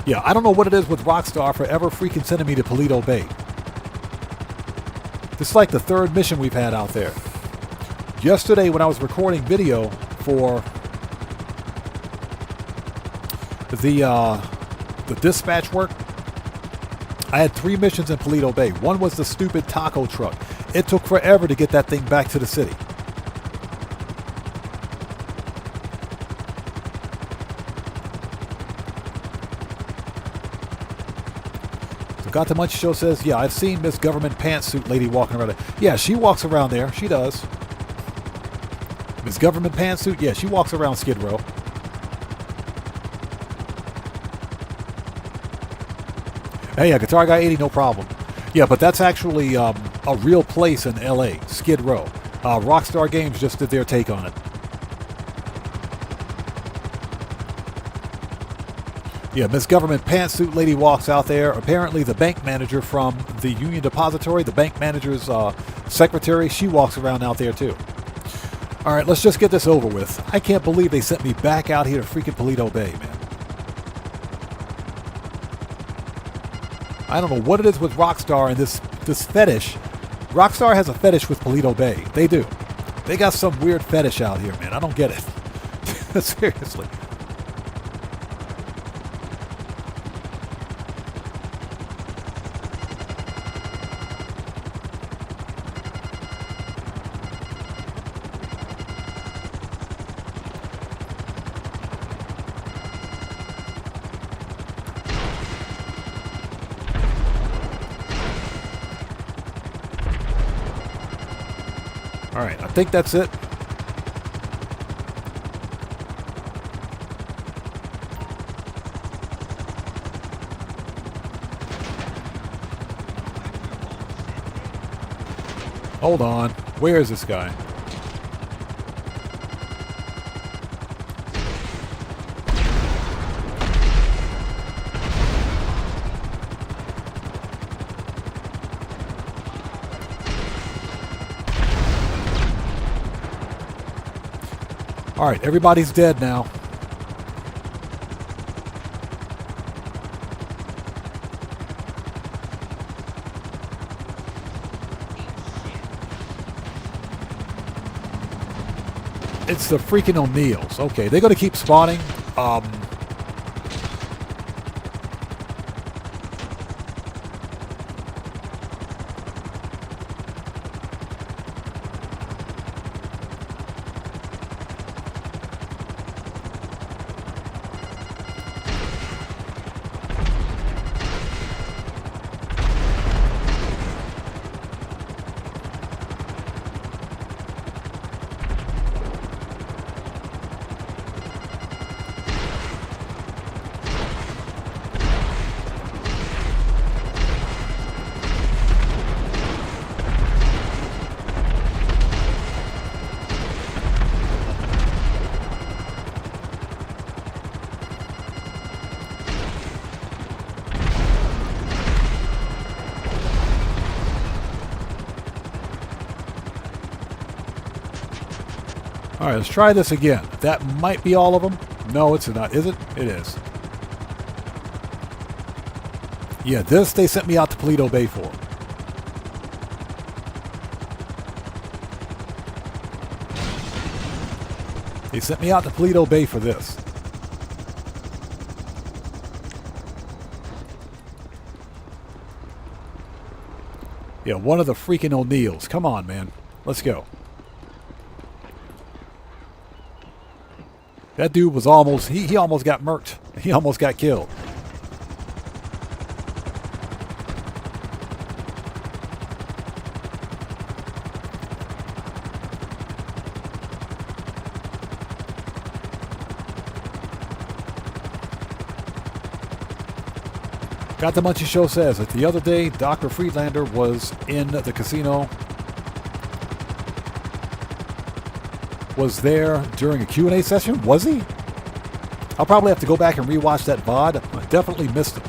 Yeah, I don't know what it is with Rockstar for ever freaking sending me to Paleto Bay. This is like the third mission we've had out there. Yesterday, when I was recording video for the dispatch work, I had 3 missions in Paleto Bay. One was the stupid taco truck. It took forever to get that thing back to the city. So Got the Munch Show says, yeah, I've seen Miss Government Pantsuit Lady walking around. Yeah, she walks around there. She does. Miss Government Pantsuit, yeah, she walks around Skid Row. Hey, Guitar Guy 80, no problem. Yeah, but that's actually a real place in L.A., Skid Row. Rockstar Games just did their take on it. Yeah, Miss Government Pantsuit Lady walks out there. Apparently the bank manager from the Union Depository, the bank manager's secretary, she walks around out there too. All right, let's just get this over with. I can't believe they sent me back out here to freaking Paleto Bay, man. I don't know what it is with Rockstar and this fetish. Rockstar has a fetish with Paleto Bay. They do. They got some weird fetish out here, man. I don't get it. Seriously. All right, I think that's it. Hold on. Where is this guy? All right, everybody's dead now. It's the freaking O'Neills. Okay, they're going to keep spawning. All right, let's try this again. That might be all of them. No, it's not. Is it? It is. Yeah, this they sent me out to Toledo Bay for. They sent me out to Toledo Bay for this. Yeah, one of the freaking O'Neills. Come on, man. Let's go. That dude was almost, he almost got murked. He almost got killed. Got the Munchie Show says that the other day, Dr. Friedlander was in the casino. Was there during a Q&A session? Was he? I'll probably have to go back and rewatch that VOD. I definitely missed it.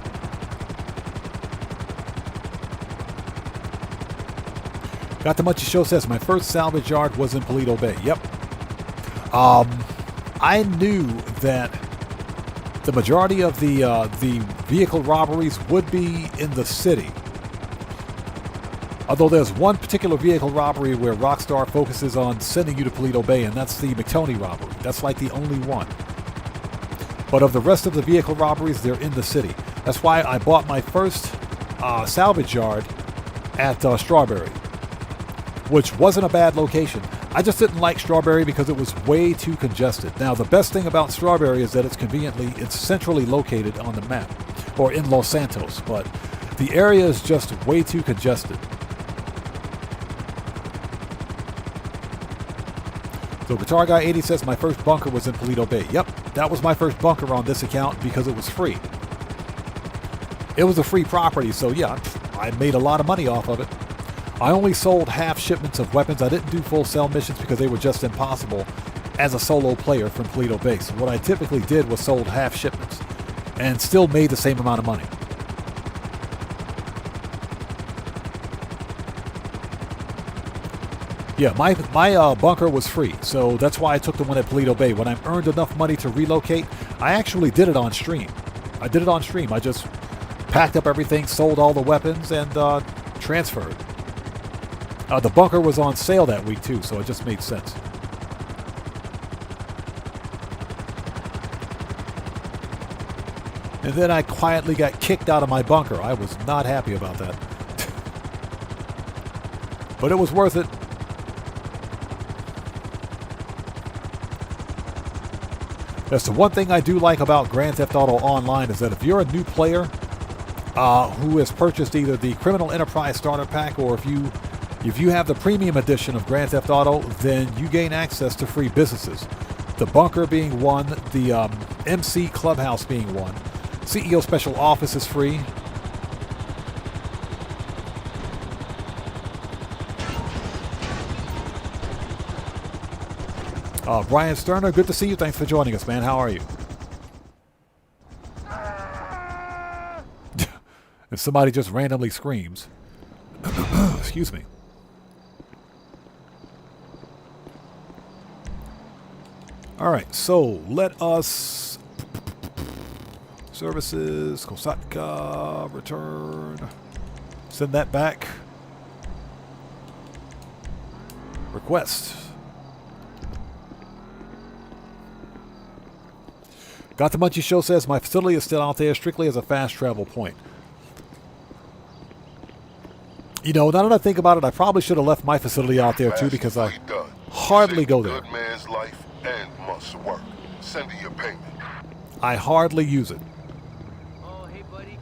Got the Munchie Show says my first salvage yard was in Toledo Bay. Yep. I knew that the majority of the vehicle robberies would be in the city. Although there's one particular vehicle robbery where Rockstar focuses on sending you to Toledo Bay, and that's the McToney robbery. That's like the only one. But of the rest of the vehicle robberies, they're in the city. That's why I bought my first salvage yard at Strawberry, which wasn't a bad location. I just didn't like Strawberry because it was way too congested. Now, the best thing about Strawberry is that it's centrally located on the map, or in Los Santos, but the area is just way too congested. So Guitar Guy 80 says my first bunker was in Toledo Bay. Yep, that was my first bunker on this account because it was free. It was a free property, so yeah, I made a lot of money off of it. I only sold half shipments of weapons. I didn't do full sell missions because they were just impossible as a solo player from Toledo Bay. So what I typically did was sold half shipments and still made the same amount of money. Yeah, my bunker was free, so that's why I took the one at Toledo Bay. When I earned enough money to relocate, I actually did it on stream. I did it on stream. I just packed up everything, sold all the weapons, and transferred. The bunker was on sale that week too, so it just made sense. And then I quietly got kicked out of my bunker. I was not happy about that. But it was worth it. That's the one thing I do like about Grand Theft Auto Online is that if you're a new player who has purchased either the Criminal Enterprise Starter Pack or if you have the premium edition of Grand Theft Auto, then you gain access to free businesses. The bunker being one, the MC Clubhouse being one. CEO Special Office is free. Brian Sterner, good to see you. Thanks for joining us, man. How are you? If somebody just randomly screams. Excuse me. Alright, so let us... Services, Kosatka, return. Send that back. Request. Got the Munchie Show says my facility is still out there strictly as a fast travel point. You know, now that I think about it, I probably should have left my facility out there too because I hardly go there. Good man's life and months of work. Send in your payment. I hardly use it. Oh, hey, buddy.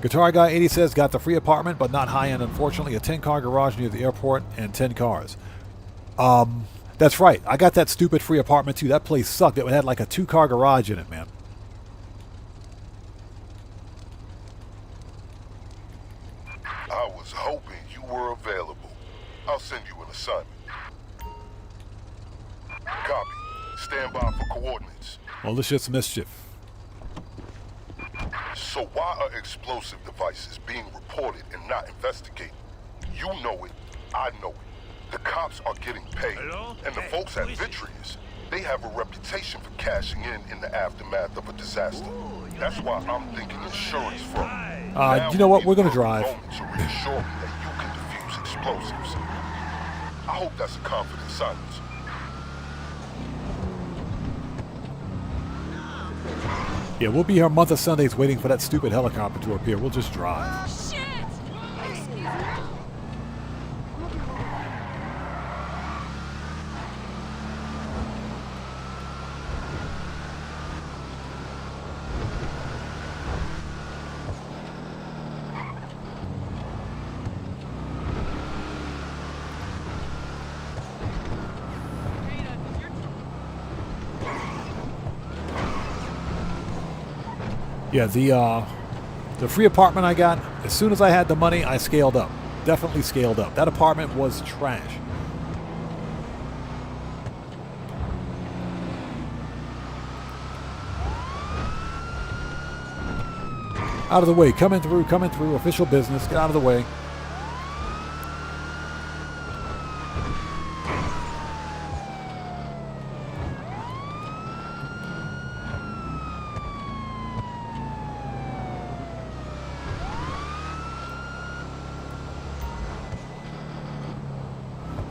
Guitar Guy 80 says got the free apartment, but not high end. Unfortunately, a 10-car garage near the airport and 10 cars. That's right. I got that stupid free apartment too. That place sucked. It had like a 2-car garage in it, man. I was hoping you were available. I'll send you an assignment. Copy. Stand by for coordinates. Malicious mischief. So why are explosive devices being reported and not investigated? You know it. I know it. The cops are getting paid, and the folks at Vitreous, They have a reputation for cashing in the aftermath of a disaster. That's why I'm thinking insurance fraud. You know what? We're going to drive. To reassure me that you can defuse explosives. I hope that's a confident silence. Yeah, we'll be here a month of Sundays waiting for that stupid helicopter to appear. We'll just drive. Yeah, the free apartment I got, as soon as I had the money, I scaled up. Definitely scaled up. That apartment was trash. Out of the way. Coming through. Official business. Get out of the way.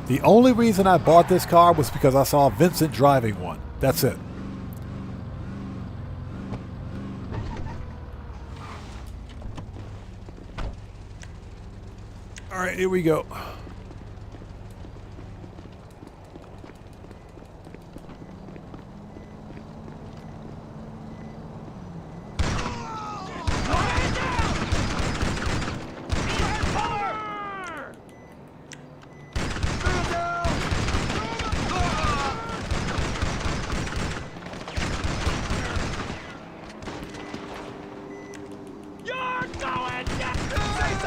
The only reason I bought this car was because I saw Vincent driving one. That's it. All right, here we go.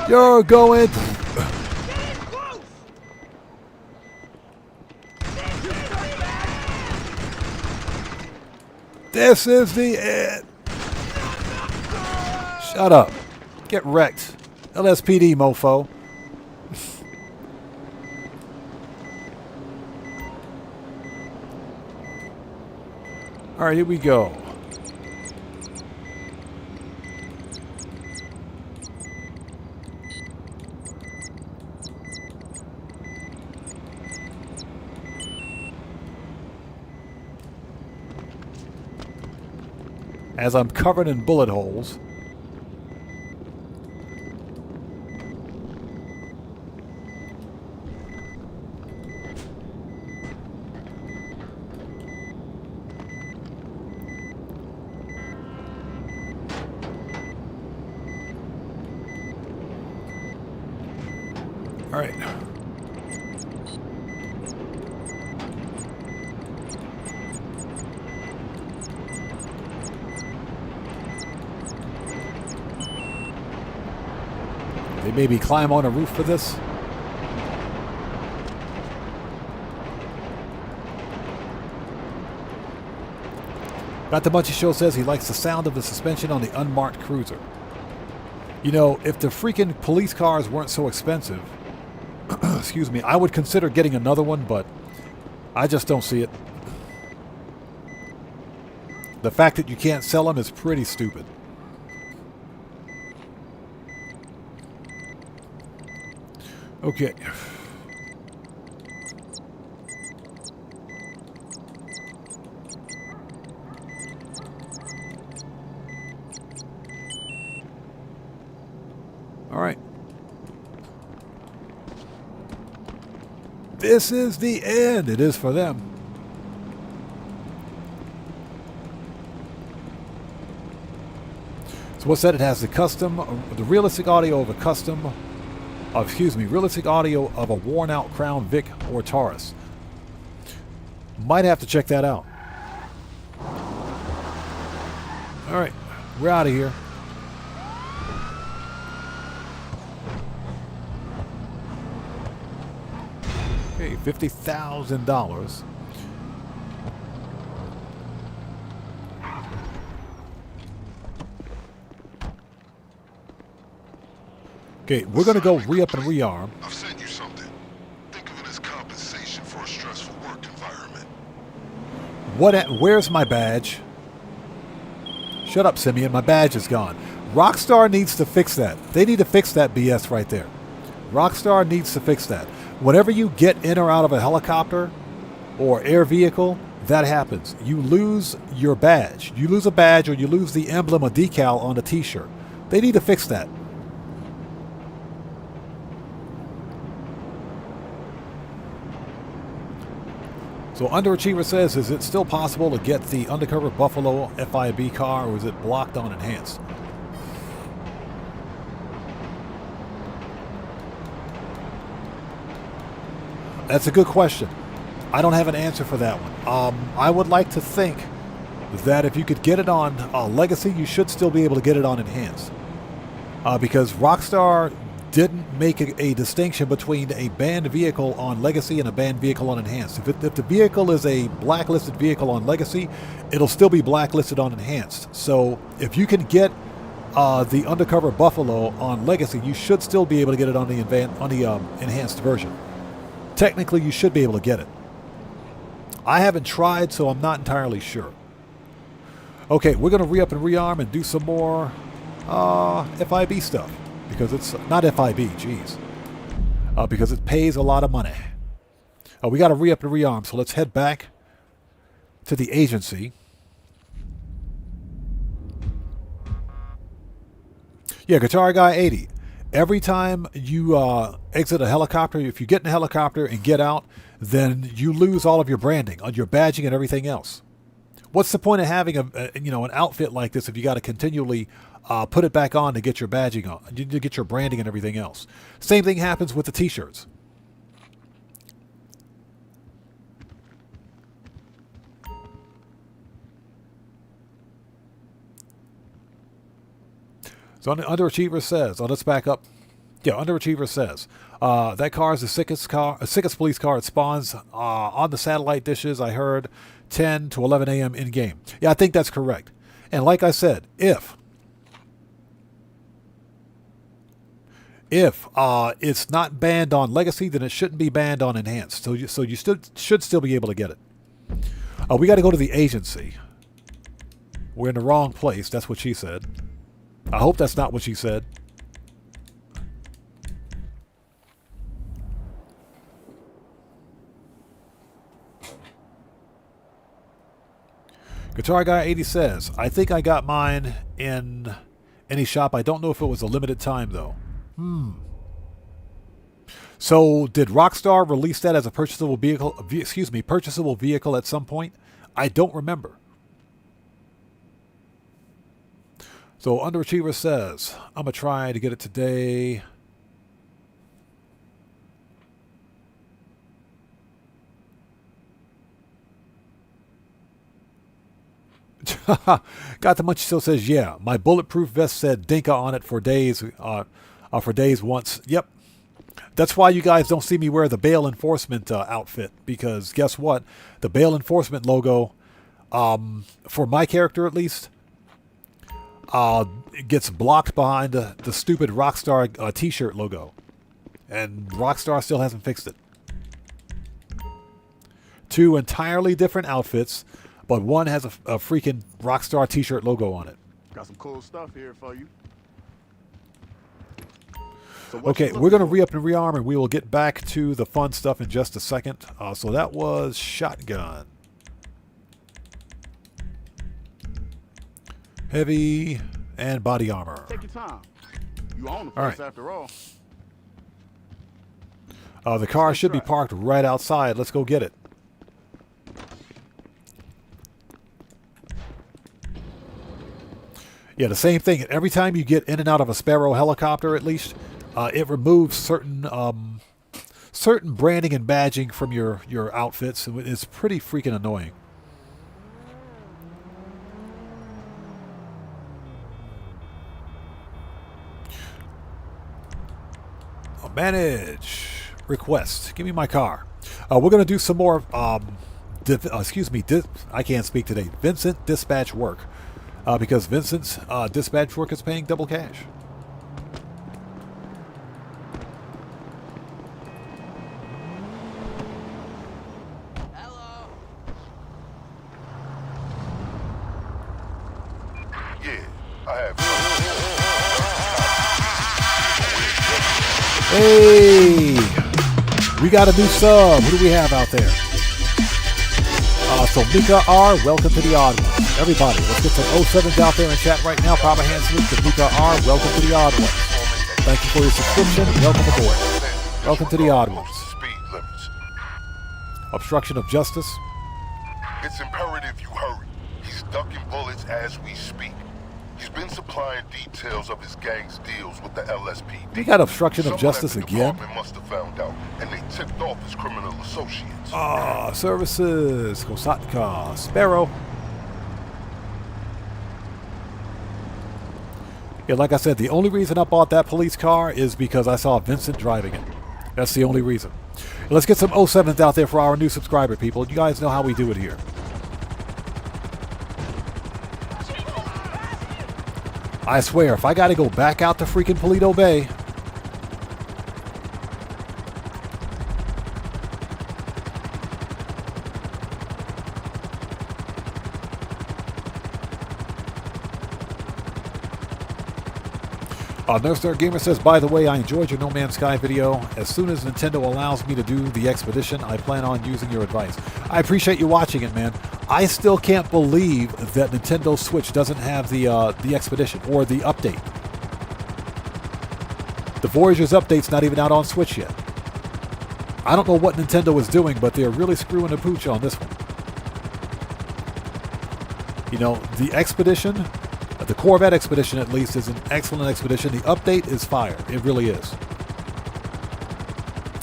You're going. This is the end. Shut up. Get wrecked. LSPD, mofo. All right, here we go. As I'm covered in bullet holes. All right. They maybe climb on a roof for this. Got the Munchie Show says he likes the sound of the suspension on the unmarked cruiser. You know, if the freaking police cars weren't so expensive, excuse me, I would consider getting another one, but I just don't see it. The fact that you can't sell them is pretty stupid. Okay. All right. This is the end. It is for them. So what's that? It has the realistic audio of a custom. Realistic audio of a worn-out Crown Vic or Taurus. Might have to check that out. All right, we're out of here. Okay, $50,000. Okay, we're going to go re-up and rearm. I've sent you something. Think of it as compensation for a stressful work environment. Where's my badge? Shut up, Simeon. My badge is gone. Rockstar needs to fix that. They need to fix that BS right there. Rockstar needs to fix that. Whenever you get in or out of a helicopter or air vehicle, that happens. You lose your badge. You lose a badge or you lose the emblem or decal on the t-shirt. They need to fix that. So Underachiever says, is it still possible to get the undercover Buffalo FIB car, or is it blocked on enhanced? That's a good question. I don't have an answer for that one. I would like to think that if you could get it on Legacy, you should still be able to get it on enhanced. Because Rockstar didn't make a distinction between a banned vehicle on Legacy and a banned vehicle on Enhanced. If the vehicle is a blacklisted vehicle on Legacy, it'll still be blacklisted on Enhanced. So if you can get the Undercover Buffalo on Legacy, you should still be able to get it on the Enhanced version. Technically, you should be able to get it. I haven't tried, so I'm not entirely sure. Okay, we're going to re-up and rearm and do some more FIB stuff. Because it's not FIB, jeez. Because it pays a lot of money. We got to re-up and rearm, so let's head back to the agency. Yeah, Guitar Guy 80. Every time you exit a helicopter, if you get in a helicopter and get out, then you lose all of your branding, your badging and everything else. What's the point of having an outfit like this if you got to continually put it back on to get your badging on, to get your branding and everything else? Same thing happens with the t-shirts. So Underachiever says, let's back up. Yeah, Underachiever says, that car is the sickest police car. It spawns on the satellite dishes, I heard, 10 to 11 a.m. in-game. Yeah, I think that's correct. And like I said, if it's not banned on Legacy, then it shouldn't be banned on Enhanced. So you should still be able to get it. We got to go to the agency. We're in the wrong place. That's what she said. I hope that's not what she said. Guitar Guy 80 says, I think I got mine in any shop. I don't know if it was a limited time, though. So did Rockstar release that as a purchasable vehicle at some point? I don't remember. So Underachiever says, I'm going to try to get it today. Got the Munch still says, yeah, my bulletproof vest said Dinka on it for days once. Yep. That's why you guys don't see me wear the bail enforcement outfit, because guess what? The bail enforcement logo, for my character at least, it gets blocked behind the stupid Rockstar t-shirt logo. And Rockstar still hasn't fixed it. Two entirely different outfits, but one has a freaking Rockstar t-shirt logo on it. Got some cool stuff here for you. So okay, we're going to re-up and rearm, and we will get back to the fun stuff in just a second. So that was shotgun. Heavy and body armor. Take your time. You own the place after all. The car should be parked right outside. Let's go get it. Yeah, the same thing. Every time you get in and out of a Sparrow helicopter, at least, it removes certain branding and badging from your outfits. It's pretty freaking annoying. Manage request. Give me my car. We're going to do some more. I can't speak today. Vincent dispatch work. Because Vincent's dispatch work is paying double cash. Hello. Hey, we got a new sub. Who do we have out there? So Mika R, welcome to the Odd Ones. Everybody, let's get some 07s out there in chat right now. Proper hand salute to Mika R, welcome to the Odd Ones. Thank you for your subscription. Welcome aboard. Welcome to the Odd Ones. Obstruction of justice. It's imperative you hurry. He's ducking bullets as we speak. He's been supplying details of his gang's deals with the LSPD. We got obstruction of justice again. Must have found out, and they tipped off his criminal associates. Services. Kosatka. Sparrow. Yeah, like I said, the only reason I bought that police car is because I saw Vincent driving it. That's the only reason. Let's get some 07s out there for our new subscriber, people. You guys know how we do it here. I swear, if I got to go back out to freaking Paleto Bay, Nurse Nerd Gamer says, by the way, I enjoyed your No Man's Sky video. As soon as Nintendo allows me to do the expedition, I plan on using your advice. I appreciate you watching it, man. I still can't believe that Nintendo Switch doesn't have the expedition or the update. The Voyager's update's not even out on Switch yet. I don't know what Nintendo is doing, but they're really screwing the pooch on this one. You know, the expedition, the Corvette expedition at least, is an excellent expedition. The update is fire. It really is.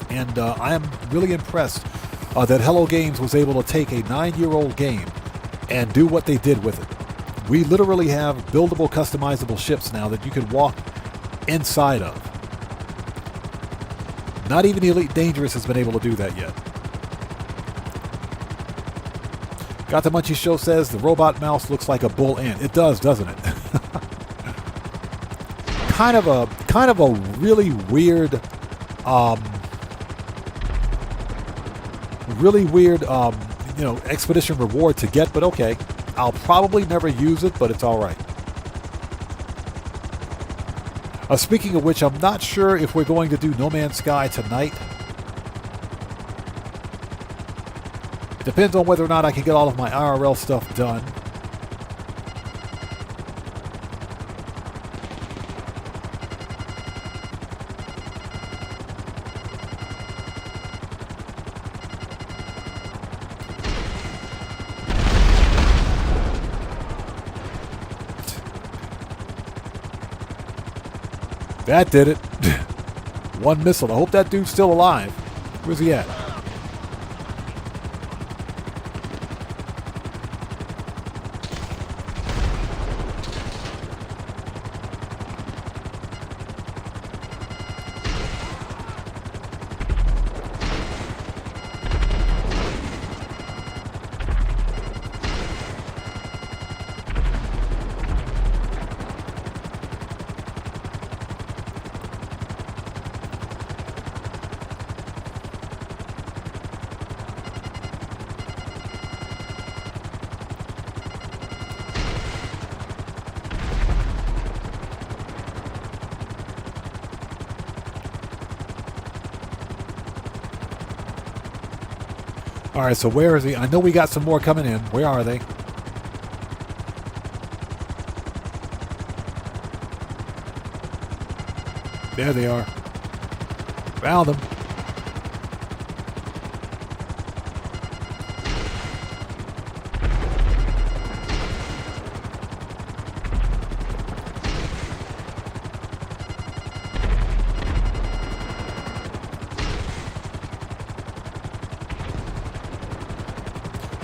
And I am really impressed that Hello Games was able to take a 9-year-old game and do what they did with it. We literally have buildable, customizable ships now that you can walk inside of. Not even Elite Dangerous has been able to do that yet. Got the Munchie Show says the robot mouse looks like a bull ant. It does, doesn't it? kind of a really weird, expedition reward to get, but okay. I'll probably never use it, but it's all right. Speaking of which, I'm not sure if we're going to do No Man's Sky tonight. It depends on whether or not I can get all of my IRL stuff done. That did it. One missile. I hope that dude's still alive. Where's he at? All right, so where is he? I know we got some more coming in. Where are they? There they are. Found them.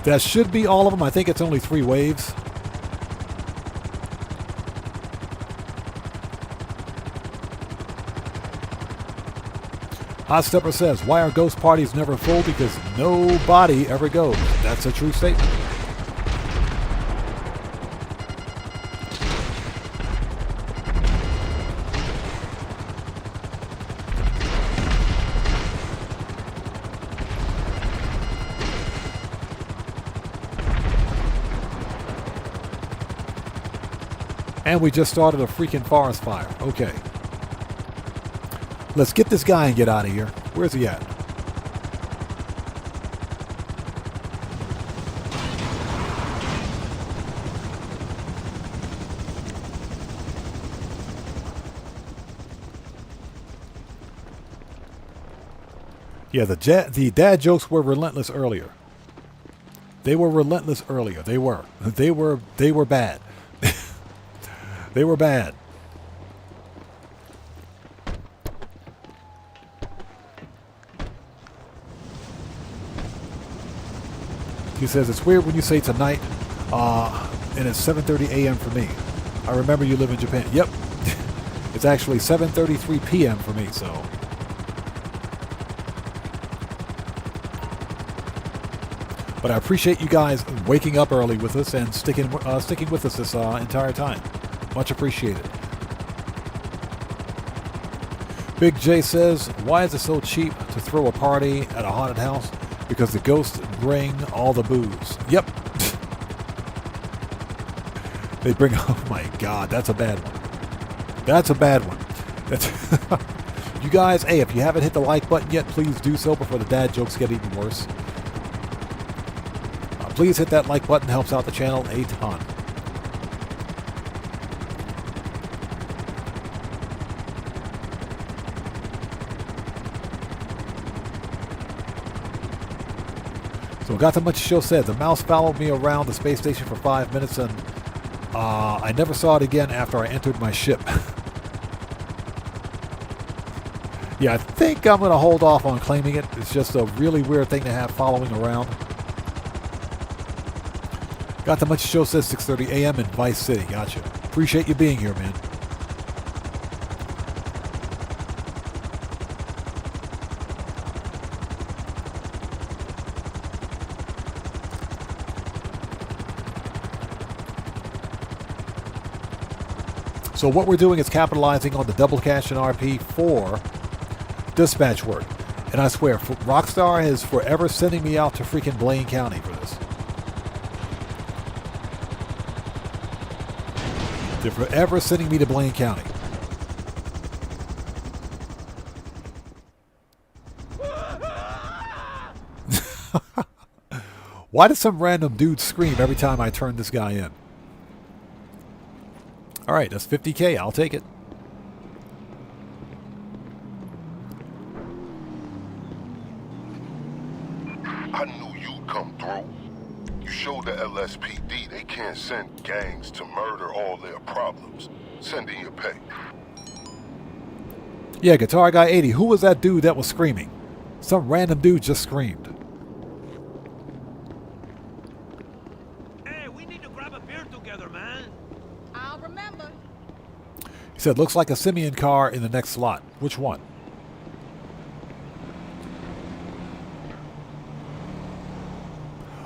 That should be all of them. I think it's only 3 waves. Hot Stepper says, why are ghost parties never full? Because nobody ever goes. That's a true statement. And we just started a freaking forest fire. Okay. Let's get this guy and get out of here. Where's he at? Yeah, the dad jokes were relentless earlier. They were relentless earlier. They were bad. They were bad. He says, it's weird when you say tonight, and it's 7:30 a.m. for me. I remember you live in Japan. Yep. It's actually 7:33 p.m. for me, so. But I appreciate you guys waking up early with us and sticking with us this entire time. Much appreciated. Big J says, why is it so cheap to throw a party at a haunted house? Because the ghosts bring all the booze. Yep. They bring, oh my God, that's a bad one. That's a bad one. That's you guys, hey, if you haven't hit the like button yet, please do so before the dad jokes get even worse. Please hit that like button, helps out the channel a ton. So got to much show said. The mouse followed me around the space station for 5 minutes and I never saw it again after I entered my ship. Yeah, I think I'm going to hold off on claiming it. It's just a really weird thing to have following around. Got the much show says 6:30 a.m. in Vice City. Gotcha. Appreciate you being here, man. So what we're doing is capitalizing on the double cash and RP for dispatch work. And I swear, Rockstar is forever sending me out to freaking Blaine County for this. They're forever sending me to Blaine County. Why does some random dude scream every time I turn this guy in? Alright, that's $50K. I'll take it. I knew you'd come through. You showed the LSPD they can't send gangs to murder all their problems. Send in your pay. Yeah, Guitar Guy 80. Who was that dude that was screaming? Some random dude just screamed. Hey, we need to grab a beer together, man. I'll remember. He said, looks like a Simeon car in the next slot. Which one?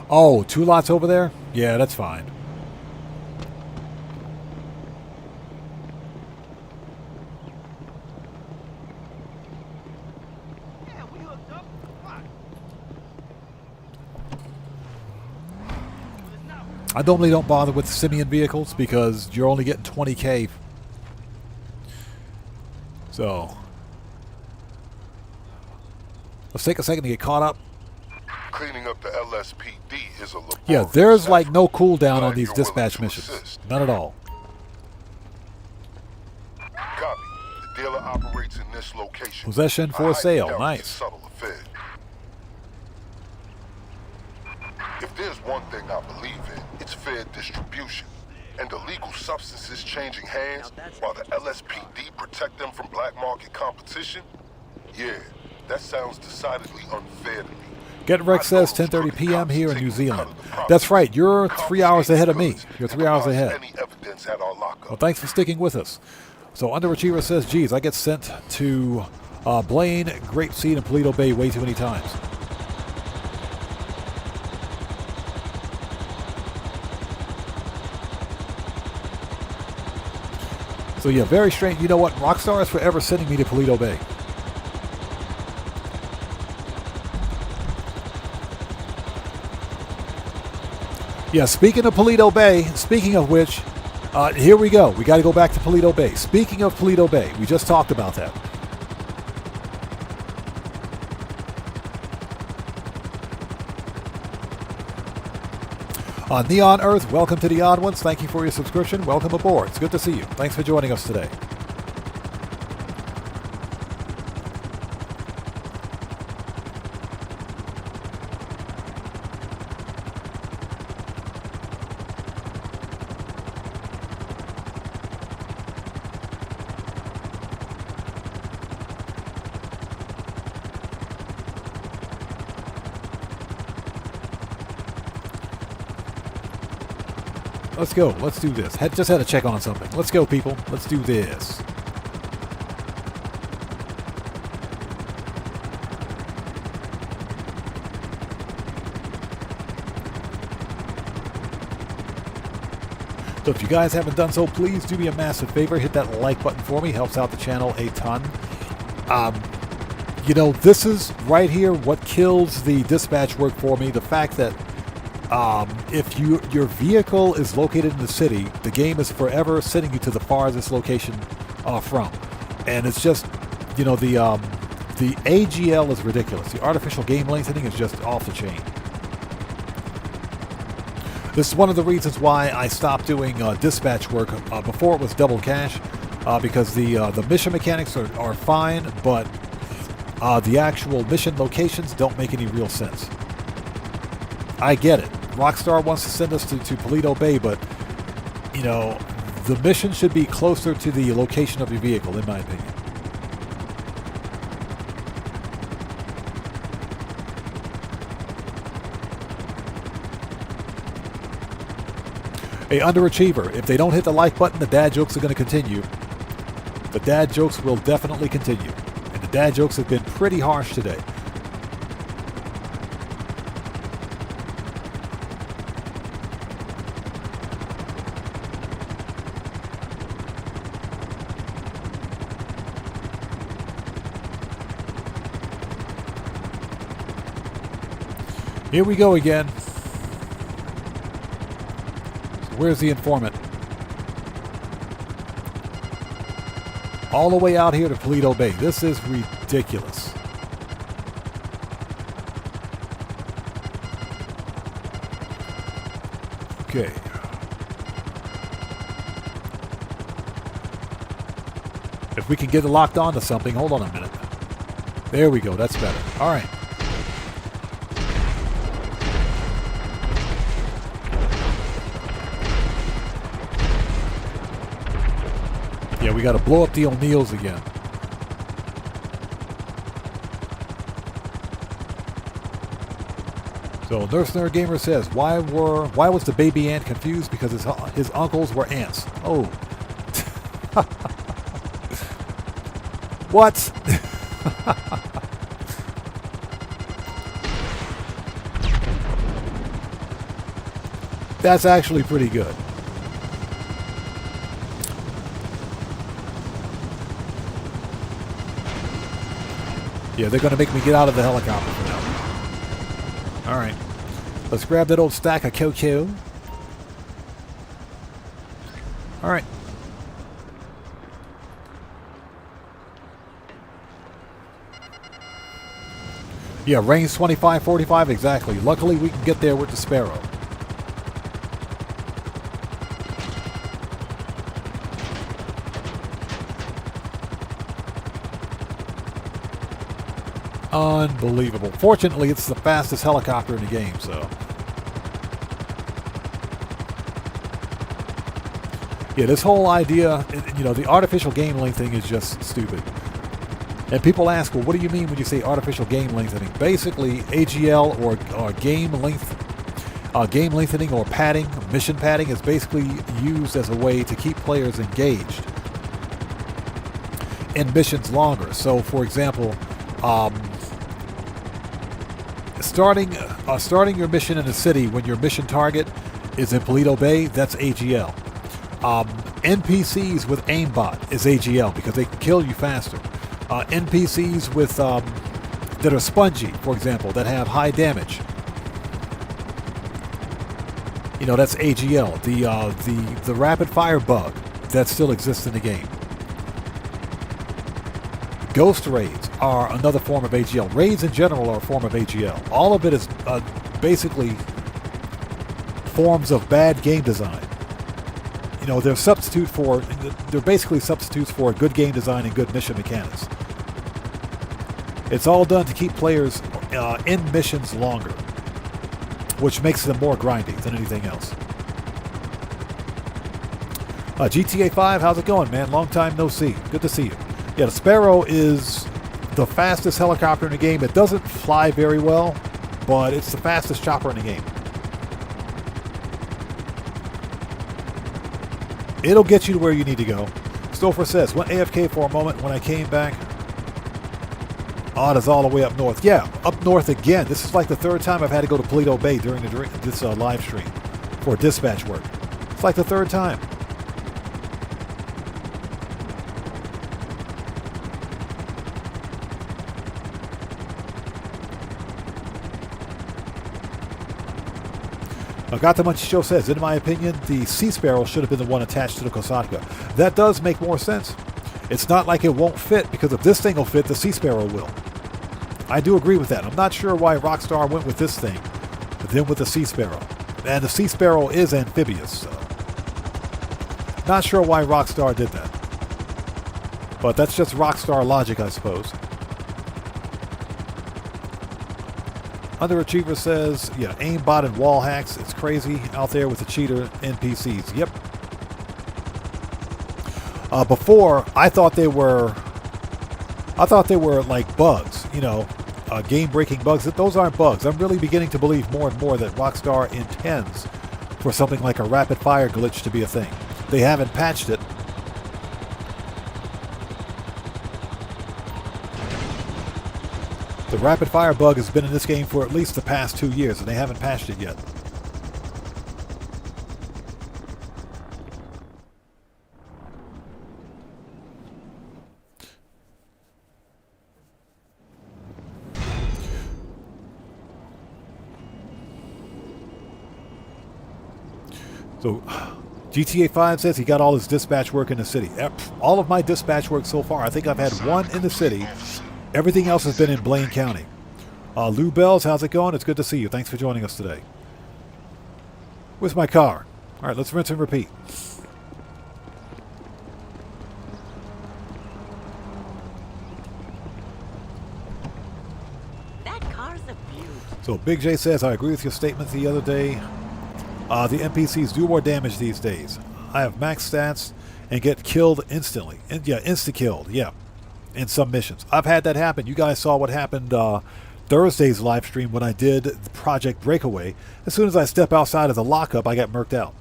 Oh, 2 lots over there? Yeah, that's fine. I normally don't bother with Simeon vehicles because you're only getting 20K. So let's take a second to get caught up. Cleaning up the LSPD is a laborious Yeah, there's like effort. no cooldown on Glad these you're willing dispatch to missions. assist. None at all. Copy. The dealer operates in this location. Possession for I sale. doubt it's a Nice. subtle affair. If there's one thing I believe in, it's fair distribution. And illegal substances changing hands while the LSPD protect them from black market competition? Yeah, that sounds decidedly unfair to me. Get Rex says 10:30 p.m. here in New Zealand. That's right. You're 3 hours ahead of me. You're 3 hours ahead. Any evidence at our lockup. Well, thanks for sticking with us. So Underachiever says, geez, I get sent to Blaine, Grapeseed, and Paleto Bay way too many times. So yeah, very strange. You know what? Rockstar is forever sending me to Paleto Bay. Yeah, speaking of Paleto Bay, speaking of which, Here we go. We got to go back to Paleto Bay. Speaking of Paleto Bay, we just talked about that. Neon Earth, welcome to the Odd Ones. Thank you for your subscription. Welcome aboard. It's good to see you. Thanks for joining us today. Let's go. Let's do this. Just had to check on something. Let's go, people. Let's do this. So if you guys haven't done so, please do me a massive favor. Hit that like button for me. Helps out the channel a ton. You know, this is right here what kills the dispatch work for me. The fact that if your vehicle is located in the city, the game is forever sending you to the farthest location from. And it's just, you know, the AGL is ridiculous. The artificial game lengthening is just off the chain. This is one of the reasons why I stopped doing dispatch work. Before it was double cash, because the mission mechanics are fine, but the actual mission locations don't make any real sense. I get it. Rockstar wants to send us to Paleto Bay, but, you know, the mission should be closer to the location of your vehicle, in my opinion. Hey, underachiever, if they don't hit the like button, the dad jokes are going to continue. The dad jokes will definitely continue. And the dad jokes have been pretty harsh today. Here we go again. Where's the informant? All the way out here to Paleto Bay. This is ridiculous. Okay. If we can get it locked onto something, hold on a minute. There we go, that's better. All right. Yeah, we got to blow up the O'Neills again. So Nurse Nerd Gamer says, why was the baby ant confused? Because his uncles were ants. Oh. What? That's actually pretty good. Yeah, they're going to make me get out of the helicopter for now. All right. Let's grab that old stack of cocoa. All right. Yeah, range 25, 45, exactly. Luckily, we can get there with the Sparrow. Unbelievable. Fortunately, it's the fastest helicopter in the game, so. Yeah, this whole idea, you know, the artificial game lengthening is just stupid. And people ask, well, what do you mean when you say artificial game lengthening? Basically, AGL or game lengthening or padding, mission padding, is basically used as a way to keep players engaged in missions longer. So, for example, starting your mission in a city when your mission target is in Paleto Bay, that's AGL. NPCs with aimbot is AGL because they can kill you faster. NPCs with that are spongy, for example, that have high damage. You know, that's AGL, the rapid fire bug that still exists in the game. Ghost raids are another form of AGL. Raids in general are a form of AGL. All of it is basically forms of bad game design. You know, they're basically substitutes for good game design and good mission mechanics. It's all done to keep players in missions longer, which makes them more grindy than anything else. GTA 5, how's it going, man? Long time no see. Good to see you. Yeah, the Sparrow is the fastest helicopter in the game. It doesn't fly very well, but it's the fastest chopper in the game. It'll get you to where you need to go. Stouffer says, went AFK for a moment. When I came back, it's all the way up north. Yeah, up north again. This is like the third time I've had to go to Paleto Bay during this live stream for dispatch work. It's like the third time. Got the Munchy Show says, in my opinion, the Sea Sparrow should have been the one attached to the Kosatka. That does make more sense. It's not like it won't fit, because if this thing will fit, the Sea Sparrow will. I do agree with that. I'm not sure why Rockstar went with this thing, but then with the Sea Sparrow. And the Sea Sparrow is amphibious, so not sure why Rockstar did that. But that's just Rockstar logic, I suppose. Underachiever says, yeah, aimbot and wall hacks. It's crazy out there with the cheater NPCs. Yep. Before, I thought they were like bugs, you know, game-breaking bugs. Those aren't bugs. I'm really beginning to believe more and more that Rockstar intends for something like a rapid-fire glitch to be a thing. They haven't patched it. The rapid-fire bug has been in this game for at least the past 2 years, and they haven't patched it yet. So, GTA 5 says he got all his dispatch work in the city. All of my dispatch work so far, I think I've had one in the city. Everything else has been in Blaine County. Lou Bells, how's it going? It's good to see you. Thanks for joining us today. Where's my car? All right, let's rinse and repeat. That car's a beaut. So Big J says, I agree with your statement the other day. The NPCs do more damage these days. I have max stats and get killed instantly. Yeah, insta-killed, yeah, in some missions. I've had that happen. You guys saw what happened Thursday's live stream when I did Project Breakaway. As soon as I step outside of the lockup, I got murked out.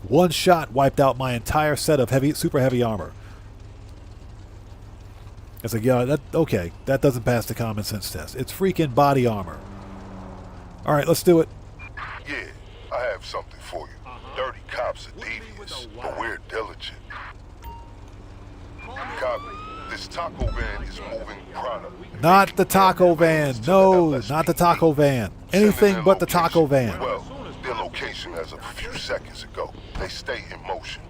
One shot wiped out my entire set of super heavy armor. It's like, yeah, okay, that doesn't pass the common sense test. It's freaking body armor. All right, let's do it. Yeah, I have something for you. Dirty cops are devious, but we're diligent. Cop, this taco van is moving product. Not the taco van. No, not the taco van. Anything but the taco van. Well, their location as of a few seconds ago. They stay in motion.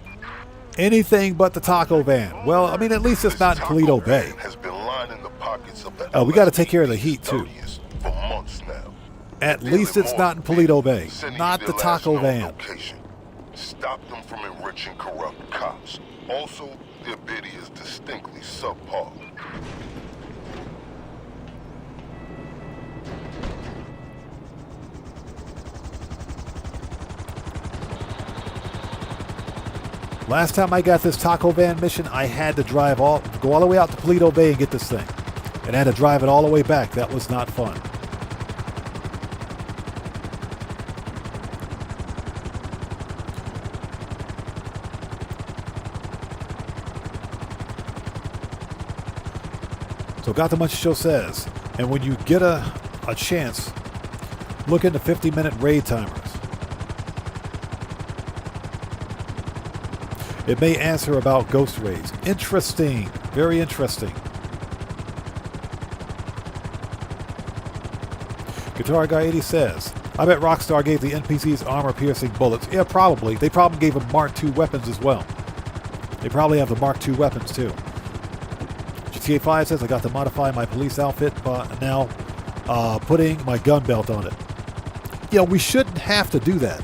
Anything but the taco van. Well, I mean, at least it's not in Paleto Bay. Has been lining the pockets of the we got to take care of the heat too. For months now. At least it's not in Paleto Bay. Not the taco van. Stop them from enriching corrupt cops. Also, their bid is distinctly subpar. Last time I got this taco van mission, I had to go all the way out to Paleto Bay and get this thing. And I had to drive it all the way back. That was not fun. So Got the Munchy Show says, and when you get a chance, look into 50-minute raid timers. It may answer about ghost raids. Interesting. Very interesting. Guitar Guy 80 says, I bet Rockstar gave the NPCs armor-piercing bullets. Yeah, probably. They probably gave them Mark II weapons as well. They probably have the Mark II weapons too. GTA 5 says I got to modify my police outfit, but now putting my gun belt on it. You know, we shouldn't have to do that.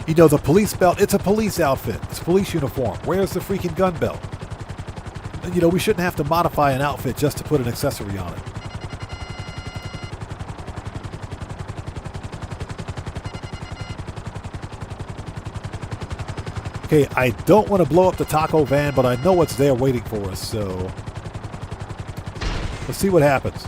You know, the police belt, it's a police outfit. It's a police uniform. Where's the freaking gun belt? You know, we shouldn't have to modify an outfit just to put an accessory on it. Okay, I don't want to blow up the taco van, but I know what's there waiting for us, so let's see what happens.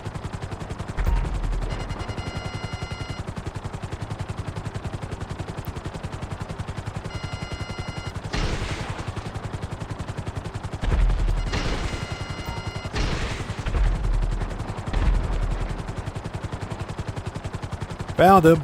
Found him.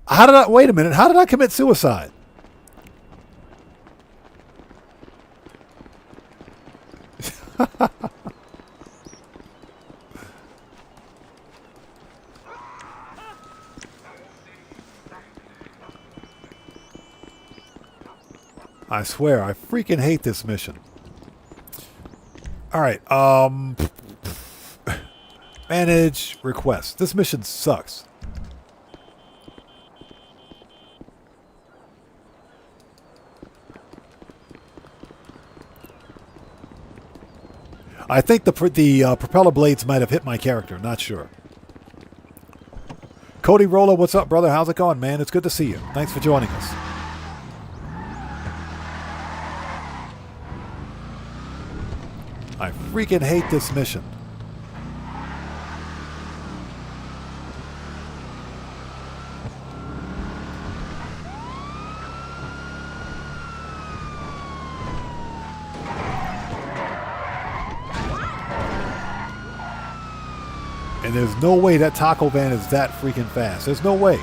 How did I, wait a minute, how did I commit suicide? I swear, I freaking hate this mission. Alright, manage requests. This mission sucks. I think the propeller blades might have hit my character. Not sure. Cody Roller, what's up, brother? How's it going, man? It's good to see you. Thanks for joining us. I freaking hate this mission. And there's no way that taco van is that freaking fast. There's no way.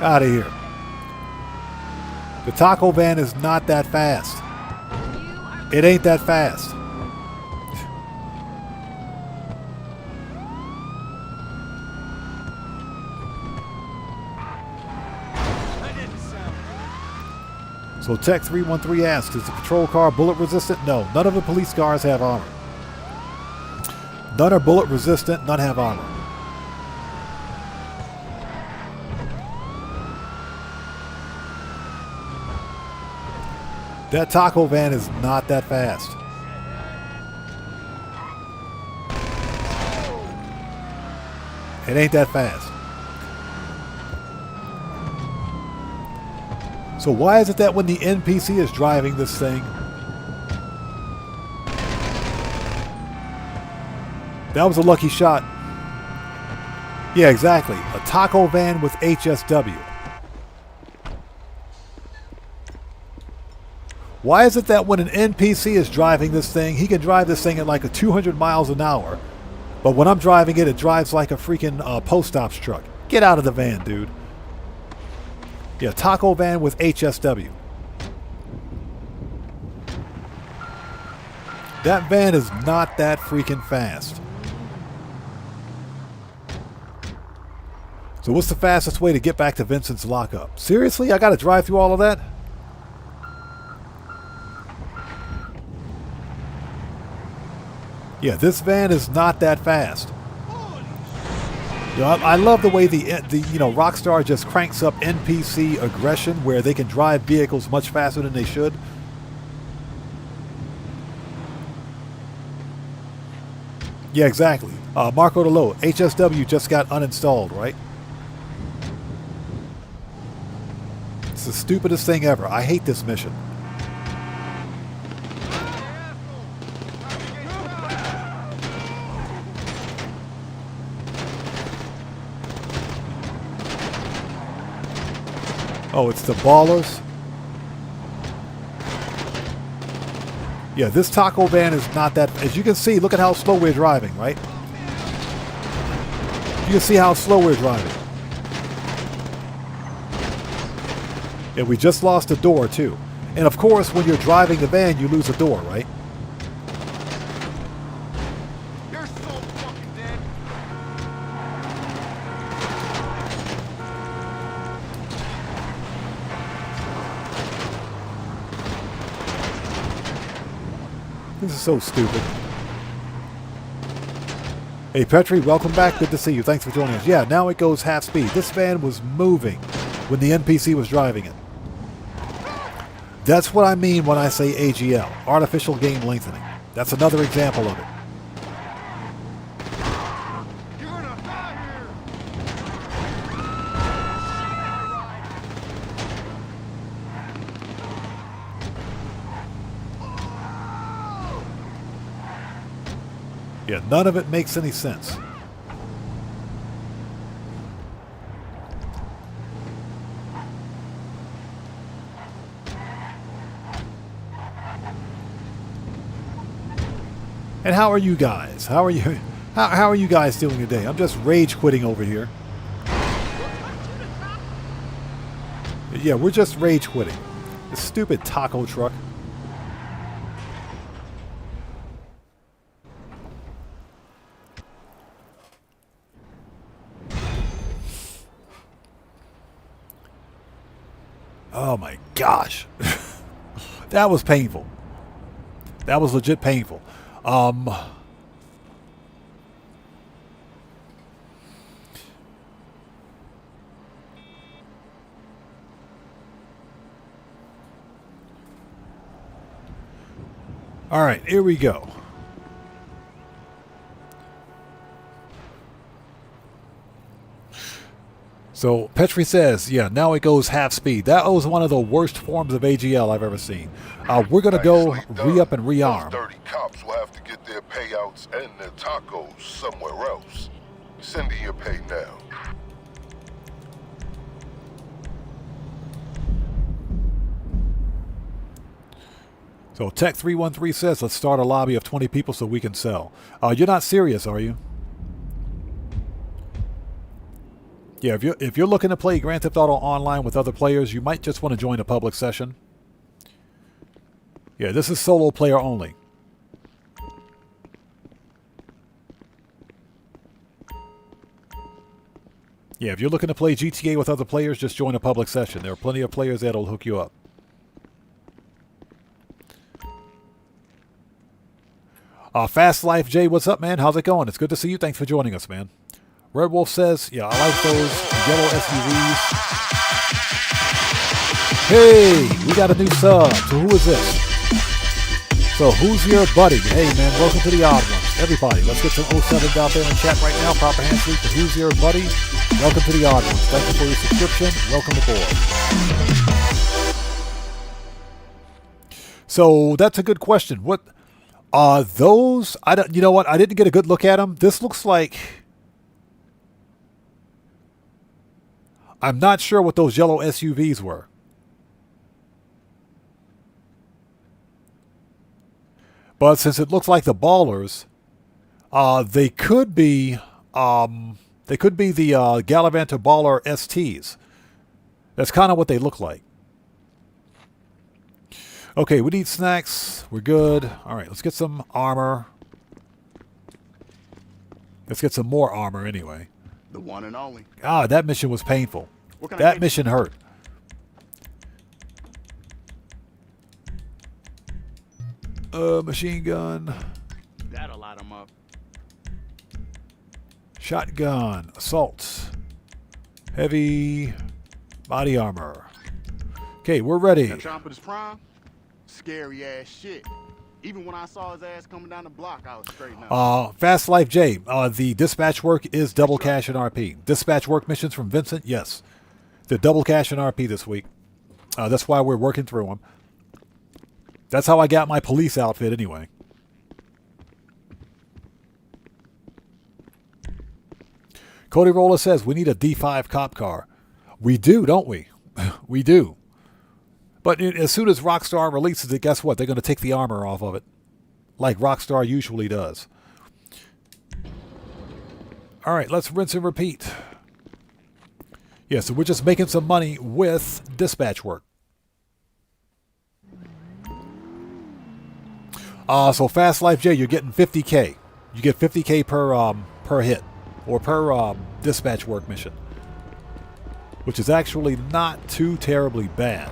Out of here. The taco van is not that fast. It ain't that fast. So Tech 313 asks, is the patrol car bullet resistant? No, none of the police cars have armor. None are bullet resistant, none have armor. That taco van is not that fast. It ain't that fast. So why is it that when the NPC is driving this thing, that was a lucky shot. Yeah, exactly. A taco van with HSW. Why is it that when an NPC is driving this thing, he can drive this thing at like a 200 miles an hour, but when I'm driving it, it drives like a freaking post ops truck? Get out of the van, dude. Yeah, taco van with HSW. That van is not that freaking fast. So what's the fastest way to get back to Vincent's lockup? Seriously? I gotta drive through all of that? Yeah, this van is not that fast. You know, I love the way the Rockstar just cranks up NPC aggression where they can drive vehicles much faster than they should. Yeah, exactly. Marco DeLo, HSW just got uninstalled, right? It's the stupidest thing ever. I hate this mission. Oh, it's the ballers. Yeah, this taco van is not that... As you can see, look at how slow we're driving, right? You can see how slow we're driving. Yeah, we just lost a door, too. And of course, when you're driving the van, you lose a door, right? You're so fucking dead. This is so stupid. Hey, Petri, welcome back. Good to see you. Thanks for joining us. Yeah, now it goes half speed. This van was moving when the NPC was driving it. That's what I mean when I say AGL, artificial game lengthening. That's another example of it. Yeah, none of it makes any sense. And how are you guys? How are you? How are you guys doing today? I'm just rage quitting over here. Yeah, we're just rage quitting. This stupid taco truck. Oh my gosh. That was painful. That was legit painful. All right, here we go. So Petri says, yeah, now it goes half speed. That was one of the worst forms of AGL I've ever seen. We're going to go re-up and rearm. Those dirty cops will have to get their payouts and their tacos somewhere else. Send in your pay now. So Tech313 says, let's start a lobby of 20 people so we can sell. You're not serious, are you? Yeah, if you're looking to play Grand Theft Auto Online with other players, you might just want to join a public session. Yeah, this is solo player only. Yeah, if you're looking to play GTA with other players, just join a public session. There are plenty of players that'll hook you up. Fast Life Jay, what's up, man? How's it going? It's good to see you. Thanks for joining us, man. Red Wolf says, yeah, I like those yellow SUVs. Hey, we got a new sub. So who is this? So who's your buddy? Hey, man, welcome to the Odd Ones. Everybody, let's get some 07s out there in chat right now. Proper handshake to who's your buddy. Welcome to the Odd Ones. Thank you for your subscription. Welcome aboard. So that's a good question. What those? I don't. You know what? I didn't get a good look at them. This looks like. I'm not sure what those yellow SUVs were. But since it looks like the Ballers, they could be the Galavanta Baller STs. That's kind of what they look like. Okay, we need snacks. We're good. All right, let's get some armor. Let's get some more armor anyway. The one and only. Ah, that mission was painful. That mission hurt. Machine gun. That'll light them up. Shotgun. Assault. Heavy body armor. Okay, we're ready. That Chomper is prime. Scary ass shit. Even when I saw his ass coming down the block, I was straight out. Fast Life J, the dispatch work is double cash and RP. Dispatch work missions from Vincent, yes. The double cash and RP this week. That's why we're working through them. That's how I got my police outfit anyway. Cody Roller says, we need a D5 cop car. We do, don't we? We do. But as soon as Rockstar releases it, guess what? They're going to take the armor off of it. Like Rockstar usually does. All right, let's rinse and repeat. Yeah, so we're just making some money with dispatch work. So Fast Life J, you're getting 50K. You get 50K per hit. Or per dispatch work mission. Which is actually not too terribly bad.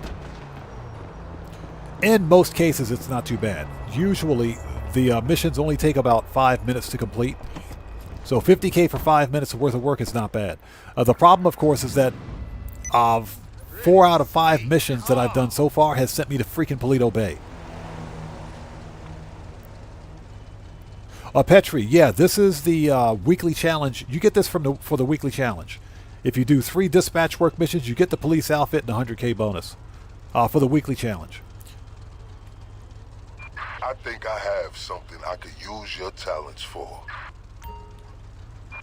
In most cases, it's not too bad. Usually, the missions only take about 5 minutes to complete. So 50K for 5 minutes worth of work is not bad. The problem, of course, is that 4 out of 5 missions that I've done so far has sent me to freaking Paleto Bay. Petri, yeah, this is the weekly challenge. You get this for the weekly challenge. If you do 3 dispatch work missions, you get the police outfit and a 100K bonus for the weekly challenge. I think I have something I could use your talents for.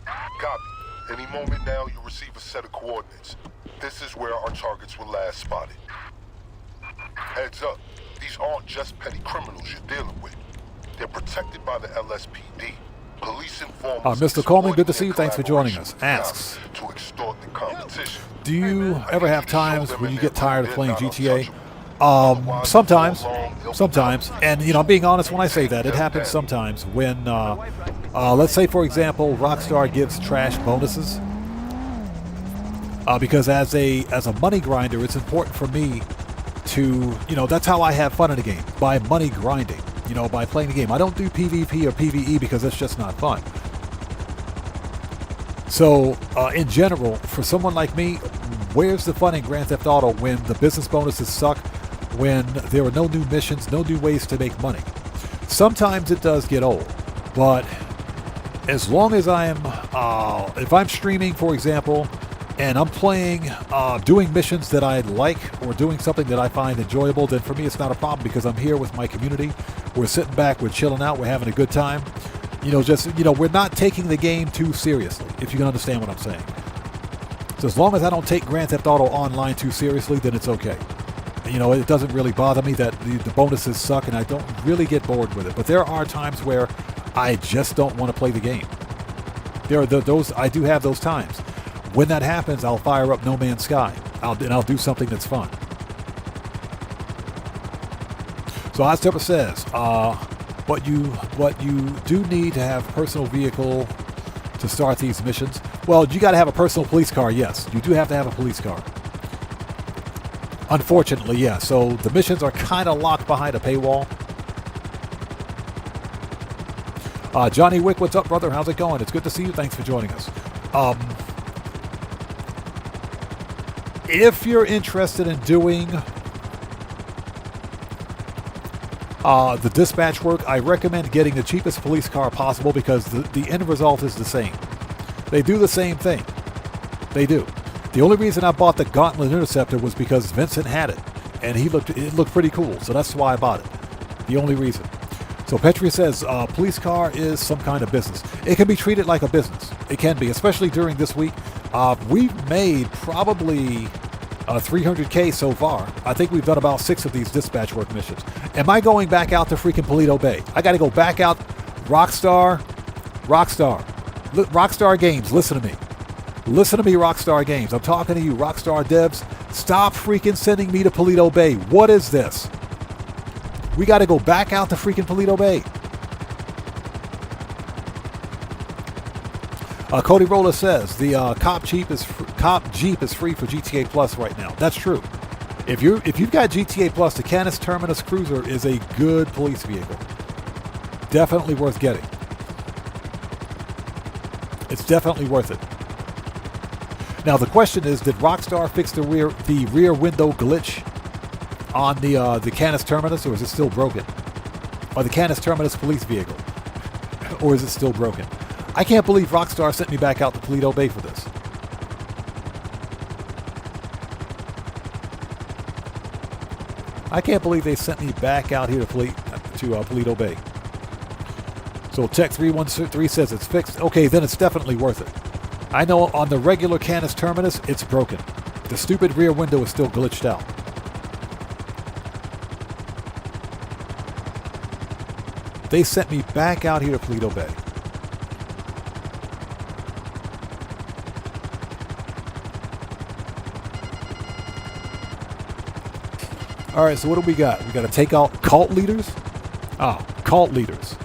Copy. Any moment now, you'll receive a set of coordinates. This is where our targets were last spotted. Heads up, these aren't just petty criminals you're dealing with. They're protected by the LSPD. Police informers. Mr. Coleman, good to see you. Thanks for joining us. Asks, to extort the competition. do you ever have times when you get tired of playing GTA? Sometimes. And, you know, I'm being honest when I say that. It happens sometimes when, let's say, for example, Rockstar gives trash bonuses. Because as a money grinder, it's important for me to, you know, that's how I have fun in a game, by money grinding. You know, by playing the game. I don't do PvP or PvE because it's just not fun. So, in general, for someone like me, where's the fun in Grand Theft Auto when the business bonuses suck, when there are no new missions, no new ways to make money? Sometimes it does get old, but as long as I am, if I'm streaming, for example, and I'm playing, doing missions that I like or doing something that I find enjoyable, then for me it's not a problem because I'm here with my community. We're sitting back, we're chilling out, we're having a good time. You know, just, you know, we're not taking the game too seriously, if you can understand what I'm saying. So as long as I don't take Grand Theft Auto Online too seriously, then it's okay. You know, it doesn't really bother me that the bonuses suck and I don't really get bored with it. But there are times where I just don't want to play the game. There are those, I do have those times. When that happens, I'll fire up No Man's Sky. I'll do something that's fun. So Oztepper says, what you do need to have personal vehicle to start these missions. Well, you got to have a personal police car. Yes, you do have to have a police car. Unfortunately, yeah. So the missions are kind of locked behind a paywall. Johnny Wick, what's up, brother? How's it going? It's good to see you. Thanks for joining us. If you're interested in doing the dispatch work, I recommend getting the cheapest police car possible because the end result is the same. They do the same thing. They do. The only reason I bought the Gauntlet Interceptor was because Vincent had it, and it looked pretty cool, so that's why I bought it. The only reason. So Petria says, police car is some kind of business. It can be treated like a business. It can be, especially during this week. We've made probably 300K so far. I think we've done about 6 of these dispatch work missions. Am I going back out to freaking Paleto Bay? I got to go back out. Rockstar Games, listen to me. Listen to me, Rockstar Games. I'm talking to you, Rockstar devs. Stop freaking sending me to Paleto Bay. What is this? We got to go back out to freaking Paleto Bay. Cody Roller says the cop Jeep is free for GTA Plus right now. That's true. If you've got GTA Plus, the Canis Terminus Cruiser is a good police vehicle. Definitely worth getting. It's definitely worth it. Now the question is, did Rockstar fix the rear window glitch on the Canis Terminus, or is it still broken? or the Canis Terminus police vehicle? Or is it still broken? I can't believe Rockstar sent me back out to Toledo Bay for this. I can't believe they sent me back out here to Toledo Bay. So Tech 313 says it's fixed. Okay, then it's definitely worth it. I know on the regular Canis Terminus, it's broken. The stupid rear window is still glitched out. They sent me back out here to Toledo Bay. All right, so what do we got? We got to take out cult leaders? Oh, cult leaders.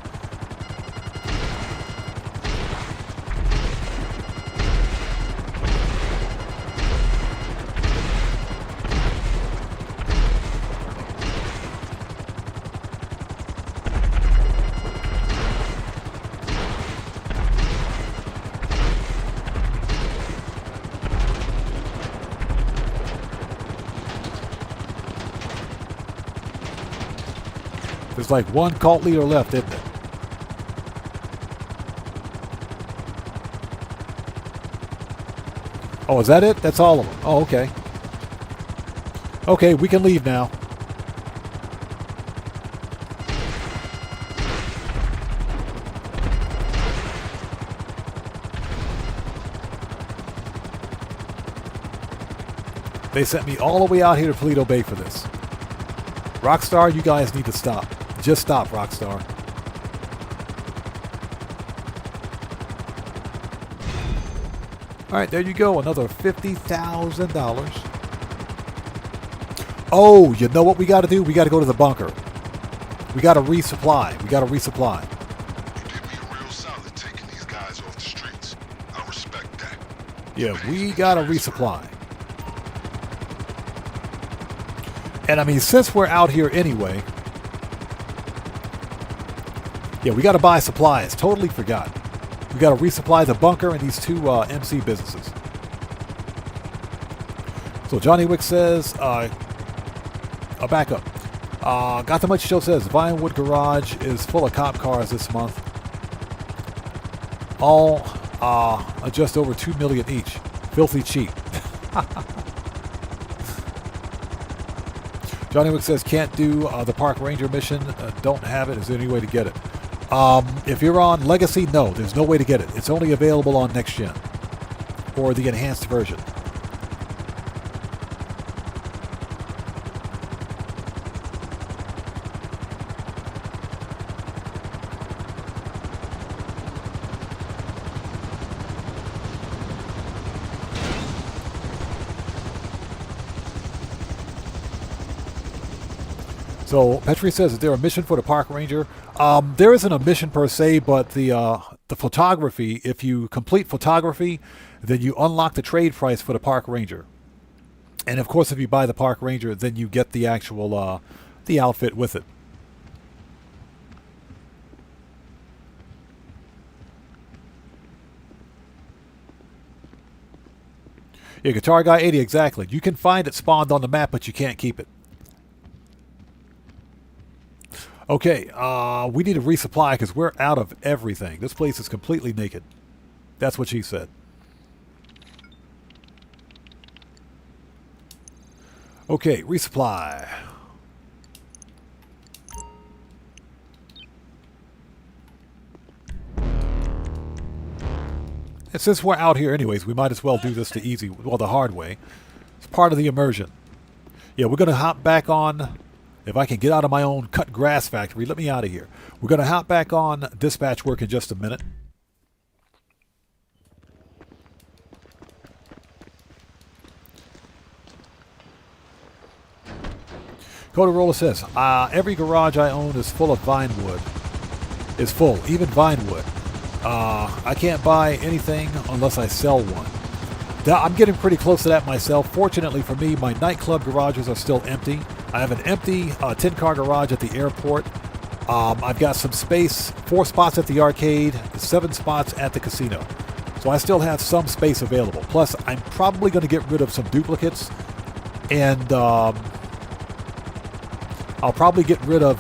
There's like one cult leader left, isn't there? Oh, is that it? That's all of them. Oh, okay. Okay, we can leave now. They sent me all the way out here to Toledo Bay for this. Rockstar, you guys need to stop. Just stop, Rockstar. All right, there you go. Another $50,000. Oh, you know what we got to do? We got to go to the bunker. We got to resupply. We got to resupply. You did me a real solid taking these guys off the streets. I respect that. Yeah, we got to resupply. And I mean, since we're out here anyway, yeah, we got to buy supplies. Totally forgot. We got to resupply the bunker and these two MC businesses. So Johnny Wick says, a backup. Gotham Much Show says, Vinewood Garage is full of cop cars this month. All just over $2 million each. Filthy cheap. Johnny Wick says, can't do the Park Ranger mission. Don't have it. Is there any way to get it? If you're on Legacy, no. There's no way to get it. It's only available on Next Gen. Or the enhanced version. So Petri says, is there a mission for the Park Ranger? There isn't a mission per se, but the photography, if you complete photography, then you unlock the trade price for the Park Ranger. And of course, if you buy the Park Ranger, then you get the actual the outfit with it. Yeah, Guitar Guy 80, exactly. You can find it spawned on the map, but you can't keep it. Okay, we need to resupply because we're out of everything. This place is completely naked. That's what she said. Okay, resupply. And since we're out here anyways, we might as well do this the easy, well, the hard way. It's part of the immersion. Yeah, we're going to hop back on... If I can get out of my own cut grass factory, let me out of here. We're going to hop back on dispatch work in just a minute. Cotorola says, every garage I own is full of Vinewood. Is full, even Vinewood. I can't buy anything unless I sell one. I'm getting pretty close to that myself. Fortunately for me, my nightclub garages are still empty. I have an empty 10-car garage at the airport. I've got some space, 4 spots at the arcade, 7 spots at the casino. So I still have some space available. Plus, I'm probably going to get rid of some duplicates. And I'll probably get rid of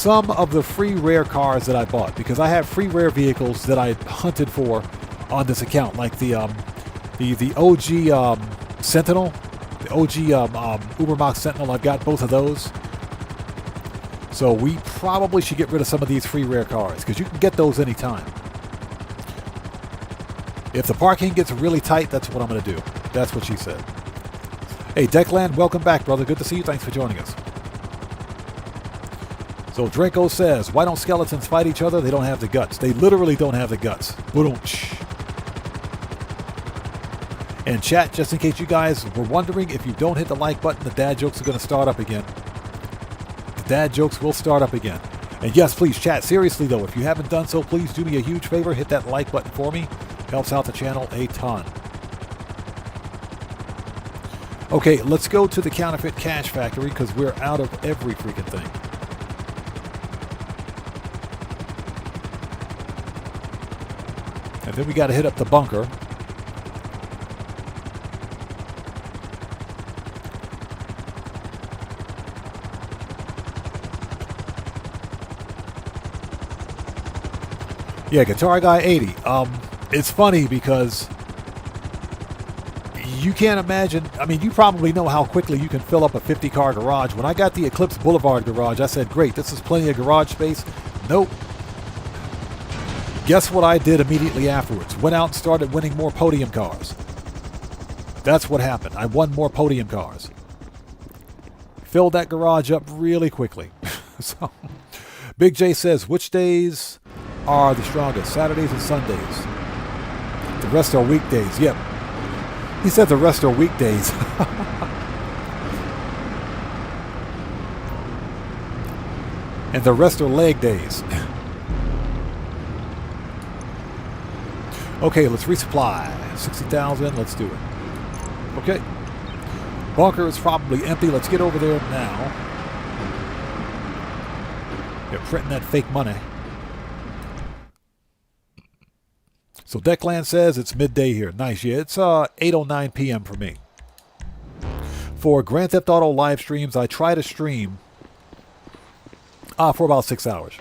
some of the free rare cars that I bought, because I have free rare vehicles that I hunted for on this account, like the OG Sentinel, the OG Ubermax Sentinel. I've got both of those. So we probably should get rid of some of these free rare cars, because you can get those anytime. If the parking gets really tight, that's what I'm going to do. That's what she said. Hey, Declan, welcome back, brother. Good to see you. Thanks for joining us. So Draco says, why don't skeletons fight each other? They don't have the guts. They literally don't have the guts. And chat, just in case you guys were wondering, if you don't hit the like button, the dad jokes are going to start up again. The dad jokes will start up again. And yes, please, chat, seriously though, if you haven't done so, please do me a huge favor. Hit that like button for me. Helps out the channel a ton. Okay, let's go to the counterfeit cash factory, because we're out of every freaking thing. And then we got to hit up the bunker. Yeah, Guitar Guy 80. It's funny because you can't imagine. I mean, you probably know how quickly you can fill up a 50-car garage. When I got the Eclipse Boulevard garage, I said, great, this is plenty of garage space. Nope. Guess what I did immediately afterwards? Went out and started winning more podium cars. That's what happened. I won more podium cars. Filled that garage up really quickly. So, Big J says, which days are the strongest? Saturdays and Sundays. The rest are weekdays. Yep. He said the rest are weekdays. And the rest are leg days. Okay, let's resupply. 60,000. Let's do it. Okay. Bunker is probably empty. Let's get over there now. They're printing that fake money. So Declan says it's midday here. Nice. Yeah, it's 8:09 p.m. for me. For Grand Theft Auto live streams, I try to stream for about 6 hours.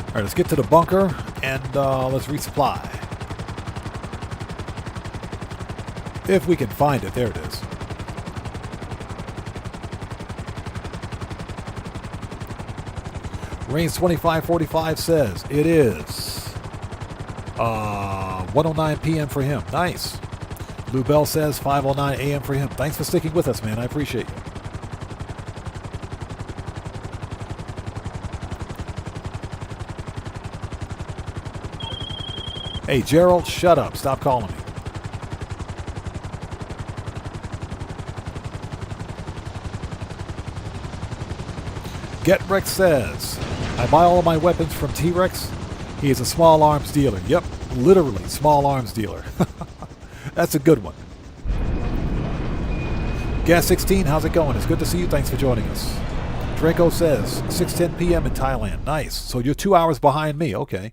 All right, let's get to the bunker and let's resupply. If we can find it. There it is. Rains 2545 says it is 1:09 p.m. for him. Nice. Lou Bell says 5:09 a.m. for him. Thanks for sticking with us, man. I appreciate you. Hey, Gerald, shut up. Stop calling me. GetRex says, I buy all of my weapons from T-Rex. He is a small arms dealer. Yep, literally small arms dealer. That's a good one. Gas 16, how's it going? It's good to see you. Thanks for joining us. Draco says, 6:10 p.m. in Thailand. Nice. So you're 2 hours behind me. Okay.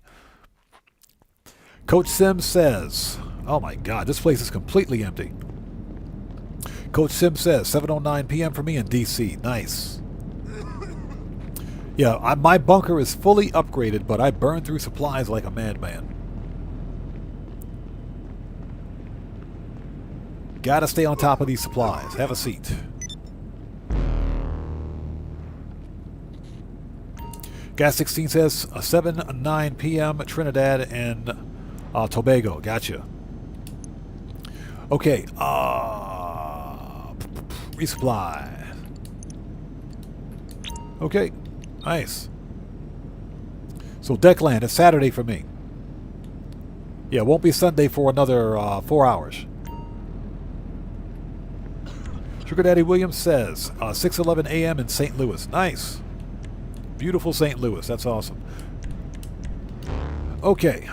Coach Sims says, oh my God, this place is completely empty. Coach Sims says, 7:09 p.m. for me in D.C. Nice. Yeah, my bunker is fully upgraded, but I burn through supplies like a madman. Gotta stay on top of these supplies. Have a seat. Gas 16 says 7:09 p.m. Trinidad and Tobago. Gotcha. Okay. Resupply. Okay. Nice. So Deckland, it's Saturday for me. Yeah, it won't be Sunday for another 4 hours. Sugar Daddy Williams says 6:11 a.m. in St. Louis. Nice. Beautiful St. Louis. That's awesome. Okay.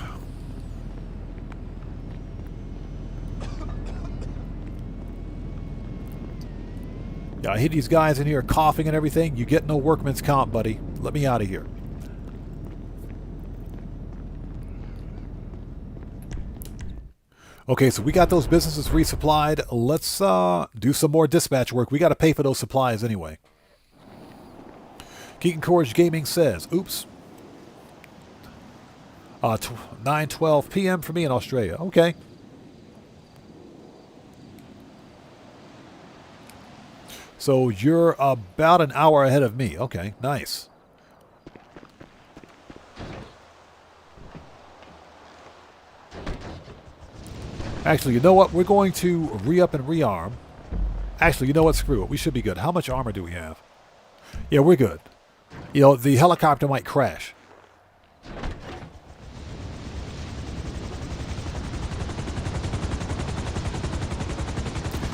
Yeah, I hear these guys in here coughing and everything. You get no workman's comp, buddy. Let me out of here. Okay, so we got those businesses resupplied. Let's do some more dispatch work. We got to pay for those supplies anyway. Keaton Courage Gaming says, oops. 9:12 p.m. for me in Australia. Okay. So you're about an hour ahead of me. Okay, nice. Actually, you know what? We're going to re-up and rearm. Actually, you know what? Screw it. We should be good. How much armor do we have? Yeah, we're good. You know, the helicopter might crash.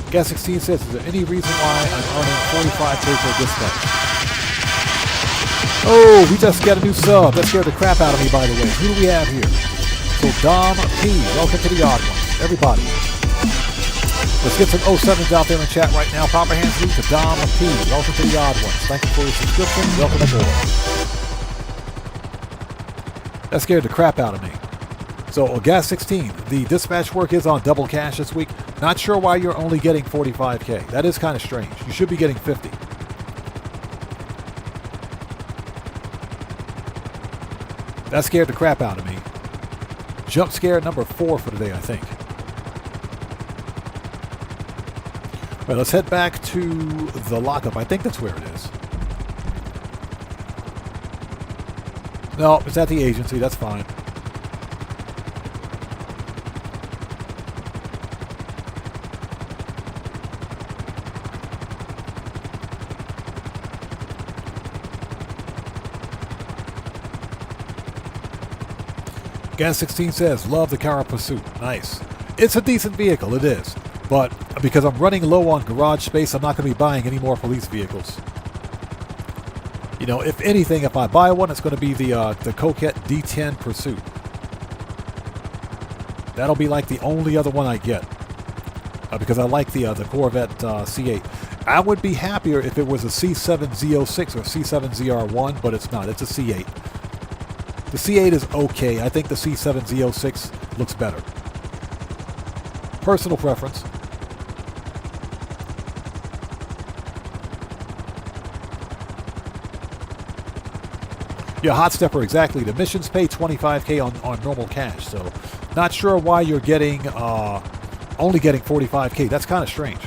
Gas 16 says, is there any reason why I'm earning 45K for dispatch? Oh, we just got a new sub. That scared the crap out of me, by the way. Who do we have here? So, Dom P. Welcome to the Odd Ones. Everybody. Let's get some 07s out there in the chat right now. Proper hands salute to Dom P. Welcome to the Odd Ones. Thank you for your subscription. Welcome aboard. That scared the crap out of me. So, Gas 16, the dispatch work is on double cash this week. Not sure why you're only getting 45K. That is kind of strange. You should be getting 50. That scared the crap out of me. Jump scare number 4 for today, I think. All right, let's head back to the lockup. I think that's where it is. No, it's at the agency. That's fine. Gas 16 says, love the Cayo Pursuit. Nice. It's a decent vehicle, it is. But because I'm running low on garage space, I'm not going to be buying any more police vehicles. You know, if anything, if I buy one, it's going to be the Coquette D10 Pursuit. That'll be like the only other one I get. Because I like the Corvette C8. I would be happier if it was a C7Z06 or C7ZR1, but it's not. It's a C8. The C8 is okay. I think the C7Z06 looks better. Personal preference. Yeah, Hot Stepper, exactly. The missions pay 25K on normal cash, so not sure why you're getting only getting 45K. That's kind of strange.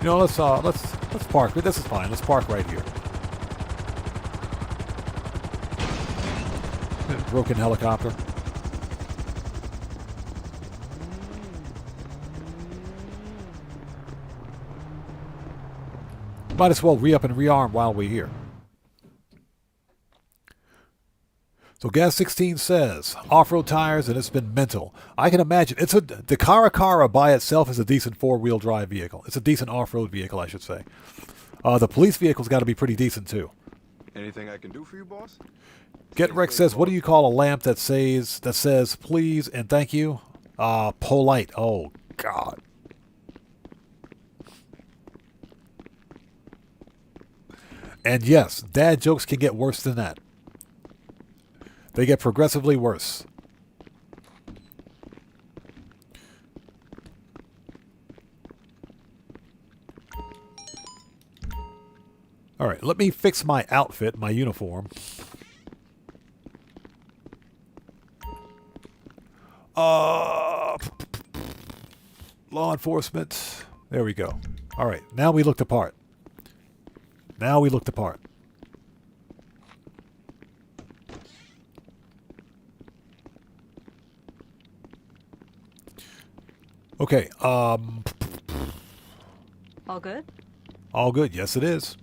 You know, let's park. This is fine. Let's park right here. Broken helicopter. Might as well re-up and rearm while we're here. So Gas 16 says, off-road tires, and it's been mental. I can imagine. The Cara by itself is a decent four-wheel drive vehicle. It's a decent off-road vehicle, I should say. The police vehicle's got to be pretty decent, too. Anything I can do for you, boss? Get Rex says, what do you call a lamp that says please and thank you? Polite. Oh, God. And yes, dad jokes can get worse than that. They get progressively worse. All right, let me fix my outfit, my uniform. Law enforcement. There we go. All right, now we look the part. Now we look the part. Okay, All good? all good. Yes, it is.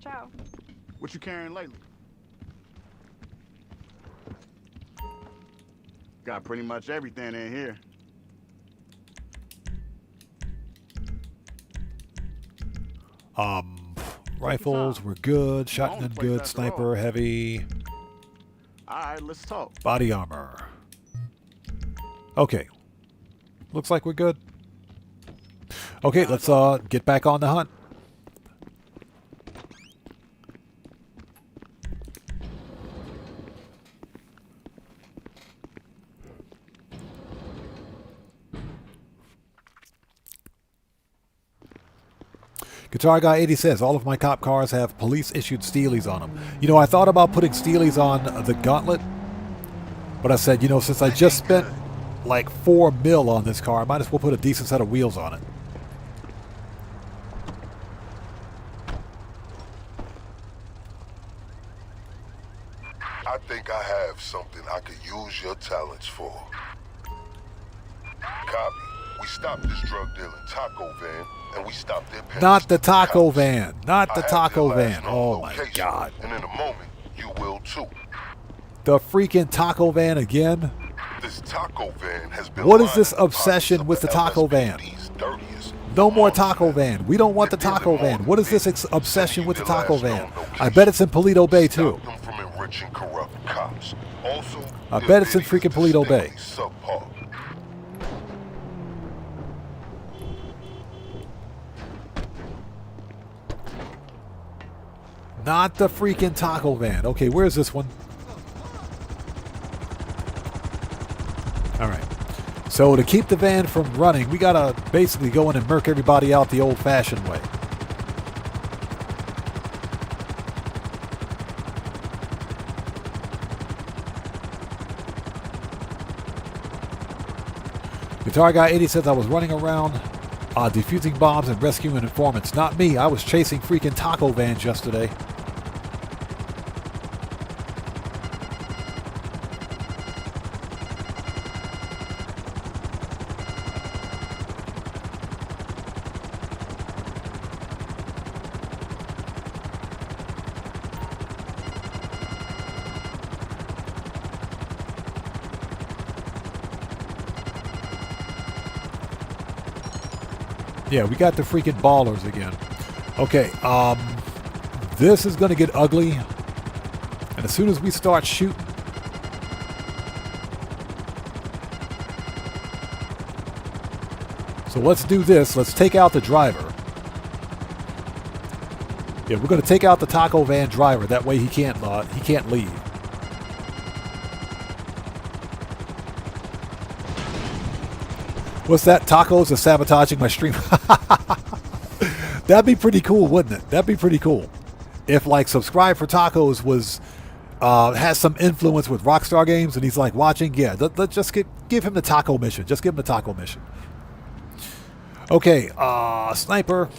Ciao. What you carrying lately? Got pretty much everything in here. Rifles were good. Shotgun good. Sniper heavy. All right, let's talk. Body armor. Okay. Looks like we're good. Okay, let's get back on the hunt. Guitar Guy 80 says, all of my cop cars have police-issued steelies on them. You know, I thought about putting steelies on the Gauntlet, but I said, you know, since I just spent like $4 million on this car, I might as well put a decent set of wheels on it. I think I have something I could use your talents for. Copy. We stopped this drug dealing taco van, and we stopped their parents. Not the taco van. Not the taco van. Oh my God. And in a moment, you will too. The freaking taco van again? This taco van has been. What is this obsession with the taco van? No more taco van. We don't want the taco van. What is this obsession with the taco van? I bet it's in Paleto Bay too. I bet it's in freaking Paleto Bay. Not the freaking taco van. Okay, where's this one? All right. So to keep the van from running, we gotta basically go in and murk everybody out the old-fashioned way. Guitar Guy 80 says I was running around defusing bombs and rescuing informants. Not me. I was chasing freaking taco vans yesterday. Yeah, we got the freaking ballers again. Okay, this is going to get ugly. And as soon as we start shooting... So let's do this. Let's take out the driver. Yeah, we're going to take out the taco van driver. That way he can't leave. What's that? Tacos are sabotaging my stream. That'd be pretty cool, wouldn't it? That'd be pretty cool. If like Subscribe for Tacos was has some influence with Rockstar Games and he's like watching, yeah, let's just give him the taco mission. Just give him the taco mission. Okay, sniper.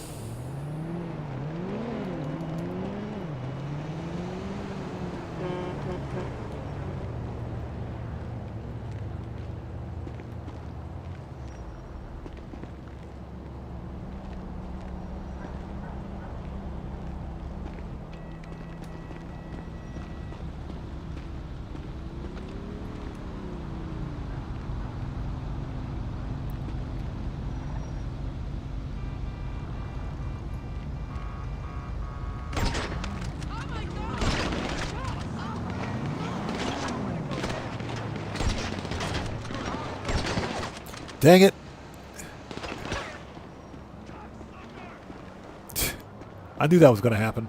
Dang it. I knew that was going to happen.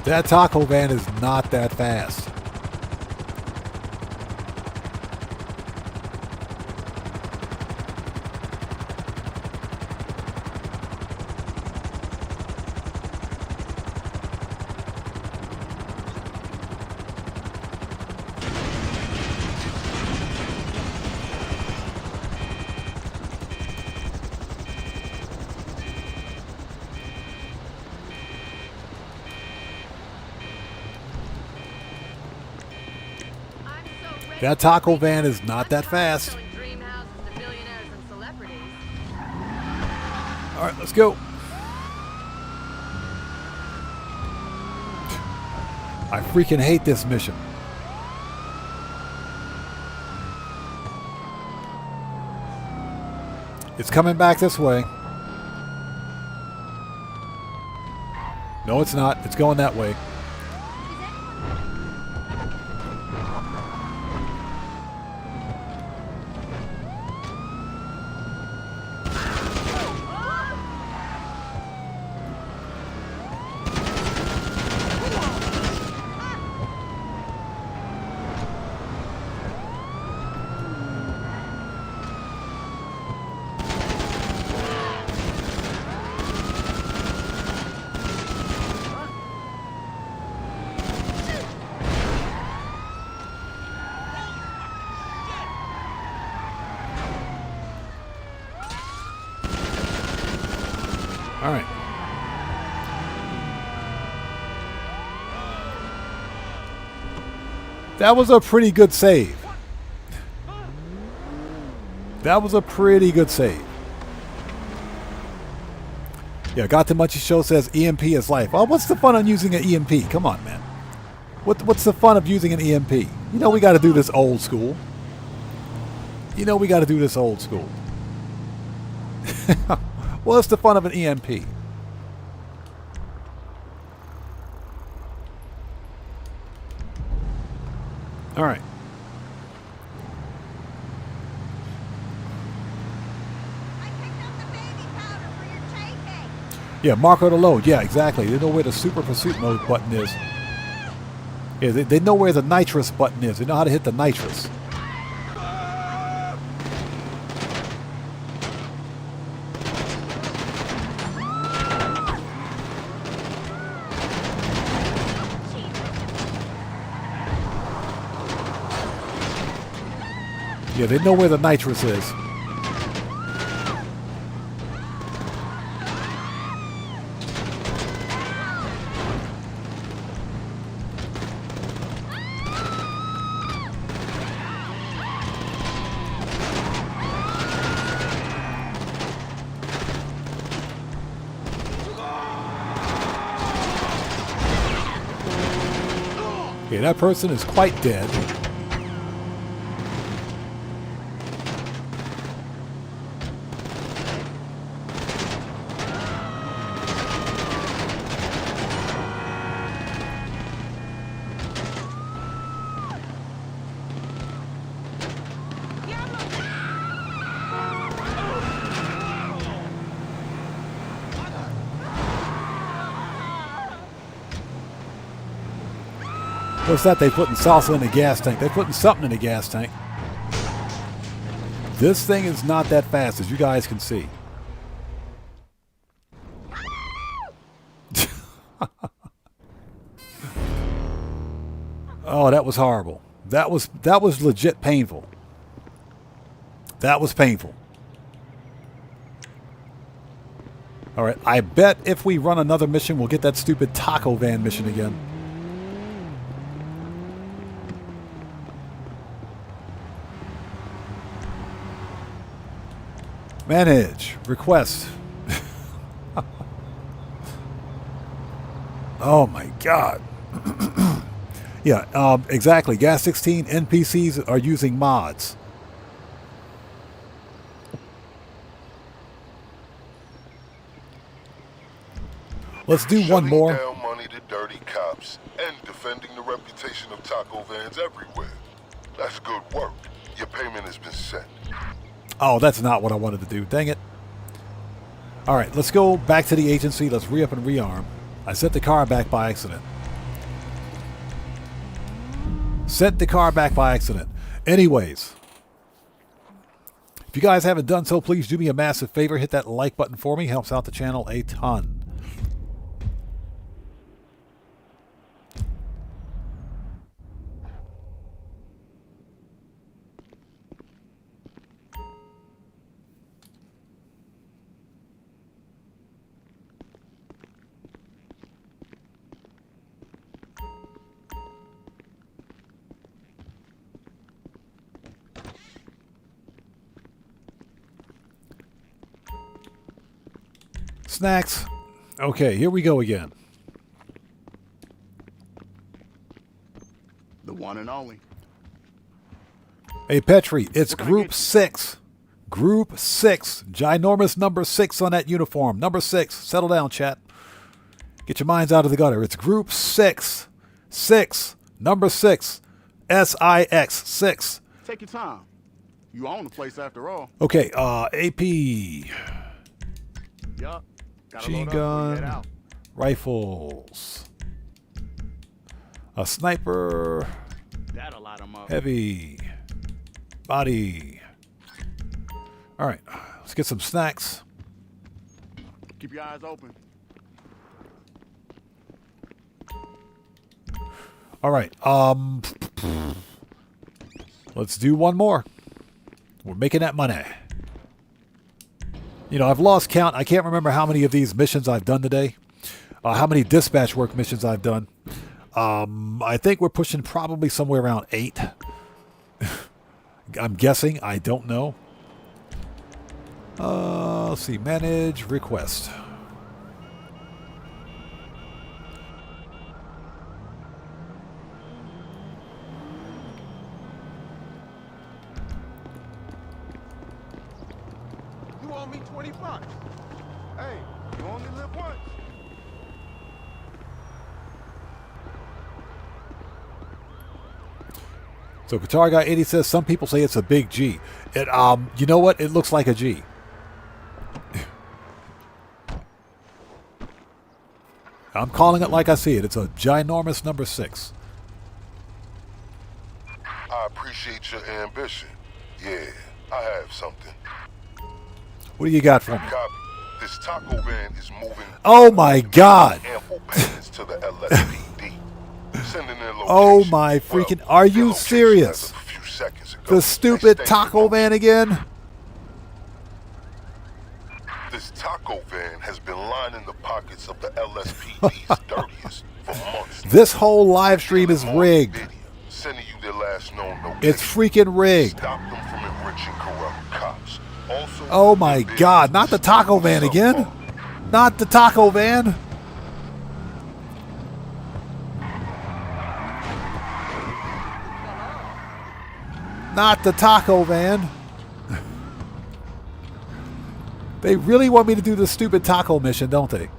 That taco van is not that fast. That taco van is not that fast. All right, let's go. I freaking hate this mission. It's coming back this way. No, it's not. It's going that way. All right. That was a pretty good save. That was a pretty good save. Yeah, Got the Munchie Show says EMP is life. Well, what's the fun on using an EMP? Come on, man. What's the fun of using an EMP? You know we got to do this old school. You know we got to do this old school. What's the fun of an EMP? All right. Yeah, Marco to load. Yeah, exactly. They know where the super pursuit mode button is. Yeah, they know where the nitrous button is. They know how to hit the nitrous. Yeah, they know where the nitrous is. Okay, that person is quite dead. What's that? They putting salsa in the gas tank. They're putting something in the gas tank. This thing is not that fast, as you guys can see. Oh, that was horrible. That was legit painful. That was painful. All right, I bet if we run another mission, we'll get that stupid taco van mission again. Manage. Request. Oh my God. Yeah, exactly. Gas 16 NPCs are using mods. Let's do one more. Down money to dirty cops and defending the reputation of taco vans everywhere. That's good work. Your payment has been sent. Oh, that's not what I wanted to do. Dang it. All right, let's go back to the agency. Let's re-up and rearm. I sent the car back by accident. Sent the car back by accident. Anyways, if you guys haven't done so, please do me a massive favor. Hit that like button for me. Helps out the channel a ton. Snacks. Okay, here we go again. The one and only. Hey, Petri, it's Group 6. Group 6. Ginormous number 6 on that uniform. Number 6. Settle down, chat. Get your minds out of the gutter. It's Group 6. 6. Number 6. S-I-X. 6. Take your time. You own the place after all. Okay, AP. Yup. Machine gun. Rifles. A sniper. That'll light 'em up. Heavy. Body. All right, let's get some snacks. Keep your eyes open. All right, let's do one more. We're making that money. You know, I've lost count. I can't remember how many of these missions I've done today. How many dispatch work missions I've done. I think we're pushing probably somewhere around 8. I'm guessing. I don't know. Let's see. Manage request. You owe me 20 bucks. Hey, you only live once. So Guitar Guy 80 says some people say it's a big G. It you know what? It looks like a G. I'm calling it like I see it. It's a ginormous number 6. I appreciate your ambition. Yeah, I have something. What do you got for me? Copy. This taco van is moving. Oh my God! Ample payments to the LSPD. Sending their location. Oh my freaking! Are you serious? A few seconds ago. The stupid taco van again? This taco van has been lining the pockets of the LSPD's dirtiest for months. This whole live stream is rigged. Sending you their last known location. It's freaking rigged. Stop them from enriching corrupt cops. Also, oh my God! Not the taco van again! Not the taco van! Not the taco van! They really want me to do the stupid taco mission, don't they?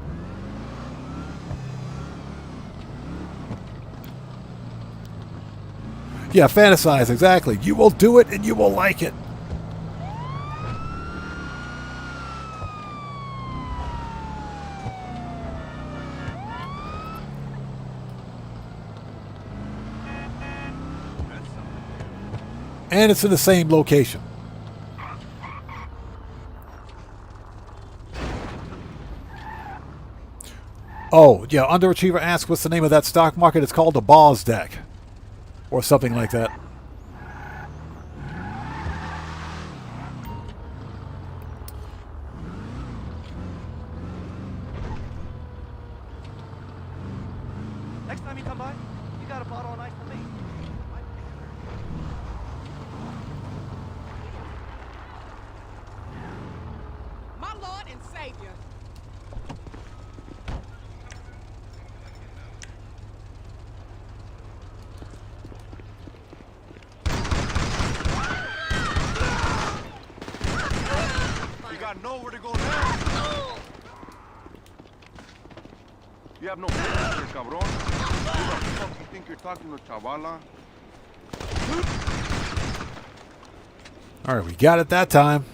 Yeah, fantasize, exactly. You will do it and you will like it. And it's in the same location. Oh, yeah, Underachiever asks what's the name of that stock market. It's called the Boz deck. Or something like that. Next time you come by, you got a bottle of ice for me. My Lord and Savior. You got nowhere to go now. You have no business here, cabrón. Who the fuck you think you're talking to, chavala? All right, we got it that time.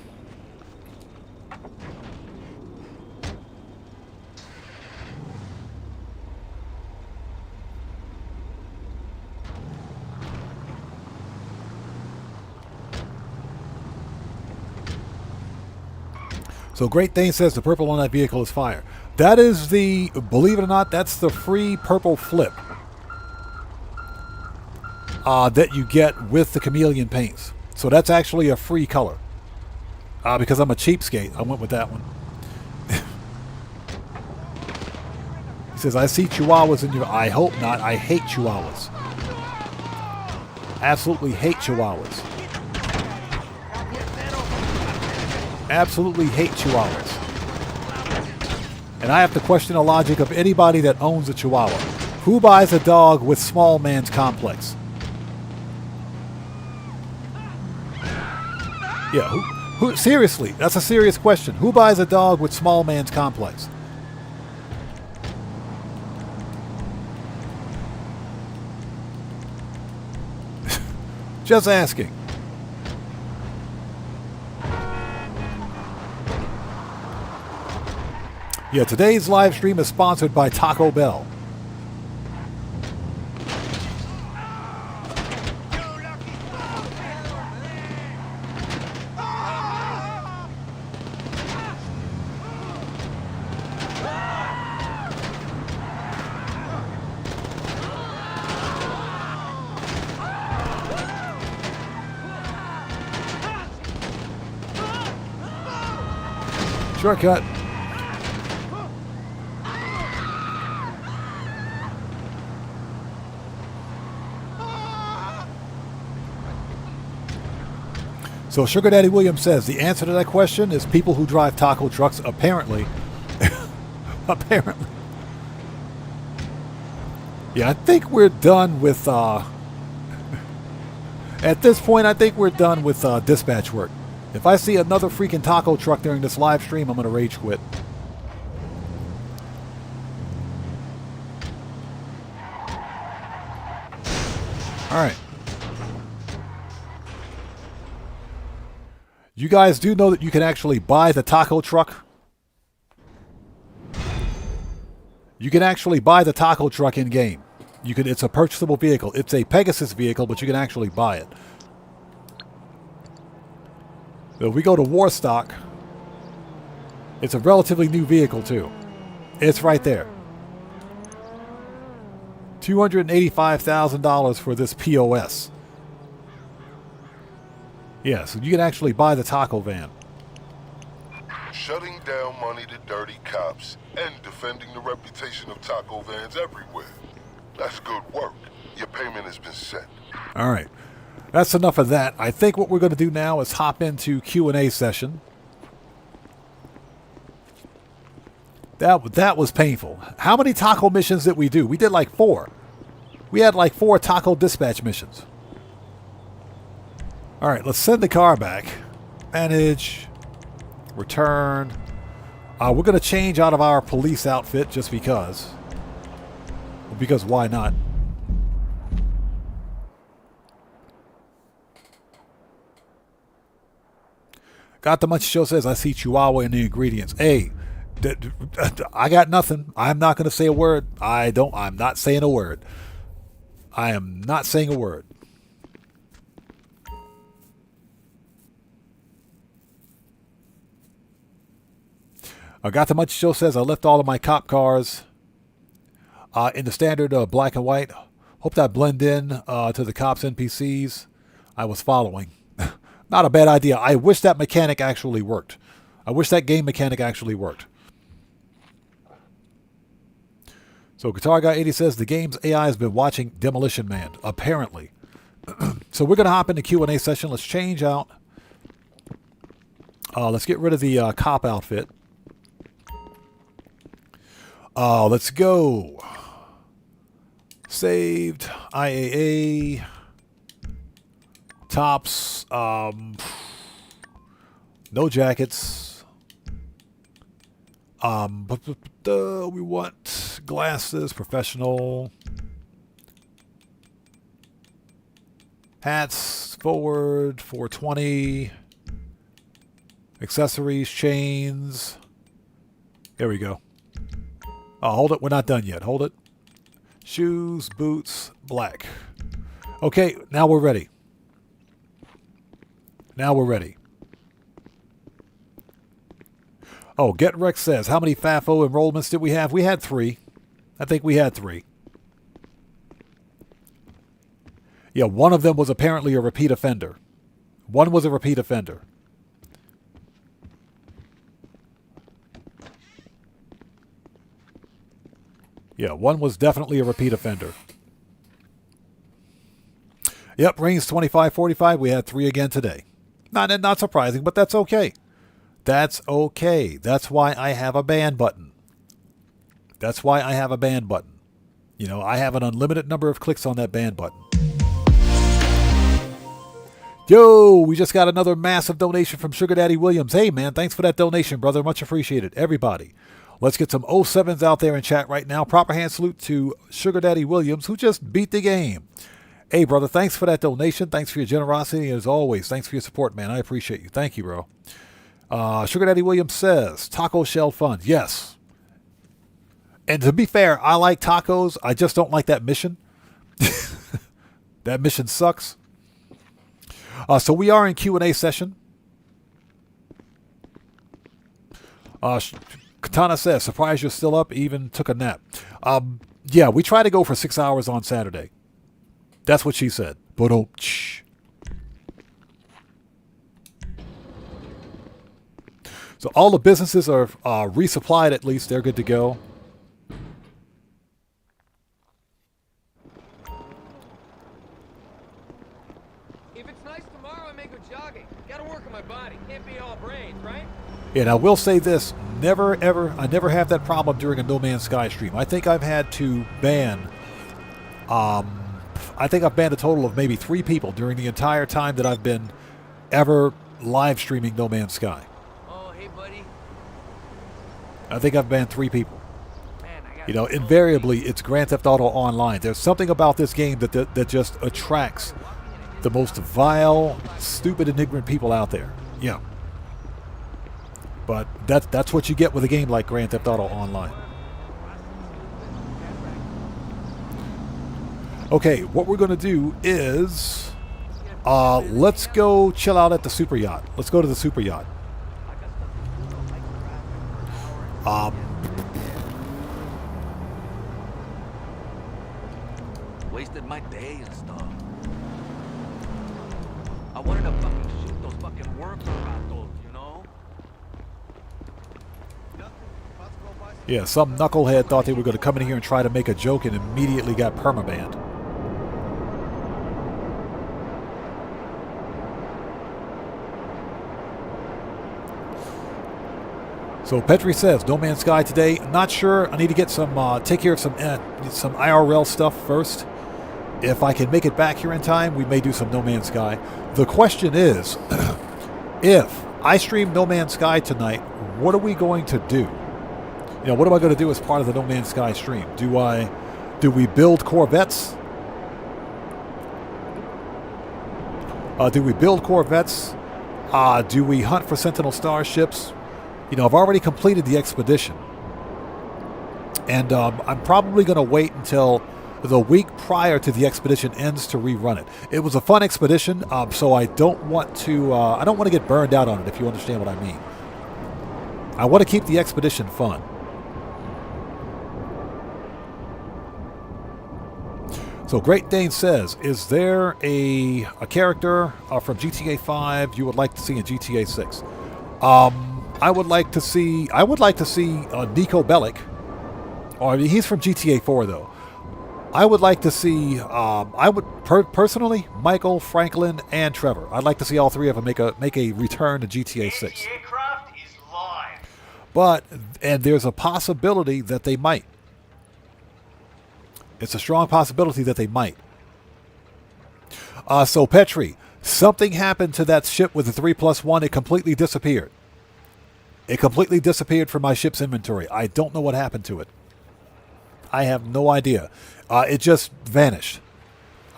So Great Dane says the purple on that vehicle is fire. That is the, believe it or not, that's the free purple flip that you get with the chameleon paints. So that's actually a free color. Because I'm a cheapskate, I went with that one. He says, I see chihuahuas in your... I hope not. I hate chihuahuas. Absolutely hate chihuahuas. Absolutely hate chihuahuas. And I have to question the logic of anybody that owns a chihuahua. Who buys a dog with small man's complex? Yeah, who seriously, that's a serious question. Who buys a dog with small man's complex? Just asking. Yeah, today's live stream is sponsored by Taco Bell. Shortcut. So Sugar Daddy Williams says the answer to that question is people who drive taco trucks, apparently. Apparently. Yeah, I think we're done with, at this point, I think we're done with dispatch work. If I see another freaking taco truck during this live stream, I'm going to rage quit. All right. You guys do know that you can actually buy the taco truck? You can actually buy the taco truck in-game. You can. It's a purchasable vehicle. It's a Pegasus vehicle, but you can actually buy it. So if we go to Warstock, it's a relatively new vehicle too. It's right there. $285,000 for this POS. Yeah, so you can actually buy the taco van. Shutting down money to dirty cops and defending the reputation of taco vans everywhere. That's good work. Your payment has been sent. All right. That's enough of that. I think what we're going to do now is hop into Q&A session. That was painful. How many taco missions did we do? We did like 4. We had like 4 taco dispatch missions. All right, let's send the car back. Manage. Return. We're going to change out of our police outfit just because. Because why not? Got the Munch Show says, I see Chihuahua in the ingredients. Hey, I got nothing. I'm not going to say a word. I'm not saying a word. I am not saying a word. Got the Munch Show says, I left all of my cop cars in the standard black and white. Hope that blend in to the cops' NPCs I was following. Not a bad idea. I wish that mechanic actually worked. I wish that game mechanic actually worked. So Guitar Guy 80 says the game's AI has been watching Demolition Man, apparently. So we're going to hop into Q&A session. Let's change out. Let's get rid of the cop outfit. Let's go. Saved. IAA. Tops. No jackets. We want glasses. Professional. Hats. Forward. 420. Accessories. Chains. There we go. Hold it. We're not done yet. Hold it. Shoes, boots, black. Okay, now we're ready. Now we're ready. Oh, Get Rex says, how many FAFO enrollments did we have? We had 3. I think we had 3. Yeah, one of them was apparently a repeat offender. One was a repeat offender. Yeah, one was definitely a repeat offender. Yep, Reigns 25-45. We had 3 again today. Not surprising, but that's okay. That's okay. That's why I have a ban button. That's why I have a ban button. You know, I have an unlimited number of clicks on that ban button. Yo, we just got another massive donation from Sugar Daddy Williams. Hey, man, thanks for that donation, brother. Much appreciated. Everybody. Let's get some 07s out there in chat right now. Proper hand salute to Sugar Daddy Williams, who just beat the game. Hey, brother, thanks for that donation. Thanks for your generosity. And as always, thanks for your support, man. I appreciate you. Thank you, bro. Sugar Daddy Williams says, taco shell fun. Yes. And to be fair, I like tacos. I just don't like that mission. That mission sucks. So we are in Q&A session. Katana says, surprised you're still up, even took a nap. Yeah, we try to go for 6 hours on Saturday. That's what she said. So all the businesses are resupplied at least. They're good to go. If it's nice tomorrow, I may go jogging. Gotta work on my body. Can't be all brains, right? And I will say this, I never have that problem during a No Man's Sky stream. I think I've had to ban, I think I've banned a total of maybe 3 people during the entire time that I've been ever live streaming No Man's Sky. Oh, hey, buddy. I think I've banned 3 people. You know, invariably, it's Grand Theft Auto Online. There's something about this game that just attracts the most vile, stupid, and ignorant people out there. Yeah. But that's what you get with a game like Grand Theft Auto Online. Okay, what we're going to do is let's go chill out at the super yacht. Let's go to the super yacht. Wasted my day and stuff. I wanted to fucking shoot those fucking worker ratos, you know? Yeah, some knucklehead thought they were going to come in here and try to make a joke and immediately got permabanned. So Petri says, No Man's Sky today. Not sure. I need to get some, take care of some IRL stuff first. If I can make it back here in time, we may do some No Man's Sky. The question is, if I stream No Man's Sky tonight, what are we going to do? You know, what am I going to do as part of the No Man's Sky stream? Do we build Corvettes? Do we build Corvettes? Do we hunt for Sentinel starships? You know, I've already completed the expedition. And I'm probably going to wait until the week prior to the expedition ends to rerun it. It was a fun expedition, so I don't want to get burned out on it, if you understand what I mean. I want to keep the expedition fun. So Great Dane says, is there a character from GTA 5 you would like to see in GTA 6? I would like to see Nico Bellic. Or he's from GTA 4 though. I would like to see personally Michael, Franklin, and Trevor. I'd like to see all 3 of them make a return to GTA 6. But there's a possibility that they might. It's a strong possibility that they might. So Petri, something happened to that ship with the 3+1. It completely disappeared. It completely disappeared from my ship's inventory. I don't know what happened to it. I have no idea. It just vanished.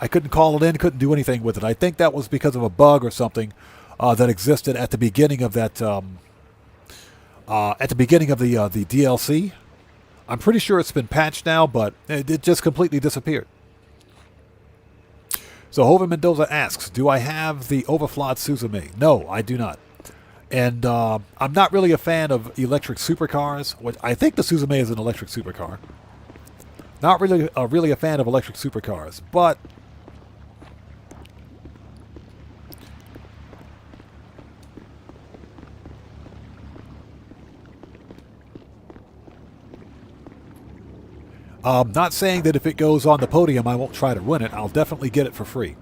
I couldn't call it in, couldn't do anything with it. I think that was because of a bug or something that existed at the beginning of that. At the beginning of the DLC. I'm pretty sure it's been patched now, but it just completely disappeared. So Hoven Mendoza asks, do I have the overflawed Suzume? No, I do not. And I'm not really a fan of electric supercars. Which I think the Suzume is an electric supercar. Not really a fan of electric supercars, but not saying that if it goes on the podium, I won't try to win it. I'll definitely get it for free.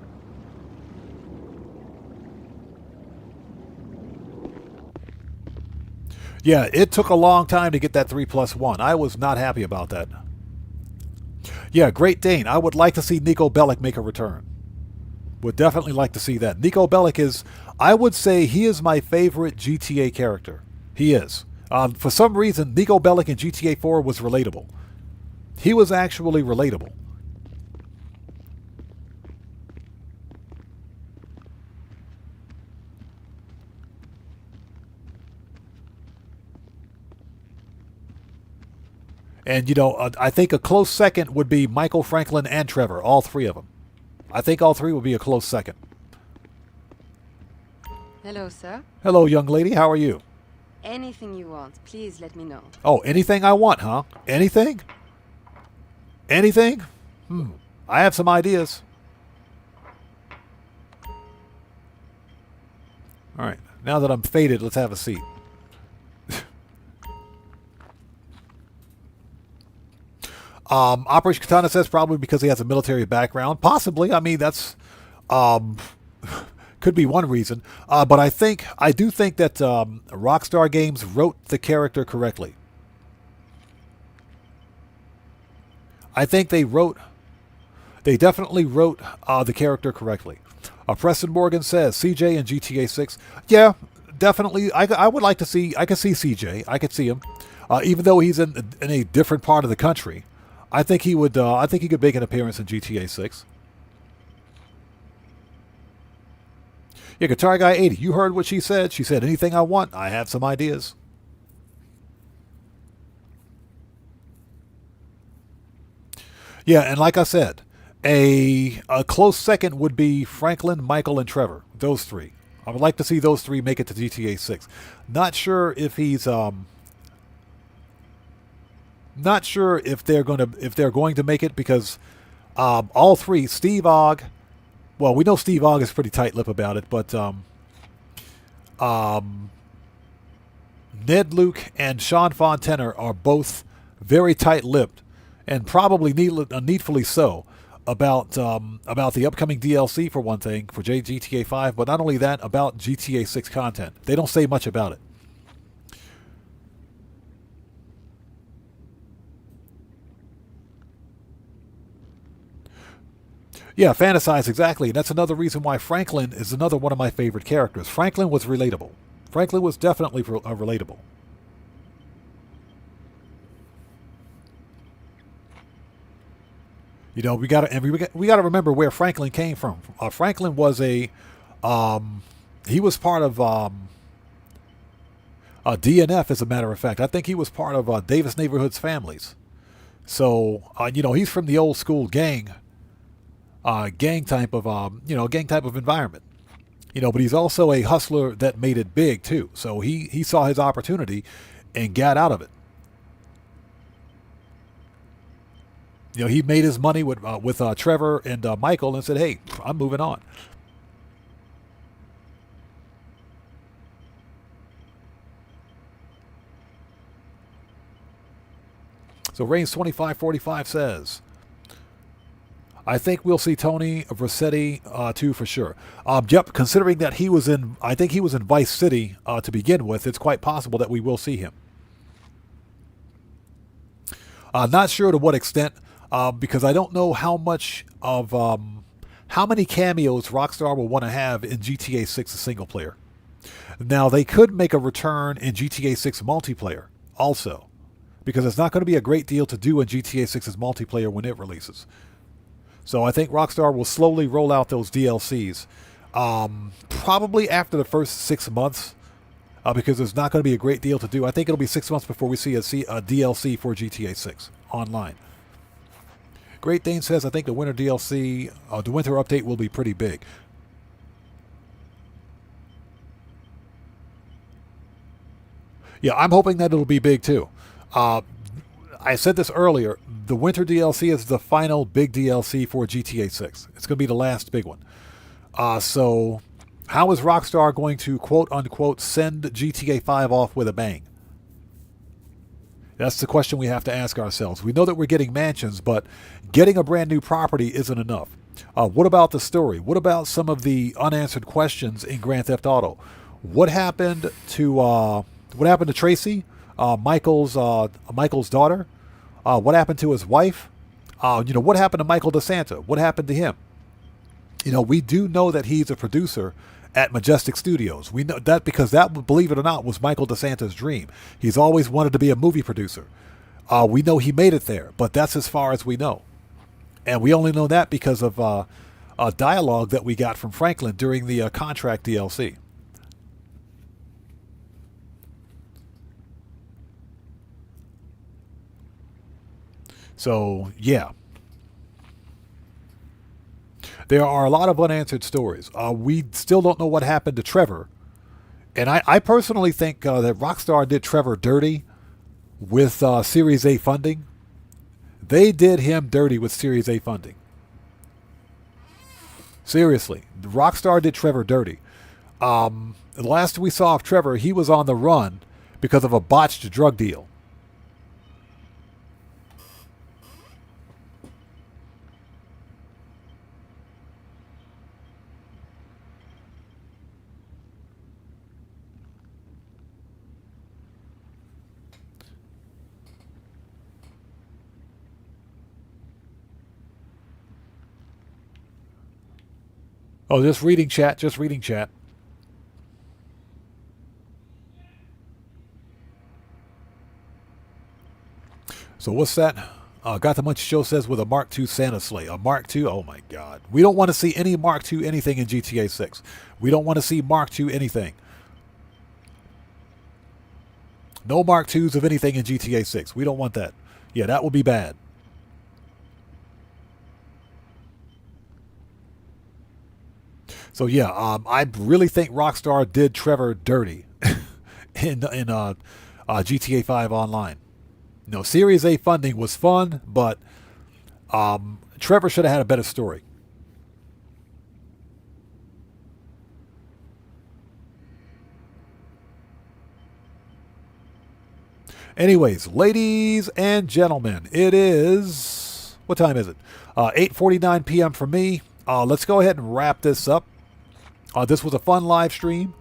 Yeah, it took a long time to get that 3+1. I was not happy about that. Yeah, Great Dane. I would like to see Nico Bellic make a return. Would definitely like to see that. Nico Bellic is, I would say, he is my favorite GTA character. He is. For some reason, Nico Bellic in GTA 4 was relatable. He was actually relatable. And, you know, I think a close second would be Michael, Franklin, and Trevor. All 3 of them. I think all 3 would be a close second. Hello, sir. Hello, young lady. How are you? Anything you want, please let me know. Oh, anything I want, huh? Anything? Anything? I have some ideas. All right. Now that I'm faded, let's have a seat. Operation Katana says probably because he has a military background. Possibly. I mean, that's could be one reason. But I do think that Rockstar Games wrote the character correctly. I think they definitely wrote the character correctly. Preston Morgan says CJ in GTA 6. Yeah, definitely. I would like to see. I could see CJ. I could see him, even though he's in a different part of the country. I think he would. I think he could make an appearance in GTA 6. Yeah, Guitar Guy 80. You heard what she said. She said, "Anything I want, I have some ideas." Yeah, and like I said, a close second would be Franklin, Michael, and Trevor. Those three. I would like to see those three make it to GTA 6. Not sure if he's not sure if they're going to make it, because all three, Steve Ogg. Well, we know Steve Ogg is pretty tight-lipped about it, but Ned Luke and Sean Fontana are both very tight-lipped, and probably needfully so, about the upcoming DLC, for one thing, for GTA 5, but not only that, about GTA 6 content. They don't say much about it. Yeah, fantasize, exactly. And that's another reason why Franklin is another one of my favorite characters. Franklin was relatable. Franklin was definitely relatable. You know, we got to remember where Franklin came from. Franklin was he was part of DNF, as a matter of fact. I think he was part of Davis Neighborhood's families. So you know, he's from the old school gang type of environment. You know, but he's also a hustler that made it big too. So he saw his opportunity and got out of it. You know, he made his money with Trevor and Michael and said, "Hey, I'm moving on." So Reigns 2545 says, "I think we'll see Tony Rossetti too, for sure." Yep, considering that I think he was in Vice City to begin with, it's quite possible that we will see him. Not sure to what extent. Because I don't know how much of how many cameos Rockstar will want to have in GTA 6 single player. Now, they could make a return in GTA 6 multiplayer also, because it's not going to be a great deal to do in GTA 6's multiplayer when it releases. So I think Rockstar will slowly roll out those DLCs, probably after the first 6 months, because there's not going to be a great deal to do. I think it'll be 6 months before we see a DLC for GTA 6 online. Great Dane says, "I think the winter DLC, the winter update will be pretty big." Yeah, I'm hoping that it'll be big too. I said this earlier. The winter DLC is the final big DLC for GTA 6. It's going to be the last big one. So how is Rockstar going to quote-unquote send GTA 5 off with a bang? That's the question we have to ask ourselves. We know that we're getting mansions, but getting a brand new property isn't enough. What about the story? What about some of the unanswered questions in Grand Theft Auto? What happened to Tracy, Michael's daughter? What happened to his wife? You know, what happened to Michael DeSanta? What happened to him? You know, we do know that he's a producer at Majestic Studios. We know that because that, believe it or not, was Michael DeSanta's dream. He's always wanted to be a movie producer. We know he made it there, but that's as far as we know. And we only know that because of a dialogue that we got from Franklin during the contract DLC. So, yeah. There are a lot of unanswered stories. We still don't know what happened to Trevor. And I personally think that Rockstar did Trevor dirty with Series A funding. They did him dirty with Series A funding. Seriously. Rockstar did Trevor dirty. The last we saw of Trevor, he was on the run because of a botched drug deal. Oh, just reading chat. Just reading chat. So what's that? Got the Munch Show says with a Mark II Santa sleigh. A Mark II? Oh my God. We don't want to see any Mark II anything in GTA 6. We don't want to see Mark II anything. No Mark IIs of anything in GTA 6. We don't want that. Yeah, that would be bad. So yeah, I really think Rockstar did Trevor dirty in GTA 5 Online. You know, Series A funding was fun, but Trevor should have had a better story. Anyways, ladies and gentlemen, it is... What time is it? 8:49 p.m. for me. Let's go ahead and wrap this up. This was a fun live stream.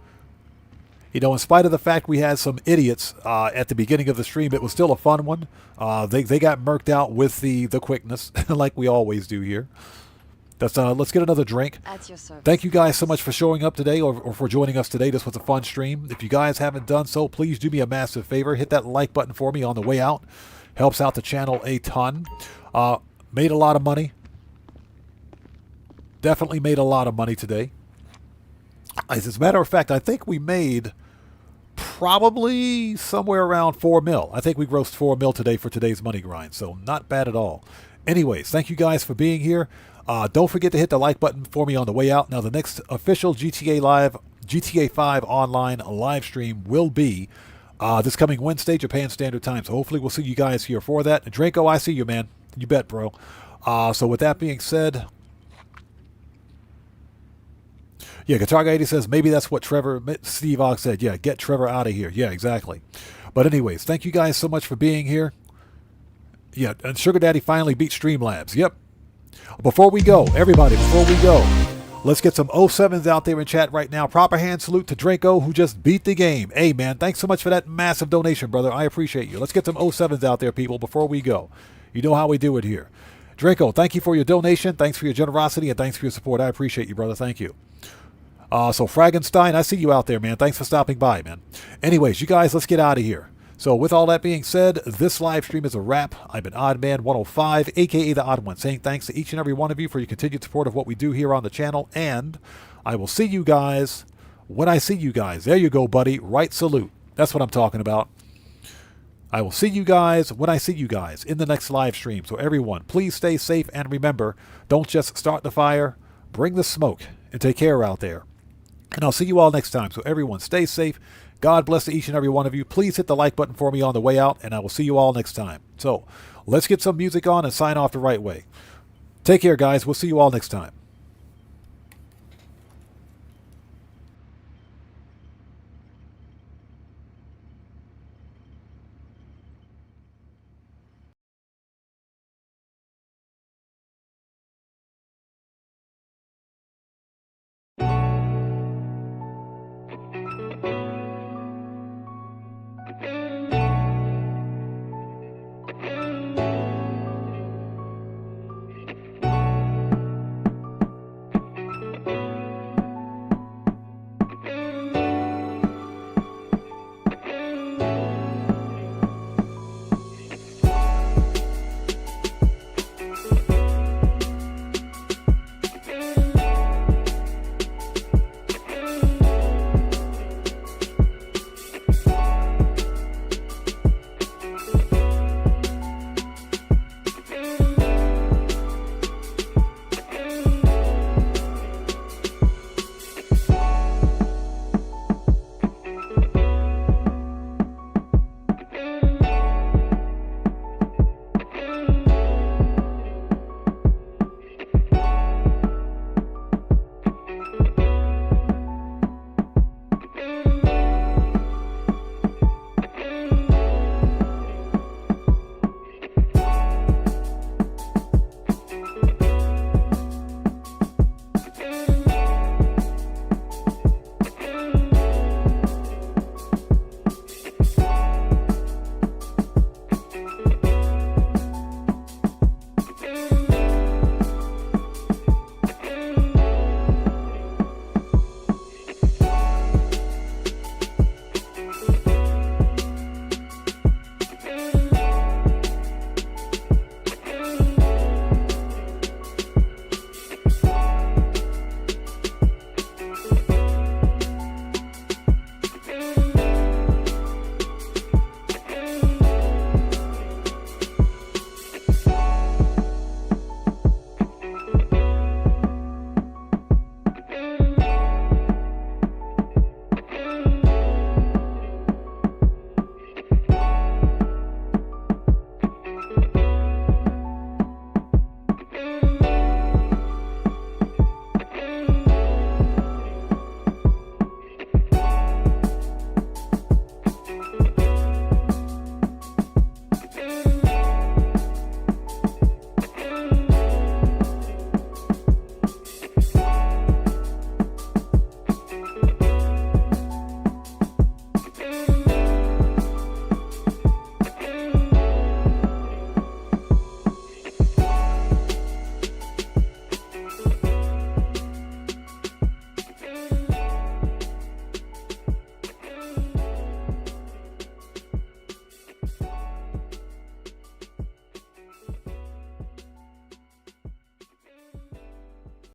You know, in spite of the fact we had some idiots at the beginning of the stream, it was still a fun one. They got murked out with the quickness, like we always do here. Let's get another drink. At your service. Thank you guys so much for showing up today or for joining us today. This was a fun stream. If you guys haven't done so, please do me a massive favor. Hit that like button for me on the way out. Helps out the channel a ton. Made a lot of money. Definitely made a lot of money today. As a matter of fact, I think we made probably somewhere around 4 mil. I think we grossed 4 mil today for today's money grind, so not bad at all. Anyways, thank you guys for being here. Don't forget to hit the like button for me on the way out. Now, the next official GTA 5 online live stream will be this coming Wednesday, Japan Standard Time. So hopefully we'll see you guys here for that. And Draco, I see you, man. You bet, bro. So with that being said... Yeah, Guitar Guy 80 says maybe that's what Steve Ogg said. Yeah, get Trevor out of here. Yeah, exactly. But anyways, thank you guys so much for being here. Yeah, and Sugar Daddy finally beat Streamlabs. Yep. Before we go, everybody, before we go, let's get some 07s out there in chat right now. Proper hand salute to Draco, who just beat the game. Hey, man, thanks so much for that massive donation, brother. I appreciate you. Let's get some 07s out there, people, before we go. You know how we do it here. Draco, thank you for your donation. Thanks for your generosity, and thanks for your support. I appreciate you, brother. Thank you. So Fragenstein, I see you out there, man. Thanks for stopping by, man. Anyways, you guys, let's get out of here. So with all that being said, this live stream is a wrap. I've been Oddman105, a.k.a. The Odd One, saying thanks to each and every one of you for your continued support of what we do here on the channel, and I will see you guys when I see you guys. There you go, buddy. Right salute. That's what I'm talking about. I will see you guys when I see you guys in the next live stream. So everyone, please stay safe, and remember, don't just start the fire, bring the smoke, and take care out there. And I'll see you all next time. So everyone, stay safe. God bless to each and every one of you. Please hit the like button for me on the way out, and I will see you all next time. So let's get some music on and sign off the right way. Take care, guys. We'll see you all next time.